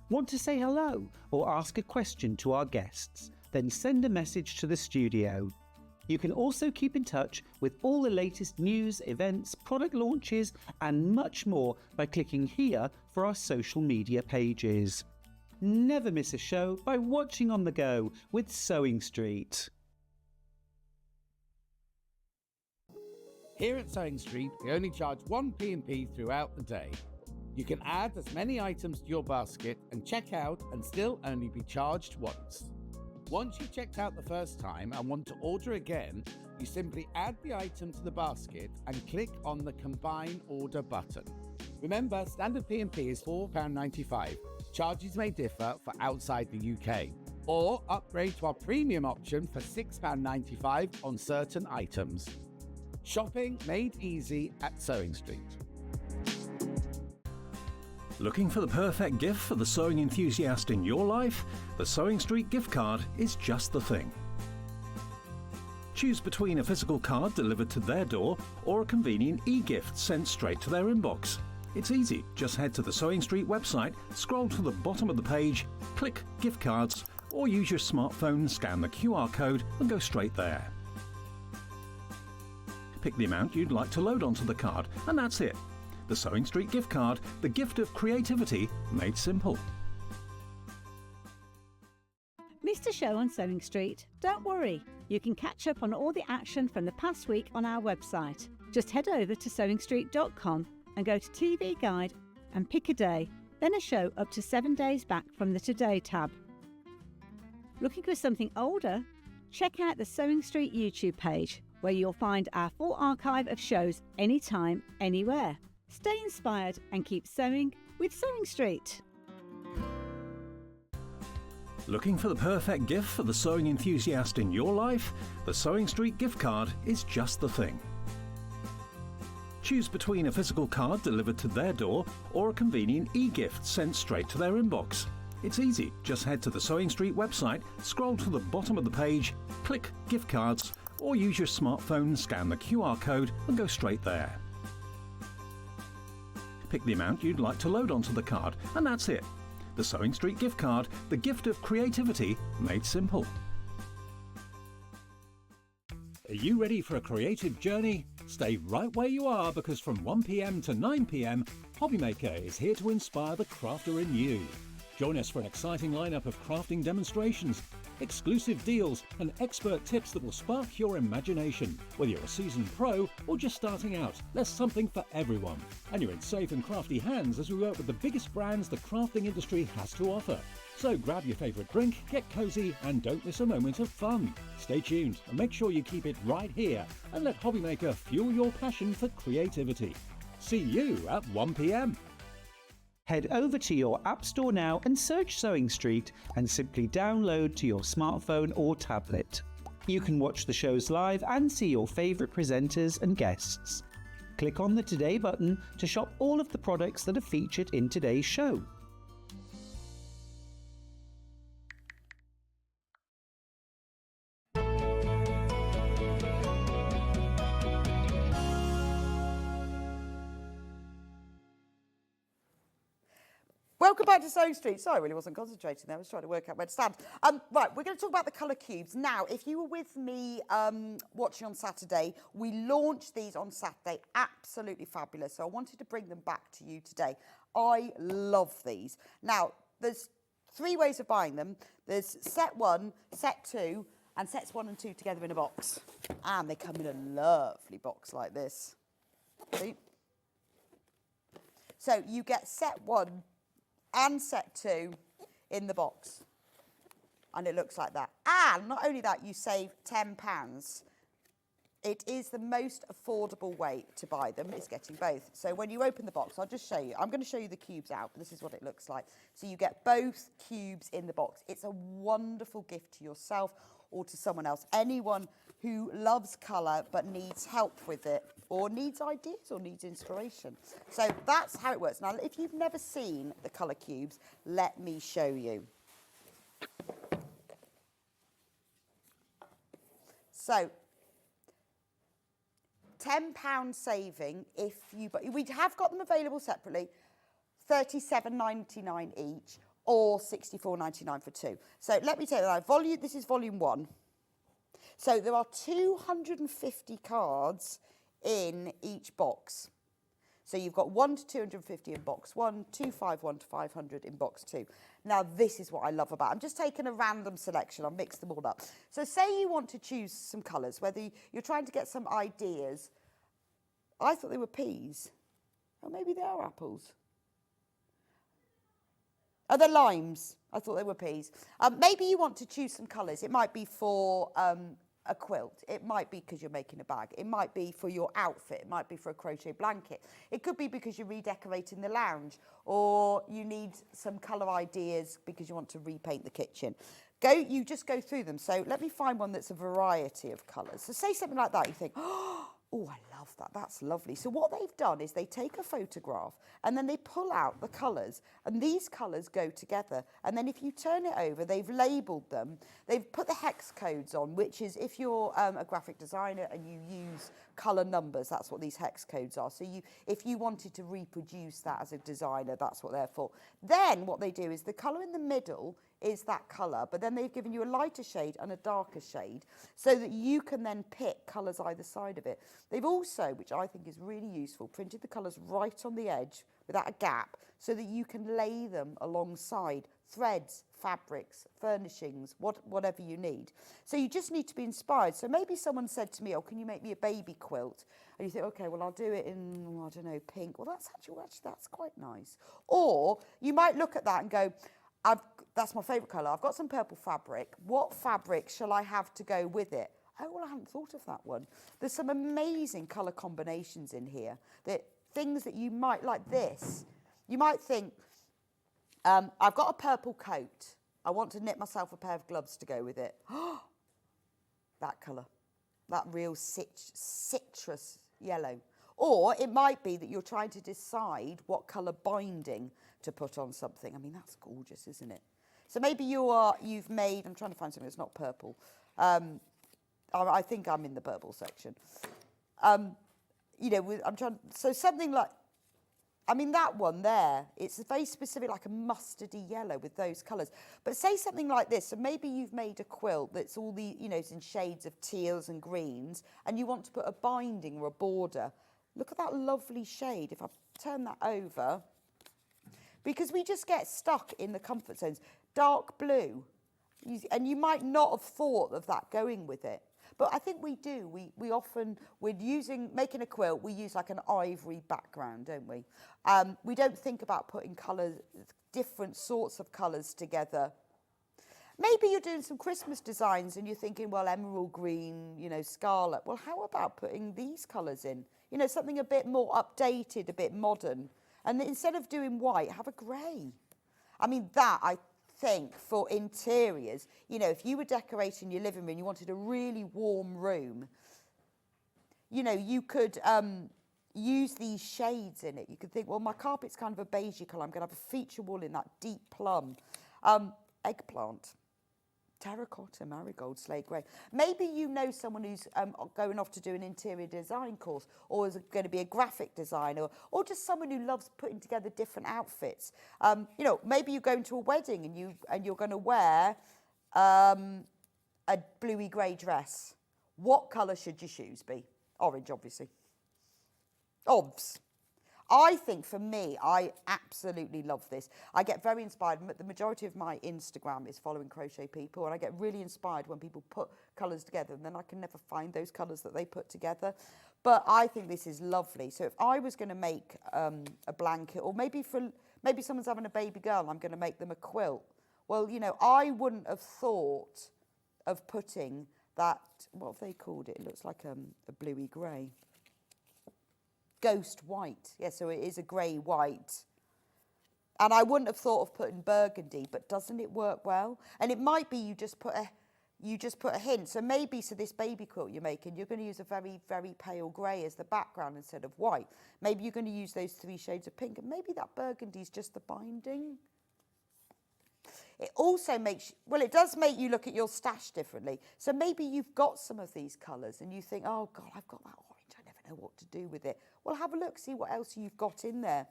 Speaker 11: Want to say hello or ask a question to our guests? Then send a message to the studio. You can also keep in touch with all the latest news, events, product launches and much more by clicking here for our social media pages. Never miss a show by watching on the go with Sewing Street.
Speaker 8: Here at Sewing Street, we only charge one P&P throughout the day. You can add as many items to your basket and check out and still only be charged once. Once you've checked out the first time and want to order again, you simply add the item to the basket and click on the Combine Order button. Remember, standard P&P is £4.95. Charges may differ for outside the UK. Or upgrade to our premium option for £6.95 on certain items. Shopping made easy at Sewing Street.
Speaker 10: Looking for the perfect gift for the sewing enthusiast in your life? The Sewing Street gift card is just the thing. Choose between a physical card delivered to their door or a convenient e-gift sent straight to their inbox. It's easy. Just head to the Sewing Street website, scroll to the bottom of the page, click Gift Cards, or use your smartphone, scan the QR code and go straight there. Pick the amount you'd like to load onto the card, and that's it. The Sewing Street gift card, the gift of creativity made simple.
Speaker 1: Missed a show on Sewing Street? Don't worry, you can catch up on all the action from the past week on our website. Just head over to sewingstreet.com and go to TV Guide and pick a day, then a show up to 7 days back from the Today tab. Looking for something older? Check out the Sewing Street YouTube page, where you'll find our full archive of shows anytime, anywhere. Stay inspired and keep sewing with Sewing Street.
Speaker 10: Looking for the perfect gift for the sewing enthusiast in your life? The Sewing Street gift card is just the thing. Choose between a physical card delivered to their door or a convenient e-gift sent straight to their inbox. It's easy. Just head to the Sewing Street website, scroll to the bottom of the page, click Gift Cards, or use your smartphone, scan the QR code and go straight there. Pick the amount you'd like to load onto the card, and that's it. The Sewing Street gift card, the gift of creativity made simple. Are you ready for a creative journey? Stay right where you are, because from 1 p.m. to 9 p.m, Hobbymaker is here to inspire the crafter in you. Join us for an exciting lineup of crafting demonstrations, exclusive deals and expert tips that will spark your imagination. Whether you're a seasoned pro or just starting out, there's something for everyone. And you're in safe and crafty hands as we work with the biggest brands the crafting industry has to offer. So grab your favourite drink, get cosy and don't miss a moment of fun. Stay tuned and make sure you keep it right here and let Hobbymaker fuel your passion for creativity. See you at 1 p.m.
Speaker 11: Head over to your App Store now and search Sewing Street and simply download to your smartphone or tablet. You can watch the shows live and see your favourite presenters and guests. Click on the Today button to shop all of the products that are featured in today's show.
Speaker 5: Welcome back to Sewing Street. Sorry, I really wasn't concentrating there. I was trying to work out where to stand. Right, we're going to talk about the colour cubes. Now, if you were with me watching on Saturday, we launched these on Saturday. Absolutely fabulous. So I wanted to bring them back to you today. I love these. Now, there's 3 ways of buying them. There's set 1, set 2, and sets 1 and 2 together in a box. And they come in a lovely box like this. See? So you get set 1 and set 2 in the box, and it looks like that. And not only that, you save £10 it is the most affordable way to buy them, is getting both. So when you open the box, I'll just show you. I'm going to show you the cubes out, but this is what it looks like. So you get both cubes in the box. It's a wonderful gift to yourself or to someone else. Anyone who loves colour but needs help with it, or needs ideas or needs inspiration. So that's how it works. Now, if you've never seen the colour cubes, let me show you. So, £10 saving if you, we have got them available separately, £37.99 each or £64.99 for two. So let me tell you that volume. This is volume 1. So there are 250 cards in each box. So you've got 1 to 250 in box 1, 251 to 500 in box 2. Now this is what I love about it. I'm just taking a random selection. I've mixed them all up. So say you want to choose some colours, whether you're trying to get some ideas. I thought they were peas. Oh, maybe they are apples. Oh, they're limes. I thought they were peas. Maybe you want to choose some colours. It might be for a quilt. It might be because you're making a bag. It might be for your outfit. It might be for a crochet blanket. It could be because you're redecorating the lounge, or you need some colour ideas because you want to repaint the kitchen. You just go through them. So let me find one that's a variety of colours. So say something like that. You think, oh, I love that. That's lovely. So what they've done is they take a photograph and then they pull out the colours, and these colours go together. And then if you turn it over, they've labelled them. They've put the hex codes on, which is if you're a graphic designer and you use colour numbers, that's what these hex codes are. So if you wanted to reproduce that as a designer, that's what they're for. Then what they do is the colour in the middle is that colour, but then they've given you a lighter shade and a darker shade so that you can then pick colours either side of it. They've also, which I think is really useful, printed the colours right on the edge without a gap so that you can lay them alongside threads, fabrics, furnishings, whatever you need. So you just need to be inspired. So maybe someone said to me, oh, can you make me a baby quilt? And you think, okay, well, I'll do it in, I don't know, pink. Well, that's actually that's quite nice. Or you might look at that and go, that's my favourite colour. I've got some purple fabric. What fabric shall I have to go with it? Oh, well, I hadn't thought of that one. There's some amazing colour combinations in here. Things that you might, like this. You might think, I've got a purple coat. I want to knit myself a pair of gloves to go with it. That colour. That real citrus yellow. Or it might be that you're trying to decide what colour binding to put on something. I mean, that's gorgeous, isn't it? So maybe you've made, I'm trying to find something that's not purple. I think I'm in the purple section. So something like, I mean, that one there, it's very specific, like a mustardy yellow with those colours. But say something like this, so maybe you've made a quilt that's all the, it's in shades of teals and greens, and you want to put a binding or a border. Look at that lovely shade. If I turn that over, because we just get stuck in the comfort zones. Dark blue, and you might not have thought of that going with it. But I think we do. We often, making a quilt, we use like an ivory background, don't we? We don't think about putting colours, different sorts of colours together. Maybe you're doing some Christmas designs and you're thinking, well, emerald green, scarlet. Well, how about putting these colours in? Something a bit more updated, a bit modern. And instead of doing white, have a grey. I mean, that, I think, for interiors, if you were decorating your living room, you wanted a really warm room, you could use these shades in it. You could think, well, my carpet's kind of a beigey colour. I'm going to have a feature wall in that deep plum. Eggplant. Terracotta, marigold, slate grey. Maybe someone who's going off to do an interior design course, or is going to be a graphic designer, or just someone who loves putting together different outfits. Maybe you're going to a wedding and you're going to wear a bluey grey dress. What colour should your shoes be? Orange, obviously. Obvs. I think for me, I absolutely love this. I get very inspired. The majority of my Instagram is following crochet people, and I get really inspired when people put colours together, and then I can never find those colours that they put together. But I think this is lovely. So if I was going to make a blanket, or maybe someone's having a baby girl and I'm going to make them a quilt, well, I wouldn't have thought of putting that, what have they called it? It looks like a bluey grey. Ghost white. Yeah, so it is a grey white. And I wouldn't have thought of putting burgundy, but doesn't it work well? And it might be you just put a hint. So maybe, so this baby quilt you're making, you're going to use a very, very pale grey as the background instead of white. Maybe you're going to use those 3 shades of pink, and maybe that burgundy is just the binding. It also makes, well, it does make you look at your stash differently. So maybe you've got some of these colours and you think, oh God, I've got that orange, I never know what to do with it. Well, have a look, see what else you've got in there.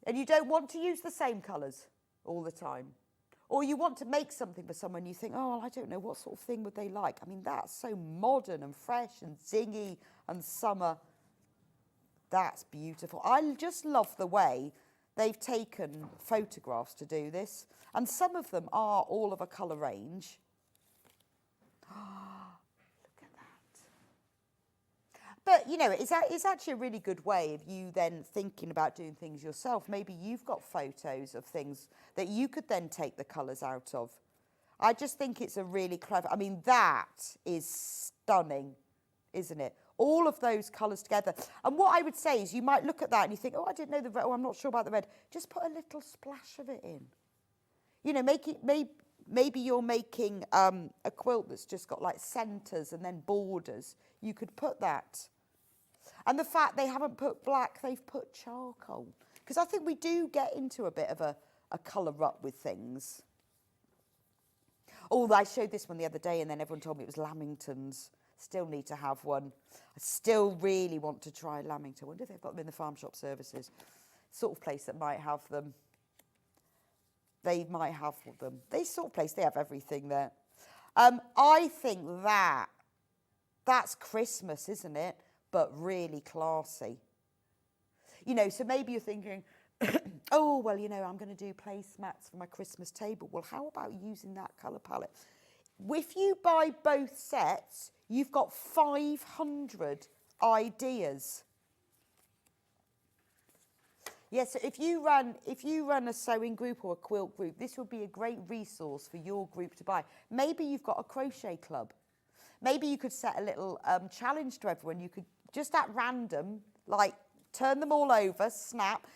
Speaker 5: And you don't want to use the same colours all the time. Or you want to make something for someone, you think, oh, I don't know, what sort of thing would they like? I mean, that's so modern and fresh and zingy and summer. That's beautiful. I just love the way they've taken photographs to do this. And some of them are all of a colour range. Look at that. But, you know, it's actually a really good way of you then thinking about doing things yourself. Maybe you've got photos of things that you could then take the colours out of. I just think it's a really clever, I mean, that is stunning, isn't it? All of those colours together. And what I would say is you might look at that and you think, oh, I didn't know the red, oh, I'm not sure about the red. Just put a little splash of it in. You know, make it, maybe you're making a quilt that's just got like centres and then borders. You could put that. And the fact they haven't put black, they've put charcoal. Because I think we do get into a bit of a colour rut with things. Oh, I showed this one the other day and then everyone told me it was Lamingtons. Still need to have one. I still really want to try Lamington. I wonder if they've got them in the farm shop services. Sort of place that might have them. They might have them. They sort of place, they have everything there. I think that's Christmas, isn't it? But really classy. You know, so maybe you're thinking, oh, well, you know, I'm going to do placemats for my Christmas table. Well, how about using that colour palette? If you buy both sets, you've got 500 ideas. Yes, so if you run a sewing group or a quilt group, this would be a great resource for your group to buy. Maybe you've got a crochet club. Maybe you could set a little challenge to everyone. You could just at random, like turn them all over, snap,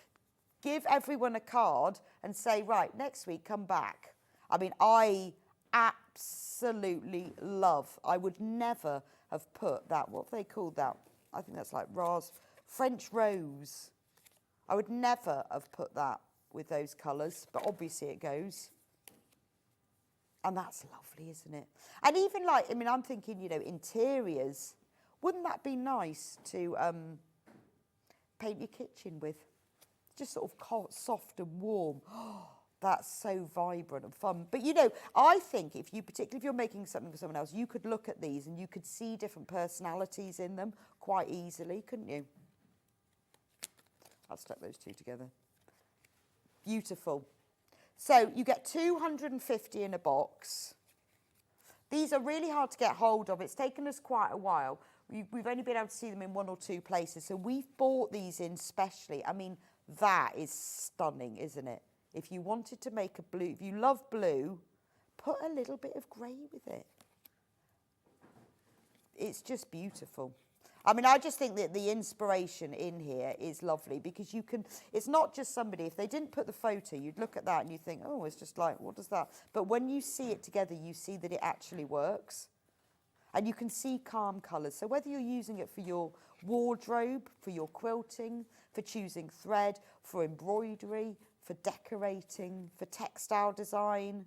Speaker 5: give everyone a card and say, right, next week, come back. I mean, I absolutely love. I would never have put that, what have they called that? I think that's like French rose. I would never have put that with those colours, but obviously it goes. And that's lovely, isn't it? And even like, I mean, I'm thinking, you know, interiors. Wouldn't that be nice to paint your kitchen with? Just sort of soft and warm. Oh, that's so vibrant and fun. But, you know, I think if you, particularly if you're making something for someone else, you could look at these and you could see different personalities in them quite easily, couldn't you? I'll stuck those two together. Beautiful. So you get 250 in a box. These are really hard to get hold of. It's taken us quite a while. We've only been able to see them in 1 or 2 places. So we've bought these in specially. I mean, that is stunning, isn't it? If you wanted to make a blue, if you love blue, put a little bit of grey with it. It's just beautiful. I mean, I just think that the inspiration in here is lovely because you can, it's not just somebody, if they didn't put the photo, you'd look at that and you think, oh, it's just like, what does that? But when you see it together, you see that it actually works. And you can see calm colours. So whether you're using it for your wardrobe, for your quilting, for choosing thread, for embroidery, for decorating, for textile design,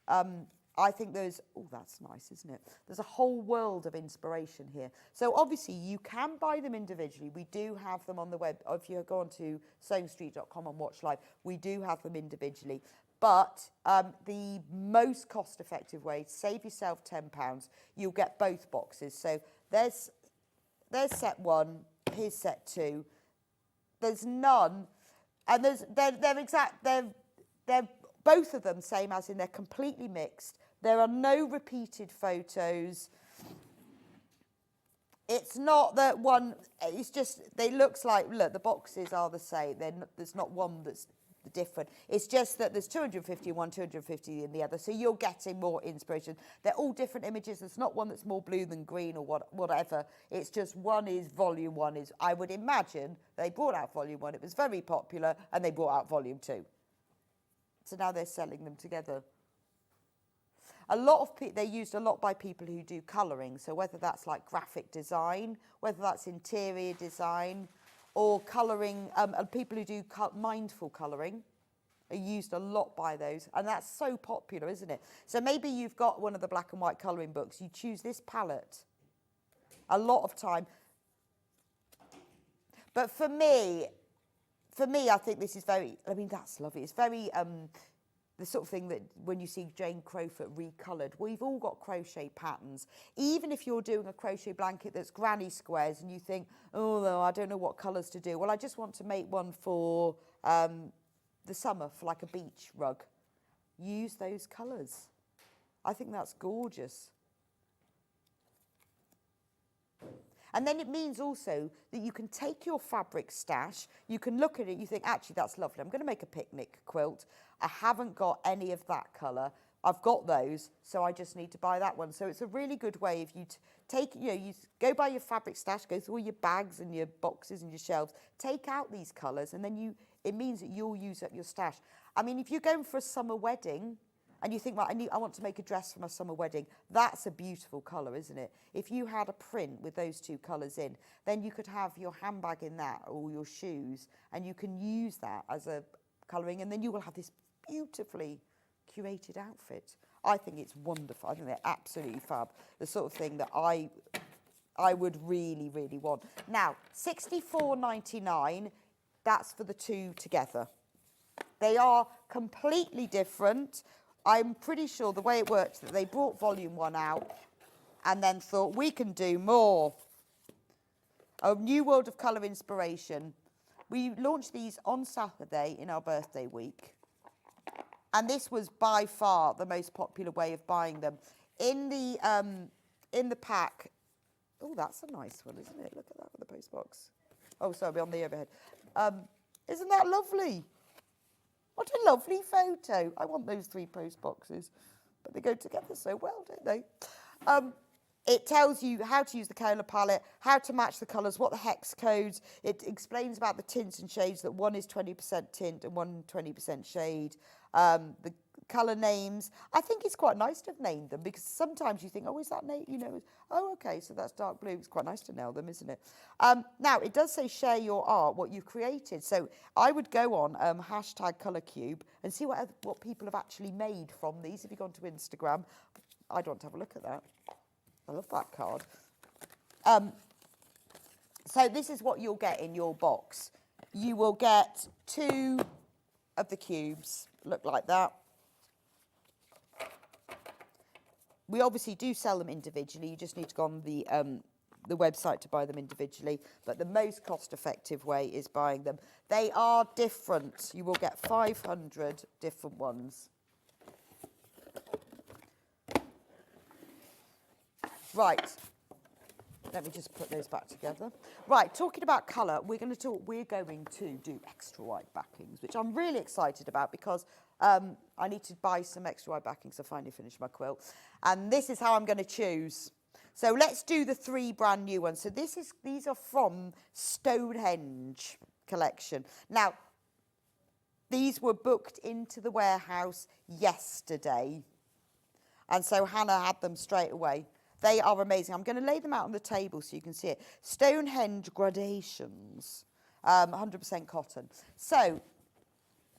Speaker 5: I think there's, oh, that's nice, isn't it? There's a whole world of inspiration here. So obviously you can buy them individually. We do have them on the web. If you go on to sewingstreet.com and watch live, we do have them individually. But the most cost-effective way, save yourself £10, you'll get both boxes. So there's set 1, here's set 2. There's none, and they're both of them same as in they're completely mixed. There are no repeated photos. It's not that one, it's just, they looks like, look, the boxes are the same. There's not one that's the different. It's just that there's 250 in one, 250 in the other, so you're getting more inspiration. They're all different images. There's not one that's more blue than green or whatever. It's just one is volume one is, I would imagine they brought out volume one, it was very popular, and they brought out volume two. So now they're selling them together. A lot of they're used a lot by people who do colouring, so whether that's like graphic design, whether that's interior design, or colouring, people who do mindful colouring are used a lot by those, and that's so popular, isn't it? So maybe you've got one of the black and white colouring books, you choose this palette a lot of time. But for me, I think this is very, I mean, that's lovely. It's very, the sort of thing that when you see Jane Crowfoot recoloured, we've all got crochet patterns. Even if you're doing a crochet blanket that's granny squares and you think, oh, no, I don't know what colours to do. Well, I just want to make one for the summer, for like a beach rug. Use those colours. I think that's gorgeous. And then it means also that you can take your fabric stash, you can look at it, you think, actually, that's lovely. I'm going to make a picnic quilt. I haven't got any of that colour. I've got those, so I just need to buy that one. So it's a really good way if you take, you go buy your fabric stash, go through all your bags and your boxes and your shelves, take out these colours, and then it means that you'll use up your stash. I mean, if you're going for a summer wedding, and you think, right, I want to make a dress for my summer wedding, that's a beautiful colour, isn't it? If you had a print with those two colours in, then you could have your handbag in that, or your shoes, and you can use that as a colouring, and then you will have this beautifully curated outfit. I think it's wonderful. I think they're absolutely fab. The sort of thing that I would really, really want. Now, $64.99, that's for the two together. They are completely different. I'm pretty sure the way it works that they brought volume one out and then thought we can do more. A new world of colour inspiration. We launched these on Saturday in our birthday week. And this was by far the most popular way of buying them. In the pack, oh, that's a nice one, isn't it? Look at that with the post box. Oh, sorry, on the overhead. Isn't that lovely? What a lovely photo. I want those 3 post boxes, but they go together so well, don't they? It tells you how to use the colour palette, how to match the colours, what the hex codes. It explains about the tints and shades, that one is 20% tint and one 20% shade. The colour names. I think it's quite nice to have named them, because sometimes you think, oh, is that name? Oh, okay, so that's dark blue. It's quite nice to nail them, isn't it? Now, it does say share your art, what you've created. So I would go on #ColourCube and see what people have actually made from these. If you go onto Instagram, I'd want to have a look at that. I love that card. So this is what you'll get in your box. You will get 2 of the cubes, look like that. We obviously do sell them individually. You just need to go on the website to buy them individually. But the most cost-effective way is buying them. They are different. You will get 500 different ones. Right. Let me just put those back together. Right, talking about colour, we're going to do extra white backings, which I'm really excited about, because I need to buy some extra white backings to finally finish my quilt. And this is how I'm going to choose. So let's do the 3 brand new ones. So these are from Stonehenge collection. Now, these were booked into the warehouse yesterday. And so Hannah had them straight away. They are amazing. I'm going to lay them out on the table so you can see it. Stonehenge gradations, 100% cotton. So,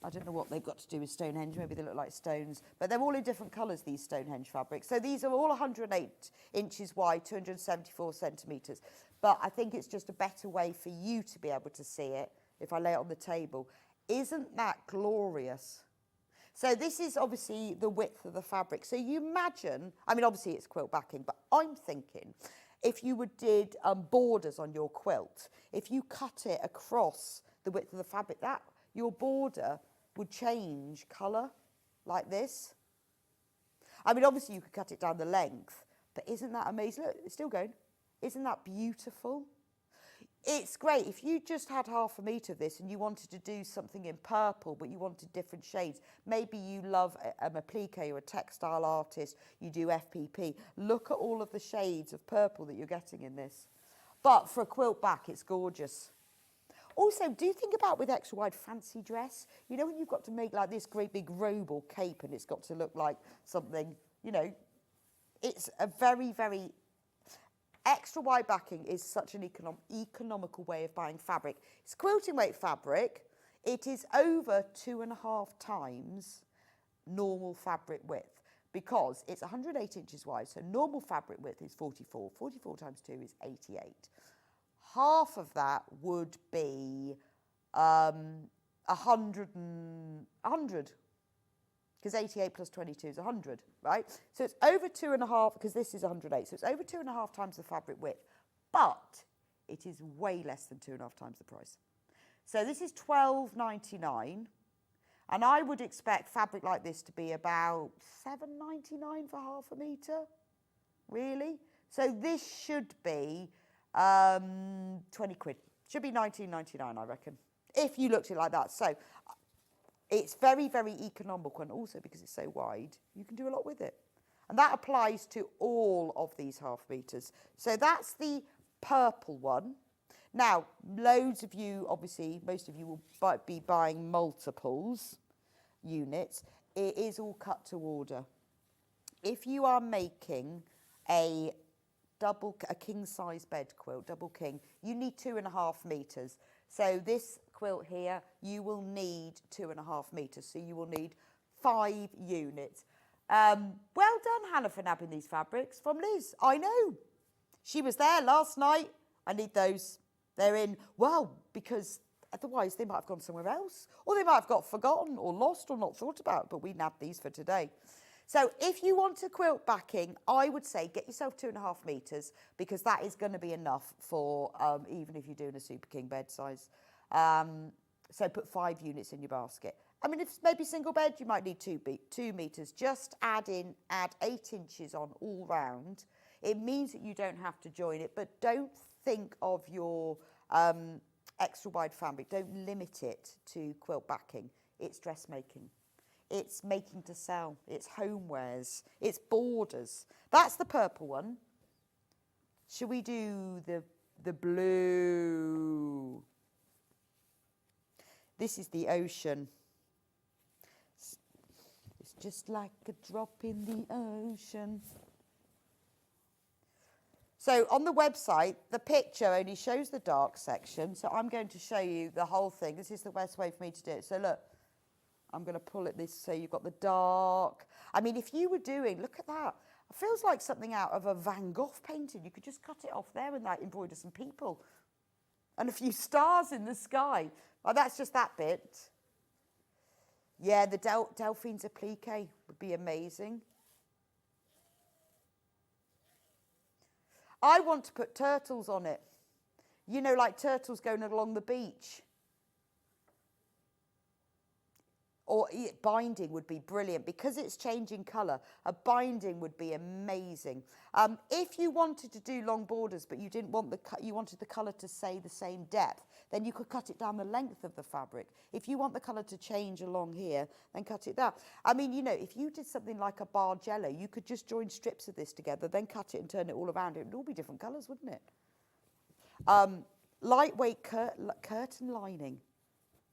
Speaker 5: I don't know what they've got to do with Stonehenge. Maybe they look like stones. But they're all in different colours, these Stonehenge fabrics. So these are all 108 inches wide, 274 centimetres. But I think it's just a better way for you to be able to see it if I lay it on the table. Isn't that glorious? So this is obviously the width of the fabric. So you imagine, I mean, obviously it's quilt backing, but I'm thinking if you did borders on your quilt, if you cut it across the width of the fabric, that your border would change colour like this. I mean, obviously you could cut it down the length, but isn't that amazing? Look, it's still going. Isn't that beautiful? It's great. If you just had half a metre of this and you wanted to do something in purple, but you wanted different shades, maybe you love a applique or a textile artist, you do FPP. Look at all of the shades of purple that you're getting in this. But for a quilt back, it's gorgeous. Also, do you think about with extra wide fancy dress? You know when you've got to make like this great big robe or cape and it's got to look like something, you know, it's a very, very... Extra wide backing is such an economical way of buying fabric. It's quilting weight fabric. It is over 2.5 times normal fabric width because it's 108 inches wide. So normal fabric width is 44. 44 times 2 is 88. Half of that would be 100. Because 88 plus 22 is 100, right? So it's over 2.5, because this is 108, so it's over 2.5 times the fabric width, but it is way less than 2.5 times the price. So this is $12.99, and I would expect fabric like this to be about $7.99 for half a metre, really? So this should be 20 quid. Should be $19.99, I reckon, if you looked at it like that. So it's very, very economical, and also because it's so wide, you can do a lot with it. And that applies to all of these half metres. So that's the purple one. Now, loads of you, obviously, most of you will be buying multiples units. It is all cut to order. If you are making a king size bed quilt, double king, you need 2.5 metres. So this quilt here, you will need 2.5 metres. So you will need 5 units. Well done, Hannah, for nabbing these fabrics from Liz. I know. She was there last night. I need those. They're in, well, because otherwise they might have gone somewhere else, or they might have got forgotten or lost or not thought about, but we nabbed these for today. So if you want a quilt backing, I would say get yourself 2.5 metres, because that is going to be enough for even if you're doing a Super King bed size. So put 5 units in your basket. I mean, if it's maybe single bed, you might need 2 metres. Just add 8 inches on all round. It means that you don't have to join it, but don't think of your extra wide fabric. Don't limit it to quilt backing. It's dressmaking. It's making to sell. It's homewares. It's borders. That's the purple one. Should we do the blue? This is the ocean. It's just like a drop in the ocean. So on the website, the picture only shows the dark section. So I'm going to show you the whole thing. This is the best way for me to do it. So look, I'm going to pull it this so you've got the dark. I mean, if you were doing, look at that. It feels like something out of a Van Gogh painting. You could just cut it off there and that embroider some people. And a few stars in the sky. Well, that's just that bit. Yeah, the Delphine's applique would be amazing. I want to put turtles on it. You know, like turtles going along the beach. Or binding would be brilliant because it's changing colour. A binding would be amazing. If you wanted to do long borders, but you didn't want you wanted the colour to stay the same depth, then you could cut it down the length of the fabric. If you want the colour to change along here, then cut it down. I mean, you know, if you did something like a bargello, you could just join strips of this together, then cut it and turn it all around. It would all be different colours, wouldn't it? Lightweight curtain lining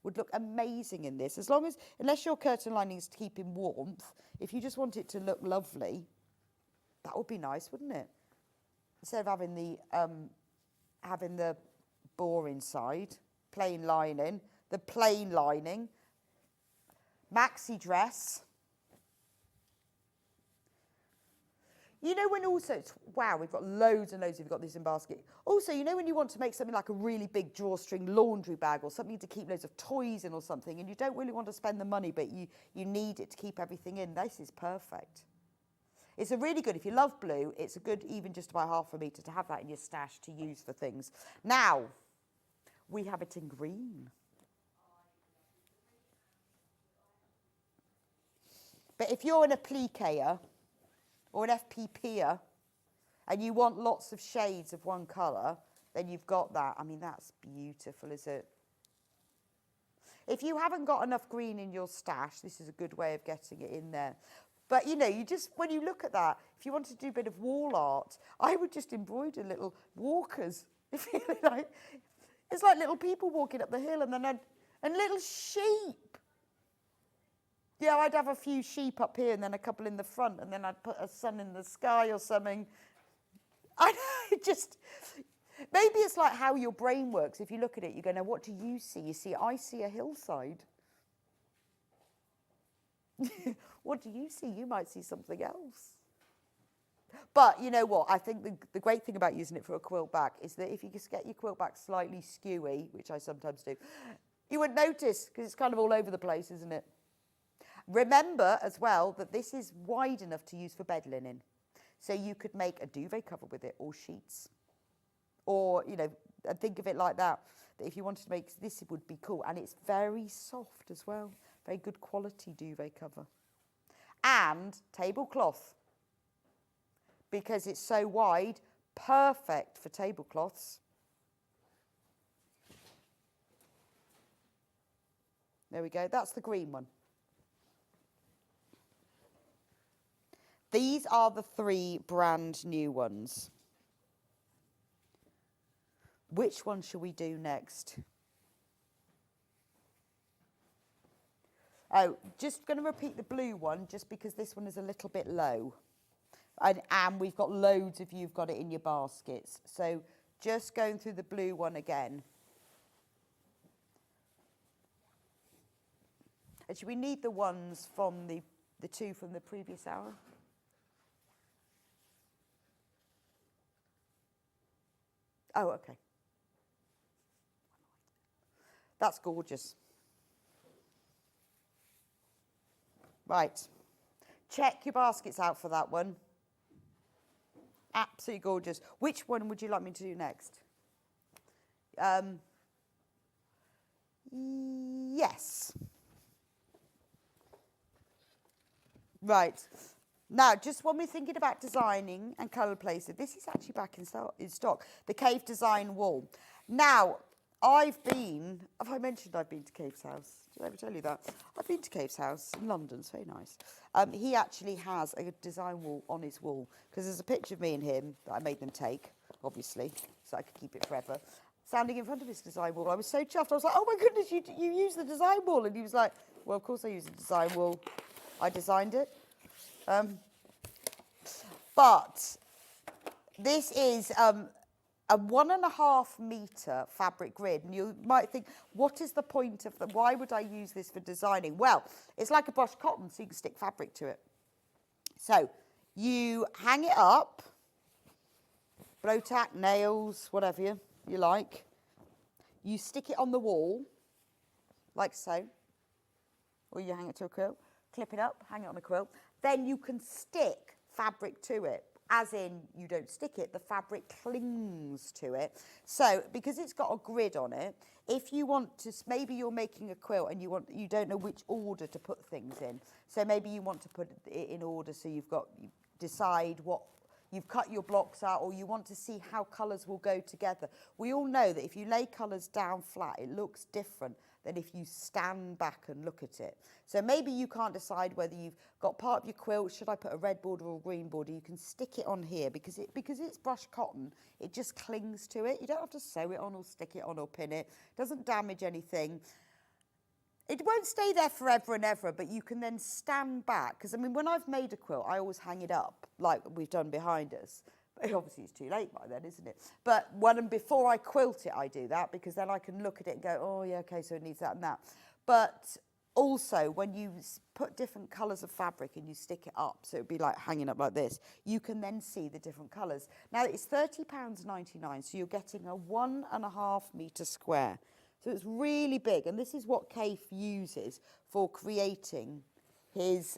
Speaker 5: would look amazing in this. Unless your curtain lining is to keep in warmth, if you just want it to look lovely, that would be nice, wouldn't it? Instead of having the bore inside, plain lining, the plain lining, maxi dress. You know when also, wow, we've got loads and loads, we've got this in basket. Also, you know when you want to make something like a really big drawstring laundry bag or something to keep loads of toys in or something, and you don't really want to spend the money, but you need it to keep everything in. This is perfect. It's a really good, if you love blue, it's a good even just to buy half a metre to have that in your stash to use for things. Now, we have it in green. But if you're an appliquer, or an FPPer, and you want lots of shades of one colour, then you've got that. I mean, that's beautiful, is it? If you haven't got enough green in your stash, this is a good way of getting it in there. But, you know, you just, when you look at that, if you want to do a bit of wall art, I would just embroider little walkers. If you like, it's like little people walking up the hill, and then and little sheep. Yeah, I'd have a few sheep up here and then a couple in the front, and then I'd put a sun in the sky or something. I just, maybe it's like how your brain works. If you look at it, you go, now what do you see? You see, I see a hillside. What do you see? You might see something else. But you know what? I think the great thing about using it for a quilt back is that if you just get your quilt back slightly skewy, which I sometimes do, you wouldn't notice because it's kind of all over the place, isn't it? Remember as well that this is wide enough to use for bed linen. So you could make a duvet cover with it, or sheets. Or, you know, and think of it like that. That if you wanted to make this, it would be cool. And it's very soft as well. Very good quality duvet cover. And tablecloth. Because it's so wide, perfect for tablecloths. There we go. That's the green one. These are the 3 brand new ones. Which one shall we do next? Oh, just going to repeat the blue one, just because this one is a little bit low. And we've got loads of you've got it in your baskets. So just going through the blue one again. Actually, we need the ones from the 2 from the previous hour. Oh, okay. That's gorgeous. Right. Check your baskets out for that one. Absolutely gorgeous. Which one would you like me to do next? Yes. Right. Now, just when we're thinking about designing and colour placing, this is actually back in stock, the Cave Design Wool. Now, have I mentioned I've been to Cave's house? Did I ever tell you that? I've been to Cave's house in London, it's very nice. He actually has a design wool on his wall, because there's a picture of me and him that I made them take, obviously, so I could keep it forever. Standing in front of his design wall, I was so chuffed. I was like, oh my goodness, you use the design wool. And he was like, well, of course I use the design wool. I designed it. But this is a 1.5 metre fabric grid, and you might think, what is the point of that? Why would I use this for designing? Well, it's like a brushed cotton, so you can stick fabric to it. So you hang it up, blow tack, nails, whatever you like. You stick it on the wall, like so, or you hang it to a quilt, clip it up, hang it on a quilt. Then you can stick fabric to it. As in, you don't stick it, the fabric clings to it. So, because it's got a grid on it, if you want to, maybe you're making a quilt and you don't know which order to put things in. So maybe you want to put it in order, so you decide what, you've cut your blocks out, or you want to see how colours will go together. We all know that if you lay colours down flat, it looks different than if you stand back and look at it. So maybe you can't decide whether you've got part of your quilt, should I put a red border or a green border? You can stick it on here because it's brushed cotton, it just clings to it. You don't have to sew it on or stick it on or pin it. It doesn't damage anything. It won't stay there forever and ever, but you can then stand back. Because, I mean, when I've made a quilt, I always hang it up, like we've done behind us. But obviously, it's too late by then, isn't it? But before I quilt it, I do that, because then I can look at it and go, oh, yeah, OK, so it needs that and that. But also, when you put different colours of fabric and you stick it up, so it would be like hanging up like this, you can then see the different colours. Now, it's £30.99, so you're getting a 1.5 metre square. So it's really big, and this is what Kaif uses for creating his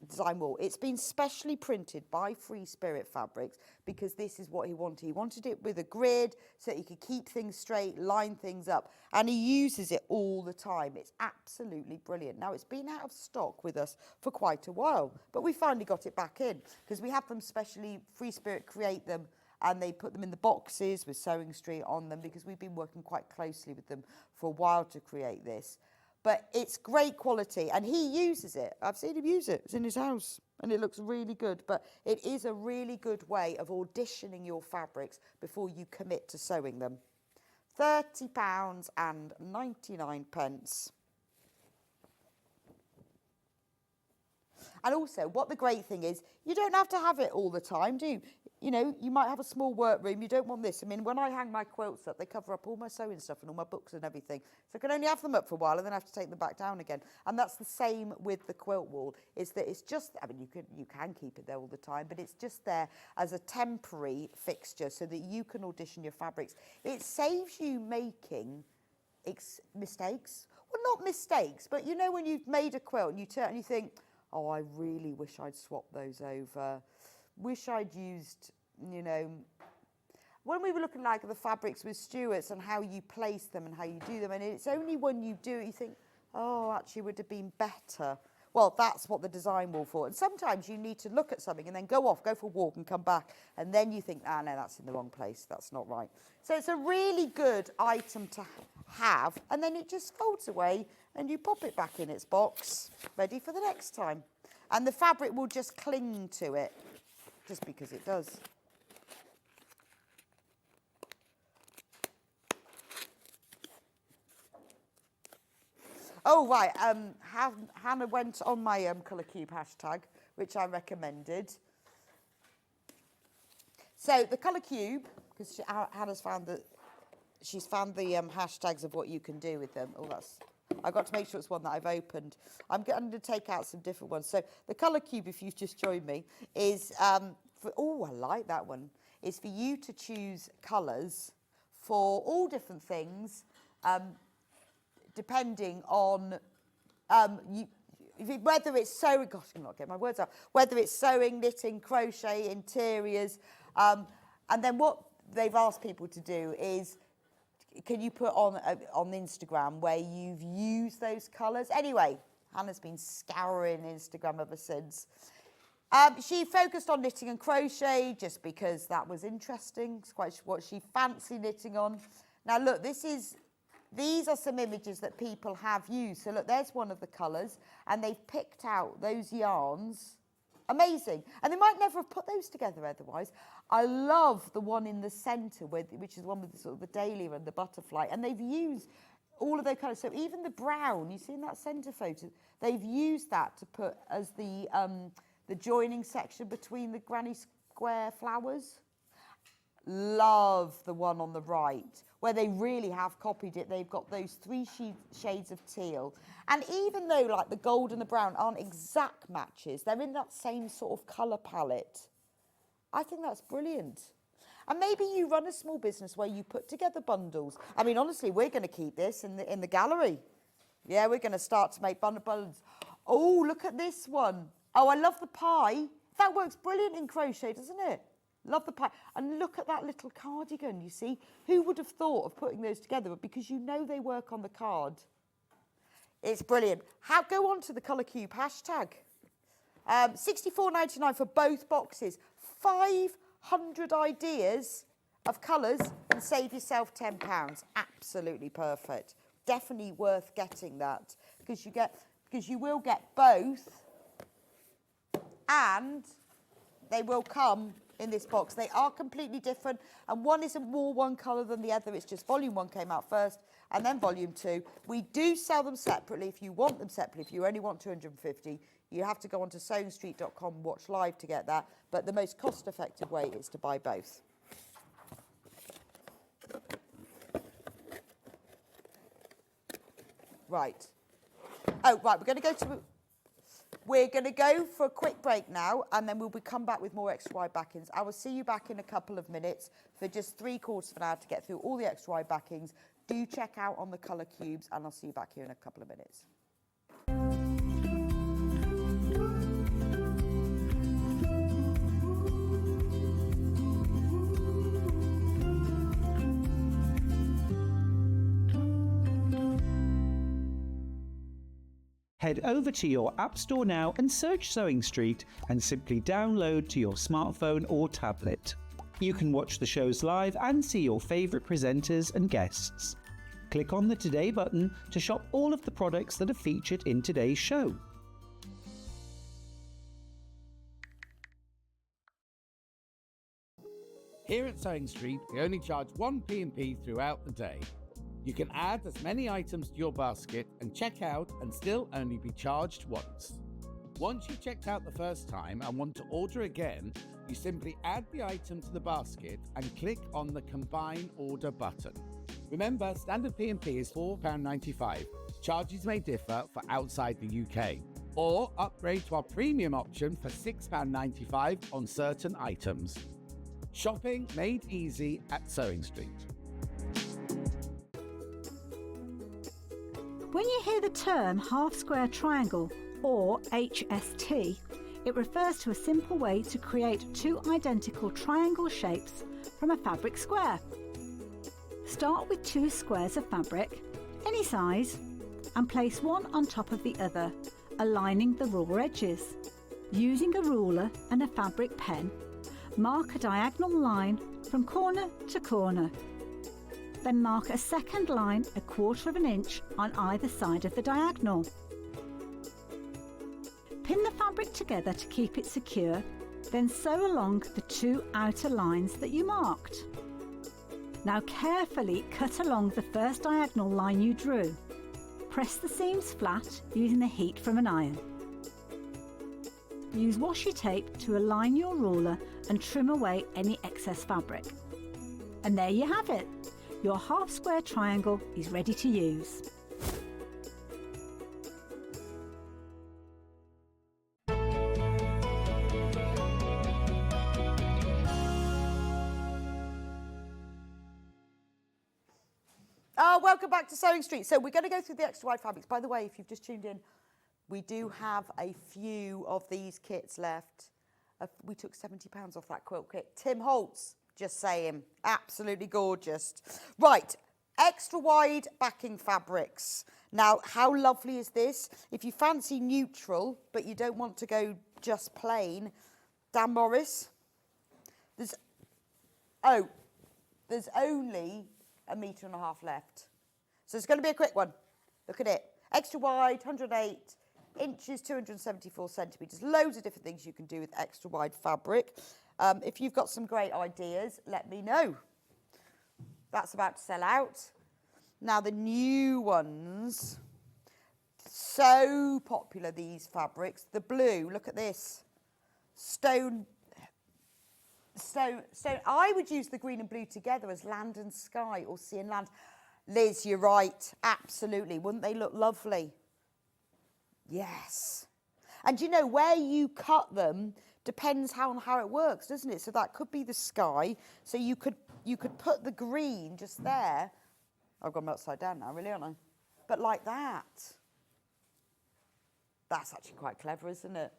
Speaker 5: design wool. It's been specially printed by Free Spirit Fabrics because this is what he wanted. He wanted it with a grid so he could keep things straight, line things up, and he uses it all the time. It's absolutely brilliant. Now, it's been out of stock with us for quite a while, but we finally got it back in because we have them specially, Free Spirit create them and they put them in the boxes with Sewing Street on them, because we've been working quite closely with them for a while to create this. But it's great quality, and he uses it. I've seen him use it. It's in his house, and it looks really good. But it is a really good way of auditioning your fabrics before you commit to sewing them. £30.99. And also, what the great thing is, you don't have to have it all the time, do you? You know, you might have a small workroom, you don't want this. I mean, when I hang my quilts up, they cover up all my sewing stuff and all my books and everything. So I can only have them up for a while and then I have to take them back down again. And that's the same with the quilt wall, is that it's just, I mean, you can keep it there all the time, but it's just there as a temporary fixture so that you can audition your fabrics. It saves you making mistakes. Well, not mistakes, but you know when you've made a quilt and you turn and you think, oh, I really wish I'd swapped those over. Wish I'd used, you know, when we were looking like the fabrics with Stuart's and how you place them and how you do them, and it's only when you do it you think, oh, actually would have been better. Well, that's what the design wall for. And sometimes you need to look at something and then go off, go for a walk and come back, and then you think, no, that's in the wrong place, that's not right. So it's a really good item to have, and then it just folds away and you pop it back in its box, ready for the next time. And the fabric will just cling to it, just because it does. Oh, right, Hannah went on my Colour Cube hashtag, which I recommended. So the Colour Cube, because Hannah's found that, she's found the hashtags of what you can do with them. Oh, I've got to make sure it's one that I've opened. I'm going to take out some different ones. So the Colour Cube, if you've just joined me, is, oh, I like that one, is for you to choose colours for all different things, depending on whether it's sewing, gosh, I'm not getting my words out, whether it's sewing, knitting, crochet, interiors, and then what they've asked people to do is, can you put on Instagram where you've used those colours? Anyway, Hannah's been scouring Instagram ever since. She focused on knitting and crochet just because that was interesting. It's quite what she fancied knitting on. Now look, these are some images that people have used. So look, there's one of the colours, and they've picked out those yarns. Amazing. And they might never have put those together otherwise. I love the one in the centre, which is the one with the sort of the dahlia and the butterfly. And they've used all of those colours. So even the brown, you see in that centre photo, they've used that to put as the joining section between the granny square flowers. Love the one on the right, where they really have copied it. They've got those 3 shades of teal. And even though like the gold and the brown aren't exact matches, they're in that same sort of colour palette. I think that's brilliant. And maybe you run a small business where you put together bundles. I mean, honestly, we're going to keep this in the gallery. Yeah, we're going to start to make bundles. Oh, look at this one. Oh, I love the pie. That works brilliant in crochet, doesn't it? Love the pie. And look at that little cardigan, you see. Who would have thought of putting those together? But because you know they work on the card. It's brilliant. Go on to the Colour Cube hashtag. $64.99 for both boxes. 500 ideas of colours and save yourself £10. Absolutely perfect. Definitely worth getting that, because you will get both, and they will come in this box. They are completely different, and one isn't more one colour than the other. It's just volume 1 came out first and then volume 2. We do sell them separately if you want them separately. If you only want 250, you have to go onto sewingstreet.com and watch live to get that, but the most cost effective way is to buy both. Right. Oh, right, we're going to go for a quick break now, and then we'll come back with more extra wide backings. I will see you back in a couple of minutes for just 3/4 of an hour to get through all the extra wide backings. Do check out on the Colour Cubes, and I'll see you back here in a couple of minutes.
Speaker 11: Head over to your App Store now and search Sewing Street and simply download to your smartphone or tablet. You can watch the shows live and see your favourite presenters and guests. Click on the Today button to shop all of the products that are featured in today's show.
Speaker 8: Here at Sewing Street, we only charge one P&P throughout the day. You can add as many items to your basket and check out and still only be charged once. Once you've checked out the first time and want to order again, you simply add the item to the basket and click on the Combine Order button. Remember, standard P&P is £4.95. Charges may differ for outside the UK. Or upgrade to our premium option for £6.95 on certain items. Shopping made easy at Sewing Street.
Speaker 1: When you hear the term half square triangle, or HST, it refers to a simple way to create two identical triangle shapes from a fabric square. Start with two squares of fabric, any size, and place one on top of the other, aligning the raw edges. Using a ruler and a fabric pen, mark a diagonal line from corner to corner. Then mark a second line 1/4 inch on either side of the diagonal. Pin the fabric together to keep it secure, then sew along the two outer lines that you marked. Now carefully cut along the first diagonal line you drew. Press the seams flat using the heat from an iron. Use washi tape to align your ruler and trim away any excess fabric. And there you have it. Your half square triangle is ready to use.
Speaker 5: Welcome back to Sewing Street. So we're going to go through the extra wide fabrics. By the way, if you've just tuned in, we do have a few of these kits left. We took £70 off that quilt kit. Tim Holtz, just saying, absolutely gorgeous. Right, extra wide backing fabrics. Now, how lovely is this? If you fancy neutral, but you don't want to go just plain, Dan Morris, there's only 1.5 meters left. So it's going to be a quick one. Look at it. Extra wide, 108 inches, 274 centimetres. Loads of different things you can do with extra wide fabric. If you've got some great ideas, let me know. That's about to sell out. Now the new ones, so popular, these fabrics. The blue, look at this. Stone. I would use the green and blue together as land and sky, or sea and land. Liz, you're right, absolutely. Wouldn't they look lovely? Yes. And you know, where you cut them depends how it works, doesn't it? So that could be the sky. So you could put the green just there. I've gone upside down now, really, aren't I? But like that. That's actually quite clever, isn't it?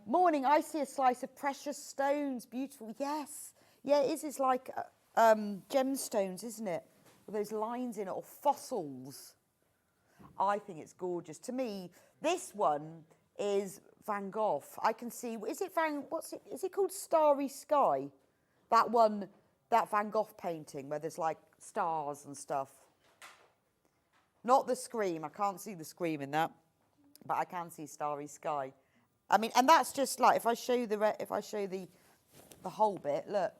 Speaker 5: Morning, I see a slice of precious stones. Beautiful. Yes. Yeah, it is. It's like gemstones, isn't it? With those lines in it, or fossils. I think it's gorgeous. To me, this one is Van Gogh. I can see, is it called Starry Sky? That one, that Van Gogh painting where there's like stars and stuff. Not the Scream. I can't see the Scream in that, but I can see Starry Sky. I mean, and that's just like, if I show the whole bit, look.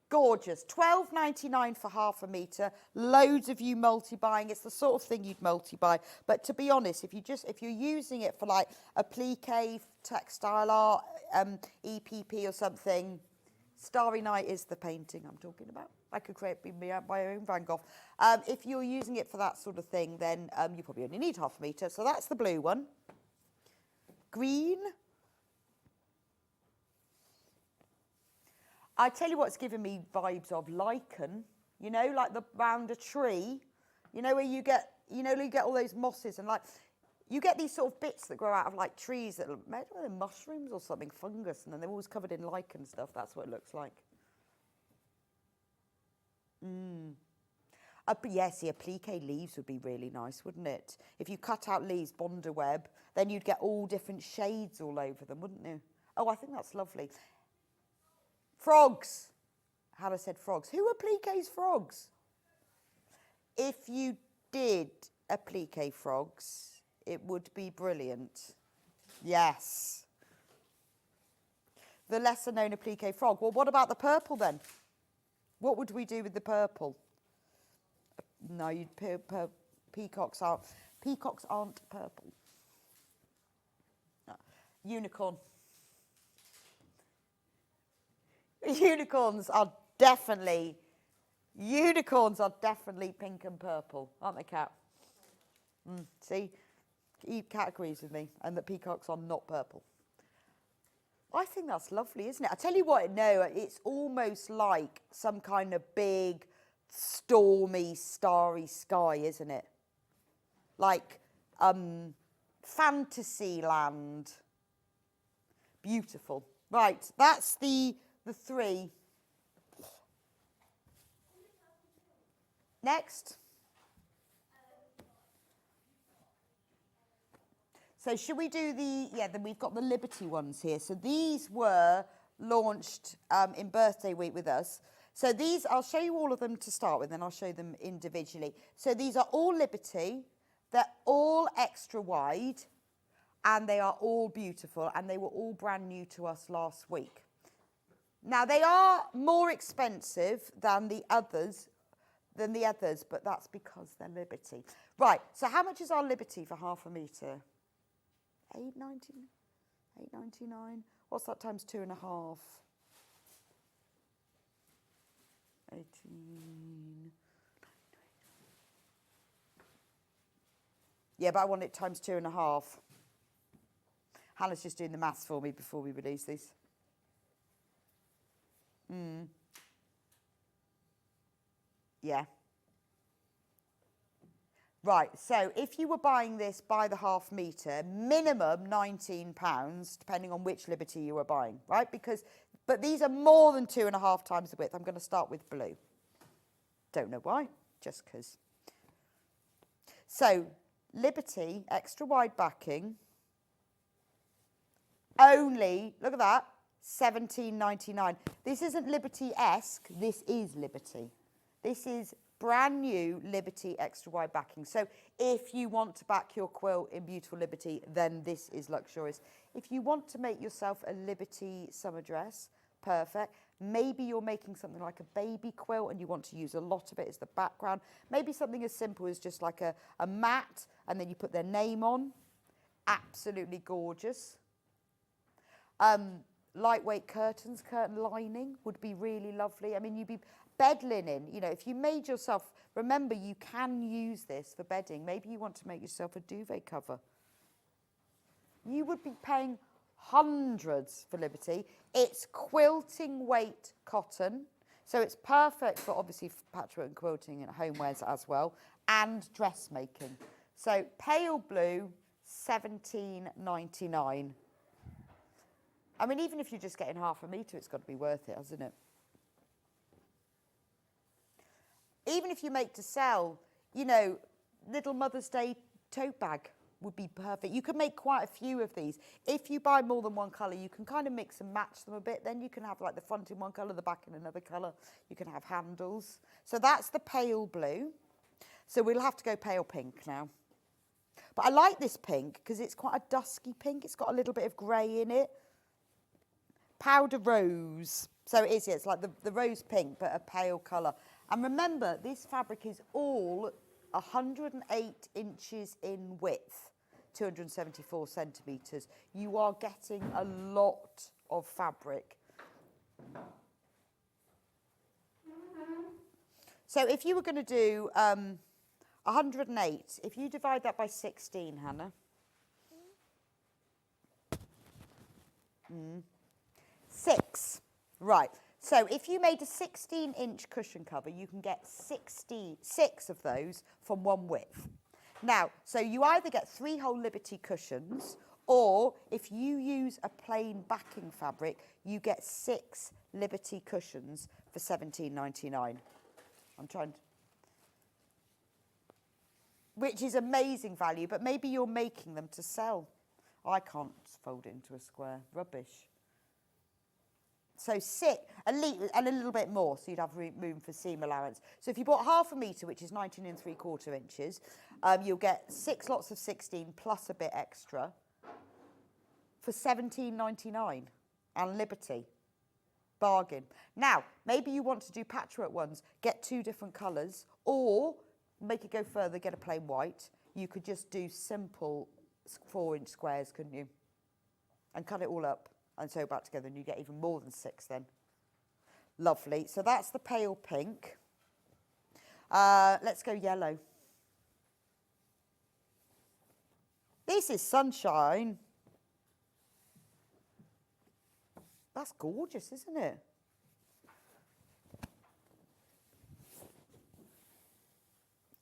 Speaker 5: Gorgeous. £12.99 for 1/2 metre. Loads of you multi-buying. It's the sort of thing you'd multi-buy. But to be honest, if you're using it for like applique, textile art, EPP or something, Starry Night is the painting I'm talking about. I could create my own Van Gogh. If you're using it for that sort of thing, then you probably only need 1/2 metre. So that's the blue one. Green. I tell you what, it's giving me vibes of lichen, you know, like round a tree, you know, where you get all those mosses and like, you get these sort of bits that grow out of like trees that are maybe they're mushrooms or something, fungus, and then they're always covered in lichen stuff. That's what it looks like. But yeah, see, applique leaves would be really nice, wouldn't it? If you cut out leaves, Bonder web, then you'd get all different shades all over them, wouldn't you? Oh, I think that's lovely. Frogs. Hannah said frogs. Who appliques frogs? If you did applique frogs, it would be brilliant. Yes. The lesser known applique frog. Well, what about the purple then? What would we do with the purple? No, peacocks aren't purple. No. Unicorn. Unicorns are definitely pink and purple, aren't they, Kat? See, Kat agrees with me, and that peacocks are not purple. I think that's lovely, isn't it? I tell you what, no, it's almost like some kind of big, stormy, starry sky, isn't it? Like Fantasyland. Beautiful. Right, that's the three. Next. So should we do then we've got the Liberty ones here. So these were launched in birthday week with us. So these, I'll show you all of them to start with, then I'll show them individually. So these are all Liberty. They're all extra wide, and they are all beautiful, and they were all brand new to us last week. Now, they are more expensive than the others, but that's because they're Liberty. Right, so how much is our Liberty for half a metre? $8.99. What's that times 2.5? 18. Yeah, but I want it times 2.5. Hannah's just doing the maths for me before we release these. Yeah. Right, so if you were buying this by the half metre, minimum £19, depending on which Liberty you were buying, right? But these are more than 2.5 times the width. I'm going to start with blue. Don't know why, just because. So, Liberty, extra wide backing, only, look at that, £17.99. This isn't Liberty-esque, this is Liberty. This is brand new Liberty extra wide backing. So if you want to back your quilt in beautiful Liberty, then this is luxurious. If you want to make yourself a Liberty summer dress, perfect. Maybe you're making something like a baby quilt and you want to use a lot of it as the background. Maybe something as simple as just like a mat and then you put their name on. Absolutely gorgeous. Lightweight curtains, curtain lining would be really lovely. I mean, you'd be bed linen, you know, if you made yourself, remember you can use this for bedding. Maybe you want to make yourself a duvet cover. You would be paying hundreds for Liberty. It's quilting weight cotton, so it's perfect for obviously patchwork and quilting and homewares as well, and dressmaking. So pale blue, $17.99. I mean, even if you're just getting half a metre, it's got to be worth it, hasn't it? Even if you make to sell, you know, little Mother's Day tote bag would be perfect. You could make quite a few of these. If you buy more than one colour, you can kind of mix and match them a bit. Then you can have like the front in one colour, the back in another colour. You can have handles. So that's the pale blue. So we'll have to go pale pink now. But I like this pink because it's quite a dusky pink. It's got a little bit of grey in it. Powder rose. So it is, yeah, it's like the rose pink, but a pale colour. And remember, this fabric is all 108 inches in width, 274 centimetres. You are getting a lot of fabric. So if you were going to do 108, if you divide that by 16, Hannah. 6. Right. So if you made a 16-inch cushion cover, you can get 6 of those from one width. Now, so you either get 3-hole Liberty cushions, or if you use a plain backing fabric, you get 6 Liberty cushions for $17.99. I'm trying to... which is amazing value, but maybe you're making them to sell. I can't fold it into a square. Rubbish. So a little bit more, so you'd have room for seam allowance. So if you bought 1/2 metre, which is 19 3/4 inches, you'll get 6 lots of 16 plus a bit extra for £17.99. And Liberty. Bargain. Now, maybe you want to do patchwork ones, get 2 different colours, or make it go further, get a plain white. You could just do simple 4-inch squares, couldn't you? And cut it all up and sew back together, and you get even more than 6 then. Lovely. So that's the pale pink. Let's go yellow. This is sunshine. That's gorgeous, isn't it?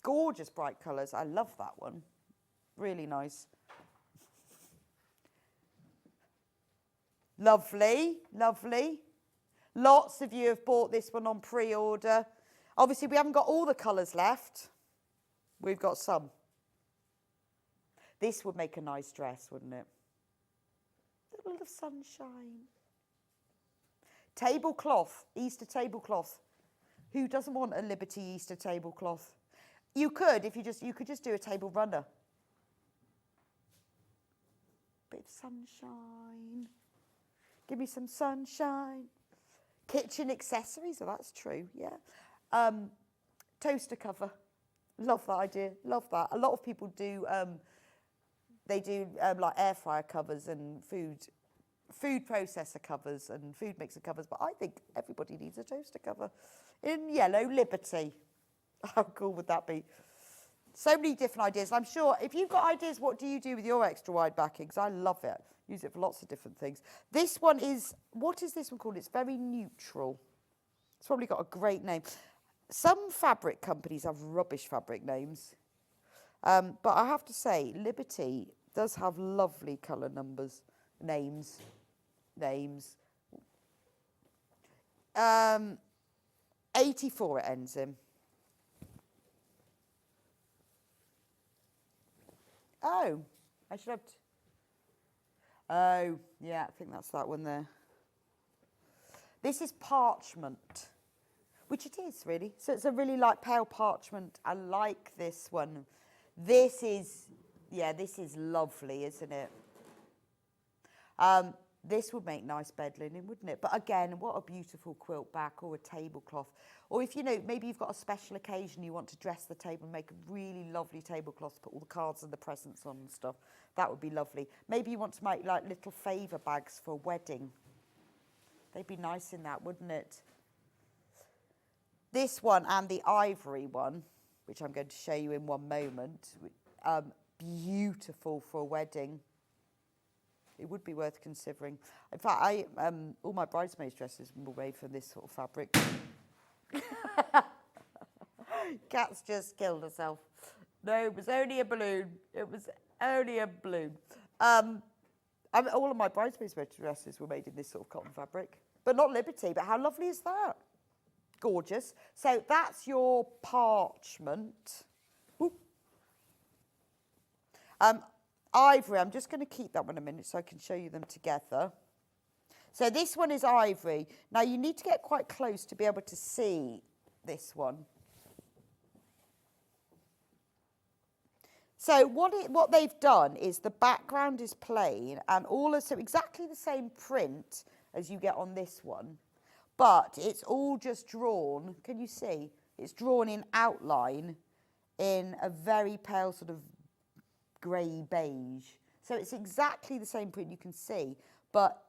Speaker 5: Gorgeous bright colours. I love that one. Really nice. Lovely, lovely. Lots of you have bought this one on pre-order. Obviously, we haven't got all the colours left. We've got some. This would make a nice dress, wouldn't it? A little bit of sunshine. Tablecloth, Easter tablecloth. Who doesn't want a Liberty Easter tablecloth? You could, if you could just do a table runner. Bit of sunshine. Give me some sunshine. Kitchen accessories, oh, that's true, yeah. Toaster cover. Love that idea, love that. A lot of people do, they do like air fryer covers and food processor covers and food mixer covers, but I think everybody needs a toaster cover. In yellow, Liberty. How cool would that be? So many different ideas. I'm sure if you've got ideas, what do you do with your extra wide backings? I love it. Use it for lots of different things. This one is, what is this one called? It's very neutral. It's probably got a great name. Some fabric companies have rubbish fabric names. But I have to say, Liberty does have lovely colour numbers, names. 84 it ends in. Oh, I should have... Oh, yeah, I think that's that one there. This is parchment, which it is really. So it's a really like pale parchment. I like this one. This is, yeah, this is lovely, isn't it? This would make nice bed linen, wouldn't it? But again, what a beautiful quilt back or a tablecloth. Or if, you know, maybe you've got a special occasion, you want to dress the table and make a really lovely tablecloth, put all the cards and the presents on and stuff. That would be lovely. Maybe you want to make like little favour bags for a wedding. They'd be nice in that, wouldn't it? This one and the ivory one, which I'm going to show you in one moment, beautiful for a wedding. It would be worth considering. In fact, all my bridesmaids' dresses were made from this sort of fabric. Cat's just killed herself. No, it was only a balloon. It was only a balloon. All of my bridesmaids' dresses were made in this sort of cotton fabric. But not Liberty, but how lovely is that? Gorgeous. So that's your parchment. Ivory, I'm just going to keep that one a minute so I can show you them together. So this one is ivory. Now you need to get quite close to be able to see this one. So what they've done is the background is plain and so exactly the same print as you get on this one, but it's all just drawn, can you see? It's drawn in outline in a very pale sort of grey beige. So it's exactly the same print you can see, but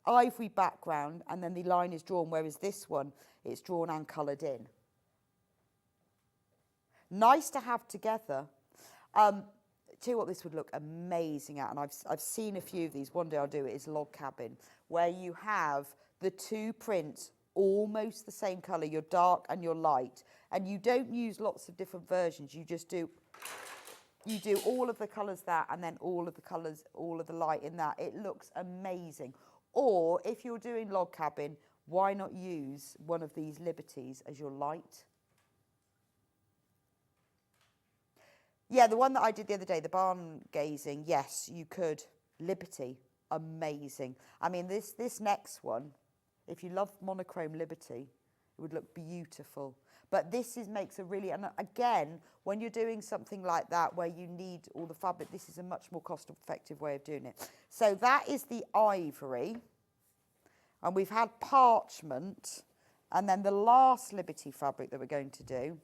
Speaker 5: ivory background and then the line is drawn, whereas this one, it's drawn and coloured in. Nice to have together. Tell you what this would look amazing at, and I've seen a few of these. One day I'll do it, is log cabin, where you have the two prints almost the same colour, your dark and your light, and you don't use lots of different versions, you just do... You do all of the colours that and then all of the colours, all of the light in that. It looks amazing. Or if you're doing log cabin, why not use one of these Liberties as your light? Yeah, the one that I did the other day, the barn gazing, yes, you could. Liberty, amazing. I mean, this next one, if you love monochrome Liberty, it would look beautiful. But this makes a really, and again, when you're doing something like that where you need all the fabric, this is a much more cost-effective way of doing it. So that is the ivory, and we've had parchment, and then the last Liberty fabric that we're going to do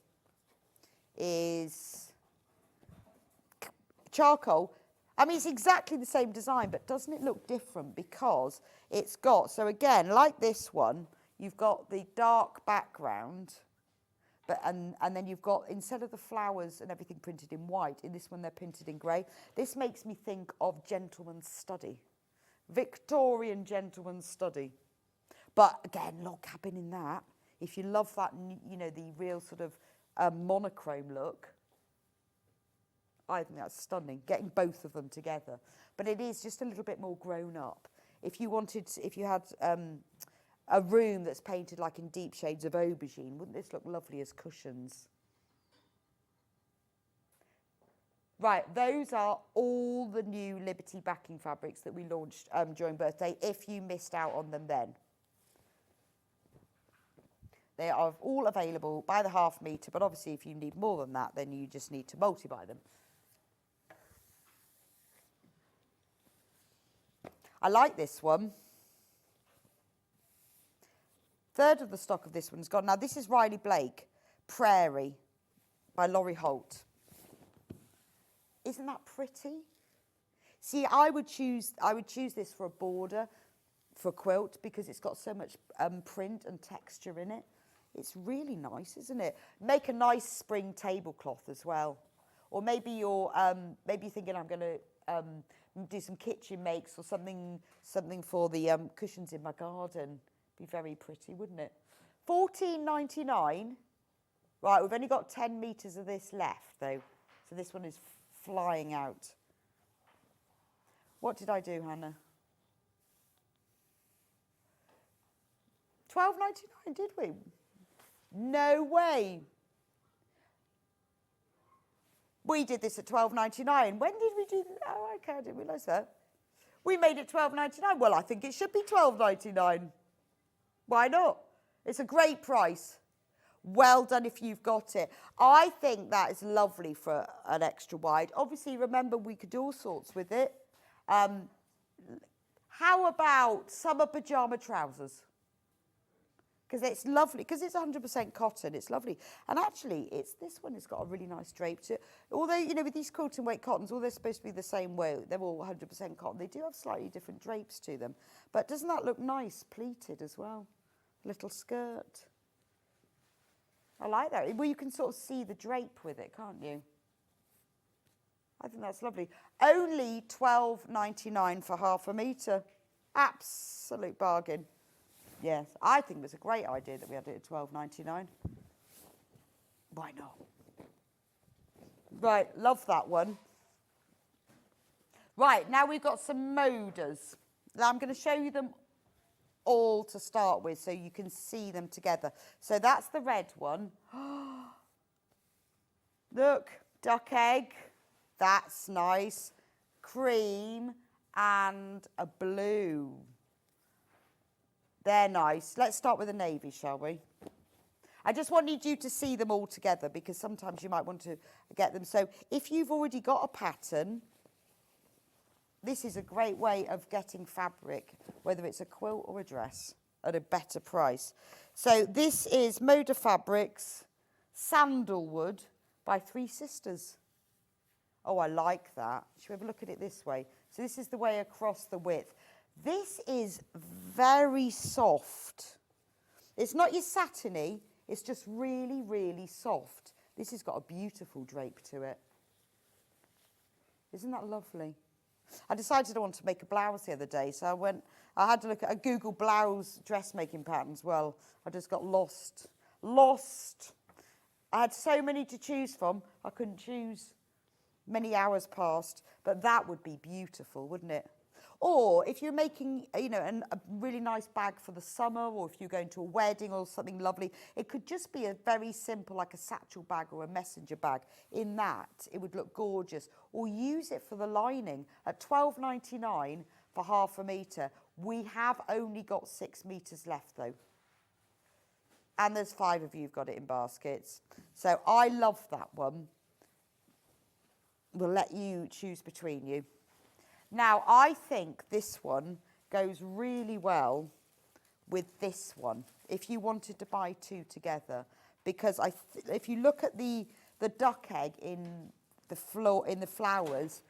Speaker 5: is charcoal. I mean, it's exactly the same design, but doesn't it look different because it's got, so again, like this one, you've got the dark background, but and then you've got, instead of the flowers and everything printed in white, in this one they're printed in grey. This makes me think of gentleman's study, Victorian gentleman's study. But again, log cabin in that. If you love that, you know, the real sort of monochrome look, I think that's stunning, getting both of them together. But it is just a little bit more grown up. If you wanted, if you had a room that's painted like in deep shades of aubergine, wouldn't this look lovely as cushions? Right, those are all the new Liberty backing fabrics that we launched during birthday, if you missed out on them then. They are all available by the half metre, but obviously if you need more than that, then you just need to multiply them. I like this one. Third of the stock of this one's gone. Now this is Riley Blake, Prairie by Laurie Holt. Isn't that pretty? See, I would choose this for a border, for a quilt, because it's got so much print and texture in it. It's really nice, isn't it? Make a nice spring tablecloth as well. Or maybe you're thinking, I'm going to do some kitchen makes or something for the cushions in my garden. Be very pretty, wouldn't it? $14.99. Right, we've only got 10 metres of this left, though. So this one is flying out. What did I do, Hannah? $12.99, did we? No way. We did this at $12.99. When did we do that? Oh, okay, I didn't realise that. We made it $12.99. Well, I think it should be $12.99. Why not? It's a great price. Well done if you've got it. I think that is lovely for an extra wide. Obviously, remember, we could do all sorts with it. How about summer pyjama trousers? Because it's lovely, because it's 100% cotton, it's lovely. And actually, this one has got a really nice drape to it. Although, you know, with these quilting weight cottons, all they're supposed to be the same way, they're all 100% cotton. They do have slightly different drapes to them. But doesn't that look nice, pleated as well? Little skirt. I like that. Well, you can sort of see the drape with it, can't you? I think that's lovely. Only $12.99 for half a metre. Absolute bargain. Yes, I think it was a great idea that we had it at $12.99. Why not? Right, love that one. Right, now we've got some moders. Now I'm going to show you them all to start with so you can see them together. So that's the red one. Look, duck egg. That's nice. Cream and a blue. They're nice. Let's start with the navy, shall we? I just wanted you to see them all together because sometimes you might want to get them. So if you've already got a pattern, this is a great way of getting fabric, whether it's a quilt or a dress, at a better price. So this is Moda Fabrics Sandalwood by Three Sisters. Oh, I like that. Should we have a look at it this way? So this is the way across the width. This is very soft. It's not your satiny, it's just really, really soft. This has got a beautiful drape to it. Isn't that lovely? I decided I wanted to make a blouse the other day, so I had to look at a Google blouse dressmaking patterns. Well, I just got lost. I had so many to choose from, I couldn't choose. Many hours passed, but that would be beautiful, wouldn't it? Or if you're making, you know, a really nice bag for the summer, or if you're going to a wedding or something lovely, it could just be a very simple, like a satchel bag or a messenger bag. In that, it would look gorgeous. Or use it for the lining at £12.99 for half a metre. We have only got 6 metres left though. And there's 5 of you who've got it in baskets. So I love that one. We'll let you choose between you. Now, I think this one goes really well with this one, if you wanted to buy 2 together. Because if you look at the duck egg in the flowers,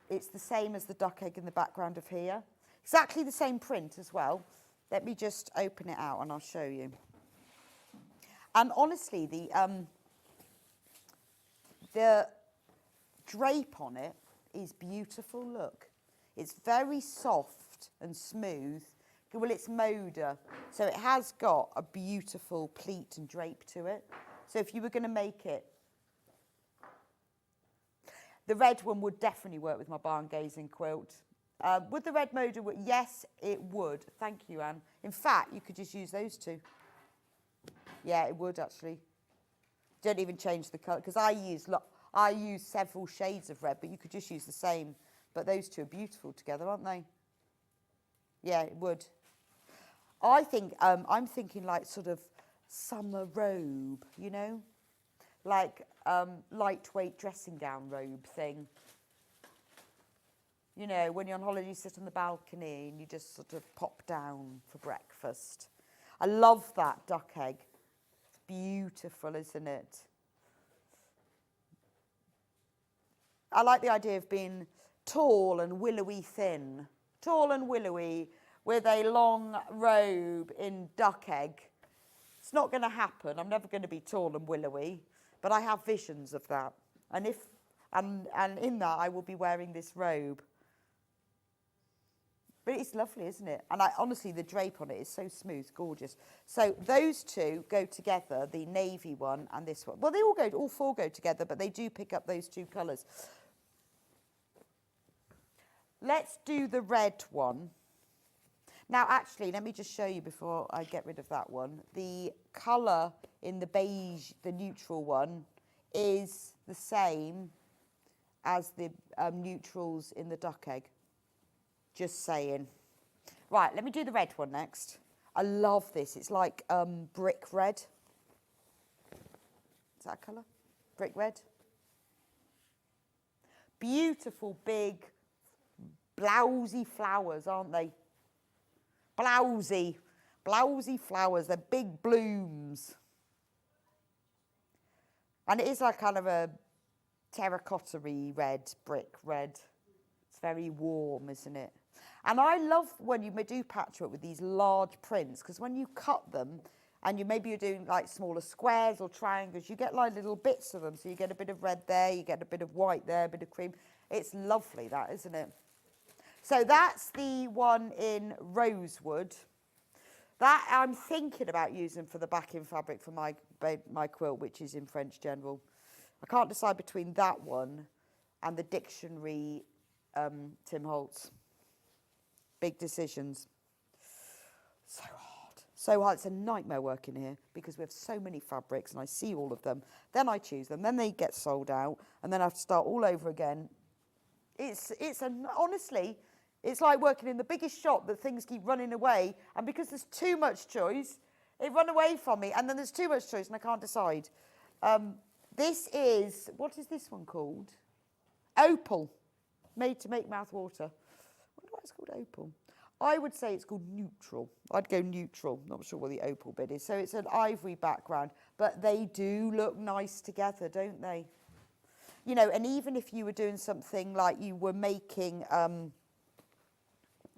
Speaker 5: it's the same as the duck egg in the background of here. Exactly the same print as well. Let me just open it out and I'll show you. And honestly, the drape on it is beautiful, look. It's very soft and smooth. Well, it's Moda, so it has got a beautiful pleat and drape to it. So if you were going to make it, the red one would definitely work with my barn gazing quilt. Would the red Moda work? Yes, it would. Thank you, Anne. In fact, you could just use those 2. Yeah, it would actually. Don't even change the colour, because I use several shades of red, but you could just use the same. But those 2 are beautiful together, aren't they? Yeah, it would. I think, I'm thinking like sort of summer robe, you know? Like lightweight dressing gown robe thing. You know, when you're on holiday, you sit on the balcony and you just sort of pop down for breakfast. I love that duck egg. It's beautiful, isn't it? I like the idea of being tall and willowy thin. Tall and willowy with a long robe in duck egg. It's not going to happen. I'm never going to be tall and willowy, but I have visions of that. And in that, I will be wearing this robe. But it's lovely, isn't it? And honestly, the drape on it is so smooth, gorgeous. So those 2 go together, the navy one and this one. Well, they all 4 go together, but they do pick up those 2 colours. Let's do the red one. Now, actually, let me just show you before I get rid of that one. The colour in the beige, the neutral one, is the same as the neutrals in the duck egg. Just saying. Right, let me do the red one next. I love this. It's like brick red. Is that a colour? Brick red. Beautiful, big, blousy flowers, aren't they? Blousy flowers. They're big blooms. And it is like kind of a terracotta-y red, brick red. It's very warm, isn't it? And I love when you do patchwork with these large prints, because when you cut them, and maybe you're doing like smaller squares or triangles, you get like little bits of them. So you get a bit of red there, you get a bit of white there, a bit of cream. It's lovely, that, isn't it? So that's the one in rosewood. That I'm thinking about using for the backing fabric for my quilt, which is in French General. I can't decide between that one and the dictionary Tim Holtz. Big decisions. So hard. So hard. It's a nightmare working here because we have so many fabrics and I see all of them. Then I choose them. Then they get sold out and then I have to start all over again. Honestly, it's like working in the biggest shop that things keep running away. And because there's too much choice, it run away from me. And then there's too much choice and I can't decide. This is, what is this one called? Opal. Made to make mouth water. I wonder why it's called opal. I would say it's called neutral. I'd go neutral. Not sure what the opal bit is. So it's an ivory background. But they do look nice together, don't they? You know, and even if you were doing something like you were making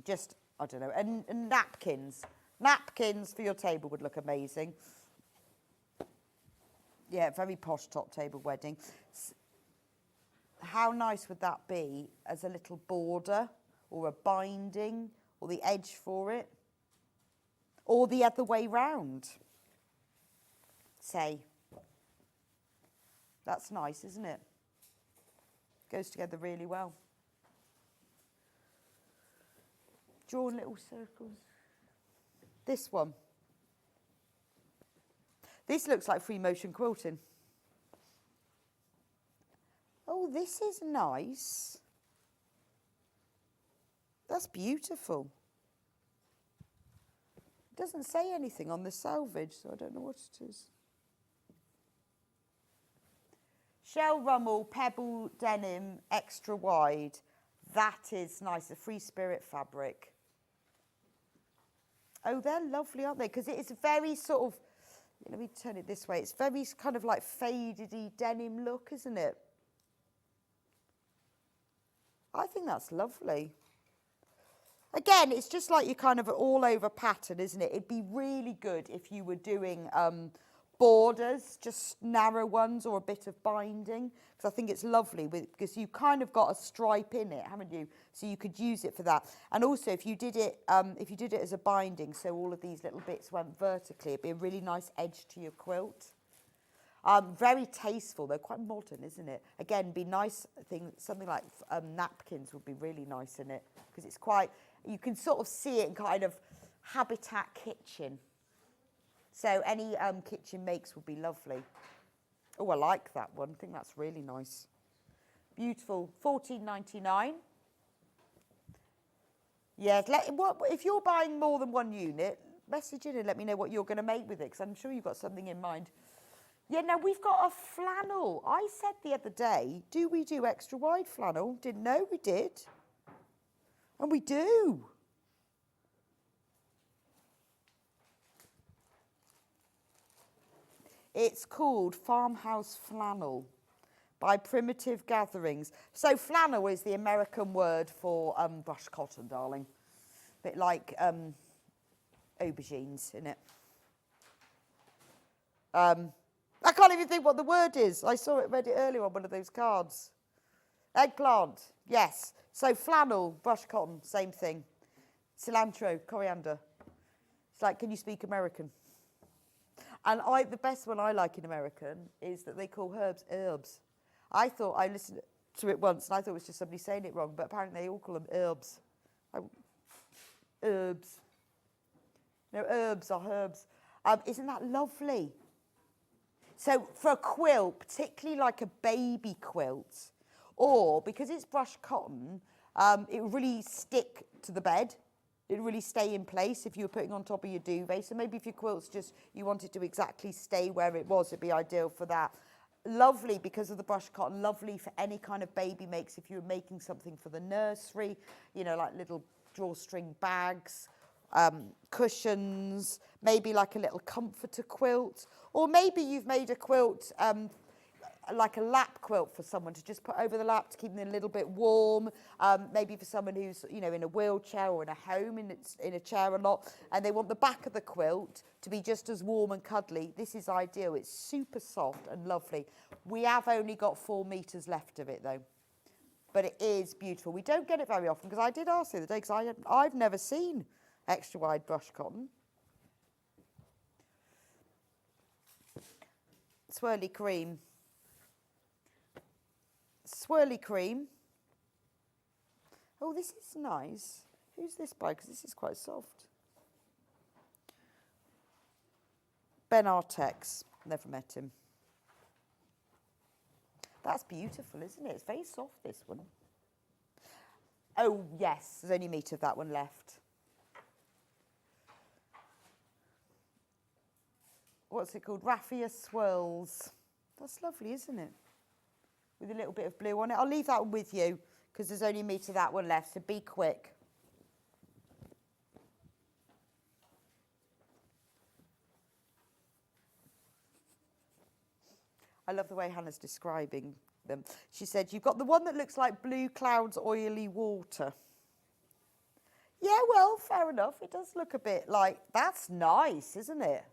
Speaker 5: just, I don't know, and napkins. Napkins for your table would look amazing. Yeah, very posh top table wedding. How nice would that be as a little border or a binding or the edge for it? Or the other way round, say. That's nice, isn't it? Goes together really well. drawn little circles. This one. This looks like free motion quilting. Oh, this is nice. That's beautiful. It doesn't say anything on the selvage, so I don't know what it is. Shell Rummel, Pebble Denim, extra wide. That is nice, a Free Spirit fabric. Oh, they're lovely, aren't they? Because it is a very sort of, let me turn it this way. It's very kind of like faded-y denim look, isn't it? I think that's lovely. Again, it's just like your kind of all over pattern, isn't it? It'd be really good if you were doing borders, just narrow ones, or a bit of binding, because I think it's lovely because you kind of got a stripe in it, haven't you? So you could use it for that. And also, if you did it as a binding, so all of these little bits went vertically, it'd be a really nice edge to your quilt. Very tasteful, though, quite modern, isn't it? Again, be nice thing, something like napkins would be really nice in it, because it's quite, you can sort of see it in kind of habitat kitchen. So any kitchen makes would be lovely. Oh, I like that one. I think that's really nice. Beautiful. $14.99. Yes. If you're buying more than one unit, message in and let me know what you're going to make with it, because I'm sure you've got something in mind. Yeah, now we've got a flannel. I said the other day, do we do extra wide flannel? Didn't know we did. And we do. It's called Farmhouse Flannel by Primitive Gatherings. So flannel is the American word for brush cotton, darling. A bit like aubergines, isn't it? I can't even think what the word is. I read it earlier on one of those cards. Eggplant, yes. So flannel, brush cotton, same thing. Cilantro, coriander. It's like, can you speak American? And the best one I like in American is that they call herbs. I listened to it once and I thought it was just somebody saying it wrong, but apparently they all call them herbs. Herbs. No, herbs are herbs. Isn't that lovely? So for a quilt, particularly like a baby quilt, or because it's brushed cotton, it will really stick to the bed. It'll really stay in place if you were putting on top of your duvet. So maybe if your quilt's just, you want it to exactly stay where it was, it'd be ideal for that. Lovely because of the brushed cotton, lovely for any kind of baby makes if you were making something for the nursery, you know, like little drawstring bags, cushions, maybe like a little comforter quilt, or maybe you've made a quilt like a lap quilt for someone to just put over the lap to keep them a little bit warm, maybe for someone who's, you know, in a wheelchair or in a home and it's in a chair a lot, and they want the back of the quilt to be just as warm and cuddly. This is ideal. It's super soft and lovely. We have only got 4 meters left of it though, but it is beautiful. We don't get it very often, because I did ask the other day, because I've never seen extra wide brush cotton. Swirly cream. Swirly cream. Oh, this is nice. Who's this by? Because this is quite soft. Ben Artex. Never met him. That's beautiful, isn't it? It's very soft, this one. Oh, yes. There's only a metre of that one left. What's it called? Raffia Swirls. That's lovely, isn't it? With a little bit of blue on it. I'll leave that one with you because there's only a metre of that one left, so be quick. I love the way Hannah's describing them. She said, you've got the one that looks like blue clouds, oily water. Yeah, well, fair enough. It does look a bit like, that's nice, isn't it?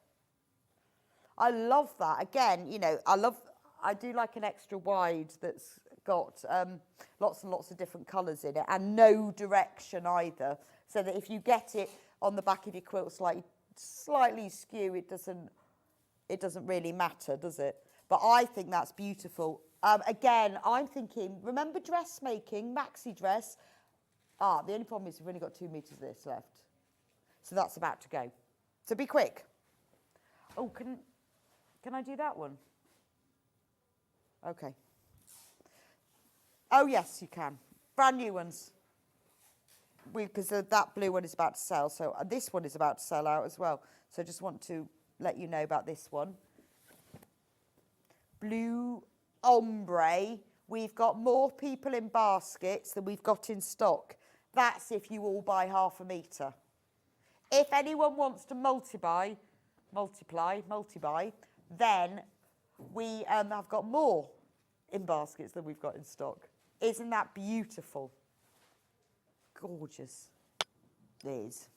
Speaker 5: I love that. Again, you know, I do like an extra wide that's got lots and lots of different colours in it, and no direction either, so that if you get it on the back of your quilt slightly skew, it doesn't really matter, does it? But I think that's beautiful. Again, I'm thinking, remember dressmaking, maxi dress? The only problem is we've only got 2 metres of this left. So that's about to go. So be quick. Oh, can I do that one? Okay. Oh, yes, you can. Brand new ones. Because that blue one is about to sell, so this one is about to sell out as well. So I just want to let you know about this one. Blue ombre. We've got more people in baskets than we've got in stock. That's if you all buy half a metre. If anyone wants to multiply, then we have got more in baskets than we've got in stock. Isn't that beautiful? Gorgeous. It is.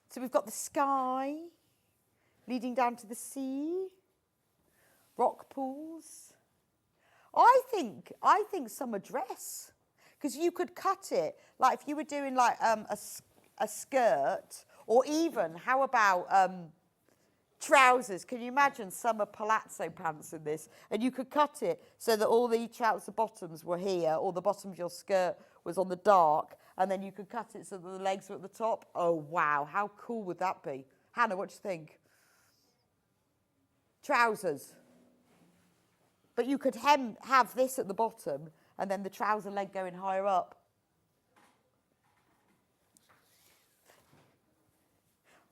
Speaker 5: So we've got the sky leading down to the sea, rock pools. I think summer dress, because you could cut it like if you were doing like a skirt, or even how about trousers. Can you imagine summer palazzo pants in this? And you could cut it so that all the trouser bottoms were here, or the bottom of your skirt was on the dark, and then you could cut it so that the legs were at the top. Oh, wow. How cool would that be? Hannah, what do you think? Trousers. But you could have this at the bottom, and then the trouser leg going higher up.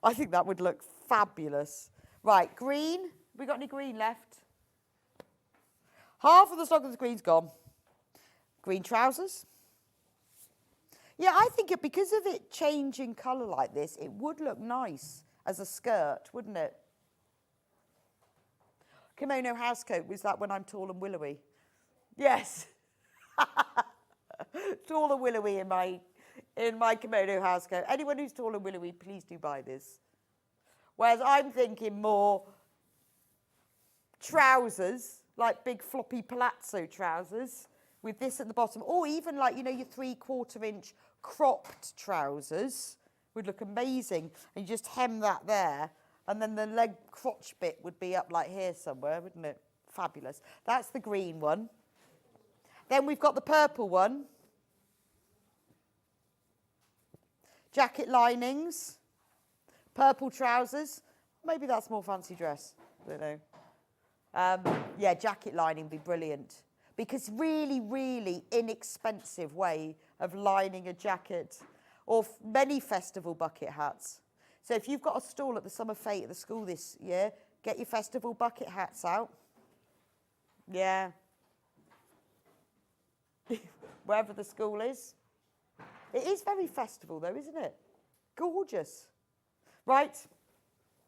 Speaker 5: I think that would look fabulous. Right, green. We got any green left? Half of the stock of the green's gone. Green trousers. Yeah, I think because of it changing colour like this, it would look nice as a skirt, wouldn't it? Kimono housecoat, was that when I'm tall and willowy? Yes. Tall and willowy in my kimono housecoat. Anyone who's tall and willowy, please do buy this. Whereas I'm thinking more trousers, like big floppy palazzo trousers with this at the bottom, or even like, your 3/4 inch cropped trousers would look amazing. And you just hem that there, and then the leg crotch bit would be up like here somewhere, wouldn't it? Fabulous. That's the green one. Then we've got the purple one. Jacket linings, purple trousers. Maybe that's more fancy dress. I don't know. Yeah, jacket lining would be brilliant. Because really, really inexpensive way of lining a jacket. Or many festival bucket hats. So if you've got a stall at the summer fete at the school this year, get your festival bucket hats out. Yeah. Wherever the school is. It is very festival though, isn't it? Gorgeous. Right,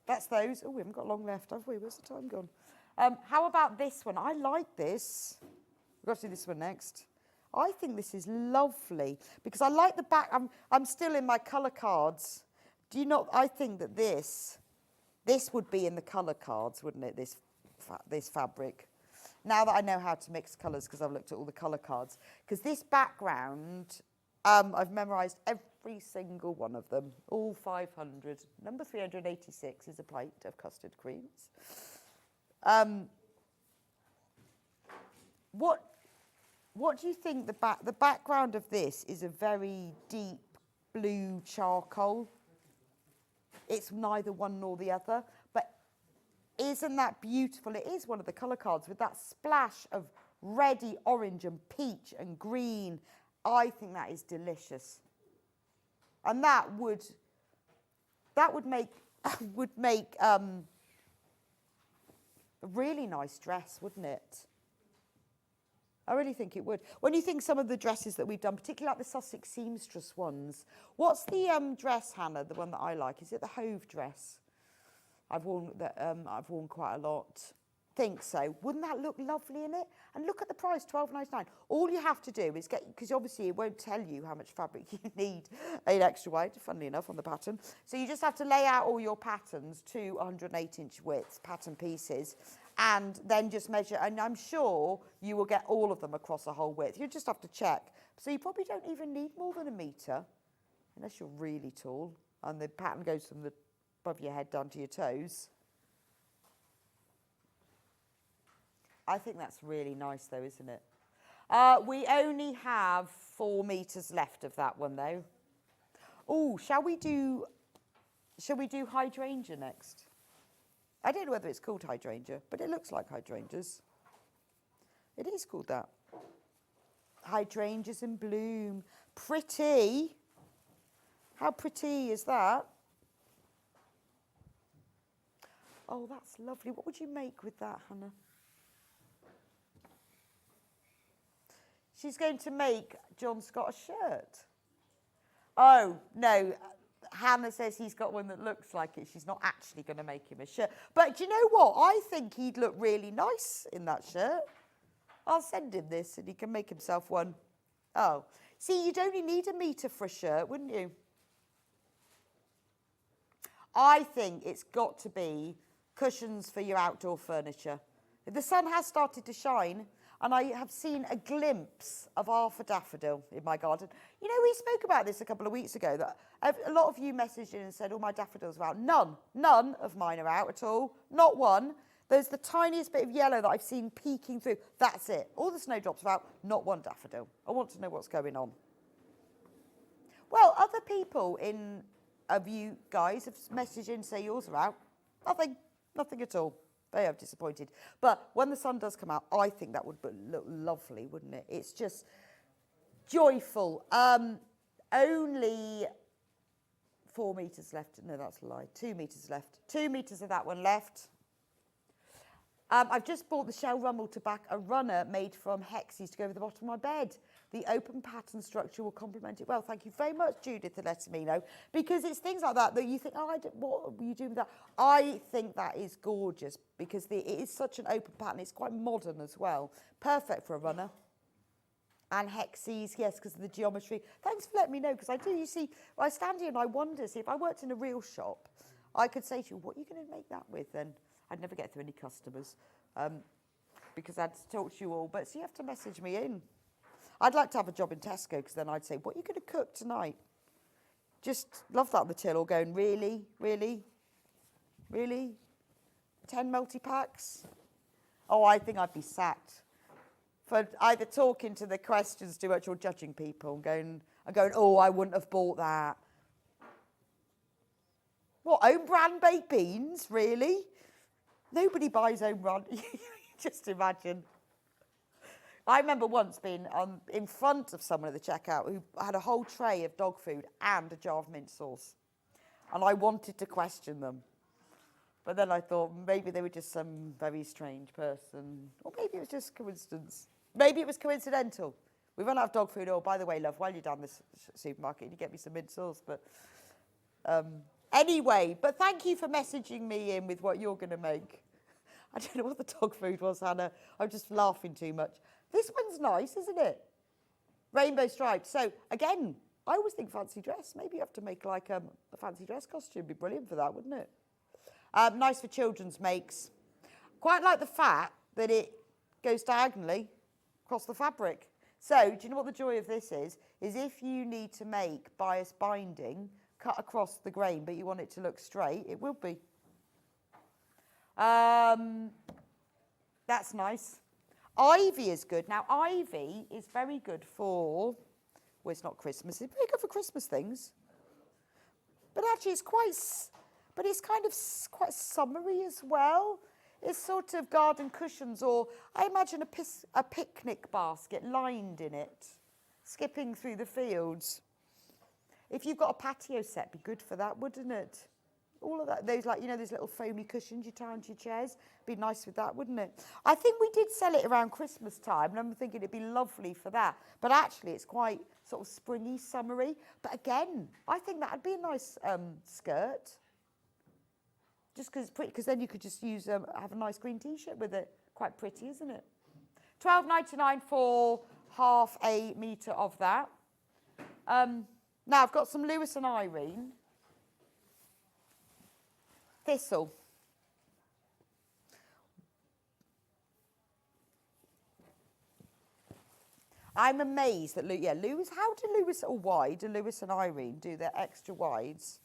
Speaker 5: that's those. Oh, we haven't got long left, have we? Where's the time gone? How about this one? I like this. We've got to do this one next. I think this is lovely because I like the back. I'm still in my colour cards. Do you not? I think that this would be in the colour cards, wouldn't it? This fabric. Now that I know how to mix colours because I've looked at all the colour cards. Because this background, I've memorised every single one of them, all 500. Number 386 is a plate of custard creams. What do you think the background of this is? A very deep blue charcoal. It's neither one nor the other, but isn't that beautiful? It is one of the colour cards with that splash of reddy orange and peach and green. I think that is delicious. And that would make a really nice dress, wouldn't it? I really think it would. When you think some of the dresses that we've done, particularly like the Sussex seamstress ones, what's the dress, Hannah, the one that I like? Is it the Hove dress? I've worn quite a lot. Think so. Wouldn't that look lovely in it? And look at the price, £12.99. All you have to do is because obviously it won't tell you how much fabric you need in extra wide, funnily enough, on the pattern. So you just have to lay out all your patterns to 108-inch width pattern pieces, and then just measure. And I'm sure you will get all of them across a whole width. You just have to check. So you probably don't even need more than a metre, unless you're really tall, and the pattern goes from the above your head down to your toes. I think that's really nice though, isn't it? We only have 4 metres left of that one, though. Oh, shall we do hydrangea next? I don't know whether it's called hydrangea, but it looks like hydrangeas. It is called that. Hydrangeas in bloom. Pretty. How pretty is that? Oh, that's lovely. What would you make with that, Hannah? She's going to make John Scott a shirt. Oh, no. Hannah says he's got one that looks like it. She's not actually going to make him a shirt. But do you know what? I think he'd look really nice in that shirt. I'll send him this and he can make himself one. Oh. See, you'd only need 1 metre for a shirt, wouldn't you? I think it's got to be cushions for your outdoor furniture. The sun has started to shine and I have seen a glimpse of half a daffodil in my garden. You know, we spoke about this a couple of weeks ago, that a lot of you messaged in and said, oh, my daffodils are out. None of mine are out at all. Not one. There's the tiniest bit of yellow that I've seen peeking through. That's it. All the snowdrops are out. Not one daffodil. I want to know what's going on. Well, other people of you guys have messaged in and say yours are out. Nothing at all. They are disappointed. But when the sun does come out, I think that would look lovely, wouldn't it? It's just joyful. Only 4 metres left. No, that's a lie. 2 metres left. 2 metres of that one left. I've just bought the shell rummel to back a runner made from hexes to go over the bottom of my bed. The open pattern structure will complement it well. Thank you very much, Judith, for letting me know. Because it's things like that you think, oh, what were you doing with that? I think that is gorgeous because it is such an open pattern. It's quite modern as well. Perfect for a runner. And hexes, yes, because of the geometry. Thanks for letting me know, because I do. You see, I stand here and I wonder, see, if I worked in a real shop, I could say to you, what are you going to make that with then? I'd never get through any customers because I'd talk to you all. But so you have to message me in. I'd like to have a job in Tesco because then I'd say, what are you going to cook tonight? Just love that on the till, or going, really? 10 multi-packs? Oh, I think I'd be sacked for either talking to the questions too much or judging people and going, oh, I wouldn't have bought that. What, own brand baked beans? Really? Nobody buys own brand. Just imagine. I remember once being in front of someone at the checkout who had a whole tray of dog food and a jar of mint sauce. And I wanted to question them. But then I thought maybe they were just some very strange person. Or maybe it was just coincidence. Maybe it was coincidental. We run out of dog food. Oh, by the way, love, while you're down this supermarket, you get me some mint sauce. But anyway, but thank you for messaging me in with what you're going to make. I don't know what the dog food was, Hannah. I'm just laughing too much. This one's nice, isn't it? Rainbow stripes. So, again, I always think fancy dress. Maybe you have to make like a fancy dress costume. It'd be brilliant for that, wouldn't it? Nice for children's makes. Quite like the fact that it goes diagonally across the fabric. So, do you know what the joy of this is? Is if you need to make bias binding cut across the grain, but you want it to look straight, it will be. That's nice. Ivy is good. Now, ivy is very good for, well, it's not Christmas. It's very good for Christmas things. But actually, it's quite summery as well. It's sort of garden cushions, or I imagine a picnic basket lined in it, skipping through the fields. If you've got a patio set, be good for that, wouldn't it? All of that, those those little foamy cushions you tie onto your chairs, be nice with that, wouldn't it? I think we did sell it around Christmas time, and I'm thinking it'd be lovely for that. But actually, it's quite sort of springy, summery. But again, I think that'd be a nice skirt. Just because it's pretty, because then you could just use have a nice green T-shirt with it. Quite pretty, isn't it? £12.99 for half a metre of that. Now I've got some Lewis and Irene. Thistle. I'm amazed that Lewis. How do Lewis, or why do Lewis and Irene do their extra wides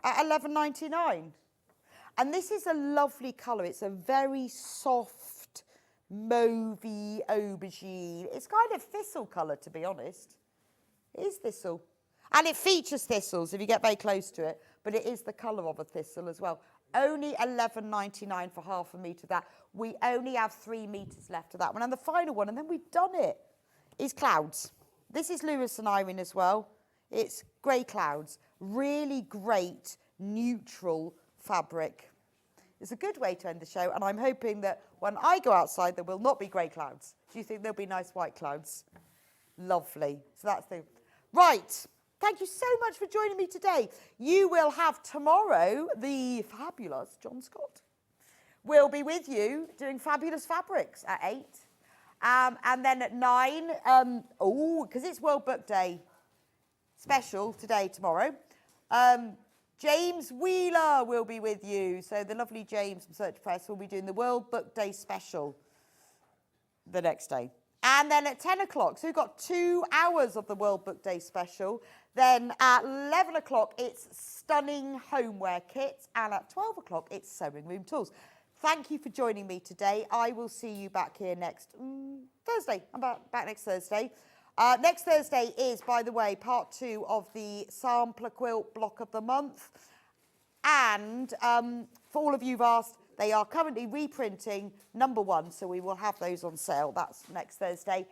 Speaker 5: at £11.99? And this is a lovely colour. It's a very soft mauvey aubergine. It's kind of thistle colour, to be honest. It is thistle. And it features thistles if you get very close to it, but it is the colour of a thistle as well. Only £11.99 for half a metre of that. We only have 3 metres left of that one. And the final one, and then we've done it, is clouds. This is Lewis and Irene as well. It's grey clouds. Really great, neutral fabric. It's a good way to end the show, and I'm hoping that when I go outside, there will not be grey clouds. Do you think there'll be nice white clouds? Lovely. So that's the... Right. Thank you so much for joining me today. You will have tomorrow the fabulous John Scott. We'll be with you doing fabulous fabrics at 8. And then at 9, because it's World Book Day special tomorrow. James Wheeler will be with you. So the lovely James from Search Press will be doing the World Book Day special the next day. And then at 10 o'clock, so we've got 2 hours of the World Book Day special. Then at 11 o'clock, it's stunning homeware kits. And at 12 o'clock, it's sewing room tools. Thank you for joining me today. I will see you back here next Thursday. I'm back next Thursday. Next Thursday is, by the way, part 2 of the Sampler Quilt Block of the Month. And for all of you who've asked, they are currently reprinting number 1, so we will have those on sale. That's next Thursday.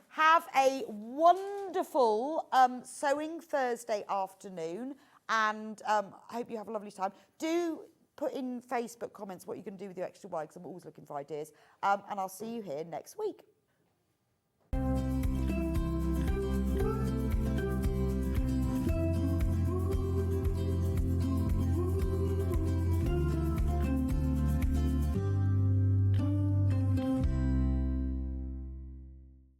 Speaker 5: Have a wonderful Sewing Thursday afternoon, and I hope you have a lovely time. Do put in Facebook comments what you can do with your extra wide, because I'm always looking for ideas. And I'll see you here next week.